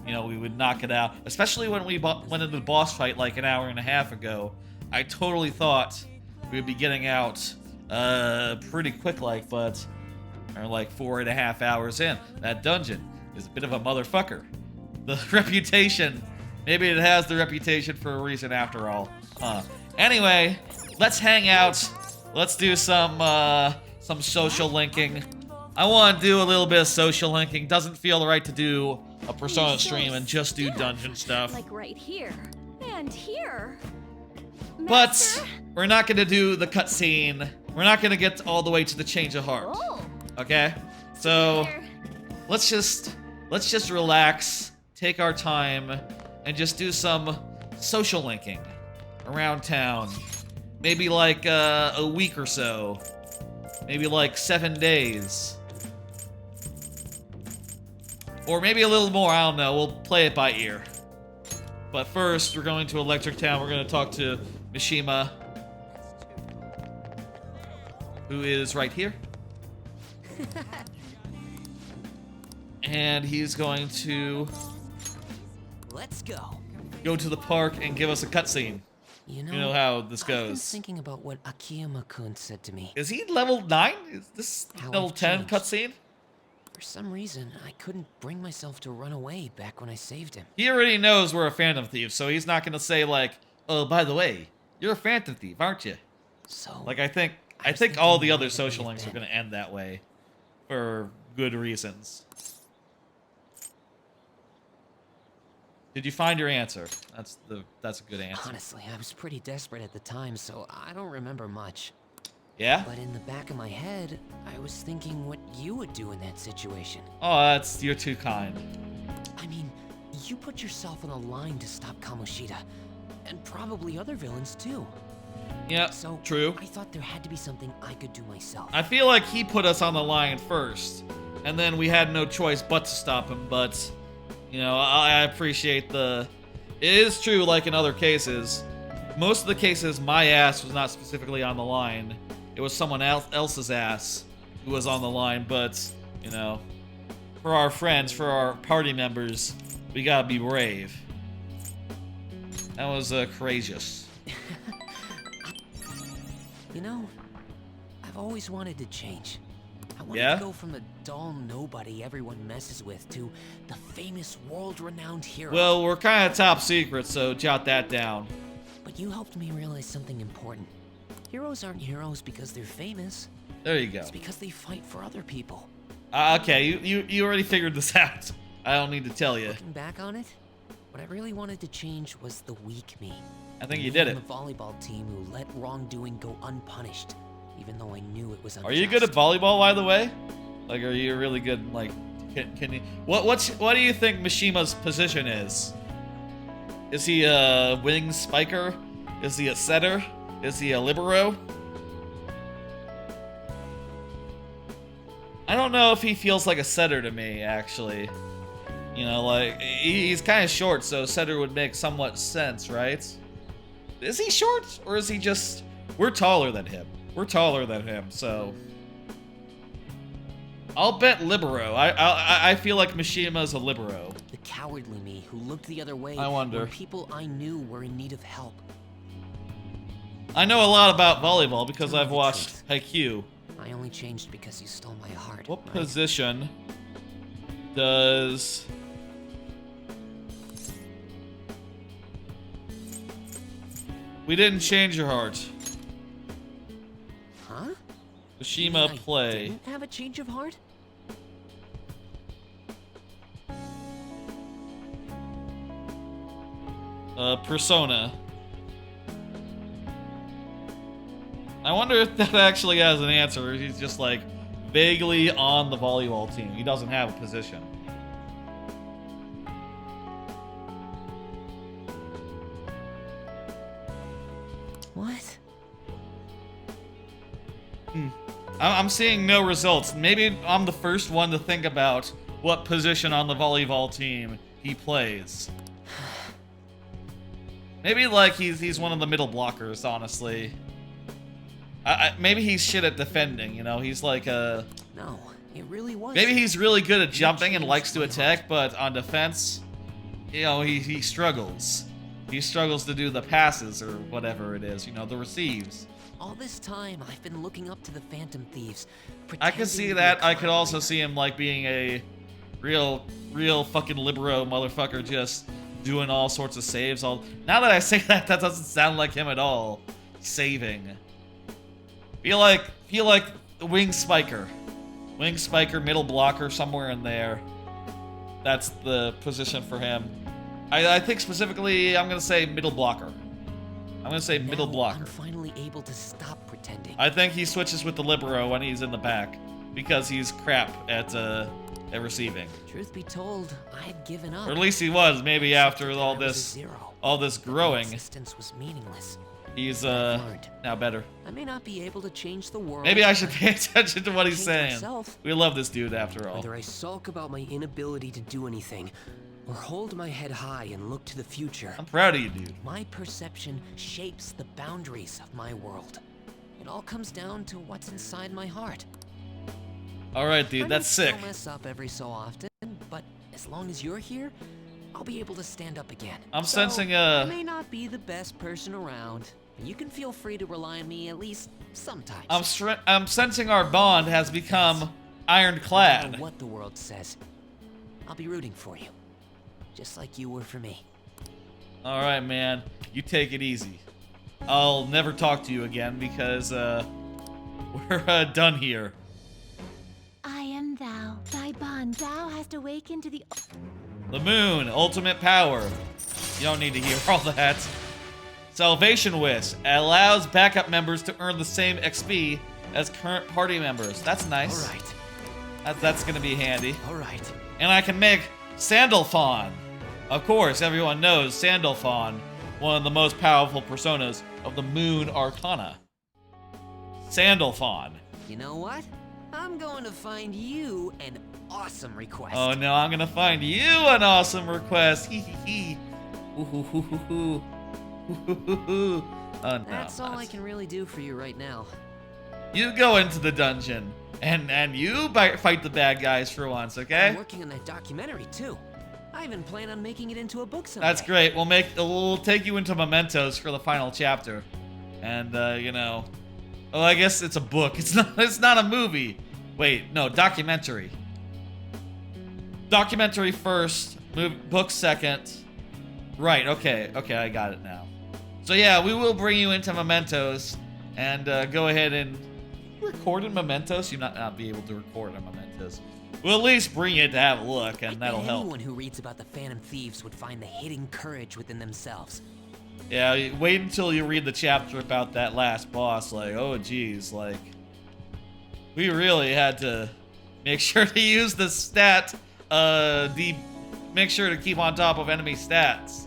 you know, we would knock it out. Especially when we went into the boss fight like an hour and a half ago. I totally thought we would be getting out pretty quick, but we're like 4.5 hours in. That dungeon is a bit of a motherfucker. The reputation, maybe it has the reputation for a reason after all. Anyway, let's hang out. Let's do some social linking. I want to do a little bit of social linking. Doesn't feel right to do a Persona stream and just do dungeon stuff. Like right here and here. But we're not going to do the cutscene. We're not going to get all the way to the change of heart. Okay? So let's just relax, take our time, and just do some social linking around town. Maybe like a week or so. Maybe like 7 days. Or maybe a little more, I don't know. We'll play it by ear. But first, we're going to Electric Town. We're going to talk to Mishima, who is right here. And he's going to... Let's go. Go to the park and give us a cutscene. You You know how this I've been goes. thinking about what Akiyama-kun said to me. Is he level 9? Is this How level I've 10 changed. cutscene? For some reason, I couldn't bring myself to run away back when I saved him. He already knows we're a Phantom Thief, so he's not gonna say like, "Oh, by the way, you're a Phantom Thief, aren't you?" So, like I think all the other social links are gonna end that way, for good reasons. Did you find your answer? That's a good answer. Honestly, I was pretty desperate at the time, so I don't remember much. Yeah? But in the back of my head, I was thinking what you would do in that situation. Oh, you're too kind. I mean, you put yourself on the line to stop Kamoshida, and probably other villains too. Yeah, so true. I thought there had to be something I could do myself. I feel like he put us on the line first, and then we had no choice but to stop him, but, you know, I appreciate the... It is true, like in other cases. Most of the cases, my ass was not specifically on the line. It was someone else's ass who was on the line, but, you know, for our friends, for our party members, we gotta be brave. That was courageous. You know, I've always wanted to change. I wanted Yeah? to go from the dull nobody everyone messes with to the famous world-renowned hero. Well, we're kind of top secret, so jot that down. But you helped me realize something important. Heroes aren't heroes because they're famous. There you go. It's because they fight for other people. Okay, you already figured this out. I don't need to tell you. Looking back on it, what I really wanted to change was the weak me. I think The you me did on it. the volleyball team who let wrongdoing go unpunished, even though I knew it was unjust. Are you good at volleyball, by the way? Like, are you really good? Like, can you? What do you think Mishima's position is? Is he a wing spiker? Is he a setter? Is he a libero? I don't know if he feels like a setter to me, actually. You know, like, he's kind of short, so setter would make somewhat sense, right? Is he short, or is he just... We're taller than him. We're taller than him, so... I'll bet libero. I feel like Mishima's a libero. The cowardly me who looked the other way I wonder. when people I knew were in need of help. I know a lot about volleyball because I've watched Haikyuu. I only changed because you stole my heart. What right? position does... We didn't change your heart. Huh? Kashima I play. didn't have a change of heart? Persona. I wonder if that actually has an answer, or he's just like vaguely on the volleyball team. He doesn't have a position. What? I'm seeing no results. Maybe I'm the first one to think about what position on the volleyball team he plays. Maybe like he's one of the middle blockers, honestly. Maybe he's shit at defending, you know? He's like a... No, it really was. Maybe he's really good at jumping and likes to attack, but on defense, you know, he struggles. He struggles to do the passes or whatever it is, you know, the receives. All this time, I've been looking up to the Phantom Thieves. I could see that. I could also see him like being a real fucking libero motherfucker, just doing all sorts of saves. Now that I say that, that doesn't sound like him at all. Saving. Feel like wing spiker, middle blocker, somewhere in there. That's the position for him. I think specifically, I'm gonna say middle blocker. I'm gonna say middle blocker. I'm finally able to stop pretending. I think he switches with the libero when he's in the back because he's crap at receiving. Truth be told, I had given up. Or at least he was. Maybe after all this growing, existence was meaningless. He's now better. I may not be able to change the world. Maybe I should pay attention to what he's saying. Myself. We love this dude after all. Whether I sulk about my inability to do anything, or hold my head high and look to the future. I'm proud of you, dude. My perception shapes the boundaries of my world. It all comes down to what's inside my heart. All right, dude, that's sick. I mess up every so often, but as long as you're here, I'll be able to stand up again. I'm sensing I may not be the best person around, but you can feel free to rely on me at least sometimes. I'm sensing our bond has become ironclad. No matter what the world says, I'll be rooting for you, just like you were for me. All right, man. You take it easy. I'll never talk to you again because we're done here. I am thou. Thy bond. Thou hast awakened to the... The moon, ultimate power. You don't need to hear all that. Salvation Wish allows backup members to earn the same XP as current party members. That's nice. All right. That's gonna be handy. All right. And I can make Sandalphon. Of course, everyone knows Sandalphon, one of the most powerful personas of the Moon Arcana. Sandalphon. You know what? I'm going to find you an awesome request. Oh no, I'm gonna find you an awesome request. Hee hee hee. Ooh hoo hoo hoo hoo. Oh, no, That's all I can really do for you right now. You go into the dungeon and you fight the bad guys for once, okay? I'm working on that documentary too. I even plan on making it into a book someday. That's great. We'll take you into Mementos for the final chapter, and you know, oh, I guess it's a book. It's not a movie. Wait, no, documentary. Documentary first, book second. Right. Okay. Okay, I got it now. So yeah, we will bring you into Mementos, and go ahead and record in Mementos. You not be able to record in Mementos. We'll at least bring it to have a look, and that'll help. Anyone who reads about the Phantom Thieves would find the hidden courage within themselves. Yeah, wait until you read the chapter about that last boss. Like, oh geez, like we really had to make sure to use the stat, make sure to keep on top of enemy stats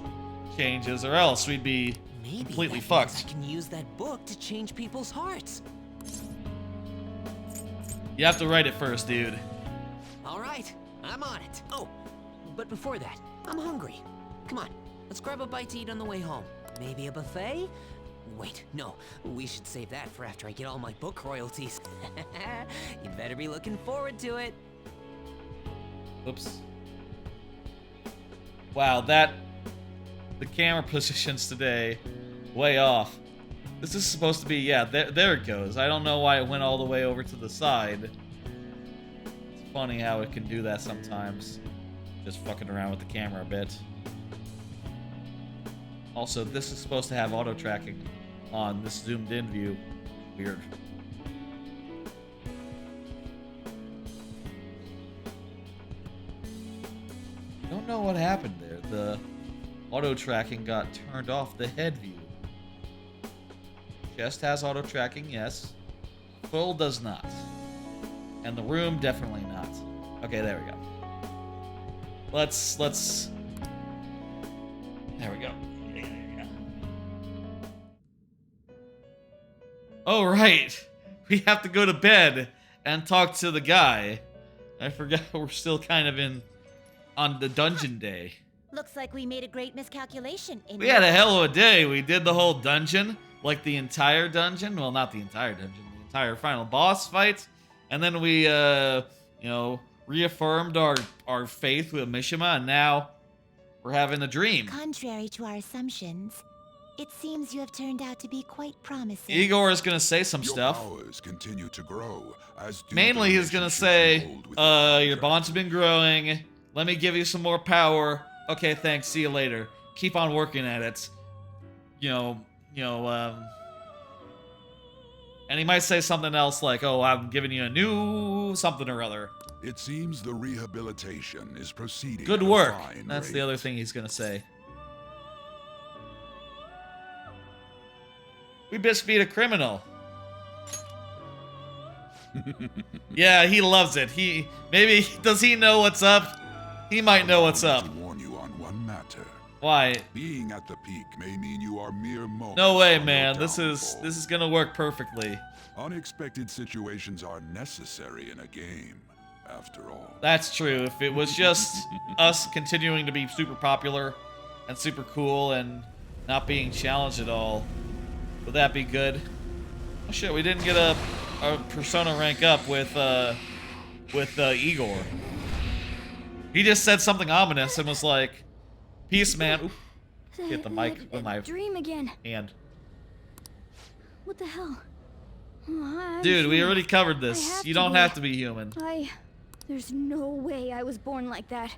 changes, or else we'd be completely fucked. I can use that book to change people's hearts. You have to write it first, dude. All right, I'm on it. Oh, but before that, I'm hungry. Come on, let's grab a bite to eat on the way home. Maybe a buffet? Wait, no, we should save that for after I get all my book royalties. You better be looking forward to it. Oops. Wow, the camera positions today, way off. This is supposed to be, yeah, there it goes. I don't know why it went all the way over to the side. It's funny how it can do that sometimes. Just fucking around with the camera a bit. Also, this is supposed to have auto tracking on this zoomed in view. Weird. Don't know what happened there. The auto tracking got turned off the head view. Chest has auto tracking, yes. Full does not. And the room definitely not. Okay, there we go. Let's there we go. Oh, right. We have to go to bed and talk to the guy. I forgot we're still kind of on the dungeon day. Looks like we made a great miscalculation. We had a hell of a day. We did the whole dungeon, like the entire dungeon. Well, not the entire dungeon, the entire final boss fight. And then we, you know, reaffirmed our faith with Mishima, and now we're having a dream. Contrary to our assumptions, it seems you have turned out to be quite promising. Igor is gonna say some Your stuff. powers continue to grow, as do Mainly, the he's gonna relationship say, you hold with your bonds have been growing. Let me give you some more power. Okay, thanks. See you later. Keep on working at it. And he might say something else like, oh, I'm giving you a new something or other. It seems the rehabilitation is proceeding. Good at a work. fine That's rate. the other thing he's gonna say. We just beat a criminal. Yeah, he loves it. Does he know what's up? He might know what's up. To warn you on one matter. Why? Being at the peak may mean you are mere moments. No way, from your man. This downfall. is gonna work perfectly. Unexpected situations are necessary in a game, after all. That's true. If it was just us continuing to be super popular and super cool and not being challenged at all, would that be good? Oh shit, we didn't get a persona rank up with Igor. He just said something ominous and was like, "Peace, man." Oop. Hit the mic with my dream again. hand. What the hell? Oh, I'm Dude, we human. already covered I this. have You to don't be. have to be human. There's no way I was born like that.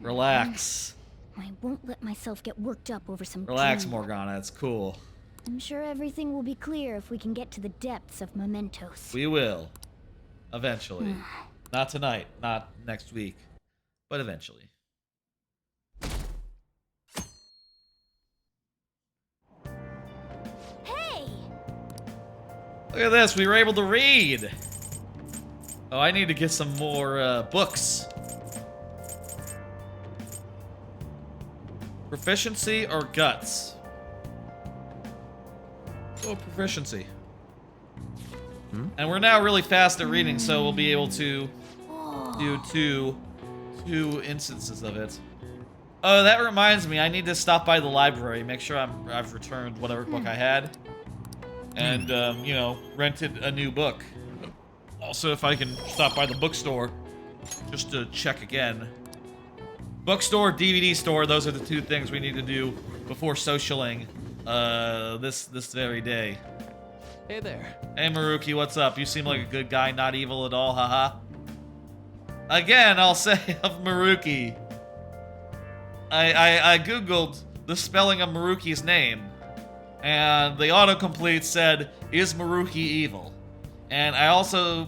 Relax. I won't let myself get worked up over some Relax, dream. Morgana. It's cool. I'm sure everything will be clear if we can get to the depths of mementos. We will. Eventually. Not tonight. Not next week. But eventually. Hey! Look at this. We were able to read. Oh, I need to get some more books. Proficiency or guts? Oh, proficiency. And we're now really fast at reading, so we'll be able to do two instances of it. Oh, that reminds me, I need to stop by the library, make sure I've returned whatever book I had, and you know, rented a new book. Also, if I can stop by the bookstore just to check again. Bookstore, DVD store, those are the two things we need to do before socialing this very day. Hey there. Hey Maruki, what's up? You seem like a good guy, not evil at all, haha. Again, I'll say of Maruki. I googled the spelling of Maruki's name, and the autocomplete said, "Is Maruki evil?" And I also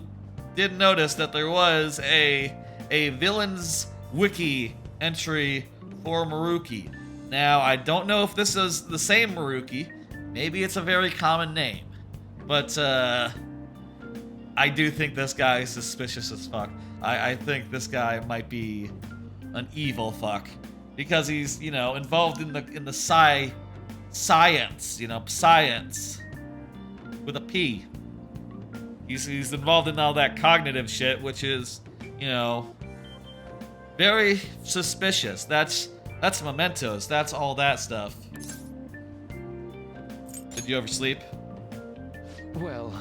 did notice that there was a villains wiki entry for Maruki. Now, I don't know if this is the same Maruki. Maybe it's a very common name. But, I do think this guy is suspicious as fuck. I think this guy might be an evil fuck. Because he's, you know, involved in the science, you know, science. With a P. He's involved in all that cognitive shit, which is, you know, very suspicious. That's mementos. That's all that stuff. Did you ever sleep? Well,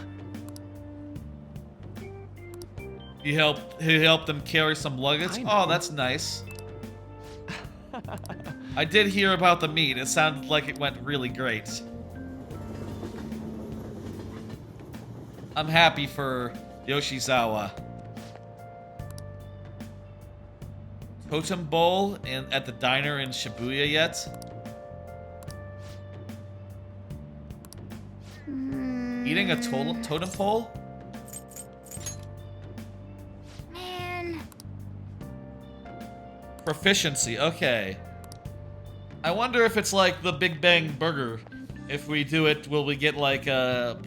He helped them carry some luggage. Oh, that's nice. I did hear about the meet. It sounded like it went really great. I'm happy for Yoshizawa. Totem Bowl at the diner in Shibuya yet? Eating a totem pole? Man. Proficiency, okay. I wonder if it's like the Big Bang Burger. If we do it, will we get like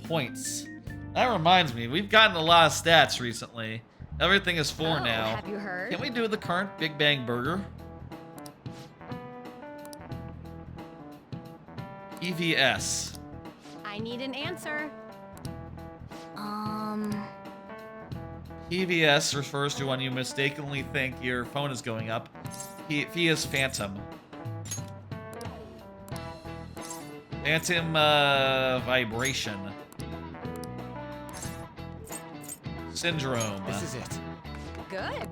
points? That reminds me, we've gotten a lot of stats recently. Everything is 4 now. Have you heard? Can we do the current Big Bang Burger? EVS. I need an answer. EVS refers to when you mistakenly think your phone is going up. He is Phantom. Phantom vibration. Syndrome. This is it. Good.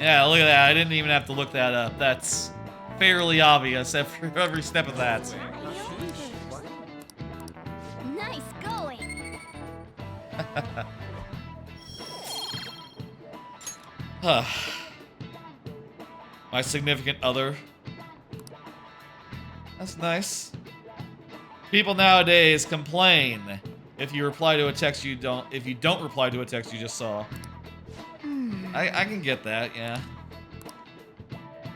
Yeah, look at that. I didn't even have to look that up. That's fairly obvious after every step of that. Nice going. My significant other. That's nice. People nowadays complain if you reply to a text you don't. If you don't reply to a text you just saw. I can get that. Yeah.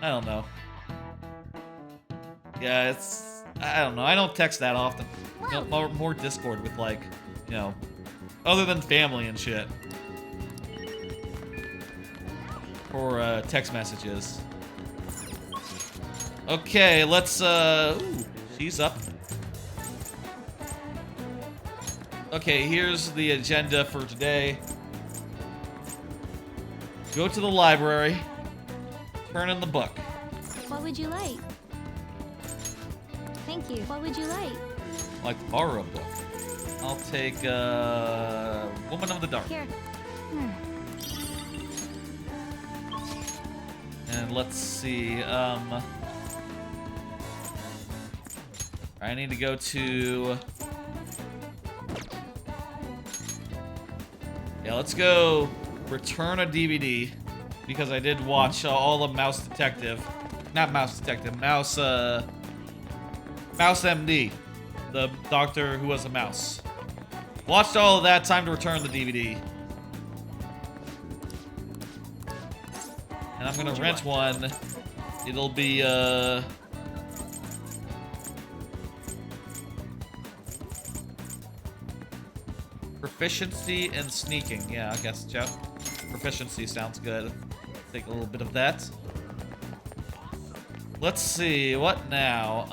I don't know. Yeah, it's. I don't know. I don't text that often. You know, more Discord with like, you know, other than family and shit. For text messages. Okay, let's ooh, she's up. Okay, here's the agenda for today. Go to the library. Turn in the book. What would you like? Thank you. What would you like? I'd like to borrow a book. I'll take Woman of the Dark. Here. And let's see, I need to go to... Yeah, let's go return a DVD, because I did watch all of Mouse Detective. Not Mouse Detective, Mouse MD. The doctor who was a mouse. Watched all of that, time to return the DVD. And I'm gonna rent one. It'll be, proficiency and sneaking. Yeah, I guess, Jeff. Proficiency sounds good. Take a little bit of that. Let's see, what now?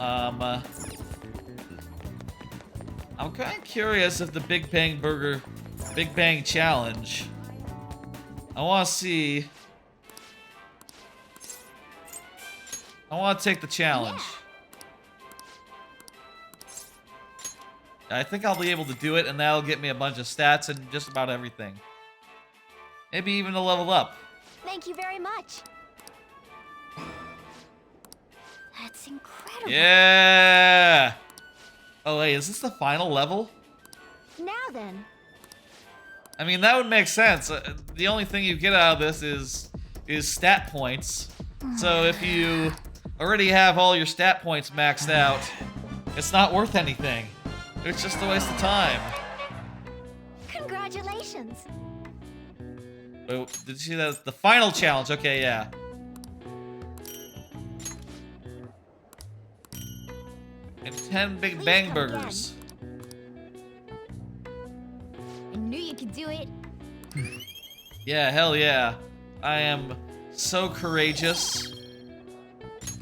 I'm kind of curious if the Big Bang Burger, Big Bang Challenge. I want to see. I want to take the challenge. I think I'll be able to do it, and that'll get me a bunch of stats and just about everything. Maybe even a level up. Thank you very much. That's incredible. Yeah! Oh, wait, is this the final level? Now then. I mean, that would make sense. The only thing you get out of this is stat points. So if you already have all your stat points maxed out, it's not worth anything. It's just a waste of time. Congratulations. Wait, did you see that? The final challenge. Okay, yeah. And 10 Big Bang Burgers. I knew you could do it. Yeah, hell yeah. I am so courageous.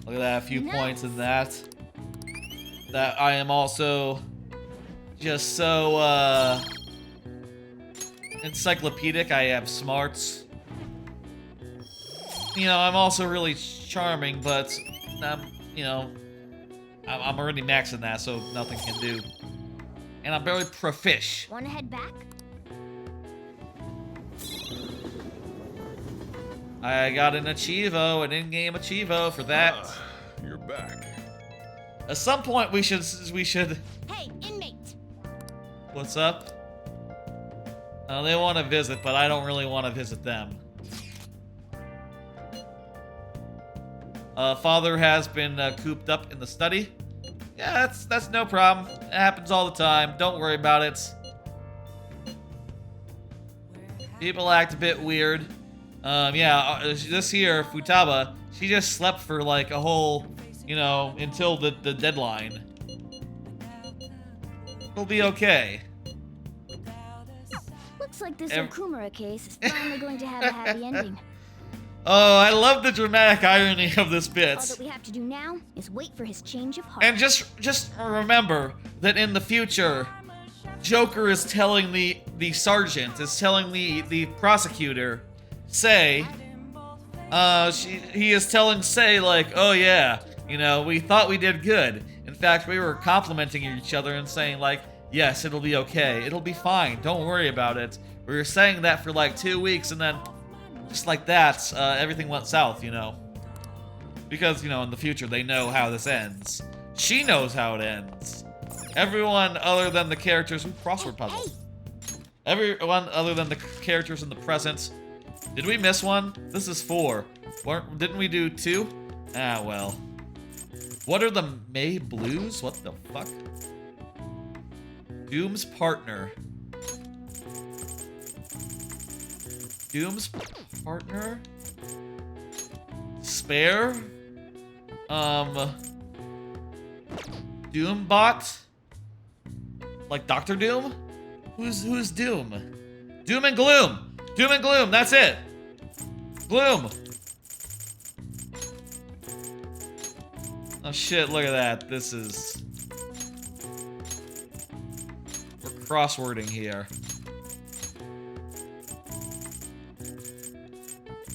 Look at that, a few points in that. That I am also just so encyclopedic. I have smarts. You know, I'm also really charming, but you know, I'm already maxing that, so nothing can do. And I'm very profish. Wanna head back? I got an Achievo, an in-game Achievo for that. you're back. At some point, we should. Hey, inmate! What's up? They want to visit, but I don't really want to visit them. Father has been cooped up in the study. Yeah, that's no problem. It happens all the time. Don't worry about it. People act a bit weird. Yeah, this here, Futaba, she just slept for like a whole, until the deadline. It'll be okay. Looks like this Okumura case is finally going to have a happy ending. Oh, I love the dramatic irony of this bit. All that we have to do now is wait for his change of heart. And just remember that in the future, Joker is telling the sergeant, is telling the prosecutor, Sei, he is telling Sei, like, oh yeah, we thought we did good. In fact, we were complimenting each other and saying, like, yes, it'll be okay, it'll be fine, don't worry about it. We were saying that for like 2 weeks, and then just like that, everything went south, Because, in the future, they know how this ends. She knows how it ends. Everyone other than the characters... Ooh, crossword puzzle. Everyone other than the characters in the present. Did we miss one? This is 4. Didn't we do 2? Ah, well. What are the May Blues? What the fuck? Doom's partner. Doom's partner? Spare? Doombot? Like Dr. Doom? Who's Doom? Doom and Gloom! Doom and Gloom, that's it! Gloom! Oh shit, look at that. This is... We're crosswording here.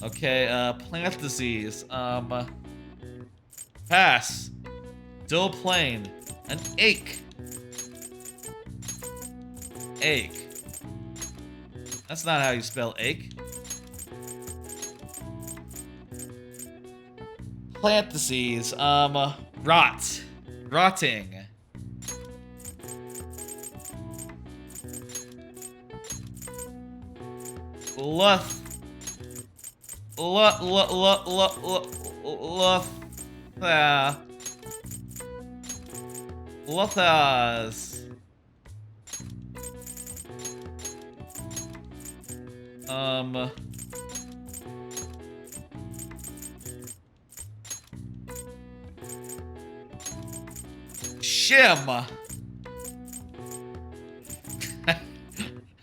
Okay, plant disease. Pass. Still plain. An ache. Ache. That's not how you spell ache. Plant disease. Rot. Rotting. Luth. Luthas. Shim.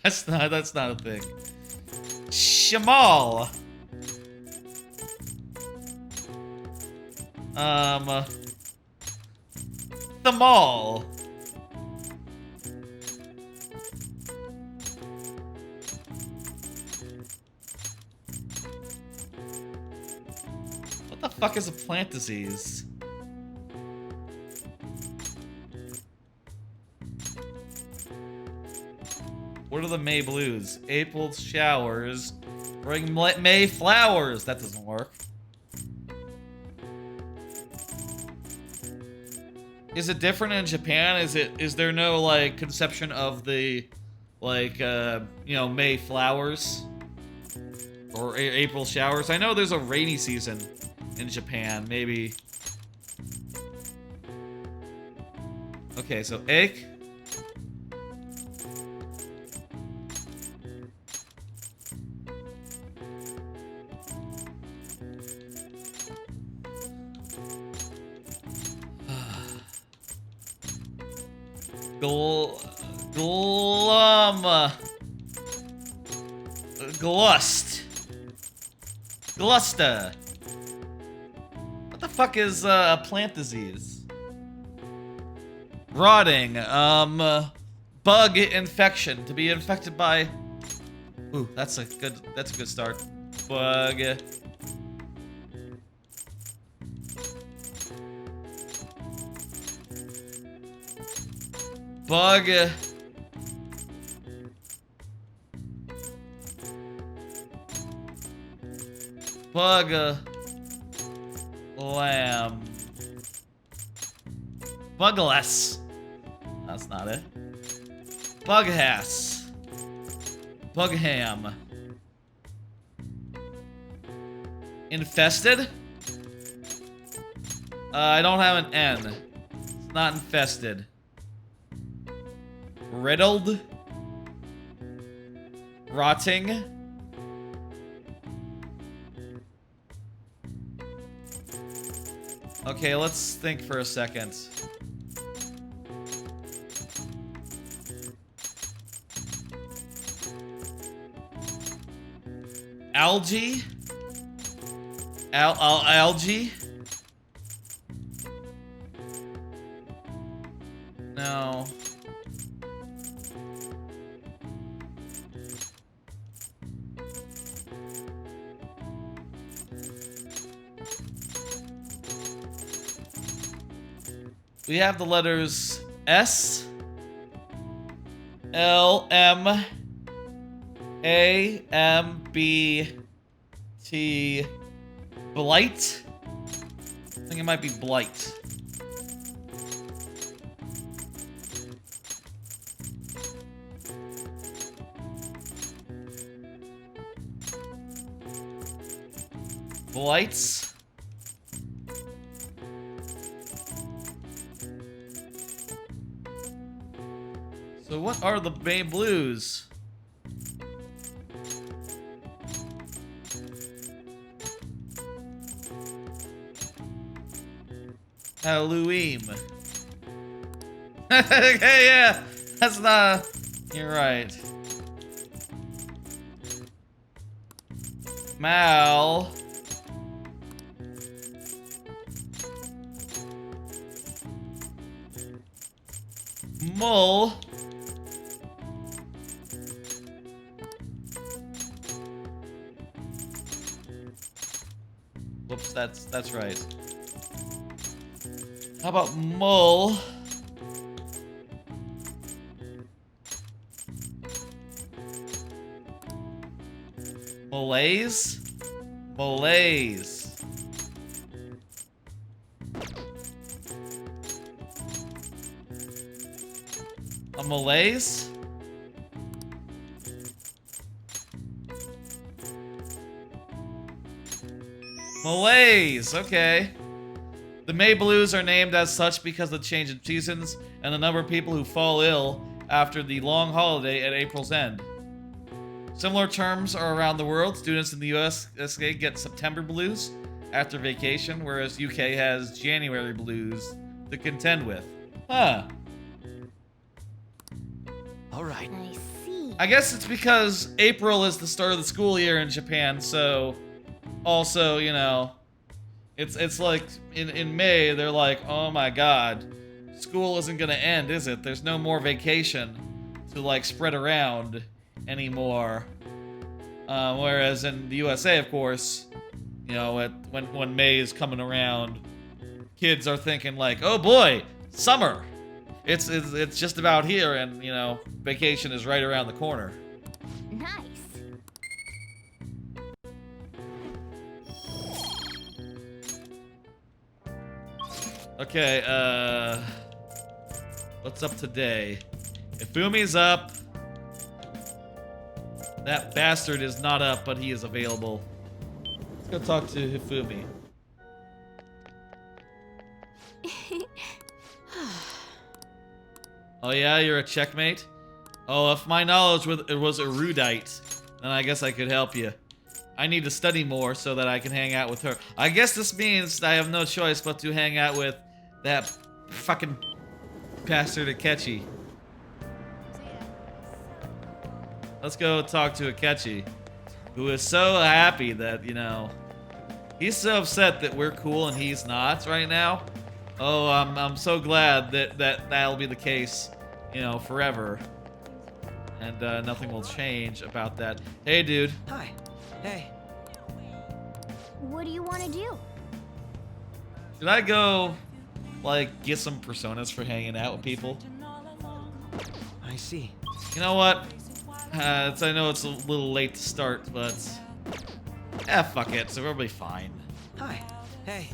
That's not a thing. Shamal. The mall. What the fuck is a plant disease? What are the May blues? April showers bring May flowers. That doesn't work. Is it different in Japan? Is there no like conception of the like May flowers or April showers? I know there's a rainy season in Japan, maybe. Okay, so ache. Glum. Glust. Glusta. What the fuck is plant disease? Rotting. Bug infection. To be infected by. Ooh, that's a good start. Bug. Bug. Bug. Lamb. Bugless. That's not it. Bughass. Bugham. Infested? I don't have an N. It's not infested. Riddled? Rotting? Okay, let's think for a second. Algae? Algae? No. We have the letters S, L, M, A, M, B, T, Blight? I think it might be Blight. Blights? So what are the main blues? Halloween. Okay, yeah. That's not... You're right. Mal. Mull. Whoops, that's right. How about Mull? Malaise? Malaise. A malaise? Malaise, okay. The May Blues are named as such because of the change in seasons and the number of people who fall ill after the long holiday at April's end. Similar terms are around the world. Students in the USA get September Blues after vacation, whereas UK has January Blues to contend with. Huh. Alright. I see. I guess it's because April is the start of the school year in Japan, so also, you know, it's like in May they're like, oh my god, school isn't gonna end, is it? There's no more vacation to like spread around anymore. Whereas in the USA, of course, you know, when May is coming around, kids are thinking like, oh boy, summer. It's just about here, and you know, vacation is right around the corner. Nice. Okay, what's up today? Ifumi's up. That bastard is not up, but he is available. Let's go talk to Hifumi. Oh yeah, you're a checkmate? Oh, if my knowledge was erudite, then I guess I could help you. I need to study more so that I can hang out with her. I guess this means I have no choice but to hang out with that fucking bastard Akechi. Let's go talk to Akechi, who is so happy that, you know, he's so upset that we're cool and he's not right now. Oh, I'm so glad that'll be the case, you know, forever. And nothing will change about that. Hey, dude. Hi. Hey. What do you want to do? Should I go, like, get some personas for hanging out with people? I see. You know what? I know it's a little late to start, but... fuck it. So we'll be fine. Hi. Hey.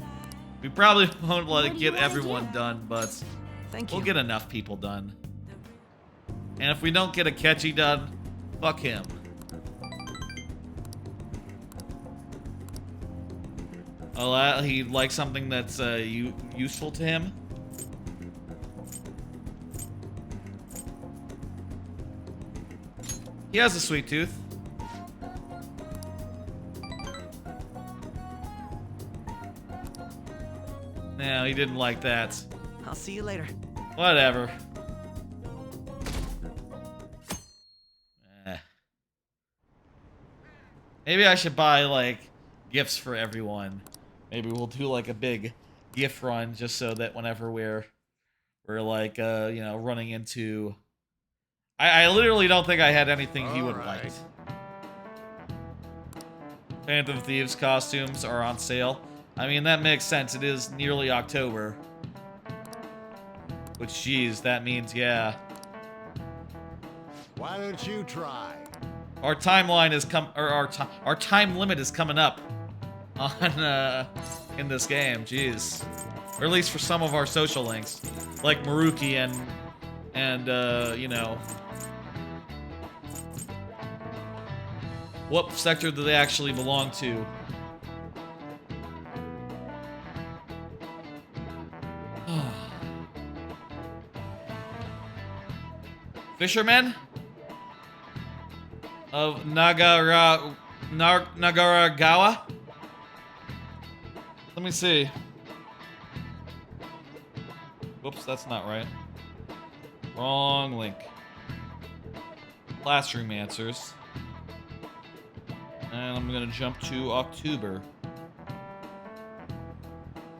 We probably won't, like, get everyone done, but... Thank We'll you. get enough people done. And if we don't get a Akechi done, fuck him. Oh, he likes something that's useful to him. He has a sweet tooth. No, he didn't like that. I'll see you later. Whatever. Maybe I should buy, like, gifts for everyone. Maybe we'll do, like, a big gift run just so that whenever we're like, you know, running into... I literally don't think I had anything he would like. Phantom Thieves costumes are on sale. I mean, that makes sense. It is nearly October. Which, geez, that means, yeah. Why don't you try? Our timeline is our time limit is coming up on in this game. Jeez, or at least for some of our social links, like Maruki and you know, what sector do they actually belong to? Fishermen of Nagaragawa? Let me see. Whoops, that's not right. Wrong link. Classroom answers. And I'm gonna jump to October.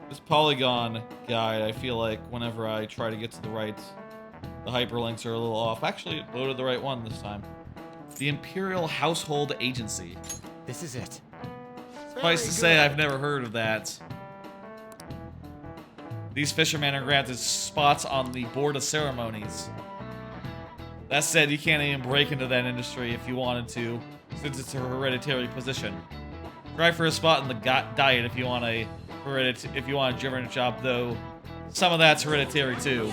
This polygon guide, I feel like whenever I try to get to the right, the hyperlinks are a little off. Actually, it loaded the right one this time. The Imperial Household Agency. This is it. Suffice to say, I've never heard of that. These fishermen are granted spots on the Board of Ceremonies. That said, you can't even break into that industry if you wanted to, since it's a hereditary position. Try for a spot in the diet if you want a German job, though some of that's hereditary too.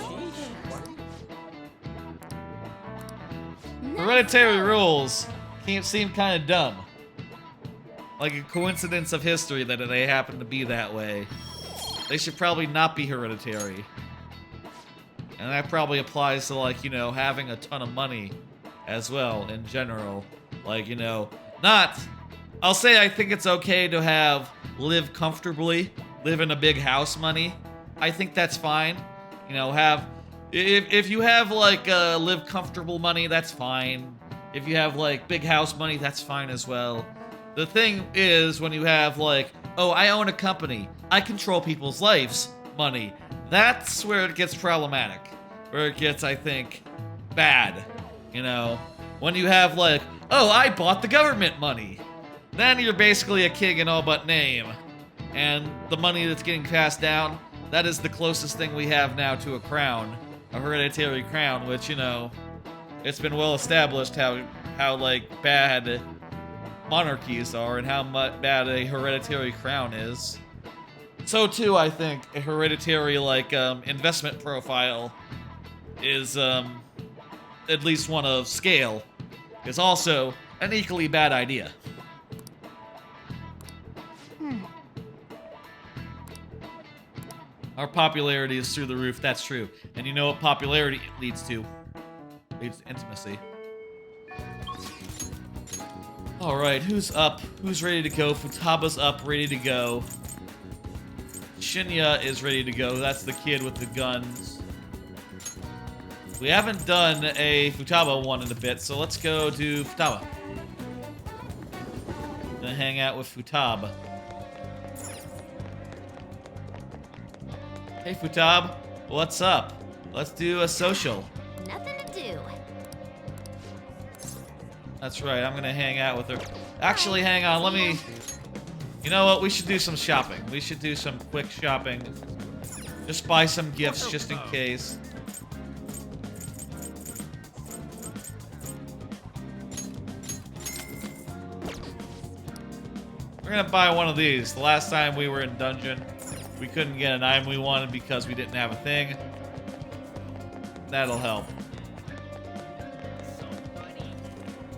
Hereditary rules seem kind of dumb. Like a coincidence of history that they happen to be that way. They should probably not be hereditary. And that probably applies to, like, you know, having a ton of money as well in general. Like, you know, I'll say I think it's okay to live comfortably, live in a big house money. I think that's fine. You know, if you have, like, live comfortable money, that's fine. If you have, like, big house money, that's fine as well. The thing is, when you have, like, oh, I own a company, I control people's lives money, that's where it gets problematic. Where it gets, I think, bad. You know? When you have, like, oh, I bought the government money. Then you're basically a king in all but name. And the money that's getting passed down, that is the closest thing we have now to a crown. A hereditary crown, which, you know, it's been well established how like, bad monarchies are and how bad a hereditary crown is. So, too, I think a hereditary, like, investment profile is, at least one of scale, is also an equally bad idea. Our popularity is through the roof, that's true. And you know what popularity leads to? Leads to intimacy. Alright, who's up? Who's ready to go? Futaba's up, ready to go. Shinya is ready to go. That's the kid with the guns. We haven't done a Futaba one in a bit, so let's go do Futaba. Gonna hang out with Futaba. Hey Futab, what's up? Let's do a social. Nothing to do. That's right, I'm gonna hang out with her. Actually, hang on, let me... You know what, we should do some shopping. We should do some quick shopping. Just buy some gifts, just in case. We're gonna buy one of these. The last time we were in dungeon, we couldn't get an item we wanted because we didn't have a thing. That'll help.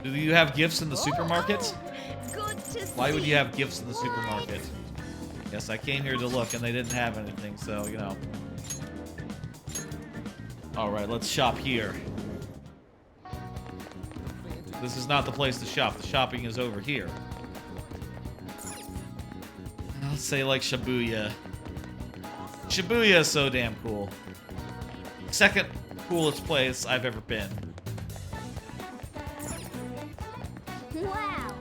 Do you have gifts in the supermarket? Good to see. Why would you have gifts in the supermarket? Yes, I came here to look and they didn't have anything, so, you know. Alright, let's shop here. This is not the place to shop. The shopping is over here. I'll say like Shibuya. Shibuya is so damn cool. Second coolest place I've ever been. Wow.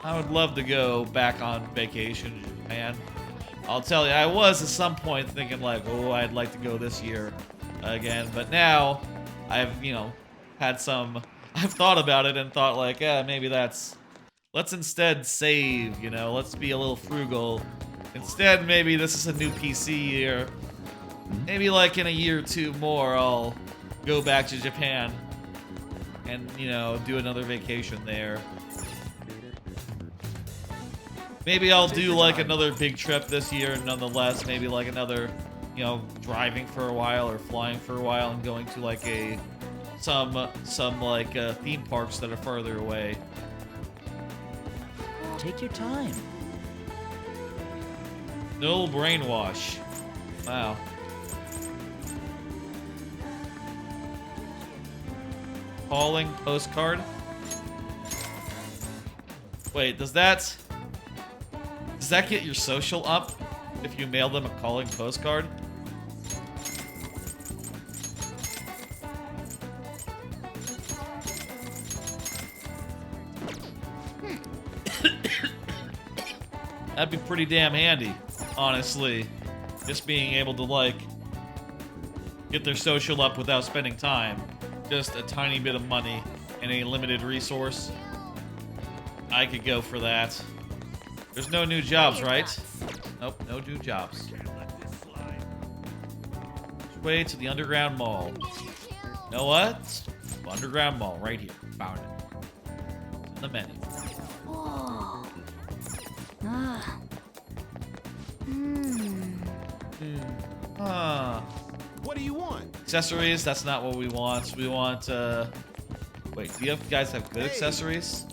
I would love to go back on vacation to Japan. I'll tell you, I was at some point thinking like, oh, I'd like to go this year again. But now I've, you know, had some... I've thought about it and thought like, yeah, maybe that's... Let's instead save, you know, let's be a little frugal. Instead, maybe this is a new PC year. Maybe like in a year or two more, I'll go back to Japan and, you know, do another vacation there. Maybe I'll do like another big trip this year nonetheless. Maybe like another, you know, driving for a while or flying for a while and going to like a... some like theme parks that are further away. Take your time. No brainwash. Wow. Calling postcard. Wait, does that get your social up if you mail them a calling postcard? That'd be pretty damn handy, honestly. Just being able to, like, get their social up without spending time. Just a tiny bit of money and a limited resource. I could go for that. There's no new jobs, right? Nope, no new jobs. Which way to the Underground Mall? You know what? Underground Mall, right here. Found it. It's in the menu. Oh. Ah. What do you want? Accessories, that's not what we want. We want, wait, do you guys have good accessories?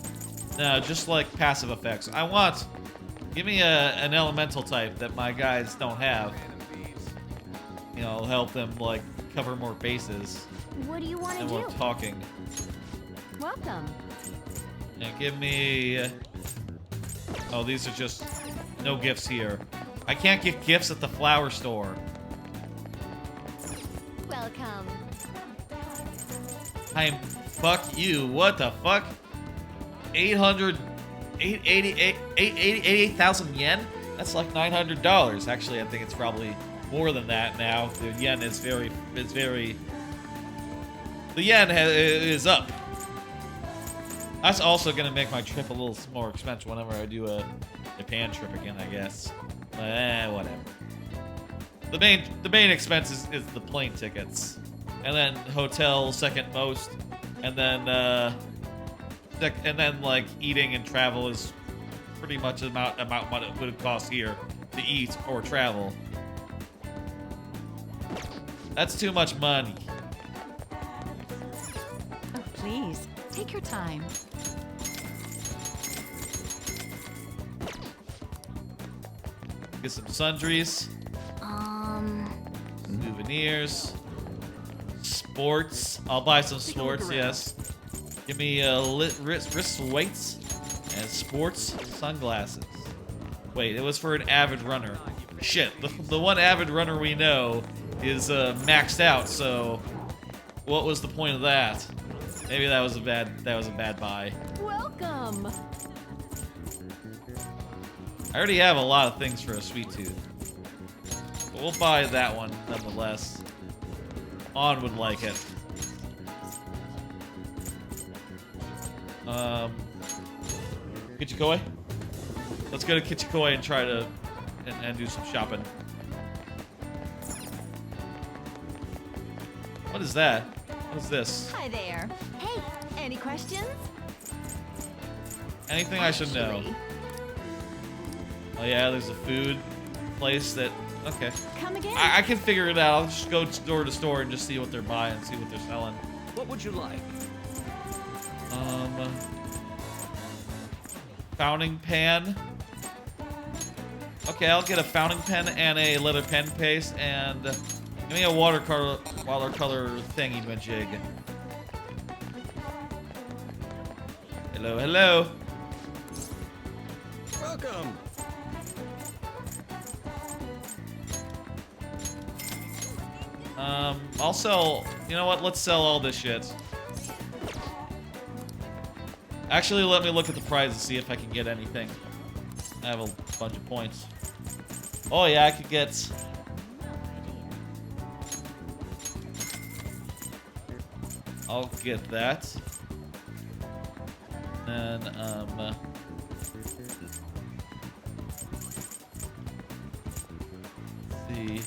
No, just like passive effects. Give me an elemental type that my guys don't have. You know, help them, like, cover more bases. What do you want to and do? we're talking. Welcome. And give me... oh, these are just... no gifts here. I can't get gifts at the flower store. Welcome. Fuck you. What the fuck? 88,000 yen? That's like $900. Actually, I think it's probably more than that now. The yen is very... the yen is up. That's also gonna make my trip a little more expensive whenever I do a Japan trip again, I guess. Whatever. The main expense is the plane tickets, and then hotel second most, and then like eating and travel is pretty much the amount what it would cost here to eat or travel. That's too much money. Oh, please, take your time. Get some sundries. Souvenirs. Sports. I'll buy some sports, yes. Give me wrist weights and sports sunglasses. Wait, it was for an avid runner. Shit, the one avid runner we know is maxed out, so what was the point of that? Maybe that was a bad buy. Welcome. I already have a lot of things for a sweet tooth. But we'll buy that one nonetheless. On would like it. Kichikoi? Let's go to Kichikoi and try to and do some shopping. What is that? What is this? Hi there. Hey, any questions? Anything I should know? Oh yeah, there's a food place that Okay. Come again. I can figure it out. I'll just go store to store and just see what they're buying, see what they're selling. What would you like? Fountain pen. Okay, I'll get a fountain pen and a leather pen paste, and give me a watercolor thingy majig. Hello, hello. Welcome. I'll sell. You know what? Let's sell all this shit. Actually, let me look at the prize and see if I can get anything. I have a bunch of points. Oh yeah, I could get. I'll get that. And let's see.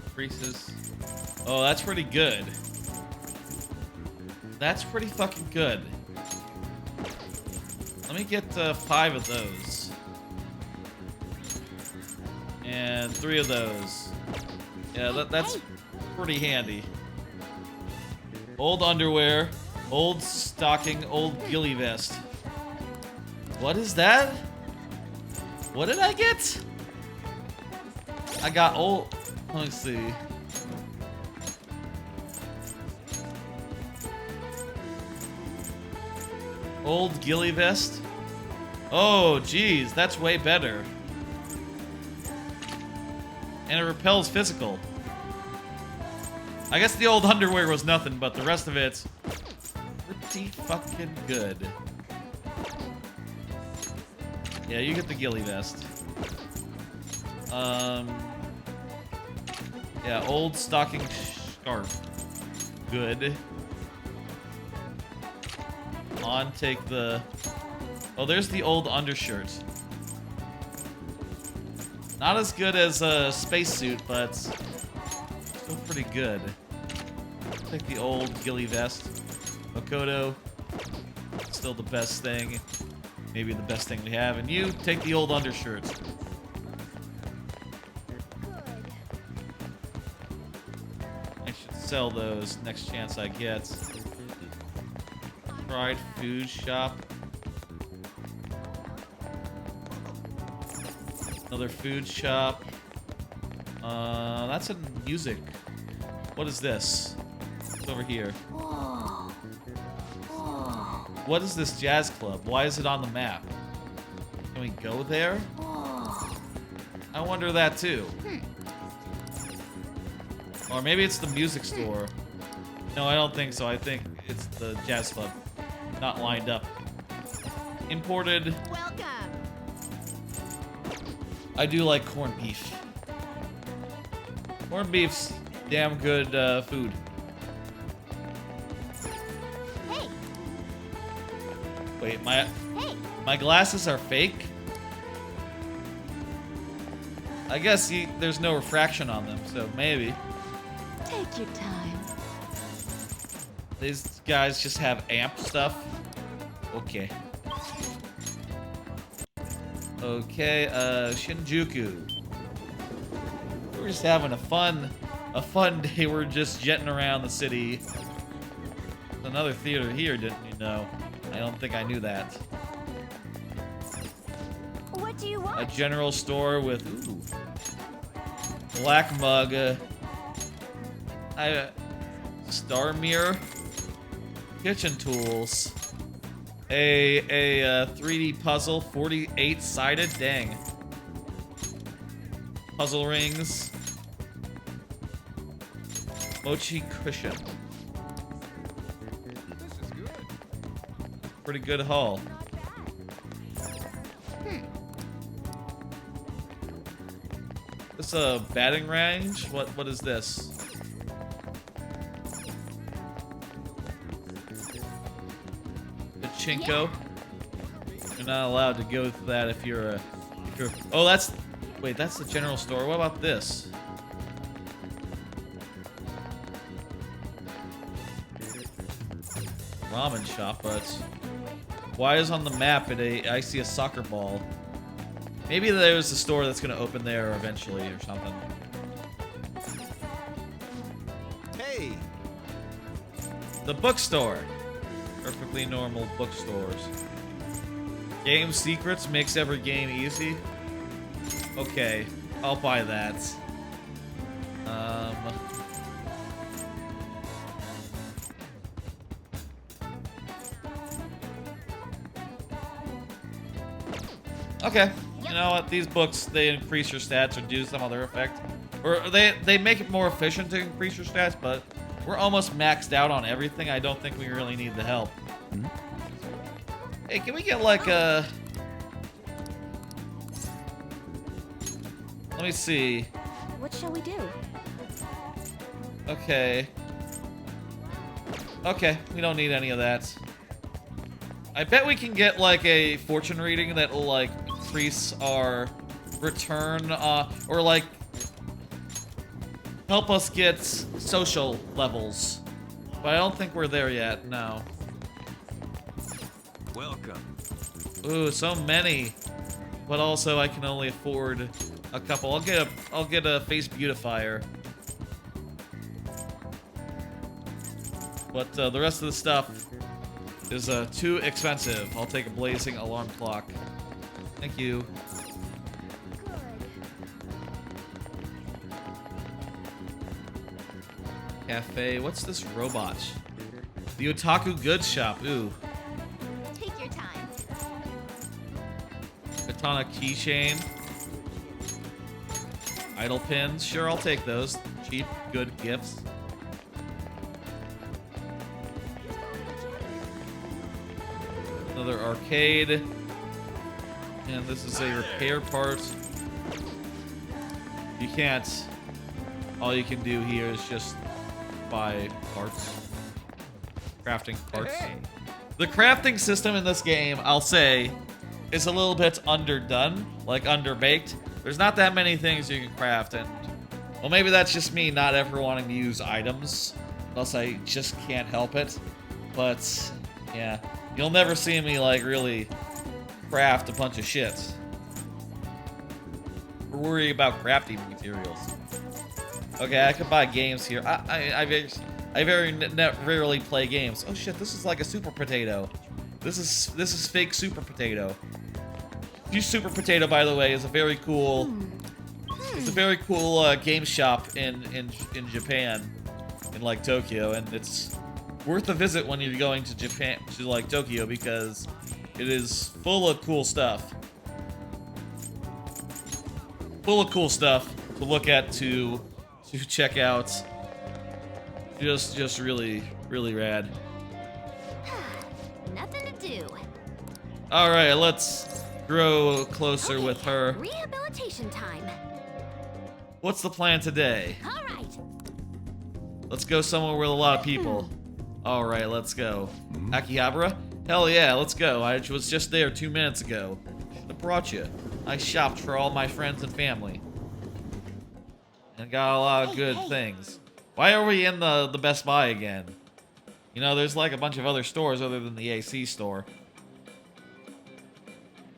Increases. Oh, that's pretty good. That's pretty fucking good. Let me get 5 of those. And 3 of those. Yeah, that's pretty handy. Old underwear, old stocking, old ghillie vest. What is that? What did I get? I got old... Let me see. Old ghillie vest. Oh, geez, that's way better. And it repels physical. I guess the old underwear was nothing, but the rest of it's pretty fucking good. Yeah, you get the ghillie vest. Yeah, old stocking scarf. Good. On, take the... Oh, there's the old undershirt. Not as good as a spacesuit, but still pretty good. Take the old ghillie vest. Makoto, still the best thing. Maybe the best thing we have. And you, take the old undershirt. I should sell those next chance I get. Fried food shop. Another food shop. That's a music. What is this? It's over here. What is this jazz club? Why is it on the map? Can we go there? I wonder that too. Or maybe it's the music store. No, I don't think so. I think it's the jazz club. Not lined up. Imported. Welcome. I do like corned beef. Corned beef's damn good food. Hey. Wait, my glasses are fake? I guess there's no refraction on them, so maybe. Take your time. These guys just have amp stuff? Okay. Okay, Shinjuku. We're just having a fun day. We're just jetting around the city. There's another theater here, didn't you know? I don't think I knew that. What do you want? A general store with black mug. Star mirror. Kitchen tools. A 3D puzzle, 48-sided. Dang. Puzzle rings. Mochi cushion. This is good. Pretty good haul. This a batting range? What is this? Pachinko. You're not allowed to go to that if you're oh, that's the general store. What about this? Ramen shop, but Why is on the map I see a soccer ball? Maybe there's a store that's gonna open there eventually or something. Hey! The bookstore. Perfectly normal bookstores. Game secrets makes every game easy. Okay, I'll buy that. Okay, you know what? These books, they increase your stats or do some other effect. Or they make it more efficient to increase your stats, but we're almost maxed out on everything. I don't think we really need the help. Hey, can we get like a... Let me see. What shall we do? Okay. Okay, we don't need any of that. I bet we can get like a fortune reading that will like increase our return, or like help us get social levels. But I don't think we're there yet, no. Welcome. Ooh, so many. But also I can only afford a couple. I'll get a face beautifier. But the rest of the stuff is too expensive. I'll take a blazing alarm clock. Thank you. Cafe. What's this robot? The Otaku Goods Shop. Ooh. Take your time. Katana keychain. Idle pins. Sure, I'll take those. Cheap, good gifts. Another arcade. And this is a repair part. You can't... All you can do here is just buy parts. Crafting parts. The crafting system in this game, I'll say, is a little bit underdone. Like, underbaked. There's not that many things you can craft, and... Well, maybe that's just me not ever wanting to use items. Unless I just can't help it. But, yeah. You'll never see me, like, really craft a bunch of shit. Or worry about crafting materials. Okay, I could buy games here. I very rarely play games. Oh shit, this is like a super potato. This is fake super potato. Super Potato, by the way, is a very cool... It's a very cool game shop in Japan, in like Tokyo, and it's worth a visit when you're going to Japan, to like Tokyo, because it is full of cool stuff. Full of cool stuff to look at, to check out. Just really rad. Nothing to do. All right, let's grow closer with her. Rehabilitation time. What's the plan today? All right. Let's go somewhere with a lot of people. All right, let's go. Akihabara? Hell yeah, let's go. I was just there 2 minutes ago. Should have brought you. I shopped for all my friends and family. And got a lot of good things. Why are we in the Best Buy again? You know, there's like a bunch of other stores other than the AC store.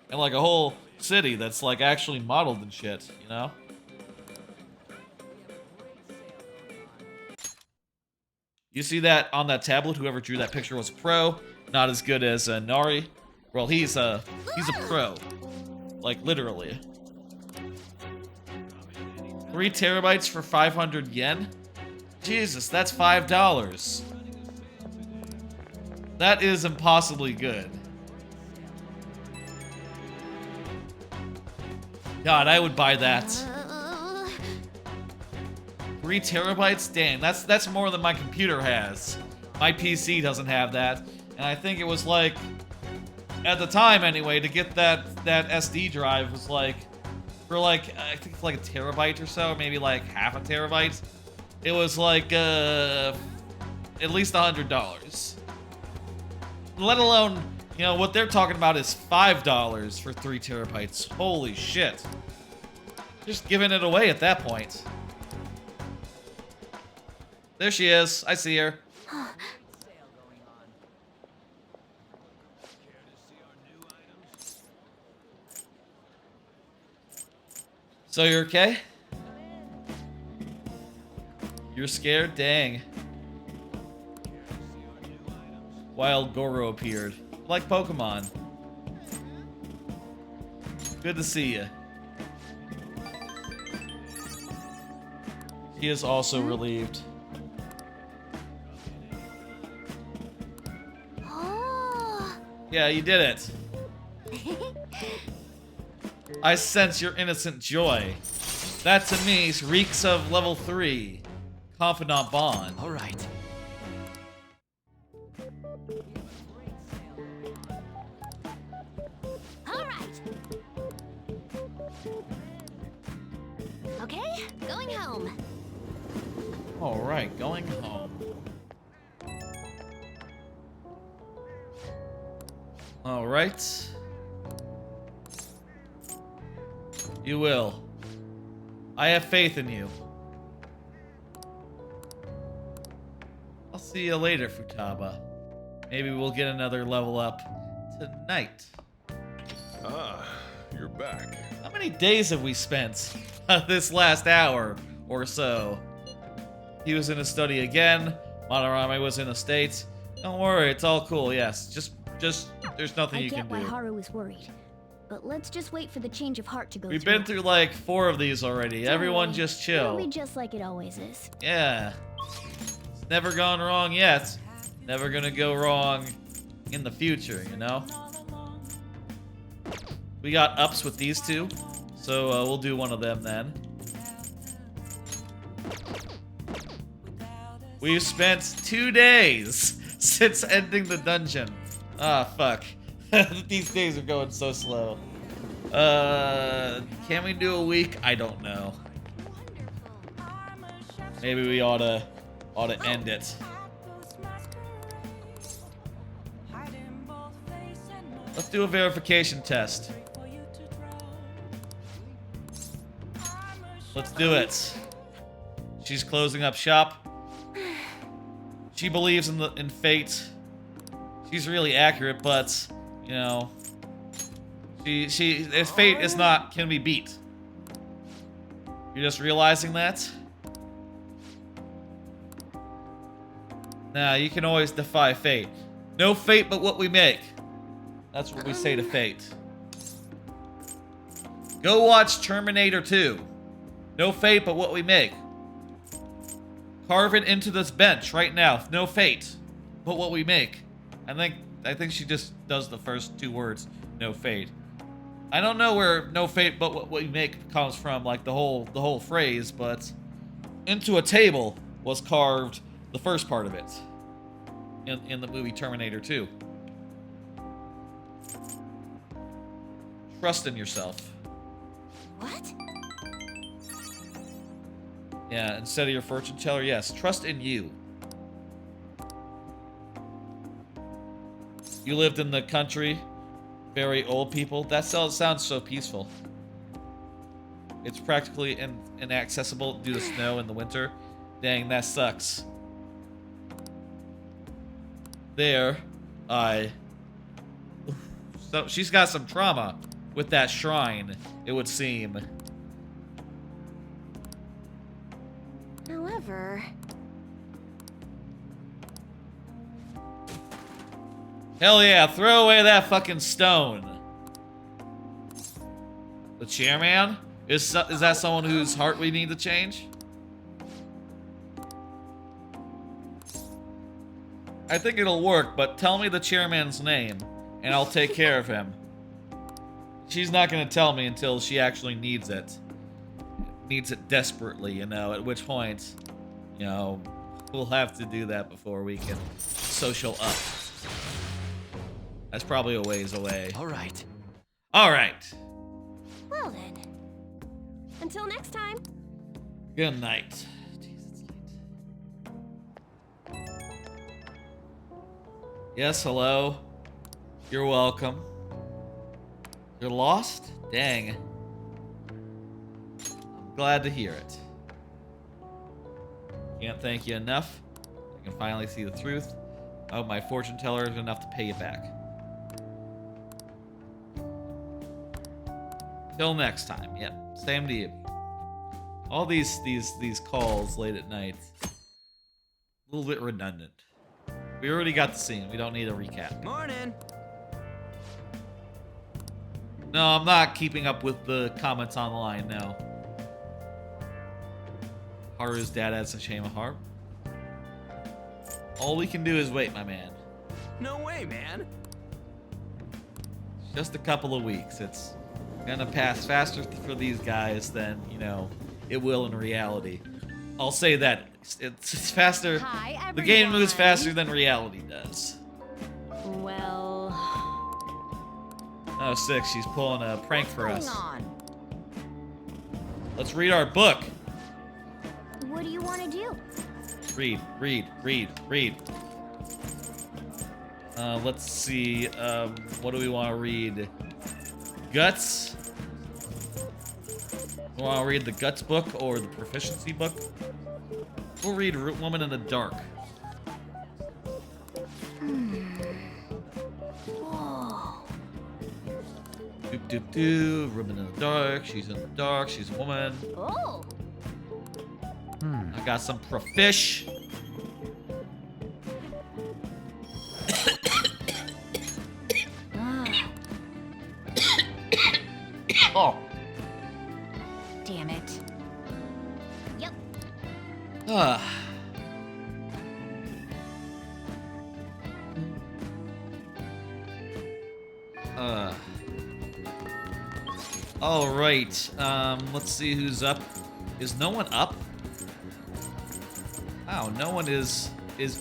And like a whole city that's like actually modeled and shit, you know? You see that on that tablet? Whoever drew that picture was a pro. Not as good as Nari. Well, he's a pro. Like, literally. 3 terabytes for 500 yen? Jesus, that's $5. That is impossibly good. God, I would buy that. 3 terabytes? Dang, that's more than my computer has. My PC doesn't have that. And I think it was like, at the time anyway, to get that SD drive was like, for like, I think it's like a terabyte or so, maybe like half a terabyte. It was like, at least $100. Let alone, you know, what they're talking about is $5 for 3 terabytes. Holy shit. Just giving it away at that point. There she is. I see her. So you're okay? You're scared? Dang. Wild Goro appeared. Like Pokemon. Good to see you. He is also relieved. Oh. Yeah, you did it. I sense your innocent joy. That to me reeks of level 3. Confidant bond. All right. All right. Okay, going home. All right, going home. All right. You will. I have faith in you. I'll see you later, Futaba. Maybe we'll get another level up tonight. Ah, you're back. How many days have we spent this last hour or so? He was in a study again. Madarame was in a state. Don't worry, it's all cool. Yes, just there's nothing you can do. I get why Haru is worried, but let's just wait for the change of heart to go We've through. been through like 4 of these already. Everyone just chill. It'll be just like it always is. Yeah. It's never gone wrong yet. Never gonna go wrong in the future, you know? We got ups with these two, so we'll do one of them then. We've spent 2 days since ending the dungeon. Ah, fuck. These days are going so slow. Can we do a week? I don't know. Maybe we ought to end it. Let's do a verification test. Let's do it. She's closing up shop. She believes in fate. She's really accurate, but you know, if fate is not can be beat. You're just realizing that. Nah, you can always defy fate. No fate but what we make. That's what we say to fate. Go watch Terminator 2. No fate but what we make. Carve it into this bench right now. No fate but what we make. I think she just does the first 2 words. No fate. I don't know where no fate but what we make comes from, like the whole phrase, but into a table was carved the first part of it in the movie Terminator 2. Trust in yourself. What? Yeah, instead of your fortune teller, yes. Trust in you. You lived in the country, very old people. That sounds so peaceful. It's practically inaccessible due to snow in the winter. Dang, that sucks. There, So she's got some trauma with that shrine, it would seem. However... Hell yeah, throw away that fucking stone. The chairman? Is that someone whose heart we need to change? I think it'll work, but tell me the chairman's name, and I'll take care of him. She's not gonna tell me until she actually needs it. Needs it desperately, you know, at which point, you know, we'll have to do that before we can social up. That's probably a ways away. All right. All right. Well then. Until next time. Good night. Jeez, it's late. Yes, hello. You're welcome. You're lost? Dang. I'm glad to hear it. Can't thank you enough. I can finally see the truth. I hope my fortune teller is enough to pay you back. Till next time. Yep. Same to you. All these calls late at night. A little bit redundant. We already got the scene. We don't need a recap. Morning. No, I'm not keeping up with the comments online, no. Haru's dad has a shame of heart. All we can do is wait, my man. No way, man. Just a couple of weeks. It's gonna pass faster for these guys than, you know, it will in reality. I'll say that. It's faster. Hi, the game moves everyone. faster than reality does. Well... Oh, 6. She's pulling a prank for us. What's going on? Let's read our book. What do you want to do? Read. Let's see. What do we want to read? Guts? We want to read the Guts book or the Proficiency book? We'll read Root Woman in the Dark. Whoa. Doop. Woman in the dark. She's in the dark. She's a woman. Oh. I got some Profish. Oh. Damn it. Yep. All right. Let's see who's up. Is no one up? Wow, no one is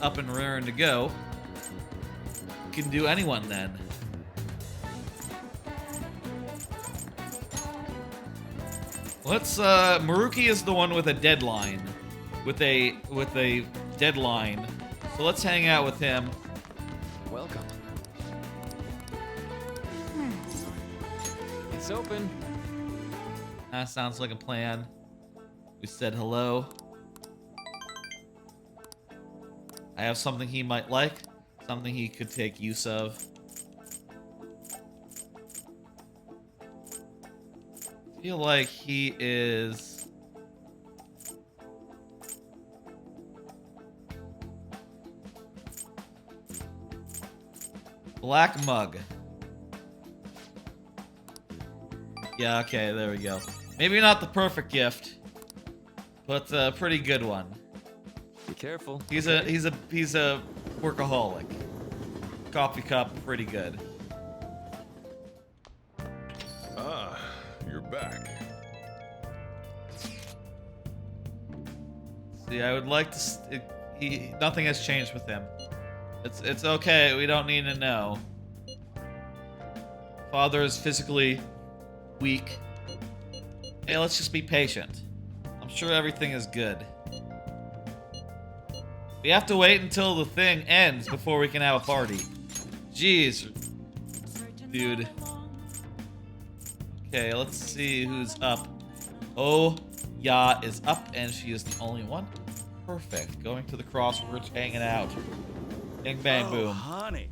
up and raring to go. Can do anyone then. Let's Maruki is the one with a deadline. With a deadline. So let's hang out with him. Welcome. It's open. That sounds like a plan. We said hello. I have something he might like. Something he could take use of. I feel like he is... Black mug. Yeah, okay, there we go. Maybe not the perfect gift, but a pretty good one. Be careful. He's a workaholic. Coffee cup, pretty good. Ah, you're back. See, I would like to. Nothing has changed with him. It's okay. We don't need to know. Father is physically weak. Hey, let's just be patient. I'm sure everything is good. We have to wait until the thing ends before we can have a party. Jeez. Dude. Okay, let's see who's up. Oh, Ya is up, and she is the only one. Perfect. Going to the crossroads, hanging out. Bing, bang, boom. Honey.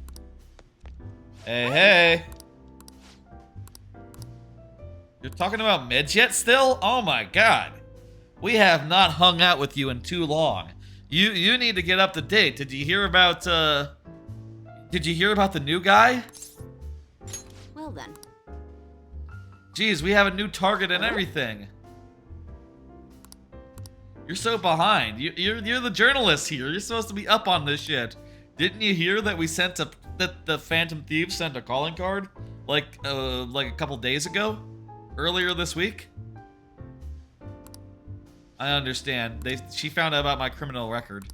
Hey, hey. You're talking about meds yet still? Oh my god. We have not hung out with you in too long. You need to get up to date. Did you hear about the new guy? Well then. Jeez, we have a new target and everything. You're so behind. You're the journalist here. You're supposed to be up on this shit. Didn't you hear that we sent that the Phantom Thieves sent a calling card like a couple days ago? Earlier this week? I understand. She found out about my criminal record.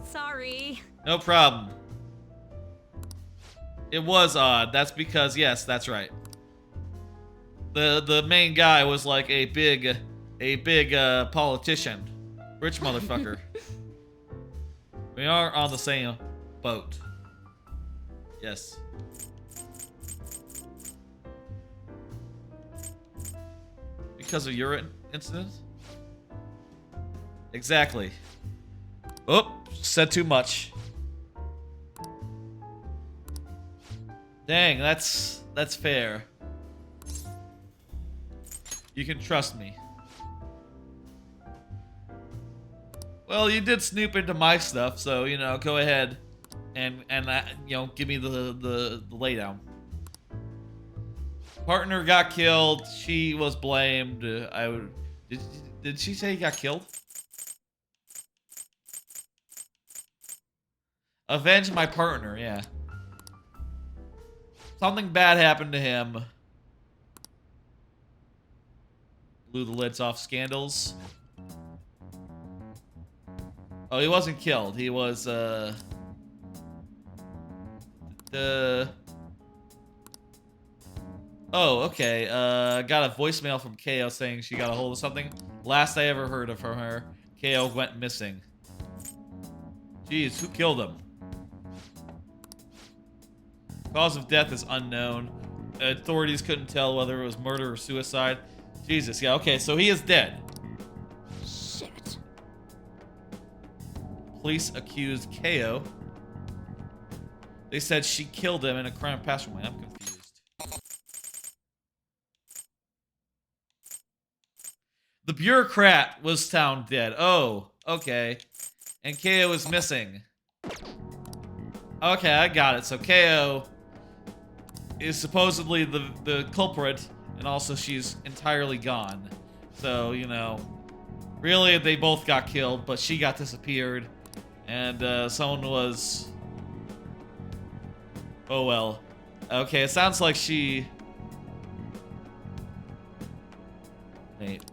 Sorry. No problem. It was odd. That's because, yes, that's right. The main guy was like a big politician. Rich motherfucker. We are on the same boat. Yes. Because of your incident? Exactly. Oh, said too much. Dang, that's fair. You can trust me. Well, you did snoop into my stuff, so, you know, go ahead and you know, give me the laydown. Partner got killed. She was blamed. Did she say he got killed? Avenge my partner, yeah. Something bad happened to him. Blew the lids off scandals. Oh, he wasn't killed. He was, Oh, okay. Got a voicemail from KO saying she got a hold of something. Last I ever heard of her, KO went missing. Jeez, who killed him? Cause of death is unknown. Authorities couldn't tell whether it was murder or suicide. Jesus, yeah, okay, so he is dead. Shit. Police accused KO. They said she killed him in a crime past. I'm confused. The bureaucrat was found dead. Oh, okay. And KO is missing. Okay, I got it. So KO is supposedly the culprit, and also she's entirely gone. So, you know, really they both got killed, but she got disappeared, and someone was... Oh well. Okay, it sounds like she... Wait.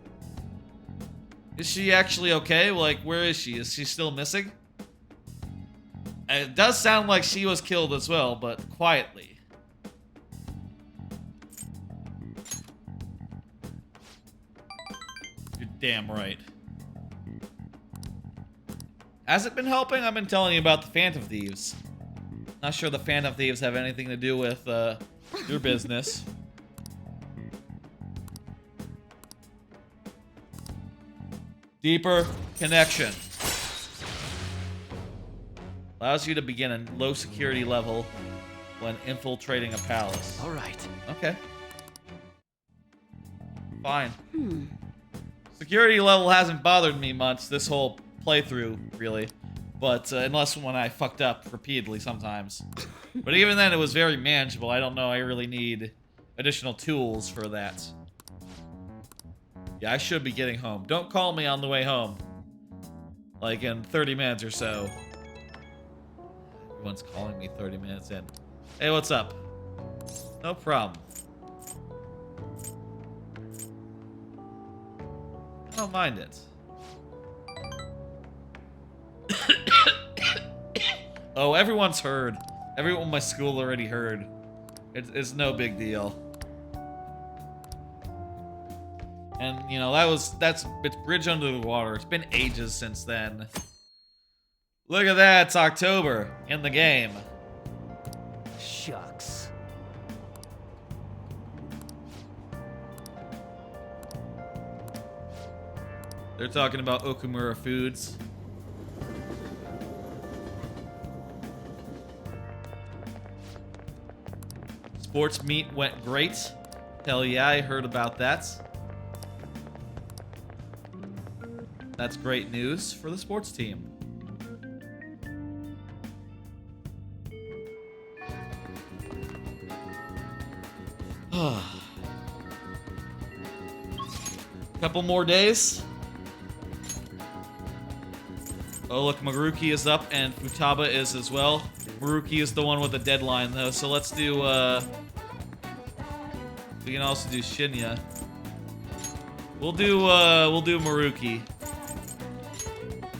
Is she actually okay? Like, where is she? Is she still missing? It does sound like she was killed as well, but quietly. You're damn right. Has it been helping? I've been telling you about the Phantom Thieves. Not sure the Phantom Thieves have anything to do with your business. Deeper connection. Allows you to begin a low security level when infiltrating a palace. All right. Okay. Fine. Security level hasn't bothered me much this whole playthrough, really. But unless when I fucked up repeatedly sometimes. But even then, it was very manageable. I don't know I really need additional tools for that. Yeah, I should be getting home. Don't call me on the way home. Like in 30 minutes or so. Everyone's calling me 30 minutes in. Hey, what's up? No problem. I don't mind it. Oh, everyone's heard. Everyone in my school already heard. It's no big deal. And, you know, it's bridge under the water. It's been ages since then. Look at that, it's October in the game. Shucks. They're talking about Okumura foods. Sports meet went great. Hell yeah, I heard about that. That's great news for the sports team. Couple more days. Oh, look, Maruki is up and Futaba is as well. Maruki is the one with the deadline, though, so let's do, we can also do Shinya. We'll do Maruki.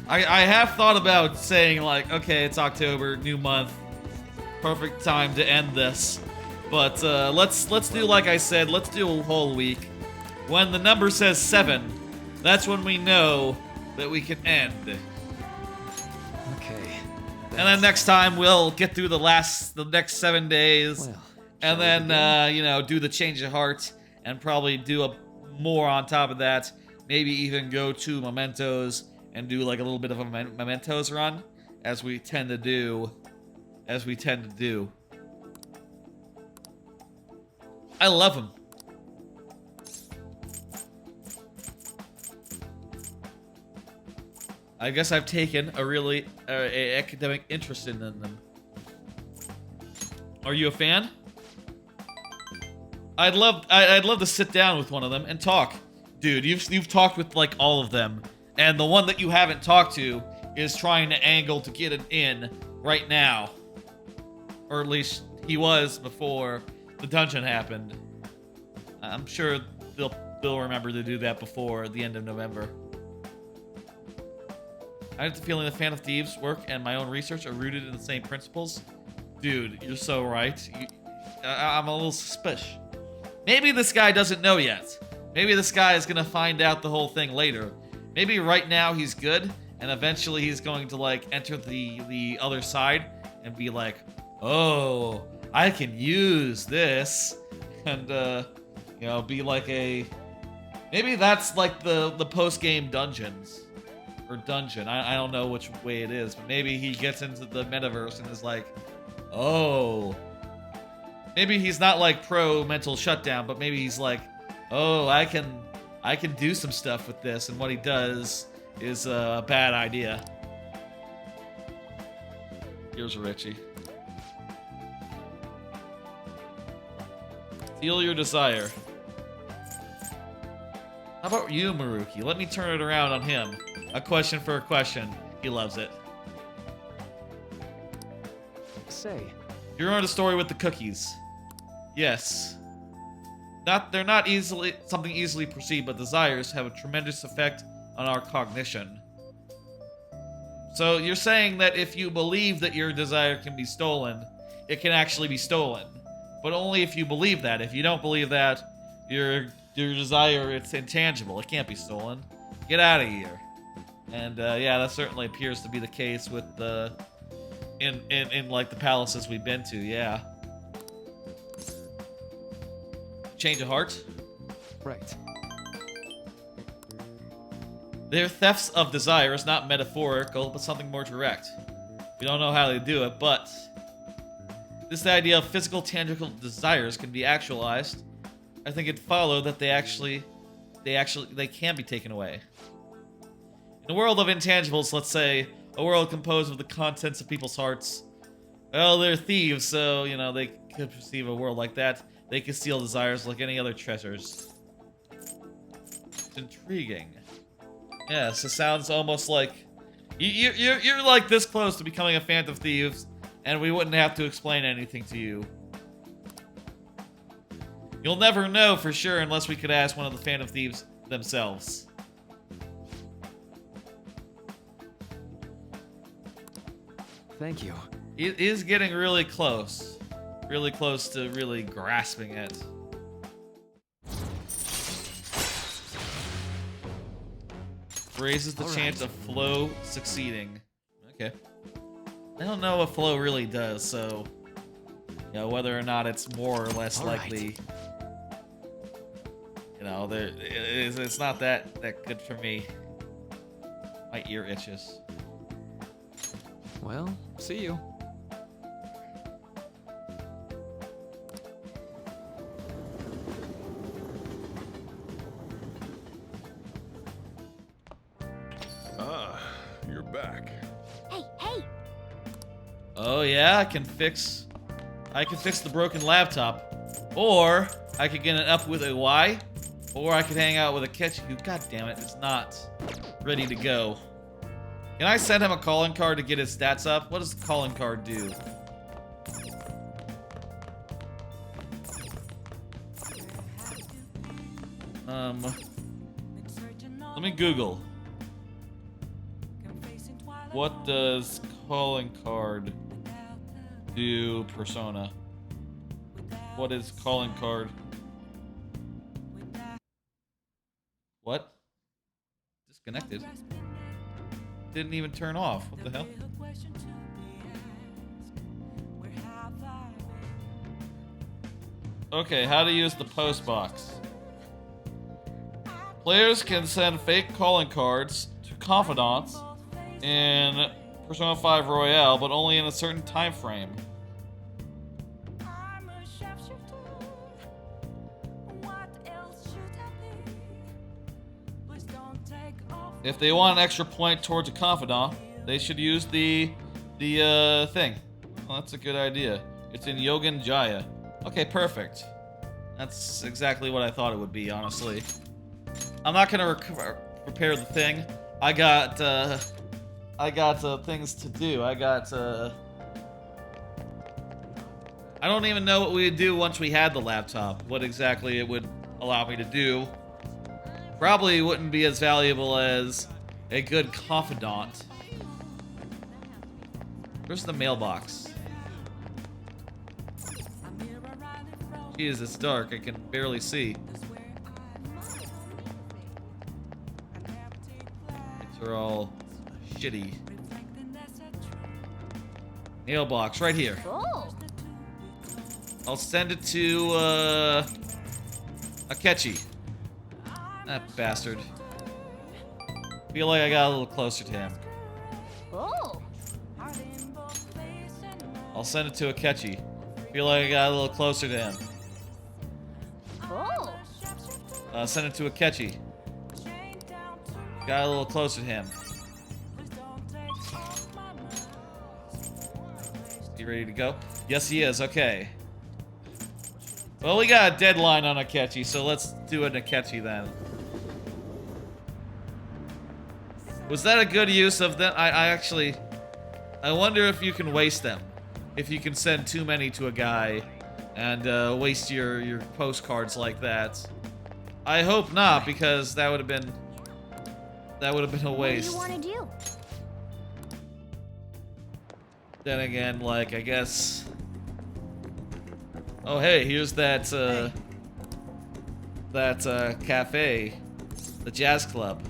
I have thought about saying, like, okay, it's October, new month. Perfect time to end this. But, let's do, like I said, let's do a whole week. When the number says 7, that's when we know that we can end. Okay. And then next time we'll get through the next 7 days, Well, and then you know, do the change of heart, and probably do more on top of that. Maybe even go to Mementos and do like a little bit of a Mementos run, as we tend to do. I love him. I guess I've taken a really academic interest in them. Are you a fan? I'd love to sit down with one of them and talk. Dude, you've talked with like all of them, and the one that you haven't talked to is trying to angle to get it in right now. Or at least he was before the dungeon happened. I'm sure they'll remember to do that before the end of November. I have the feeling the Phantom Thieves' work and my own research are rooted in the same principles. Dude, you're so right. I'm a little suspicious. Maybe this guy doesn't know yet. Maybe this guy is gonna find out the whole thing later. Maybe right now he's good, and eventually he's going to like enter the other side and be like, oh, I can use this, and you know, be like a, maybe that's like the post-game dungeons. Or dungeon. I don't know which way it is, but maybe he gets into the metaverse and is like, oh. Maybe he's not like pro mental shutdown, but maybe he's like, oh, I can do some stuff with this, and what he does is a bad idea. Here's Richie. Feel your desire. How about you, Maruki? Let me turn it around on him. A question for a question. He loves it. Say. You remember the story with the cookies? Yes. They're not something easily perceived, but desires have a tremendous effect on our cognition. So you're saying that if you believe that your desire can be stolen, it can actually be stolen. But only if you believe that. If you don't believe that, your desire, it's intangible. It can't be stolen. Get out of here. And yeah, that certainly appears to be the case with the in like the palaces we've been to. Yeah. Change of heart. Right. They're thefts of desire is not metaphorical, but something more direct. We don't know how they do it, but this idea of physical, tangible desires can be actualized. I think it followed that they can be taken away. In a world of intangibles, let's say, a world composed of the contents of people's hearts. Well, they're thieves, so, you know, they could perceive a world like that. They can steal desires like any other treasures. It's intriguing. Yes, it sounds almost like... You're like this close to becoming a Phantom Thieves, and we wouldn't have to explain anything to you. You'll never know for sure unless we could ask one of the Phantom Thieves themselves. Thank you. It is getting really close. Really close to really grasping it. Raises the chance of flow succeeding. Okay. I don't know what flow really does, so... You know, whether or not it's more or less likely... You know, it's not that good for me. My ear itches. Well, see you. Ah, you're back. Hey! Oh yeah, I can fix the broken laptop. Or I could get it up with a Y. Or I could hang out with a catch who, god damn it, is not ready to go. Can I send him a calling card to get his stats up? What does the calling card do? Let me Google. What does calling card do, Persona? What is calling card? What? Disconnected. Didn't even turn off. What the hell? Okay, how to use the post box. Players can send fake calling cards to confidants in Persona 5 Royale, but only in a certain time frame. If they want an extra point towards a confidant, they should use the thing. Well, that's a good idea. It's in Yogan Jaya. Okay, perfect. That's exactly what I thought it would be, honestly. I'm not gonna prepare the thing. I got things to do. I don't even know what we'd do once we had the laptop. What exactly it would allow me to do. Probably wouldn't be as valuable as a good confidant. Where's the mailbox? Jeez, it's dark. I can barely see. These are all shitty. Mailbox right here. Oh. I'll send it to Akechi. That bastard. Feel like I got a little closer to him. Oh. I'll send it to Akechi. Feel like I got a little closer to him. Oh. Send it to Akechi. Got a little closer to him. You ready to go? Yes, he is. Okay. Well, we got a deadline on Akechi, so let's do an Akechi then. Was that a good use of them? I wonder if you can waste them. If you can send too many to a guy and waste your postcards like that. I hope not, because that would have been a waste. What do you want to do? Then again, like, I guess. Oh hey, here's that cafe, the jazz club.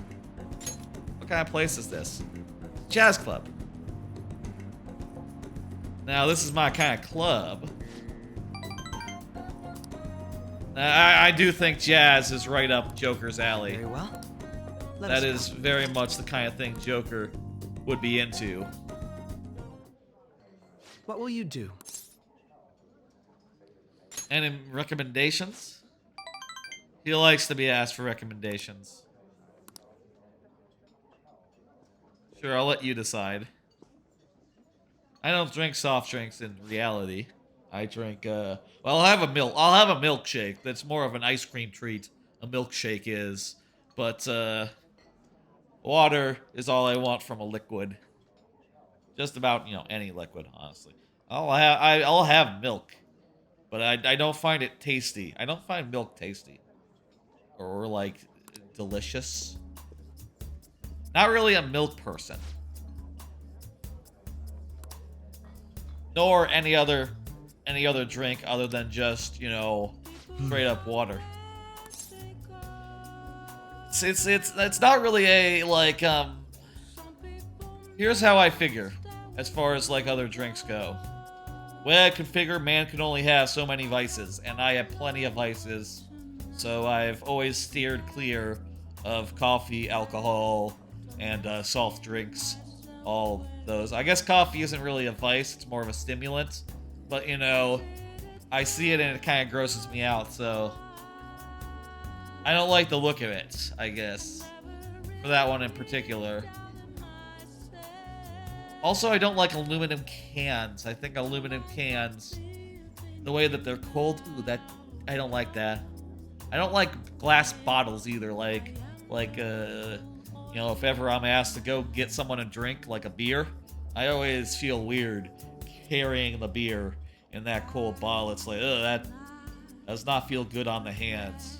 What kind of place is this? Jazz club. Now this is my kind of club. I do think jazz is right up Joker's alley. Very well. That is very much the kind of thing Joker would be into. What will you do? And in recommendations? He likes to be asked for recommendations. Sure, I'll let you decide. I don't drink soft drinks in reality. I drink, well, I'll have a milkshake. That's more of an ice cream treat. A milkshake is. But, water is all I want from a liquid. Just about, any liquid, honestly. I'll have milk. But I don't find it tasty. I don't find milk tasty. Or, like, delicious. Not really a milk person. Nor any other drink other than just, straight up water. It's not really a, like, here's how I figure, as far as, like, other drinks go. Way I configure, man can only have so many vices, and I have plenty of vices, so I've always steered clear of coffee, alcohol, and soft drinks. All those. I guess coffee isn't really a vice, it's more of a stimulant, but, I see it and it kind of grosses me out, so I don't like the look of it, I guess, for that one in particular. Also, I don't like aluminum cans. I think aluminum cans, the way that they're cold, I don't like that. I don't like glass bottles either. If ever I'm asked to go get someone a drink, like a beer, I always feel weird carrying the beer in that cold bottle. It's like, ugh, that does not feel good on the hands.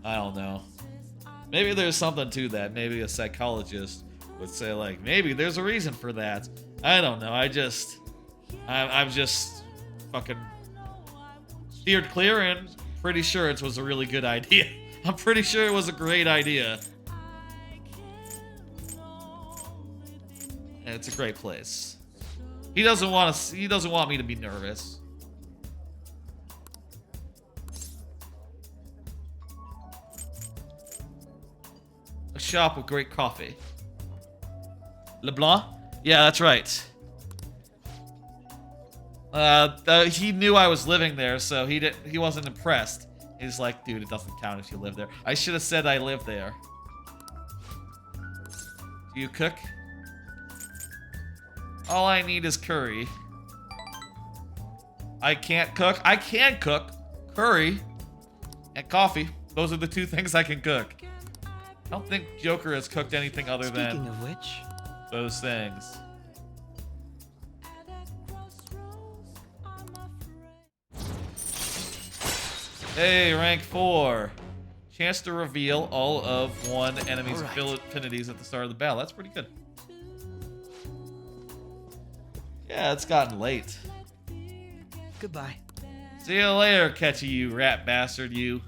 I don't know. Maybe there's something to that. Maybe a psychologist would say, like, maybe there's a reason for that. I don't know. I've just fucking steered clear and pretty sure it was a really good idea. I'm pretty sure it was a great idea. And it's a great place. He doesn't want me to be nervous. A shop with great coffee. LeBlanc? Yeah, that's right. He knew I was living there, so he wasn't impressed. He's like, dude, it doesn't count if you live there. I should have said I live there. Do you cook? All I need is curry. I can't cook. I can cook curry and coffee. Those are the two things I can cook. I don't think Joker has cooked anything other than Speaking of which, those things. Hey, rank 4. Chance to reveal all of one enemy's affinities at the start of the battle. That's pretty good. Yeah, it's gotten late. goodbye. See you later, Catchy, you rat bastard, you.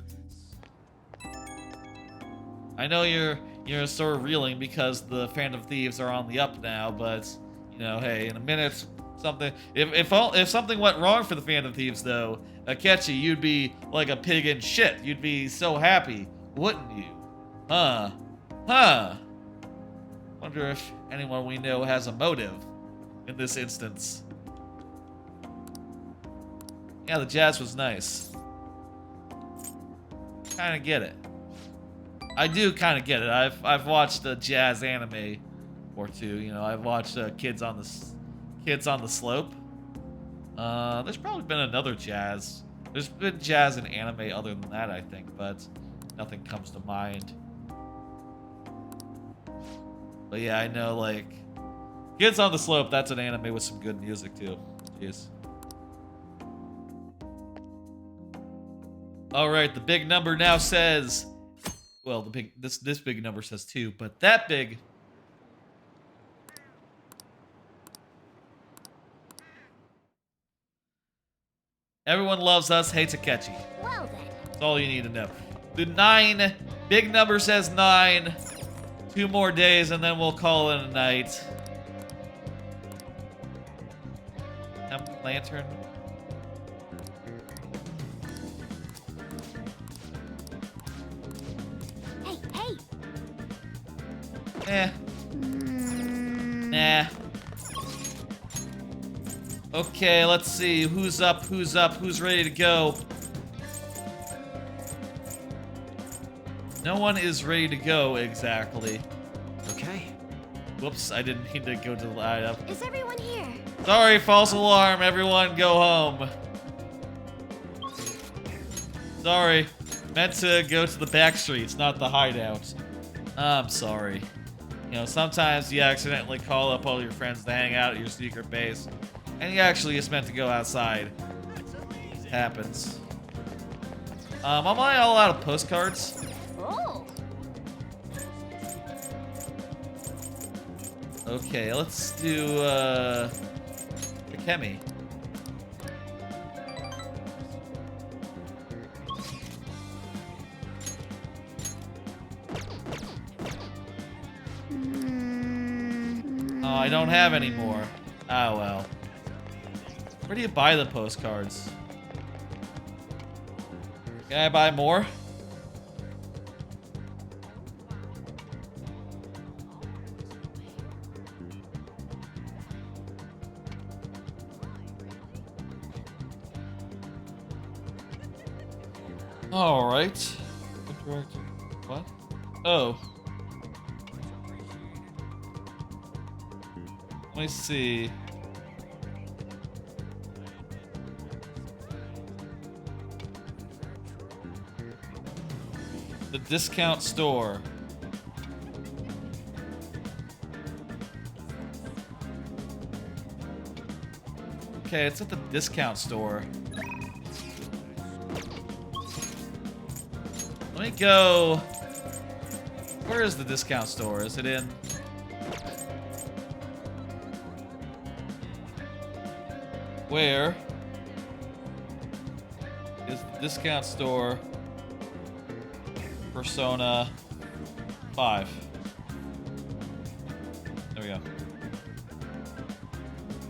I know you're sort of reeling because the Phantom Thieves are on the up now, but you know, hey, in a minute, something. If something went wrong for the Phantom Thieves, though, Catchy, you'd be like a pig in shit. You'd be so happy, wouldn't you? Huh? Wonder if anyone we know has a motive in this instance. Yeah, the jazz was nice. Kind of get it. I do kind of get it. I've watched a jazz anime or two. You know, I've watched Kids on the Slope. There's probably been another jazz. There's been jazz in anime other than that, I think, but nothing comes to mind. But yeah, I know, like, Kids on the Slope, that's an anime with some good music too. Jeez. All right, the big number now says, well, this big number says 2, but that big. Everyone loves us, hates Akechi. Well then. That's all you need to know. The 9, big number says 9. 2 more days and then we'll call it a night. Lantern. Hey. Nah. Okay, let's see. Who's up? Who's ready to go? No one is ready to go exactly. Okay. Whoops, I didn't mean to go to the light up. Is everyone here? Sorry, false alarm. Everyone go home. Sorry. Meant to go to the back streets, not the hideout. I'm sorry. You know, sometimes you accidentally call up all your friends to hang out at your secret base, and you actually just meant to go outside. It happens. Am I all out of postcards? Oh. Okay, let's do Akemi. Oh, I don't have any more. Oh well. Where do you buy the postcards? Can I buy more? All right. What? Oh. Let me see. The discount store. Okay, it's at the discount store. Let me go. Where is the discount store? Is it in? Where is the discount store? Persona 5. There we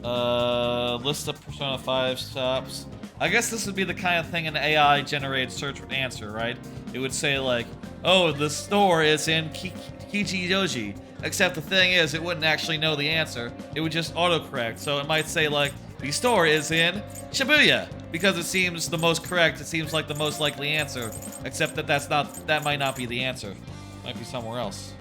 go. List of Persona 5 stops. I guess this would be the kind of thing an AI-generated search would answer, right? It would say like, oh, the store is in Kichijoji. Except the thing is, it wouldn't actually know the answer. It would just autocorrect. So it might say like, the store is in Shibuya. Because it seems the most correct. It seems like the most likely answer. Except that that might not be the answer. It might be somewhere else.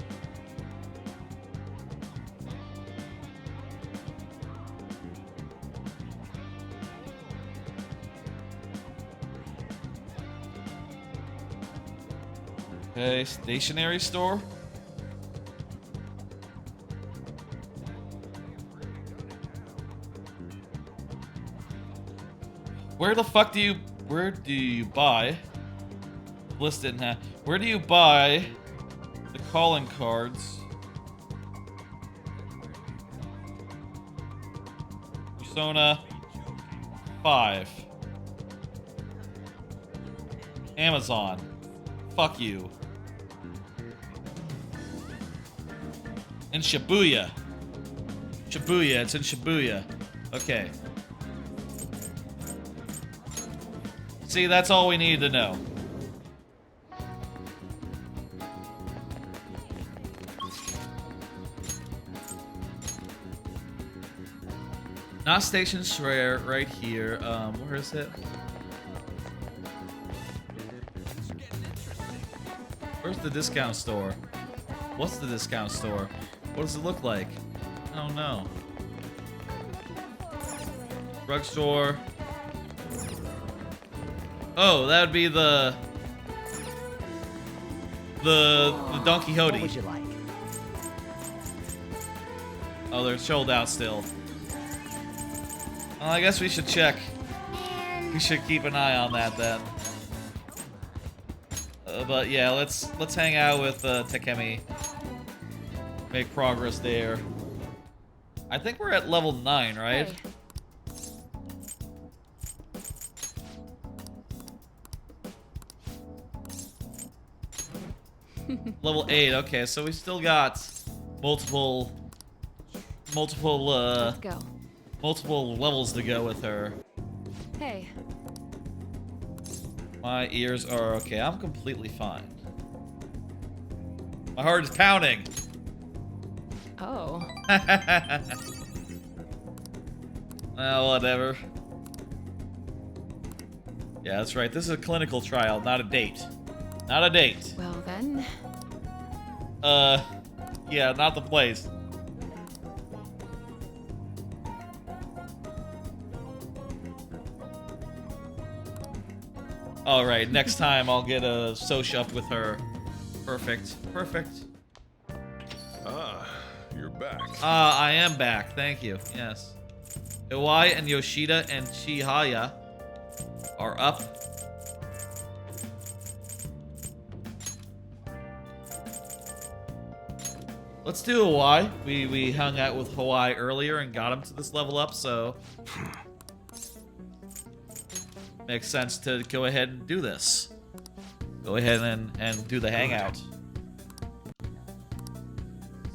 Okay, stationery store. Where do you buy? Listed in that. Where do you buy the calling cards? Persona 5. Amazon. Fuck you. In Shibuya. Shibuya, it's in Shibuya. Okay. See, that's all we need to know. Not Station Square, right here. Where is it? Where's the discount store? What's the discount store? What does it look like? I don't know. Drugstore. Oh, that would be the Don Quixote. What would you like? Oh, they're sold out still. Well, I guess we should check. We should keep an eye on that then. But yeah, let's hang out with Takemi. Make progress there. I think we're at level 9, right? Hey. Level 8, okay, so we still got multiple Let's go. multiple levels to go with her. Hey. My ears are okay. I'm completely fine. My heart is pounding. Oh. Well, whatever. Yeah, that's right. This is a clinical trial, not a date. Not a date. Well then. Yeah, not the place. Alright, next time I'll get a Soch up with her. Perfect. Perfect. Ah, you're back. I am back. Thank you. Yes. Iwai and Yoshida and Chihaya are up. Let's do Hawaii. We hung out with Hawaii earlier and got him to this level up, so makes sense to go ahead and do this. Go ahead and do the hangout.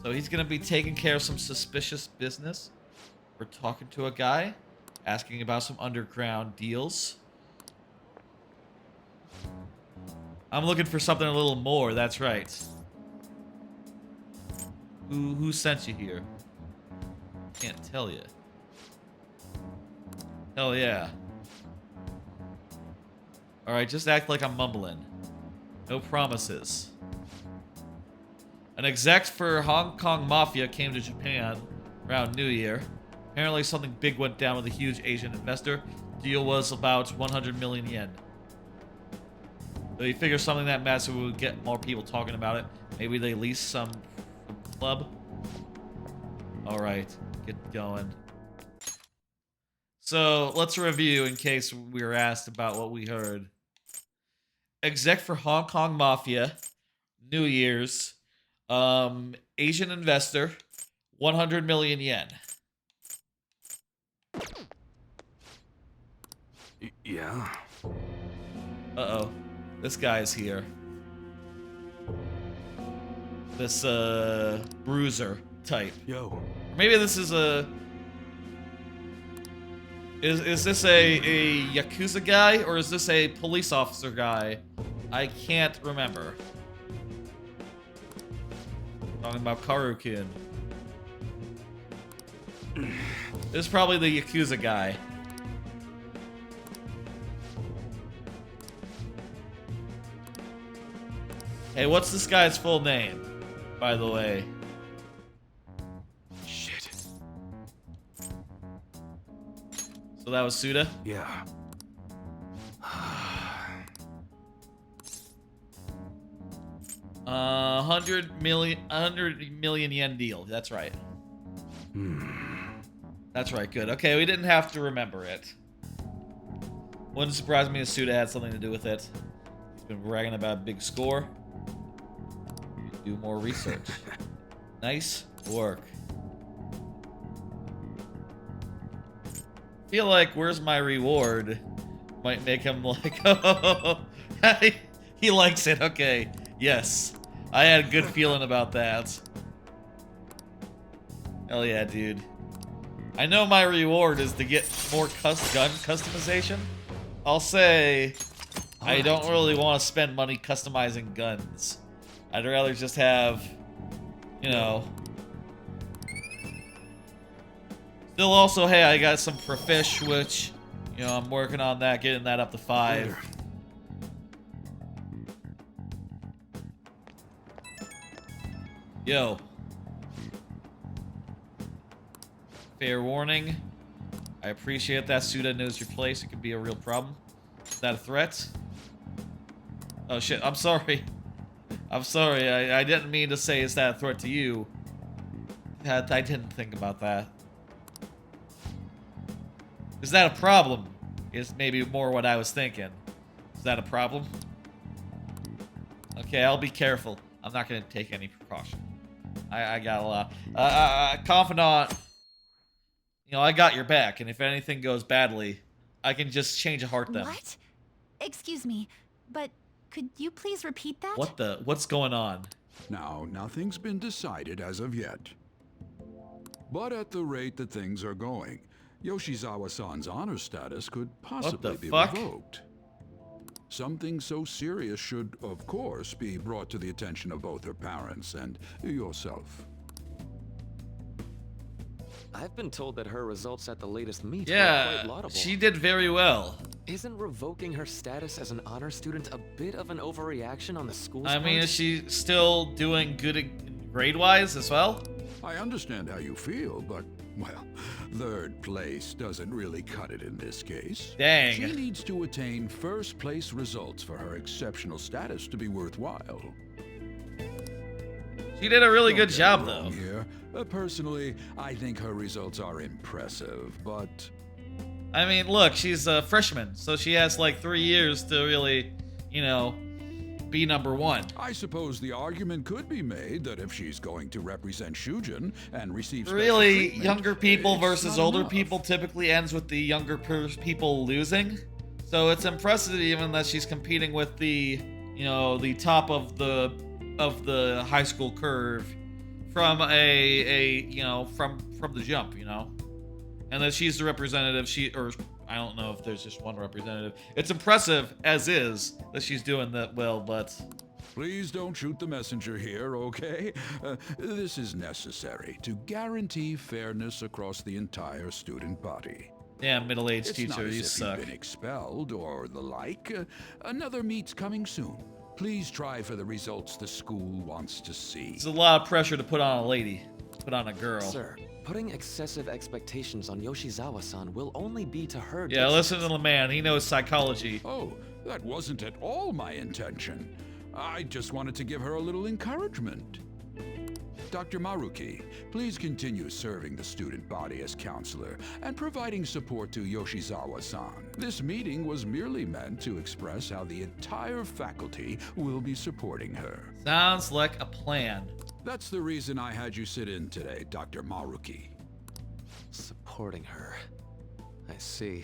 So he's gonna be taking care of some suspicious business. We're talking to a guy, asking about some underground deals. I'm looking for something a little more, that's right. Who sent you here? Can't tell you. Hell yeah. Alright, just act like I'm mumbling. No promises. An exec for Hong Kong Mafia came to Japan around New Year. Apparently something big went down with a huge Asian investor. Deal was about 100 million yen. So he figures something that massive would get more people talking about it. Maybe they lease some club. Alright, get going. So let's review in case we were asked about what we heard. Exec for Hong Kong Mafia, New Year's, Asian investor, 100 million yen. Yeah. Uh-oh. This guy's here. This, bruiser type. Yo. Maybe this is a... Is this a Yakuza guy, or is this a police officer guy? I can't remember. Talking about Karu-kun. This is probably the Yakuza guy. Hey, what's this guy's full name, by the way? Shit. So that was Suda? Yeah. 100 million yen deal. That's right. That's right, good. Okay, we didn't have to remember it. Wouldn't surprise me if Suda had something to do with it. He's been bragging about a big score. Do more research. Nice work. Feel like where's my reward might make him like, oh, he likes it. Okay, yes. I had a good feeling about that. Hell yeah, dude. I know my reward is to get more gun customization. I'll say I don't really want to spend money customizing guns. I'd rather just have, you know. Still also, hey, I got some Profish, which, you know, I'm working on that, getting that up to 5. Yo. Fair warning. I appreciate that Suda knows your place. It could be a real problem. Is that a threat? Oh shit, I'm sorry. I'm sorry, I didn't mean to say is that a threat to you. I didn't think about that. Is that a problem? Is maybe more what I was thinking. Is that a problem? Okay, I'll be careful. I'm not gonna take any precaution. I got a lot. Confidant, you know, I got your back, and if anything goes badly, I can just change a heart them. What? Excuse me, but could you please repeat that? What's going on? Now, nothing's been decided as of yet. But at the rate that things are going, Yoshizawa-san's honor status could possibly be revoked. Something so serious should, of course, be brought to the attention of both her parents and yourself. I've been told that her results at the latest meet were quite laudable. She did very well. Isn't revoking her status as an honor student a bit of an overreaction on the school's part? I mean, is she still doing good grade-wise as well? I understand how you feel, but, well, third place doesn't really cut it in this case. Dang. She needs to attain first place results for her exceptional status to be worthwhile. She did a really good job, though. Here. Personally, I think her results are impressive, but... I mean, look, she's a freshman, so she has like 3 years to really, you know, be #1. I suppose the argument could be made that if she's going to represent Shujin and receive really younger people versus older people typically ends with the younger people losing. So it's impressive even that she's competing with the, you know, the top of the high school curve from you know, from the jump, you know. And that she's the representative, or I don't know if there's just one representative. It's impressive, as is, that she's doing that well, but... Please don't shoot the messenger here, okay? This is necessary to guarantee fairness across the entire student body. Damn, middle-aged teacher, you suck. It's not as if you've been expelled or the like. Another meet's coming soon. Please try for the results the school wants to see. It's a lot of pressure to put on a lady, put on a girl. Sir, putting excessive expectations on Yoshizawa-san will only be to her. Yeah, listen to the man. He knows psychology. Oh, that wasn't at all my intention. I just wanted to give her a little encouragement. Dr. Maruki, please continue serving the student body as counselor and providing support to Yoshizawa-san. This meeting was merely meant to express how the entire faculty will be supporting her. Sounds like a plan. That's the reason I had you sit in today, Dr. Maruki. Supporting her. I see.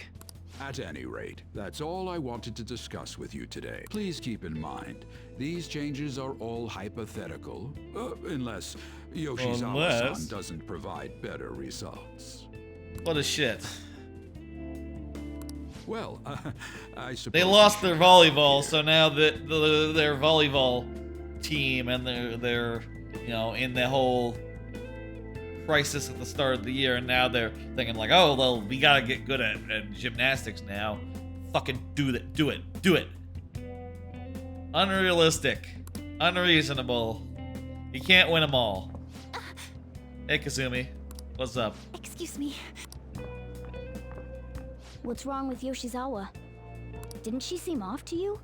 At any rate, that's all I wanted to discuss with you today. Please keep in mind, these changes are all hypothetical, unless Yoshizawa-san doesn't provide better results. What a shit. Well, I suppose... They lost their volleyball, so now their volleyball team and they're you know, in the whole crisis at the start of the year, and now they're thinking like, oh, well, we gotta get good at gymnastics now. Fucking do it. Unrealistic. Unreasonable. You can't win them all. Hey, Kasumi. What's up? Excuse me. What's wrong with Yoshizawa? Didn't she seem off to you?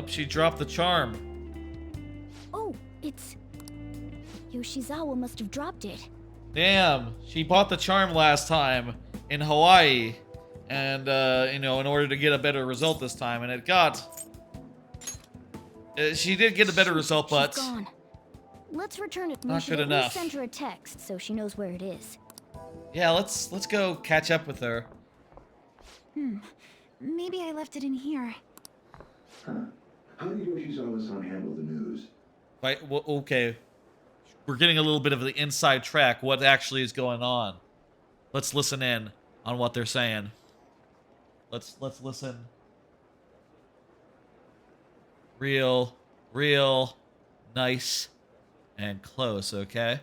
Up, she dropped the charm. Oh, it's... Yoshizawa must have dropped it. Damn, she bought the charm last time in Hawaii. And, you know, in order to get a better result this time. And it got... she did get a better result, but... She's gone. Let's return it. Not good enough. Send her a text so she knows where it is. Yeah, let's go catch up with her. Maybe I left it in here. Huh. How did Yoshizawa-san handle the news? Right, well, okay. We're getting a little bit of the inside track, what actually is going on. Let's listen in on what they're saying. Let's listen. Real nice and close, okay?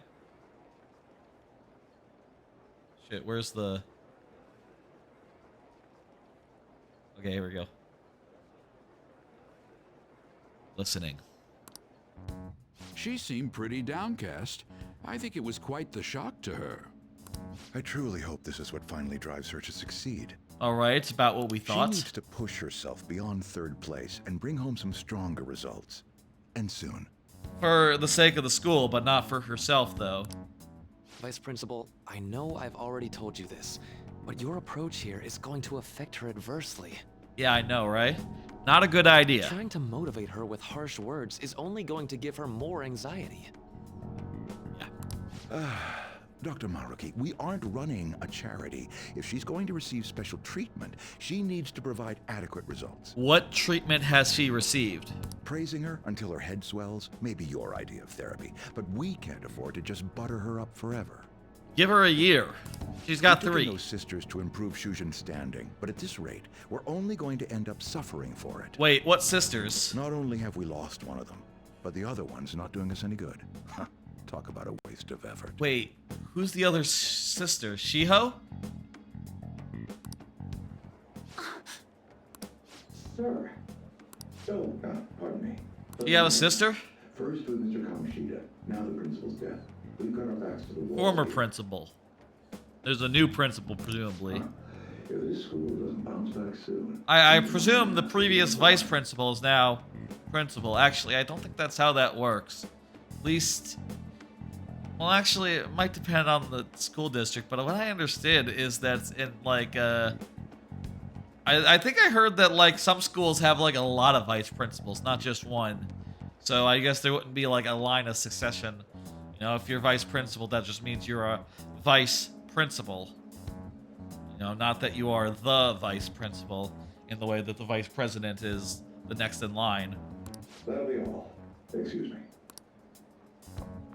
Shit, where's the... Okay, here we go. Listening. She seemed pretty downcast. I think it was quite the shock to her. I truly hope this is what finally drives her to succeed. Alright, it's about what we thought. She needs to push herself beyond third place and bring home some stronger results. And soon. For the sake of the school, but not for herself, though. Vice Principal, I know I've already told you this, but your approach here is going to affect her adversely. Yeah, I know, right? Not a good idea. Trying to motivate her with harsh words is only going to give her more anxiety. Dr. Maruki, we aren't running a charity. If she's going to receive special treatment, she needs to provide adequate results. What treatment has she received? Praising her until her head swells may be your idea of therapy, but we can't afford to just butter her up forever. Give her a year. She's got We're 3. those sisters to improve Shujin's standing, but at this rate, we're only going to end up suffering for it. Wait, what sisters? Not only have we lost one of them, but the other one's not doing us any good. Talk about a waste of effort. Wait, who's the other sister? Shiho? Sir. Oh, pardon me. You have a sister? First with Mr. Kamoshida, now the principal's death. We've got our backs to the wall. Former principal. There's a new principal, presumably. If this school doesn't bounce back soon. I presume the previous vice principal is now principal. Actually, I don't think that's how that works. At least... Well, actually, it might depend on the school district, but what I understood is that in, like, I think I heard that, like, some schools have, like, a lot of vice principals, not just one. So I guess there wouldn't be, like, a line of succession. You know, if you're vice principal, that just means you're a vice principal. You know, not that you are the vice principal in the way that the vice president is the next in line. That'll be all. Excuse me.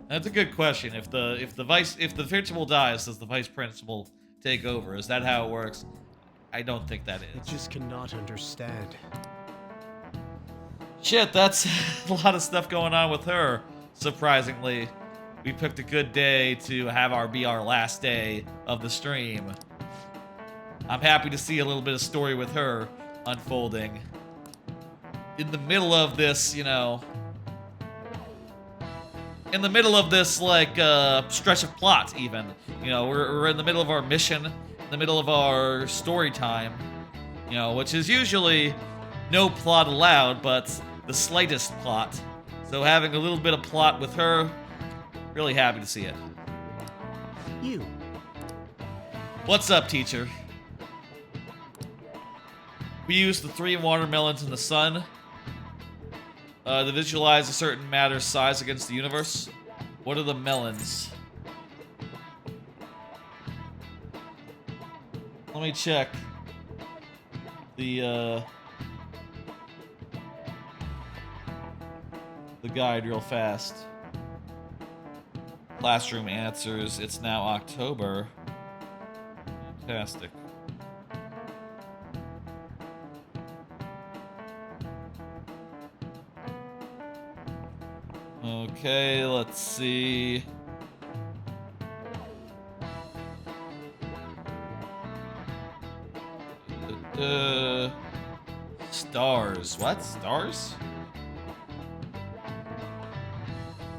That's a good question. If the principal dies, does the vice principal take over? Is that how it works? I don't think that is. I just cannot understand. Shit, that's a lot of stuff going on with her. Surprisingly, we picked a good day to be our last day of the stream. I'm happy to see a little bit of story with her unfolding. In the middle of this, you know... In the middle of this, like, stretch of plot, even. You know, we're in the middle of our mission, in the middle of our story time, you know, which is usually no plot allowed, but the slightest plot. So having a little bit of plot with her, really happy to see it. You. What's up, teacher? We use the 3 watermelons in the sun to visualize a certain matter's size against the universe. What are the melons? Let me check the guide real fast. Classroom answers. It's now October. Fantastic. Okay, let's see. Stars. What? Stars?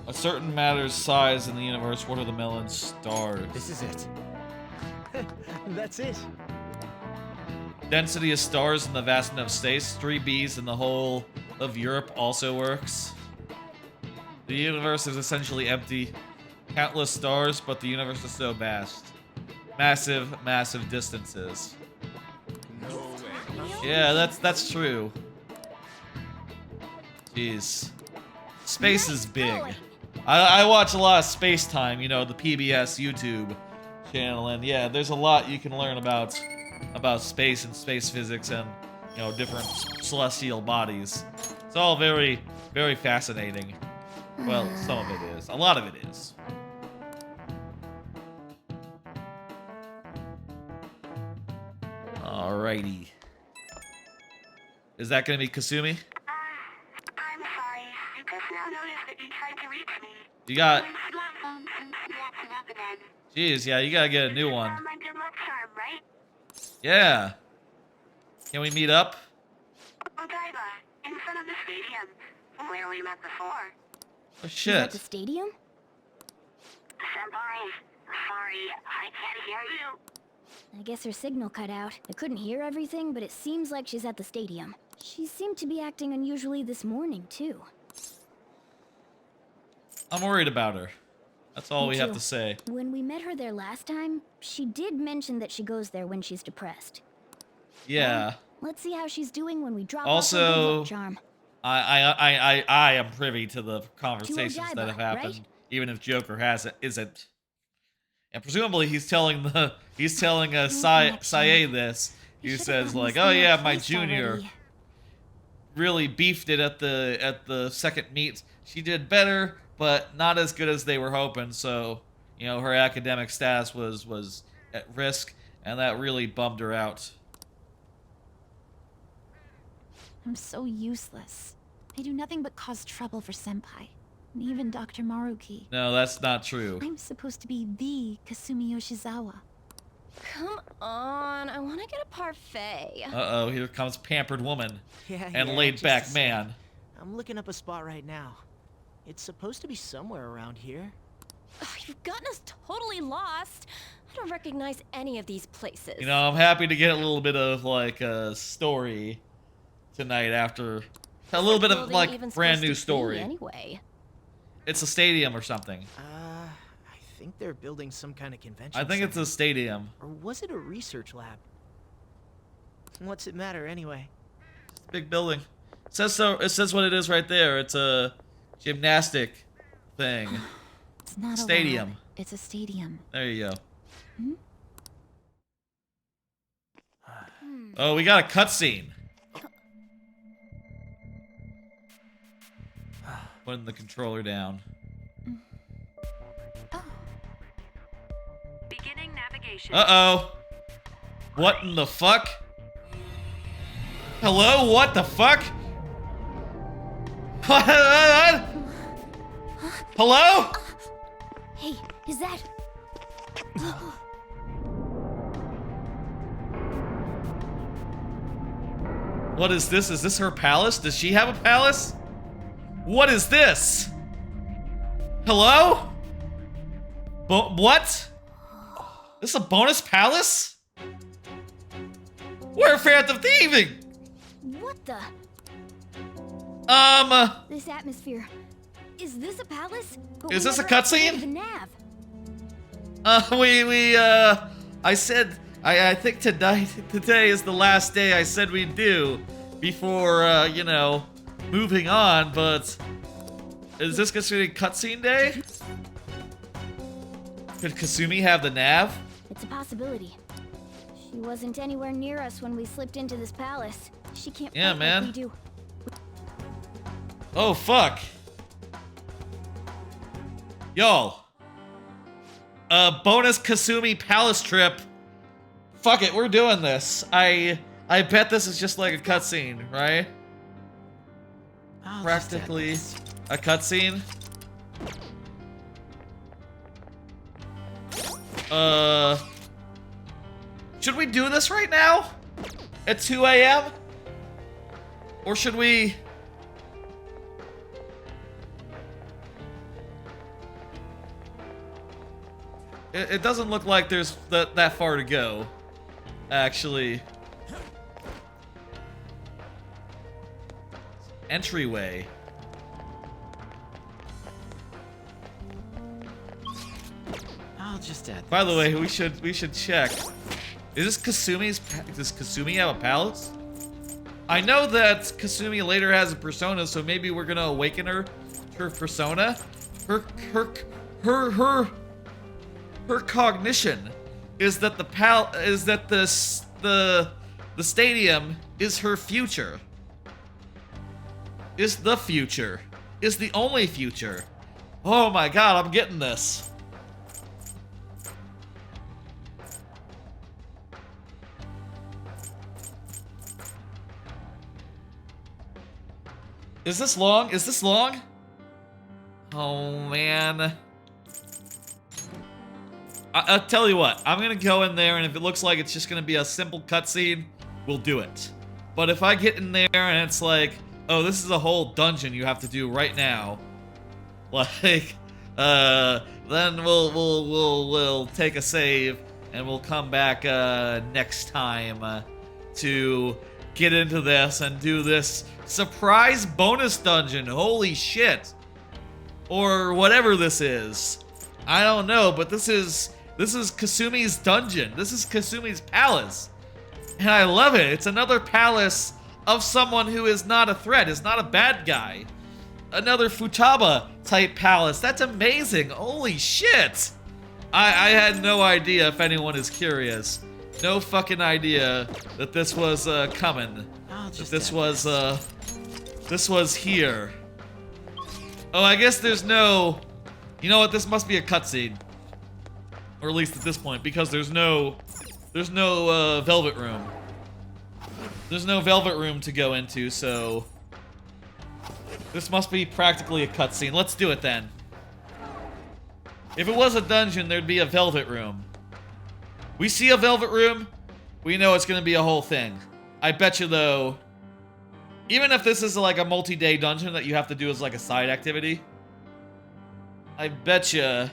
A certain matter's size in the universe. What are the melons? Stars. This is it. That's it. Density of stars in the vastness of space. 3 Bs in the whole of Europe also works. The universe is essentially empty. Countless stars, but the universe is so vast. Massive, massive distances. No way. Yeah, that's true. Jeez. Space is big. I watch a lot of Space Time, you know, the PBS YouTube channel, and yeah, there's a lot you can learn about space and space physics and, you know, different celestial bodies. It's all very, very fascinating. Well, some of it is. A lot of it is. Alrighty. Is that gonna be Kasumi? I'm sorry. I just now noticed that you tried to reach me. You got... My smartphone seems to be acting up again. Jeez, yeah, you gotta get a new one. My good luck charm, right? Yeah. Can we meet up? Odaiba, in front of the stadium, where we met before. Oh Is shit. that the stadium? Senpai, sorry, I can't hear you. I guess her signal cut out. I couldn't hear everything, but it seems like she's at the stadium. She seemed to be acting unusually this morning, too. I'm worried about her. That's all Me we have too. to say. When we met her there last time, she did mention that she goes there when she's depressed. Yeah. Let's see how she's doing when we drop off her Also, good luck charm. I am privy to the conversations that Odaiba, have happened, right? even if Joker isn't. And presumably he's telling Sae this. He says like, "Oh yeah, my junior really beefed it at the second meet. She did better, but not as good as they were hoping. So, you know, her academic status was at risk, and that really bummed her out." I'm so useless. I do nothing but cause trouble for Senpai. And even Dr. Maruki. No, that's not true. I'm supposed to be the Kasumi Yoshizawa. Come on, I want to get a parfait. Uh-oh, here comes pampered woman Yeah, and yeah, laid-back just a man. sec. I'm looking up a spot right now. It's supposed to be somewhere around here. Ugh, you've gotten us totally lost. I don't recognize any of these places. You know, I'm happy to get a little bit of, like, a story tonight after... A little bit of, like, brand new story. Anyway. It's a stadium or something. I think they're building some kind of convention I think it's center. a stadium. Or was it a research lab? What's it matter anyway? It's a big building. It says so. It says what it is right there. It's a gymnastic thing. It's not Stadium. a lab. It's a stadium. There you go. Hmm? Oh, we got a cutscene. Putting the controller down. Beginning navigation. Uh-oh. What in the fuck? Hello? What the fuck? What? Hello? Hey, is that... What is this? Is this her palace? Does she have a palace? What is this? Hello? What? This is a bonus palace? We're phantom thieving! What the... This atmosphere... Is this a palace? But Is we this a never actually cutscene? have a nav. I said, I think today is the last day I said we'd do before, you know, moving on, but is this considered cutscene day? Could Kasumi have the nav? It's a possibility. She wasn't anywhere near us when we slipped into this palace. She can't Yeah, fight man. like we do. Oh, fuck. Y'all. Bonus Kasumi palace trip. Fuck it, we're doing this. I bet this is just like a cutscene, right? Practically a cutscene. Should we do this right now? At 2 a.m.? Or should we... It doesn't look like there's that far to go, actually. entryway. I'll just add. By the way, we should check. Is this Kasumi's? Does Kasumi have a palace? I know that Kasumi later has a persona, so maybe we're gonna awaken her persona. Her cognition is that the stadium is her future. Is the future. Is the only future. Oh my god, I'm getting this. Is this long? Is this long? Oh, man. I'll tell you what. I'm going to go in there, and if it looks like it's just going to be a simple cutscene, we'll do it. But if I get in there and it's like, oh, this is a whole dungeon you have to do right now, like, then we'll take a save, and we'll come back next time to get into this and do this surprise bonus dungeon. Holy shit. Or whatever this is. I don't know, but this is Kasumi's dungeon. This is Kasumi's palace. And I love it. It's another palace of someone who is not a threat, is not a bad guy. Another Futaba type palace. That's amazing. Holy shit. I had no idea, if anyone is curious. No fucking idea that this was coming. That this was here. Oh, I guess there's no... You know what? This must be a cutscene. Or at least at this point, because there's no velvet room. There's no velvet room to go into, so... This must be practically a cutscene. Let's do it then. If it was a dungeon, there'd be a velvet room. We see a velvet room, we know it's gonna be a whole thing. I bet you, though, even if this is like a multi-day dungeon that you have to do as like a side activity, I bet you...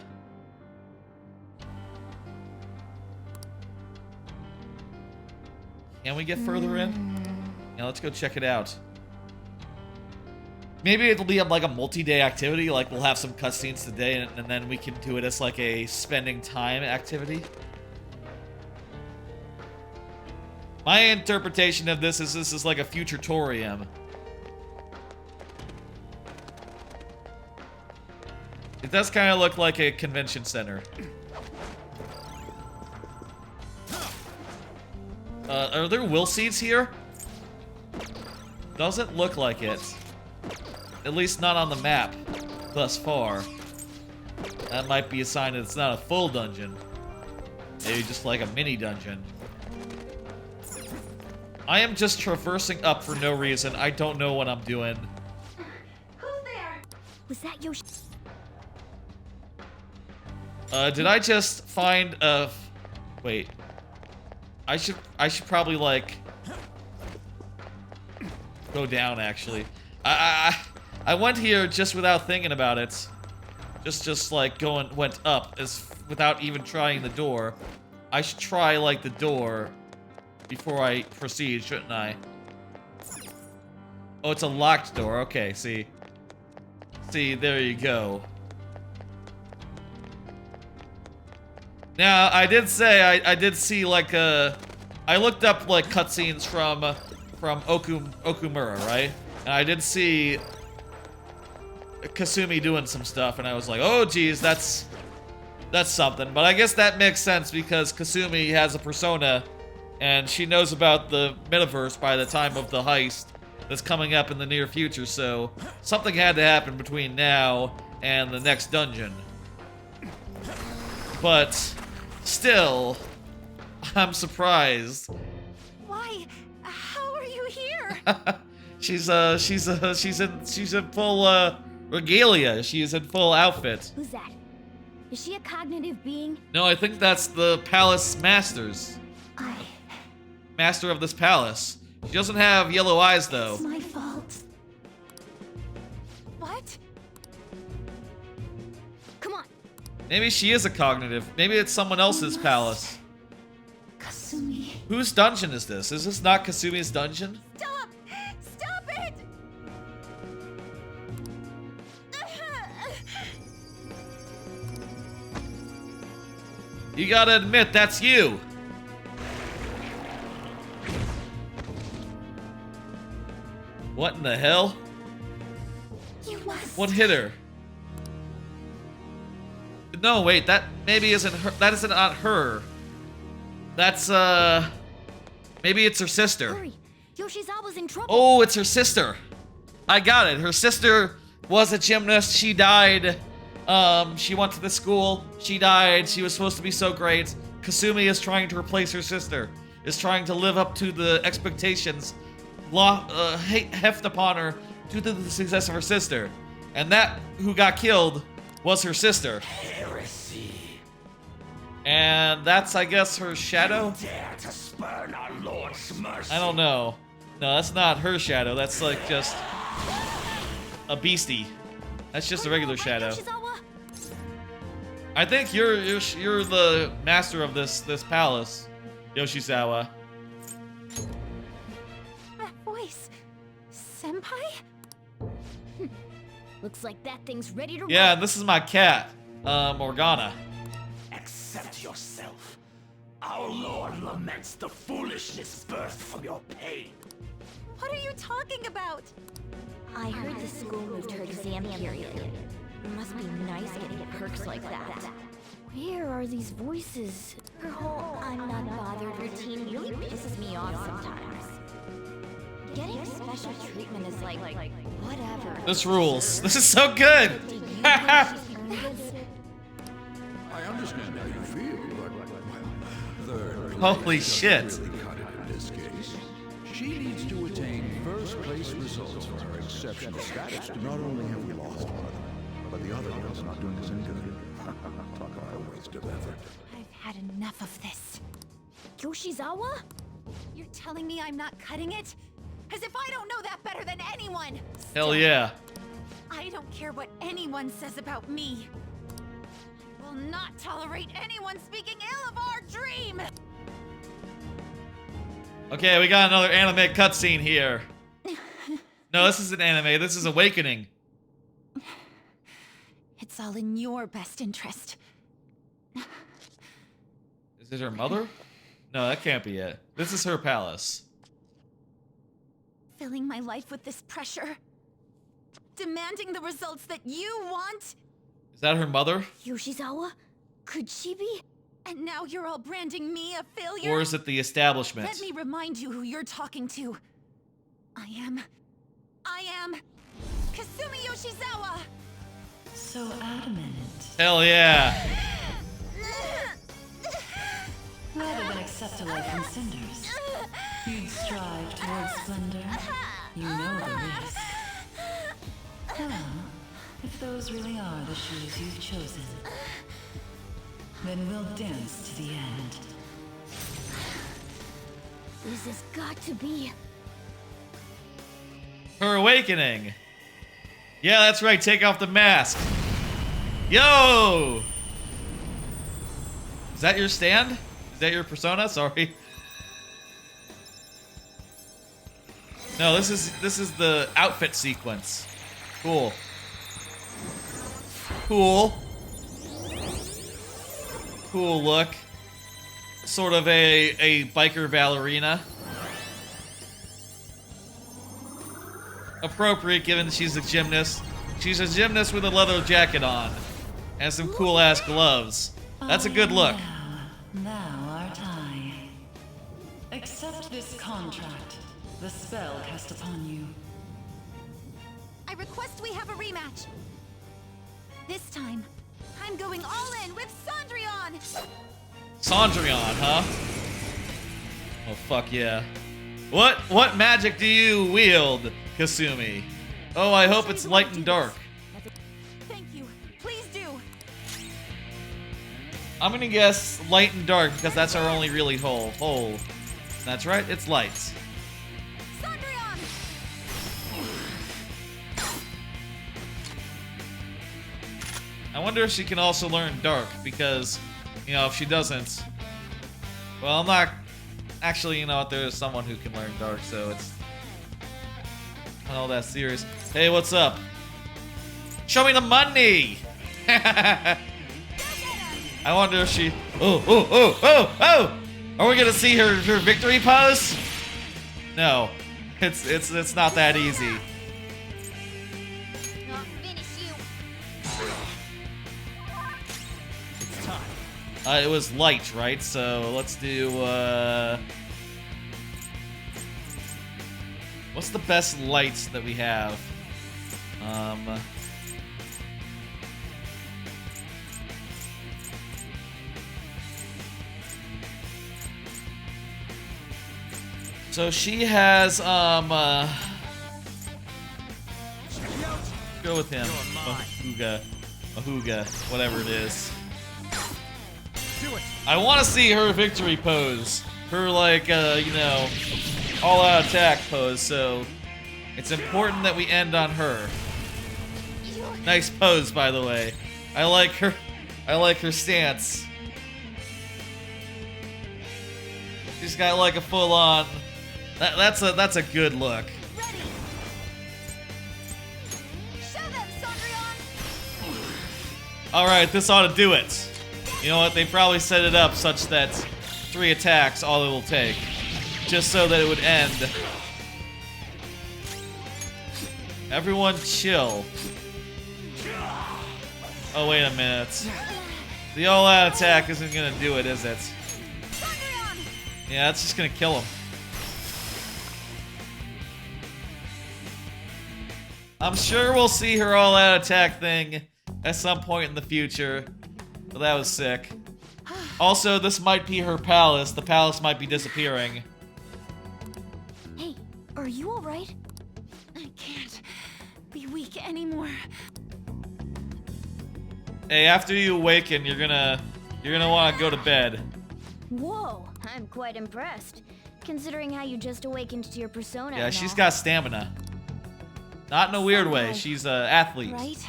Can we get further in? Yeah, let's go check it out. Maybe it'll be like a multi-day activity, like we'll have some cutscenes today, and then we can do it as like a spending time activity. My interpretation of this is like a future-torium. It does kind of look like a convention center. Are there will seats here? Doesn't look like it. At least not on the map thus far. That might be a sign that it's not a full dungeon. Maybe just like a mini dungeon. I am just traversing up for no reason. I don't know what I'm doing. Who's there? Was that Yoshi? Did I just find a... Wait. I should probably, like... go down, actually. I went here just without thinking about it. Just like, went up without even trying the door. I should try, like, the door before I proceed, shouldn't I? Oh, it's a locked door. Okay, see. See, there you go. Now, I did say, I did see, like, I looked up, like, cutscenes from Okumura, right? And I did see Kasumi doing some stuff, and I was like, oh, geez, that's something. But I guess that makes sense, because Kasumi has a persona, and she knows about the metaverse by the time of the heist that's coming up in the near future, so something had to happen between now and the next dungeon. But still, I'm surprised. Why? How are you here? she's in full regalia. She is in full outfit. Who's that? Is she a cognitive being? No, I think that's the palace masters. Master of this palace. She doesn't have yellow eyes, though. It's my fault. What? Come on. Maybe she is a cognitive. Maybe it's someone else's palace. Kasumi. Whose dungeon is this? Is this not Kasumi's dungeon? Stop! Stop it! You gotta admit, that's you. What in the hell? You must. What hit her? No, wait, that maybe isn't her. That isn't not her. That's, maybe it's her sister. Hurry! Yoshizawa's in trouble! Oh, it's her sister. I got it. Her sister was a gymnast. She died. She went to the school. She died. She was supposed to be so great. Kasumi is trying to replace her sister. Is trying to live up to the expectations heft upon her due to the success of her sister. And that who got killed was her sister. Heresy. And that's, I guess, her shadow? Dare to spurn our Lord's mercy. I don't know. No, that's not her shadow. That's like just a beastie. That's just a regular shadow. I think you're the master of this palace, Yoshizawa. That voice, Senpai? Looks like that thing's ready to Yeah, roll. and this is my cat, Morgana. Accept yourself. Our Lord laments the foolishness birthed from your pain. What are you talking about? I heard the school moved her exam period. It must be nice getting perks like that. Where are these voices? Her whole I'm not bothered routine really pisses me off sometimes. Getting special treatment is like whatever. This rules. This is so good. I understand how you feel, but well, Holy shit. Really cut it in this case. She needs to attain first-place results for her exceptional status. Not only have we lost one of them, but the other one's not doing us any good. Talk about a waste of effort. I've had enough of this. Yoshizawa? You're telling me I'm not cutting it? As if I don't know that better than anyone! Hell yeah. I don't care what anyone says about me. I will not tolerate anyone speaking ill of our dream! Okay, we got another anime cutscene here. No, this isn't anime. This is Awakening. It's all in your best interest. Is it her mother? No, that can't be it. This is her palace. Filling my life with this pressure. Demanding the results that you want. Is that her mother? Yoshizawa? Could she be? And now you're all branding me a failure? Or is it the establishment? Let me remind you who you're talking to. I am Kasumi Yoshizawa! So adamant. Hell yeah. Rather than accept a life in cinders, you'd strive towards splendor. You know the risk. Well, if those really are the shoes you've chosen, then we'll dance to the end. This has got to be... Her awakening. Yeah, that's right. Take off the mask. Yo! Is that your stand? Is that your persona? Sorry. No, this is the outfit sequence. Cool. Cool. Cool look. Sort of a biker ballerina. Appropriate given she's a gymnast. She's a gymnast with a leather jacket on. And some cool ass gloves. That's a good look. Now our time. Accept this contract. The spell cast upon you. I request we have a rematch. This time, I'm going all in with Cendrillon! Cendrillon, huh? Oh fuck yeah. What magic do you wield, Kasumi? Oh, I hope it's light and dark. Thank you. Please do. I'm gonna guess light and dark because that's our only really hole. That's right, it's lights. Cendrillon! I wonder if she can also learn dark because, you know, if she doesn't, well, I'm not actually, you know what, there's someone who can learn dark, so it's not all that serious. Hey, what's up? Show me the money! I wonder if she... Oh! Are we gonna see her victory pose? No. It's not that easy. It's time. It was light, right? So let's do, what's the best lights that we have? So she has, go with him. Mahuga, whatever it is. Do it. I want to see her victory pose. Her, like, you know, all-out attack pose, so it's important that we end on her. Nice pose, by the way. I like her stance. She's got, like, a full-on... That's a good look. Alright, this ought to do it. You know what, they probably set it up such that 3 attacks all it will take. Just so that it would end. Everyone chill. Oh, wait a minute. The all-out attack isn't gonna do it, is it? Yeah, that's just gonna kill him. I'm sure we'll see her all-out attack thing at some point in the future. But that was sick. Also, this might be her palace. The palace might be disappearing. Hey, are you alright? I can't be weak anymore. Hey, after you awaken, you're gonna want to go to bed. Whoa, I'm quite impressed. Considering how you just awakened to your persona. Yeah, and she's all. got stamina. Not in a weird way. She's an athlete. Right?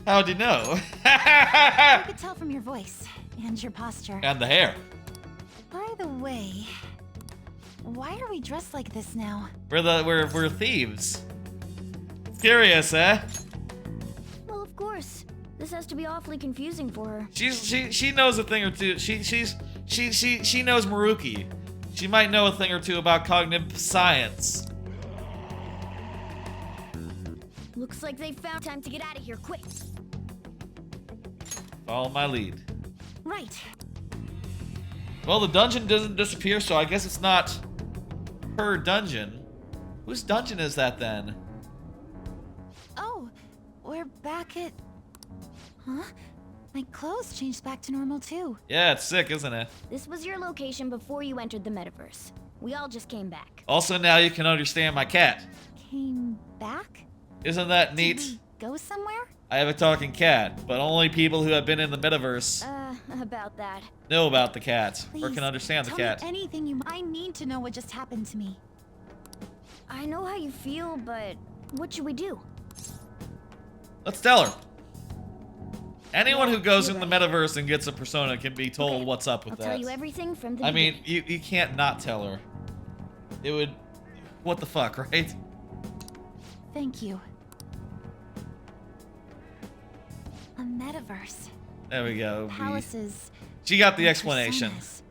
How'd you know? I could tell from your voice and your posture. And the hair. By the way, why are we dressed like this now? We're thieves. Curious, eh? Well, of course. This has to be awfully confusing for her. She knows a thing or two. She knows Maruki. She might know a thing or two about cognitive science. Looks like they found time to get out of here quick. Follow my lead. Right. Well, the dungeon doesn't disappear, so I guess it's not her dungeon. Whose dungeon is that then? Oh, we're back at... Huh? My clothes changed back to normal too. Yeah, it's sick, isn't it? This was your location before you entered the metaverse. We all just came back. Also, now you can understand my cat. Came back? Isn't that neat? Did we go somewhere? I have a talking cat, but only people who have been in the metaverse About that. know about the cat, or Please, can understand the tell cat. me anything you... I need to know what just happened to me. I know how you feel, but what should we do? Let's tell her. Anyone who goes in the metaverse and gets a persona can be told what's up with I'll that. tell you everything from the I mean, you can't not tell her. It would... What the fuck, right? Thank you. A metaverse. There we go. Palaces. She got the and explanation. personas.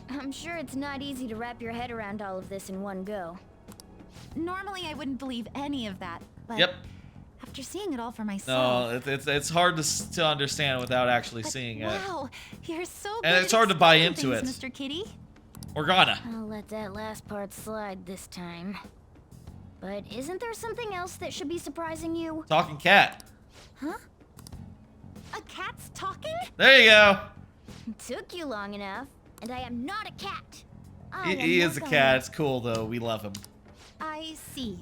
I'm sure it's not easy to wrap your head around all of this in one go. Normally I wouldn't believe any of that, but Yep. after seeing it all for myself... No, it's hard to understand without actually seeing it. Wow, you're so good And at it's hard to buy explaining into things, it. Mr. Kitty. Morgana. I'll let that last part slide this time. But isn't there something else that should be surprising you? Talking cat. Huh? A cat's talking? There you go. Took you long enough, and I am not a cat. He is a cat. It's cool, though. We love him. I see.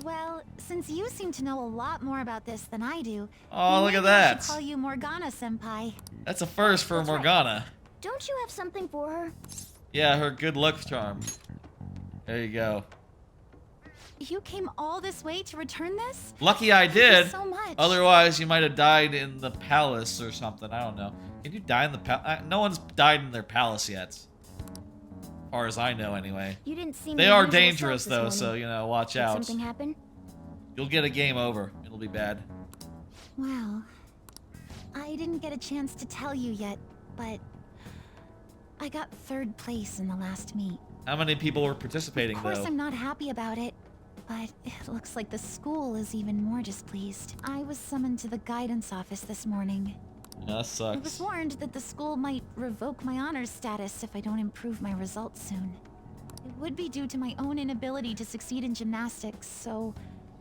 Well, since you seem to know a lot more about this than I do... Oh, look at maybe I that. should call you Morgana-senpai. That's a first for That's right. Morgana. Don't you have something for her? Yeah, her good luck charm. There you go. You came all this way to return this? Lucky I Thank you did. so much. Otherwise, you might have died in the palace or something. I don't know. Can you die in the palace? No one's died in their palace yet. As far as I know, anyway. You didn't seem They your are usual dangerous, self this though, morning. so, you know, watch Did out. something happen? You'll get a game over. It'll be bad. Well, I didn't get a chance to tell you yet, but I got 3rd place in the last meet. How many people were participating, Of course, though? I'm not happy about it, but it looks like the school is even more displeased. I was summoned to the guidance office this morning. Yeah, that sucks. I was warned that the school might revoke my honors status if I don't improve my results soon. It would be due to my own inability to succeed in gymnastics, so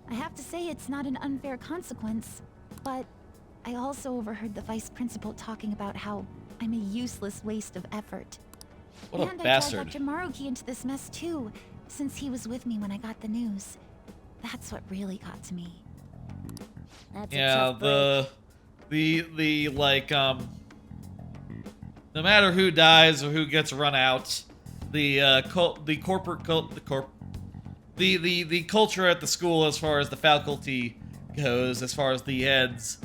I have to say it's not an unfair consequence. But I also overheard the vice principal talking about how I'm a useless waste of effort. What a and bastard. I dragged Dr. Maruki into this mess too, since he was with me when I got the news. That's what really got to me. That's Yeah, no matter who dies or who gets run out, the culture at the school, as far as the faculty goes, as far as the heads,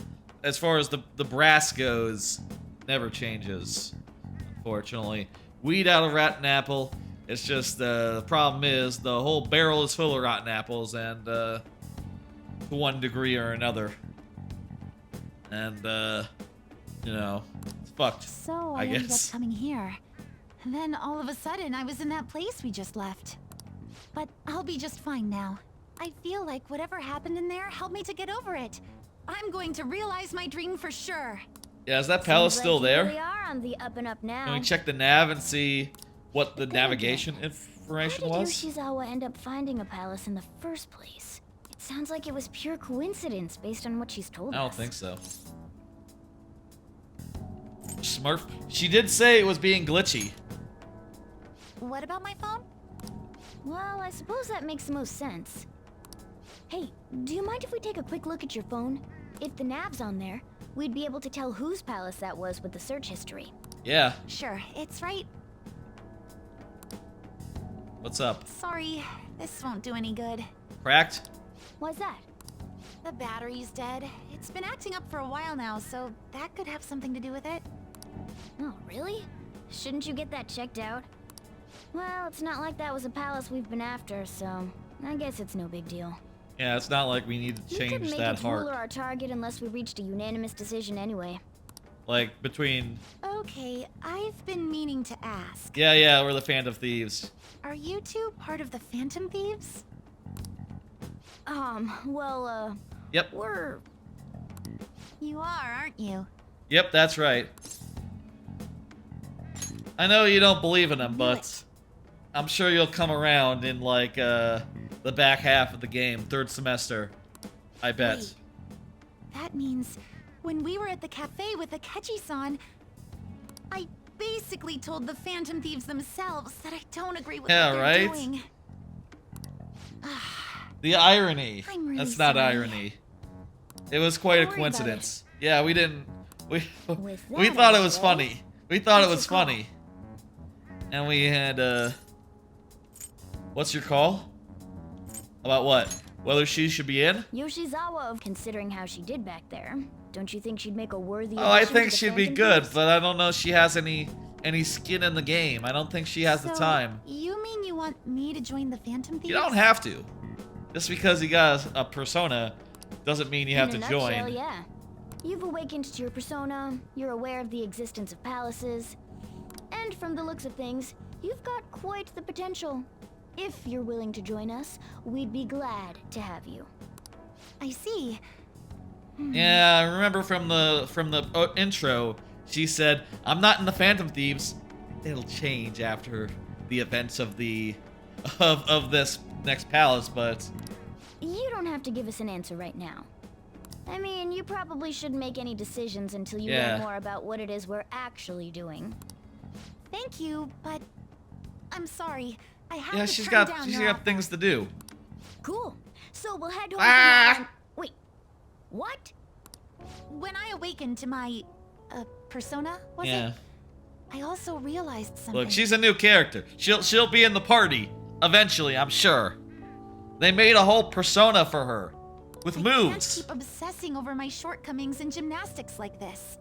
as far as the brass goes, never changes, unfortunately. Weed out a rotten apple. It's just the problem is the whole barrel is full of rotten apples, and to one degree or another. And you know, it's fucked. So I ended up coming here. And then all of a sudden I was in that place we just left. But I'll be just fine now. I feel like whatever happened in there helped me to get over it. I'm going to realize my dream for sure. Yeah, is that palace still there? We are on the up and up now. Can we check the nav and see what the navigation information How did was? Yoshizawa end up finding a palace in the first place? It sounds like it was pure coincidence based on what she's told I don't us. think so. Smurf. She did say it was being glitchy. What about my phone? Well, I suppose that makes the most sense. Hey, do you mind if we take a quick look at your phone? If the nav's on there, we'd be able to tell whose palace that was with the search history. Yeah. Sure, it's right. What's up? Sorry, this won't do any good. Cracked? Why's that? The battery's dead. It's been acting up for a while now, so that could have something to do with it. Oh, really? Shouldn't you get that checked out? Well, it's not like that was a palace we've been after, so I guess it's no big deal. Yeah, it's not like we need to We change couldn't make that it ruler heart. our target unless we reached a unanimous decision anyway. Like, between... Okay, I've been meaning to ask. Yeah, we're the Phantom Thieves. Are you two part of the Phantom Thieves? Well, Yep. we're... You are, aren't you? Yep, that's right. I know you don't believe in them, but I'm sure you'll come around in, like, the back half of the game, 3rd semester. I bet. Wait. That means when we were at the cafe with Akechi-san, I basically told the Phantom Thieves themselves that I don't agree with what they're doing. The irony. I'm really That's not sorry. irony. It was quite a Don't worry about coincidence. Yeah, we didn't... We that thought it out was of the way, funny. We thought it what's was your call? funny. And we had, What's your call? About what? Whether she should be in? Yoshizawa, considering how she did back there. Don't you think she'd make a worthy Oh, I addition think to the she'd be Phantom good, Thieves? but I don't know if she has any skin in the game. I don't think she has the So, time. You mean you want me to join the Phantom Thieves? You don't have to. Just because you got a persona doesn't mean you have to In a nutshell, join. yeah. You've awakened to your persona, you're aware of the existence of palaces, and from the looks of things, you've got quite the potential. If you're willing to join us, we'd be glad to have you. I see. Yeah, I remember from the intro, she said, "I'm not in the Phantom Thieves." It'll change after the events of this next palace, but You don't have to give us an answer right now. I mean, you probably shouldn't make any decisions until you Yeah. learn more about what it is we're actually doing. Thank you, but I'm sorry. I have yeah, to she's turn got down your offer. things to do. Cool. So we'll head home Ah! tomorrow and... Wait. What? When I awakened to my persona, was Yeah. it? I also realized something. Look, she's a new character. She'll be in the party eventually, I'm sure. They made a whole persona for her with I can't moves. keep obsessing over my shortcomings in gymnastics like this.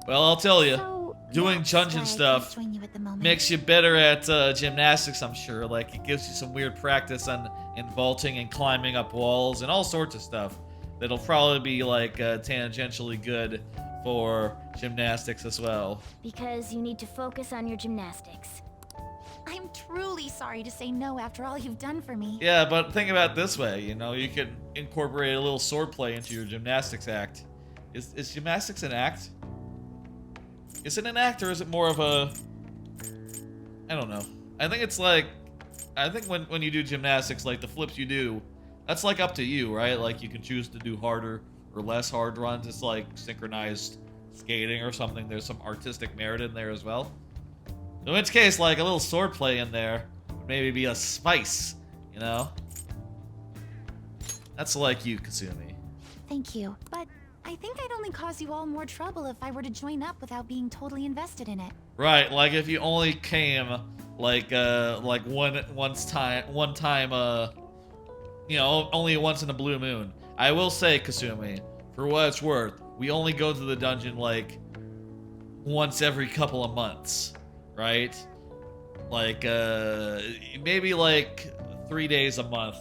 Well, I'll tell you, So, doing that's dungeon why I stuff can't join you at the moment. makes you better at gymnastics, I'm sure. Like, it gives you some weird practice in vaulting and climbing up walls and all sorts of stuff that'll probably be, like, tangentially good for gymnastics as well. Because you need to focus on your gymnastics. I'm truly sorry to say no after all you've done for me. Yeah, but think about it this way, you know, you can incorporate a little swordplay into your gymnastics act. Is gymnastics an act? Is it an act, or is it more of a... I don't know. I think it's like... I think when you do gymnastics, like the flips you do, that's like up to you, right? Like you can choose to do harder or less hard runs. It's like synchronized skating or something. There's some artistic merit in there as well. In which case, like a little swordplay in there would maybe be a spice, you know? That's like you, Kasumi. Thank you, but I think I'd only cause you all more trouble if I were to join up without being totally invested in it. Right, like if you only came like one time, you know, only once in a blue moon. I will say, Kasumi, for what it's worth, we only go to the dungeon like once every couple of months, right? Like maybe like 3 days a month,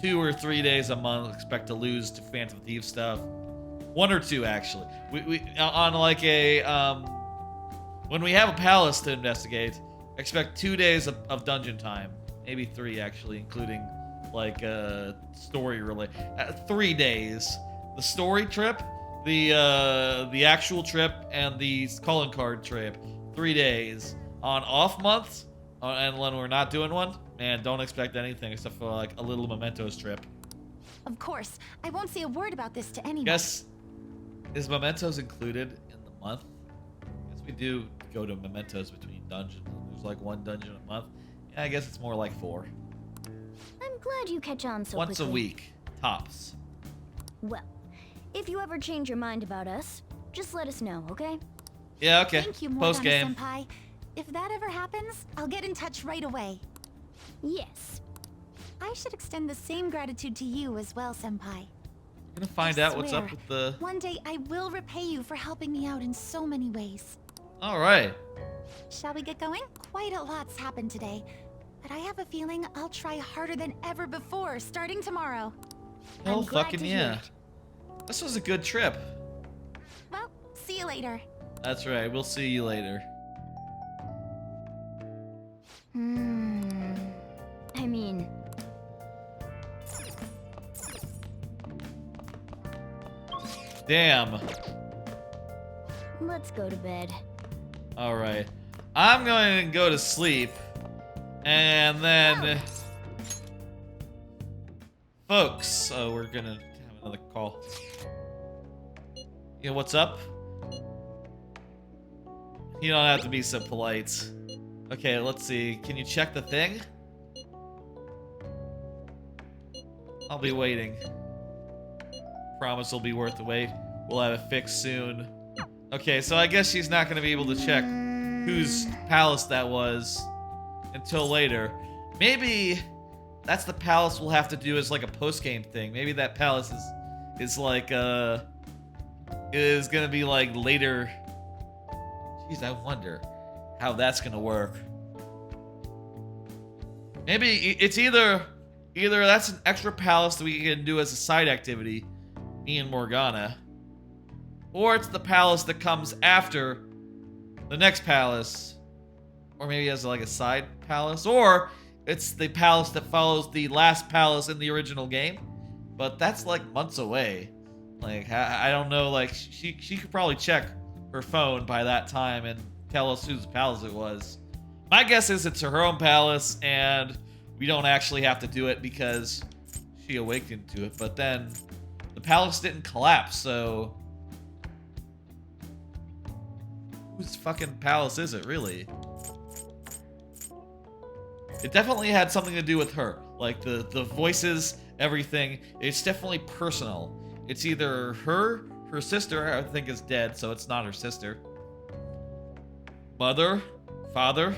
2 or 3 days a month. Expect to lose to Phantom Thief stuff. 1 or 2 actually. We on like a when we have a palace to investigate, expect 2 days of dungeon time, maybe 3 actually, including like story related. 3 days. The story trip, the actual trip, and the calling card trip. 3 days. On off months, and when we're not doing one, man, don't expect anything except for like a little mementos trip. Of course, I won't say a word about this to anyone. Guess, is mementos included in the month? I guess we do go to mementos between dungeons. There's like 1 dungeon a month. Yeah, I guess it's more like 4. I'm glad you catch on so Once quickly. a week, tops. Well, if you ever change your mind about us, just let us know, okay? Yeah, okay. Thank you, Post game. Morgana-senpai. If that ever happens, I'll get in touch right away. Yes. I should extend the same gratitude to you as well, Senpai. We're gonna find out what's up with the... One day I will repay you for helping me out in so many ways. Alright. Shall we get going? Quite a lot's happened today, but I have a feeling I'll try harder than ever before, starting tomorrow. Oh, I'm glad fucking to hear yeah. it. This was a good trip. Well, see you later. That's right, we'll see you later. I mean... Damn. Let's go to bed. Alright. I'm going to go to sleep. And then... Folks, we're gonna have another call. Yeah, what's up? You don't have to be so polite. Okay, let's see. Can you check the thing? I'll be waiting. Promise it'll be worth the wait. We'll have it fixed soon. Okay, so I guess she's not gonna be able to check whose palace that was until later. Maybe that's the palace we'll have to do as like a post-game thing. Maybe that palace is like is gonna be like later. Jeez, I wonder how that's gonna work. Maybe it's either that's an extra palace that we can do as a side activity, me and Morgana, or it's the palace that comes after the next palace, or maybe as like a side palace, or it's the palace that follows the last palace in the original game, but that's like months away. Like I don't know. Like she could probably check her phone by that time and tell us whose palace it was. My guess is it's her own palace, and we don't actually have to do it because she awakened to it. But then the palace didn't collapse, so whose fucking palace is it, really? It definitely had something to do with her. Like the voices, everything. It's definitely personal. It's either her sister, I think, is dead, so it's not her sister. Mother, father,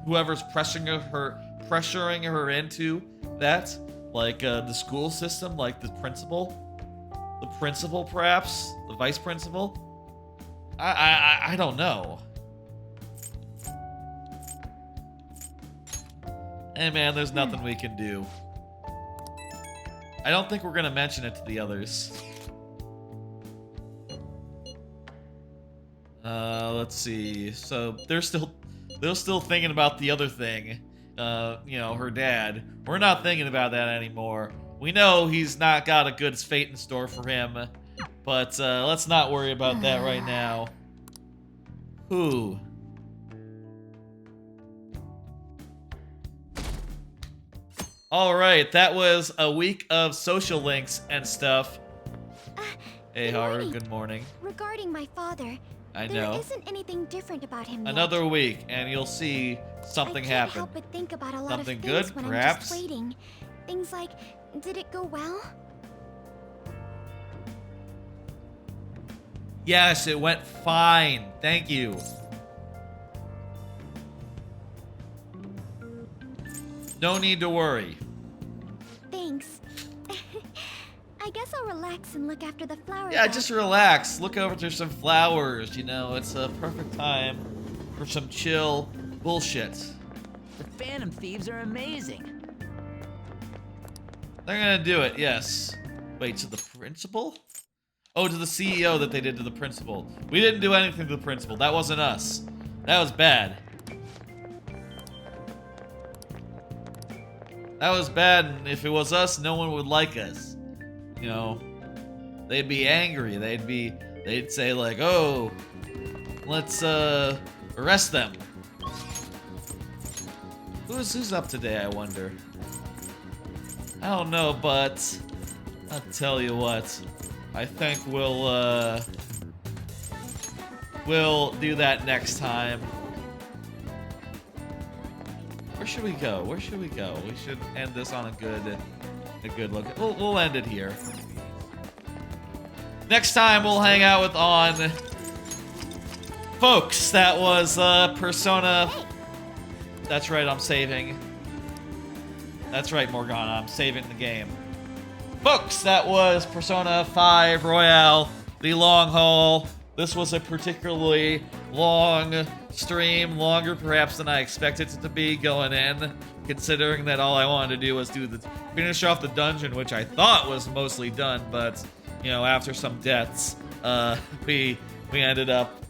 whoever's pressuring her into that, like the school system, like the principal perhaps, the vice principal. I don't know. Hey man, there's nothing we can do. I don't think we're gonna mention it to the others. Let's see. So they're still thinking about the other thing. You know, her dad. We're not thinking about that anymore. We know he's not got a good fate in store for him, but let's not worry about that right now. Who? Alright, that was a week of social links and stuff. Hey, Haru, good morning. Regarding my father, I know. there isn't anything different about him yet. Another week, and you'll see something I happen. can't help but think about a lot Something of things good, when perhaps? I'm just waiting. Things like, did it go well? Yes, it went fine. Thank you. No need to worry. Thanks. I guess I'll relax and look after the flowers. Yeah, just relax. Look over to some flowers. You know, it's a perfect time for some chill bullshit. The Phantom Thieves are amazing. They're gonna do it, yes. Wait, to the principal? Oh, to the CEO that they did to the principal. We didn't do anything to the principal. That wasn't us. That was bad. That was bad, and if it was us, no one would like us. You know, they'd be angry. They'd say like, oh, let's arrest them. Who's up today, I wonder? I don't know, but I'll tell you what. I think we'll do that next time. Where should we go? Where should we go? We should end this on a good look. We'll end it here. Next time we'll hang out with On. Folks, that was Persona. That's right, I'm saving. That's right, Morgana, I'm saving the game. Folks, that was Persona 5 Royale, the long haul. This was a particularly long stream, longer perhaps than I expected it to be going in, considering that all I wanted to do was finish off the dungeon, which I thought was mostly done, but, you know, after some deaths, we ended up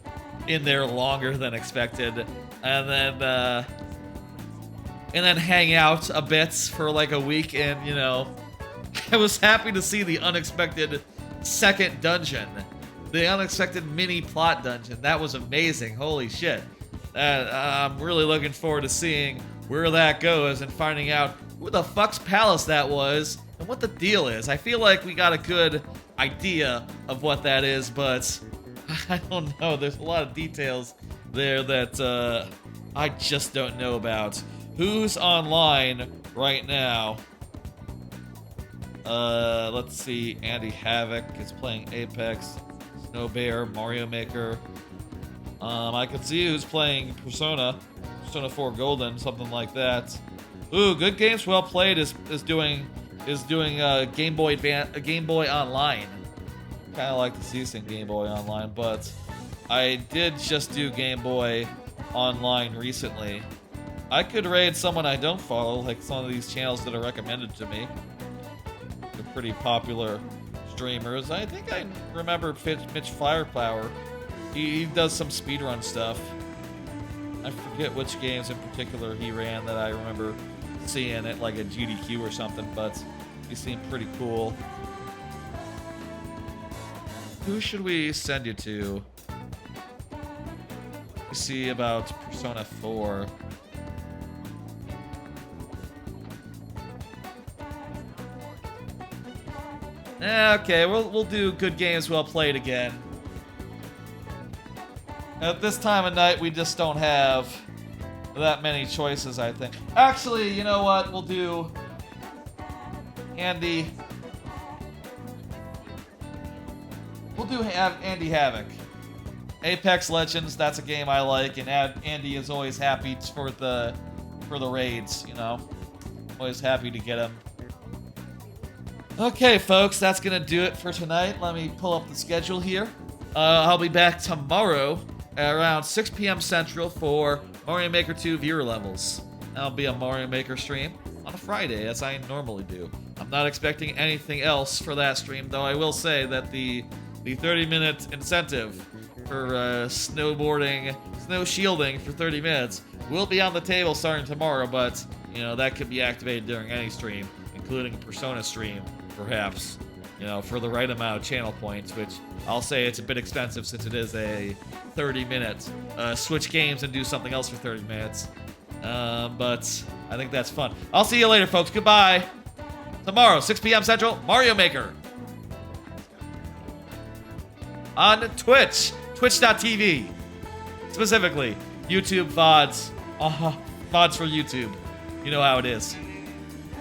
in there longer than expected, and then hang out a bit for like a week, and, you know, I was happy to see the unexpected second dungeon. The unexpected mini plot dungeon. That was amazing. Holy shit. I'm really looking forward to seeing where that goes and finding out who the fuck's palace that was and what the deal is. I feel like we got a good idea of what that is, but I don't know. There's a lot of details there that I just don't know about. Who's online right now? Let's see. Andy Havoc is playing Apex. Snow Bear, Mario Maker. I can see who's playing Persona 4 Golden, something like that. Ooh, Good Games Well Played is doing Game Boy Online. Kind of like to see some Game Boy Online, but I did just do Game Boy Online recently. I could raid someone I don't follow, like some of these channels that are recommended to me. They're pretty popular streamers. I think I remember Mitch Firepower. He does some speedrun stuff. I forget which games in particular he ran that I remember seeing at like a GDQ or something, but he seemed pretty cool. Who should we send you to? We see about Persona 4. Okay, we'll do Good Games Well Played again. At this time of night, we just don't have that many choices, I think. Actually, you know what? We'll do Andy. We'll do Andy Havoc. Apex Legends, that's a game I like, and Andy is always happy for the raids, you know? Always happy to get him. Okay, folks, that's gonna do it for tonight. Let me pull up the schedule here. I'll be back tomorrow at around 6 p.m. Central for Mario Maker 2 viewer levels. That'll be a Mario Maker stream on a Friday, as I normally do. I'm not expecting anything else for that stream, though I will say that the the 30-minute incentive for snowboarding, snow shielding for 30 minutes will be on the table starting tomorrow, but, you know, that could be activated during any stream, including a Persona stream, perhaps, you know, for the right amount of channel points, which I'll say it's a bit expensive since it is a 30-minute switch games and do something else for 30 minutes. But I think that's fun. I'll see you later, folks. Goodbye. Tomorrow, 6 p.m. Central, Mario Maker. On Twitch, twitch.tv. Specifically, YouTube VODs. VODs for YouTube. You know how it is.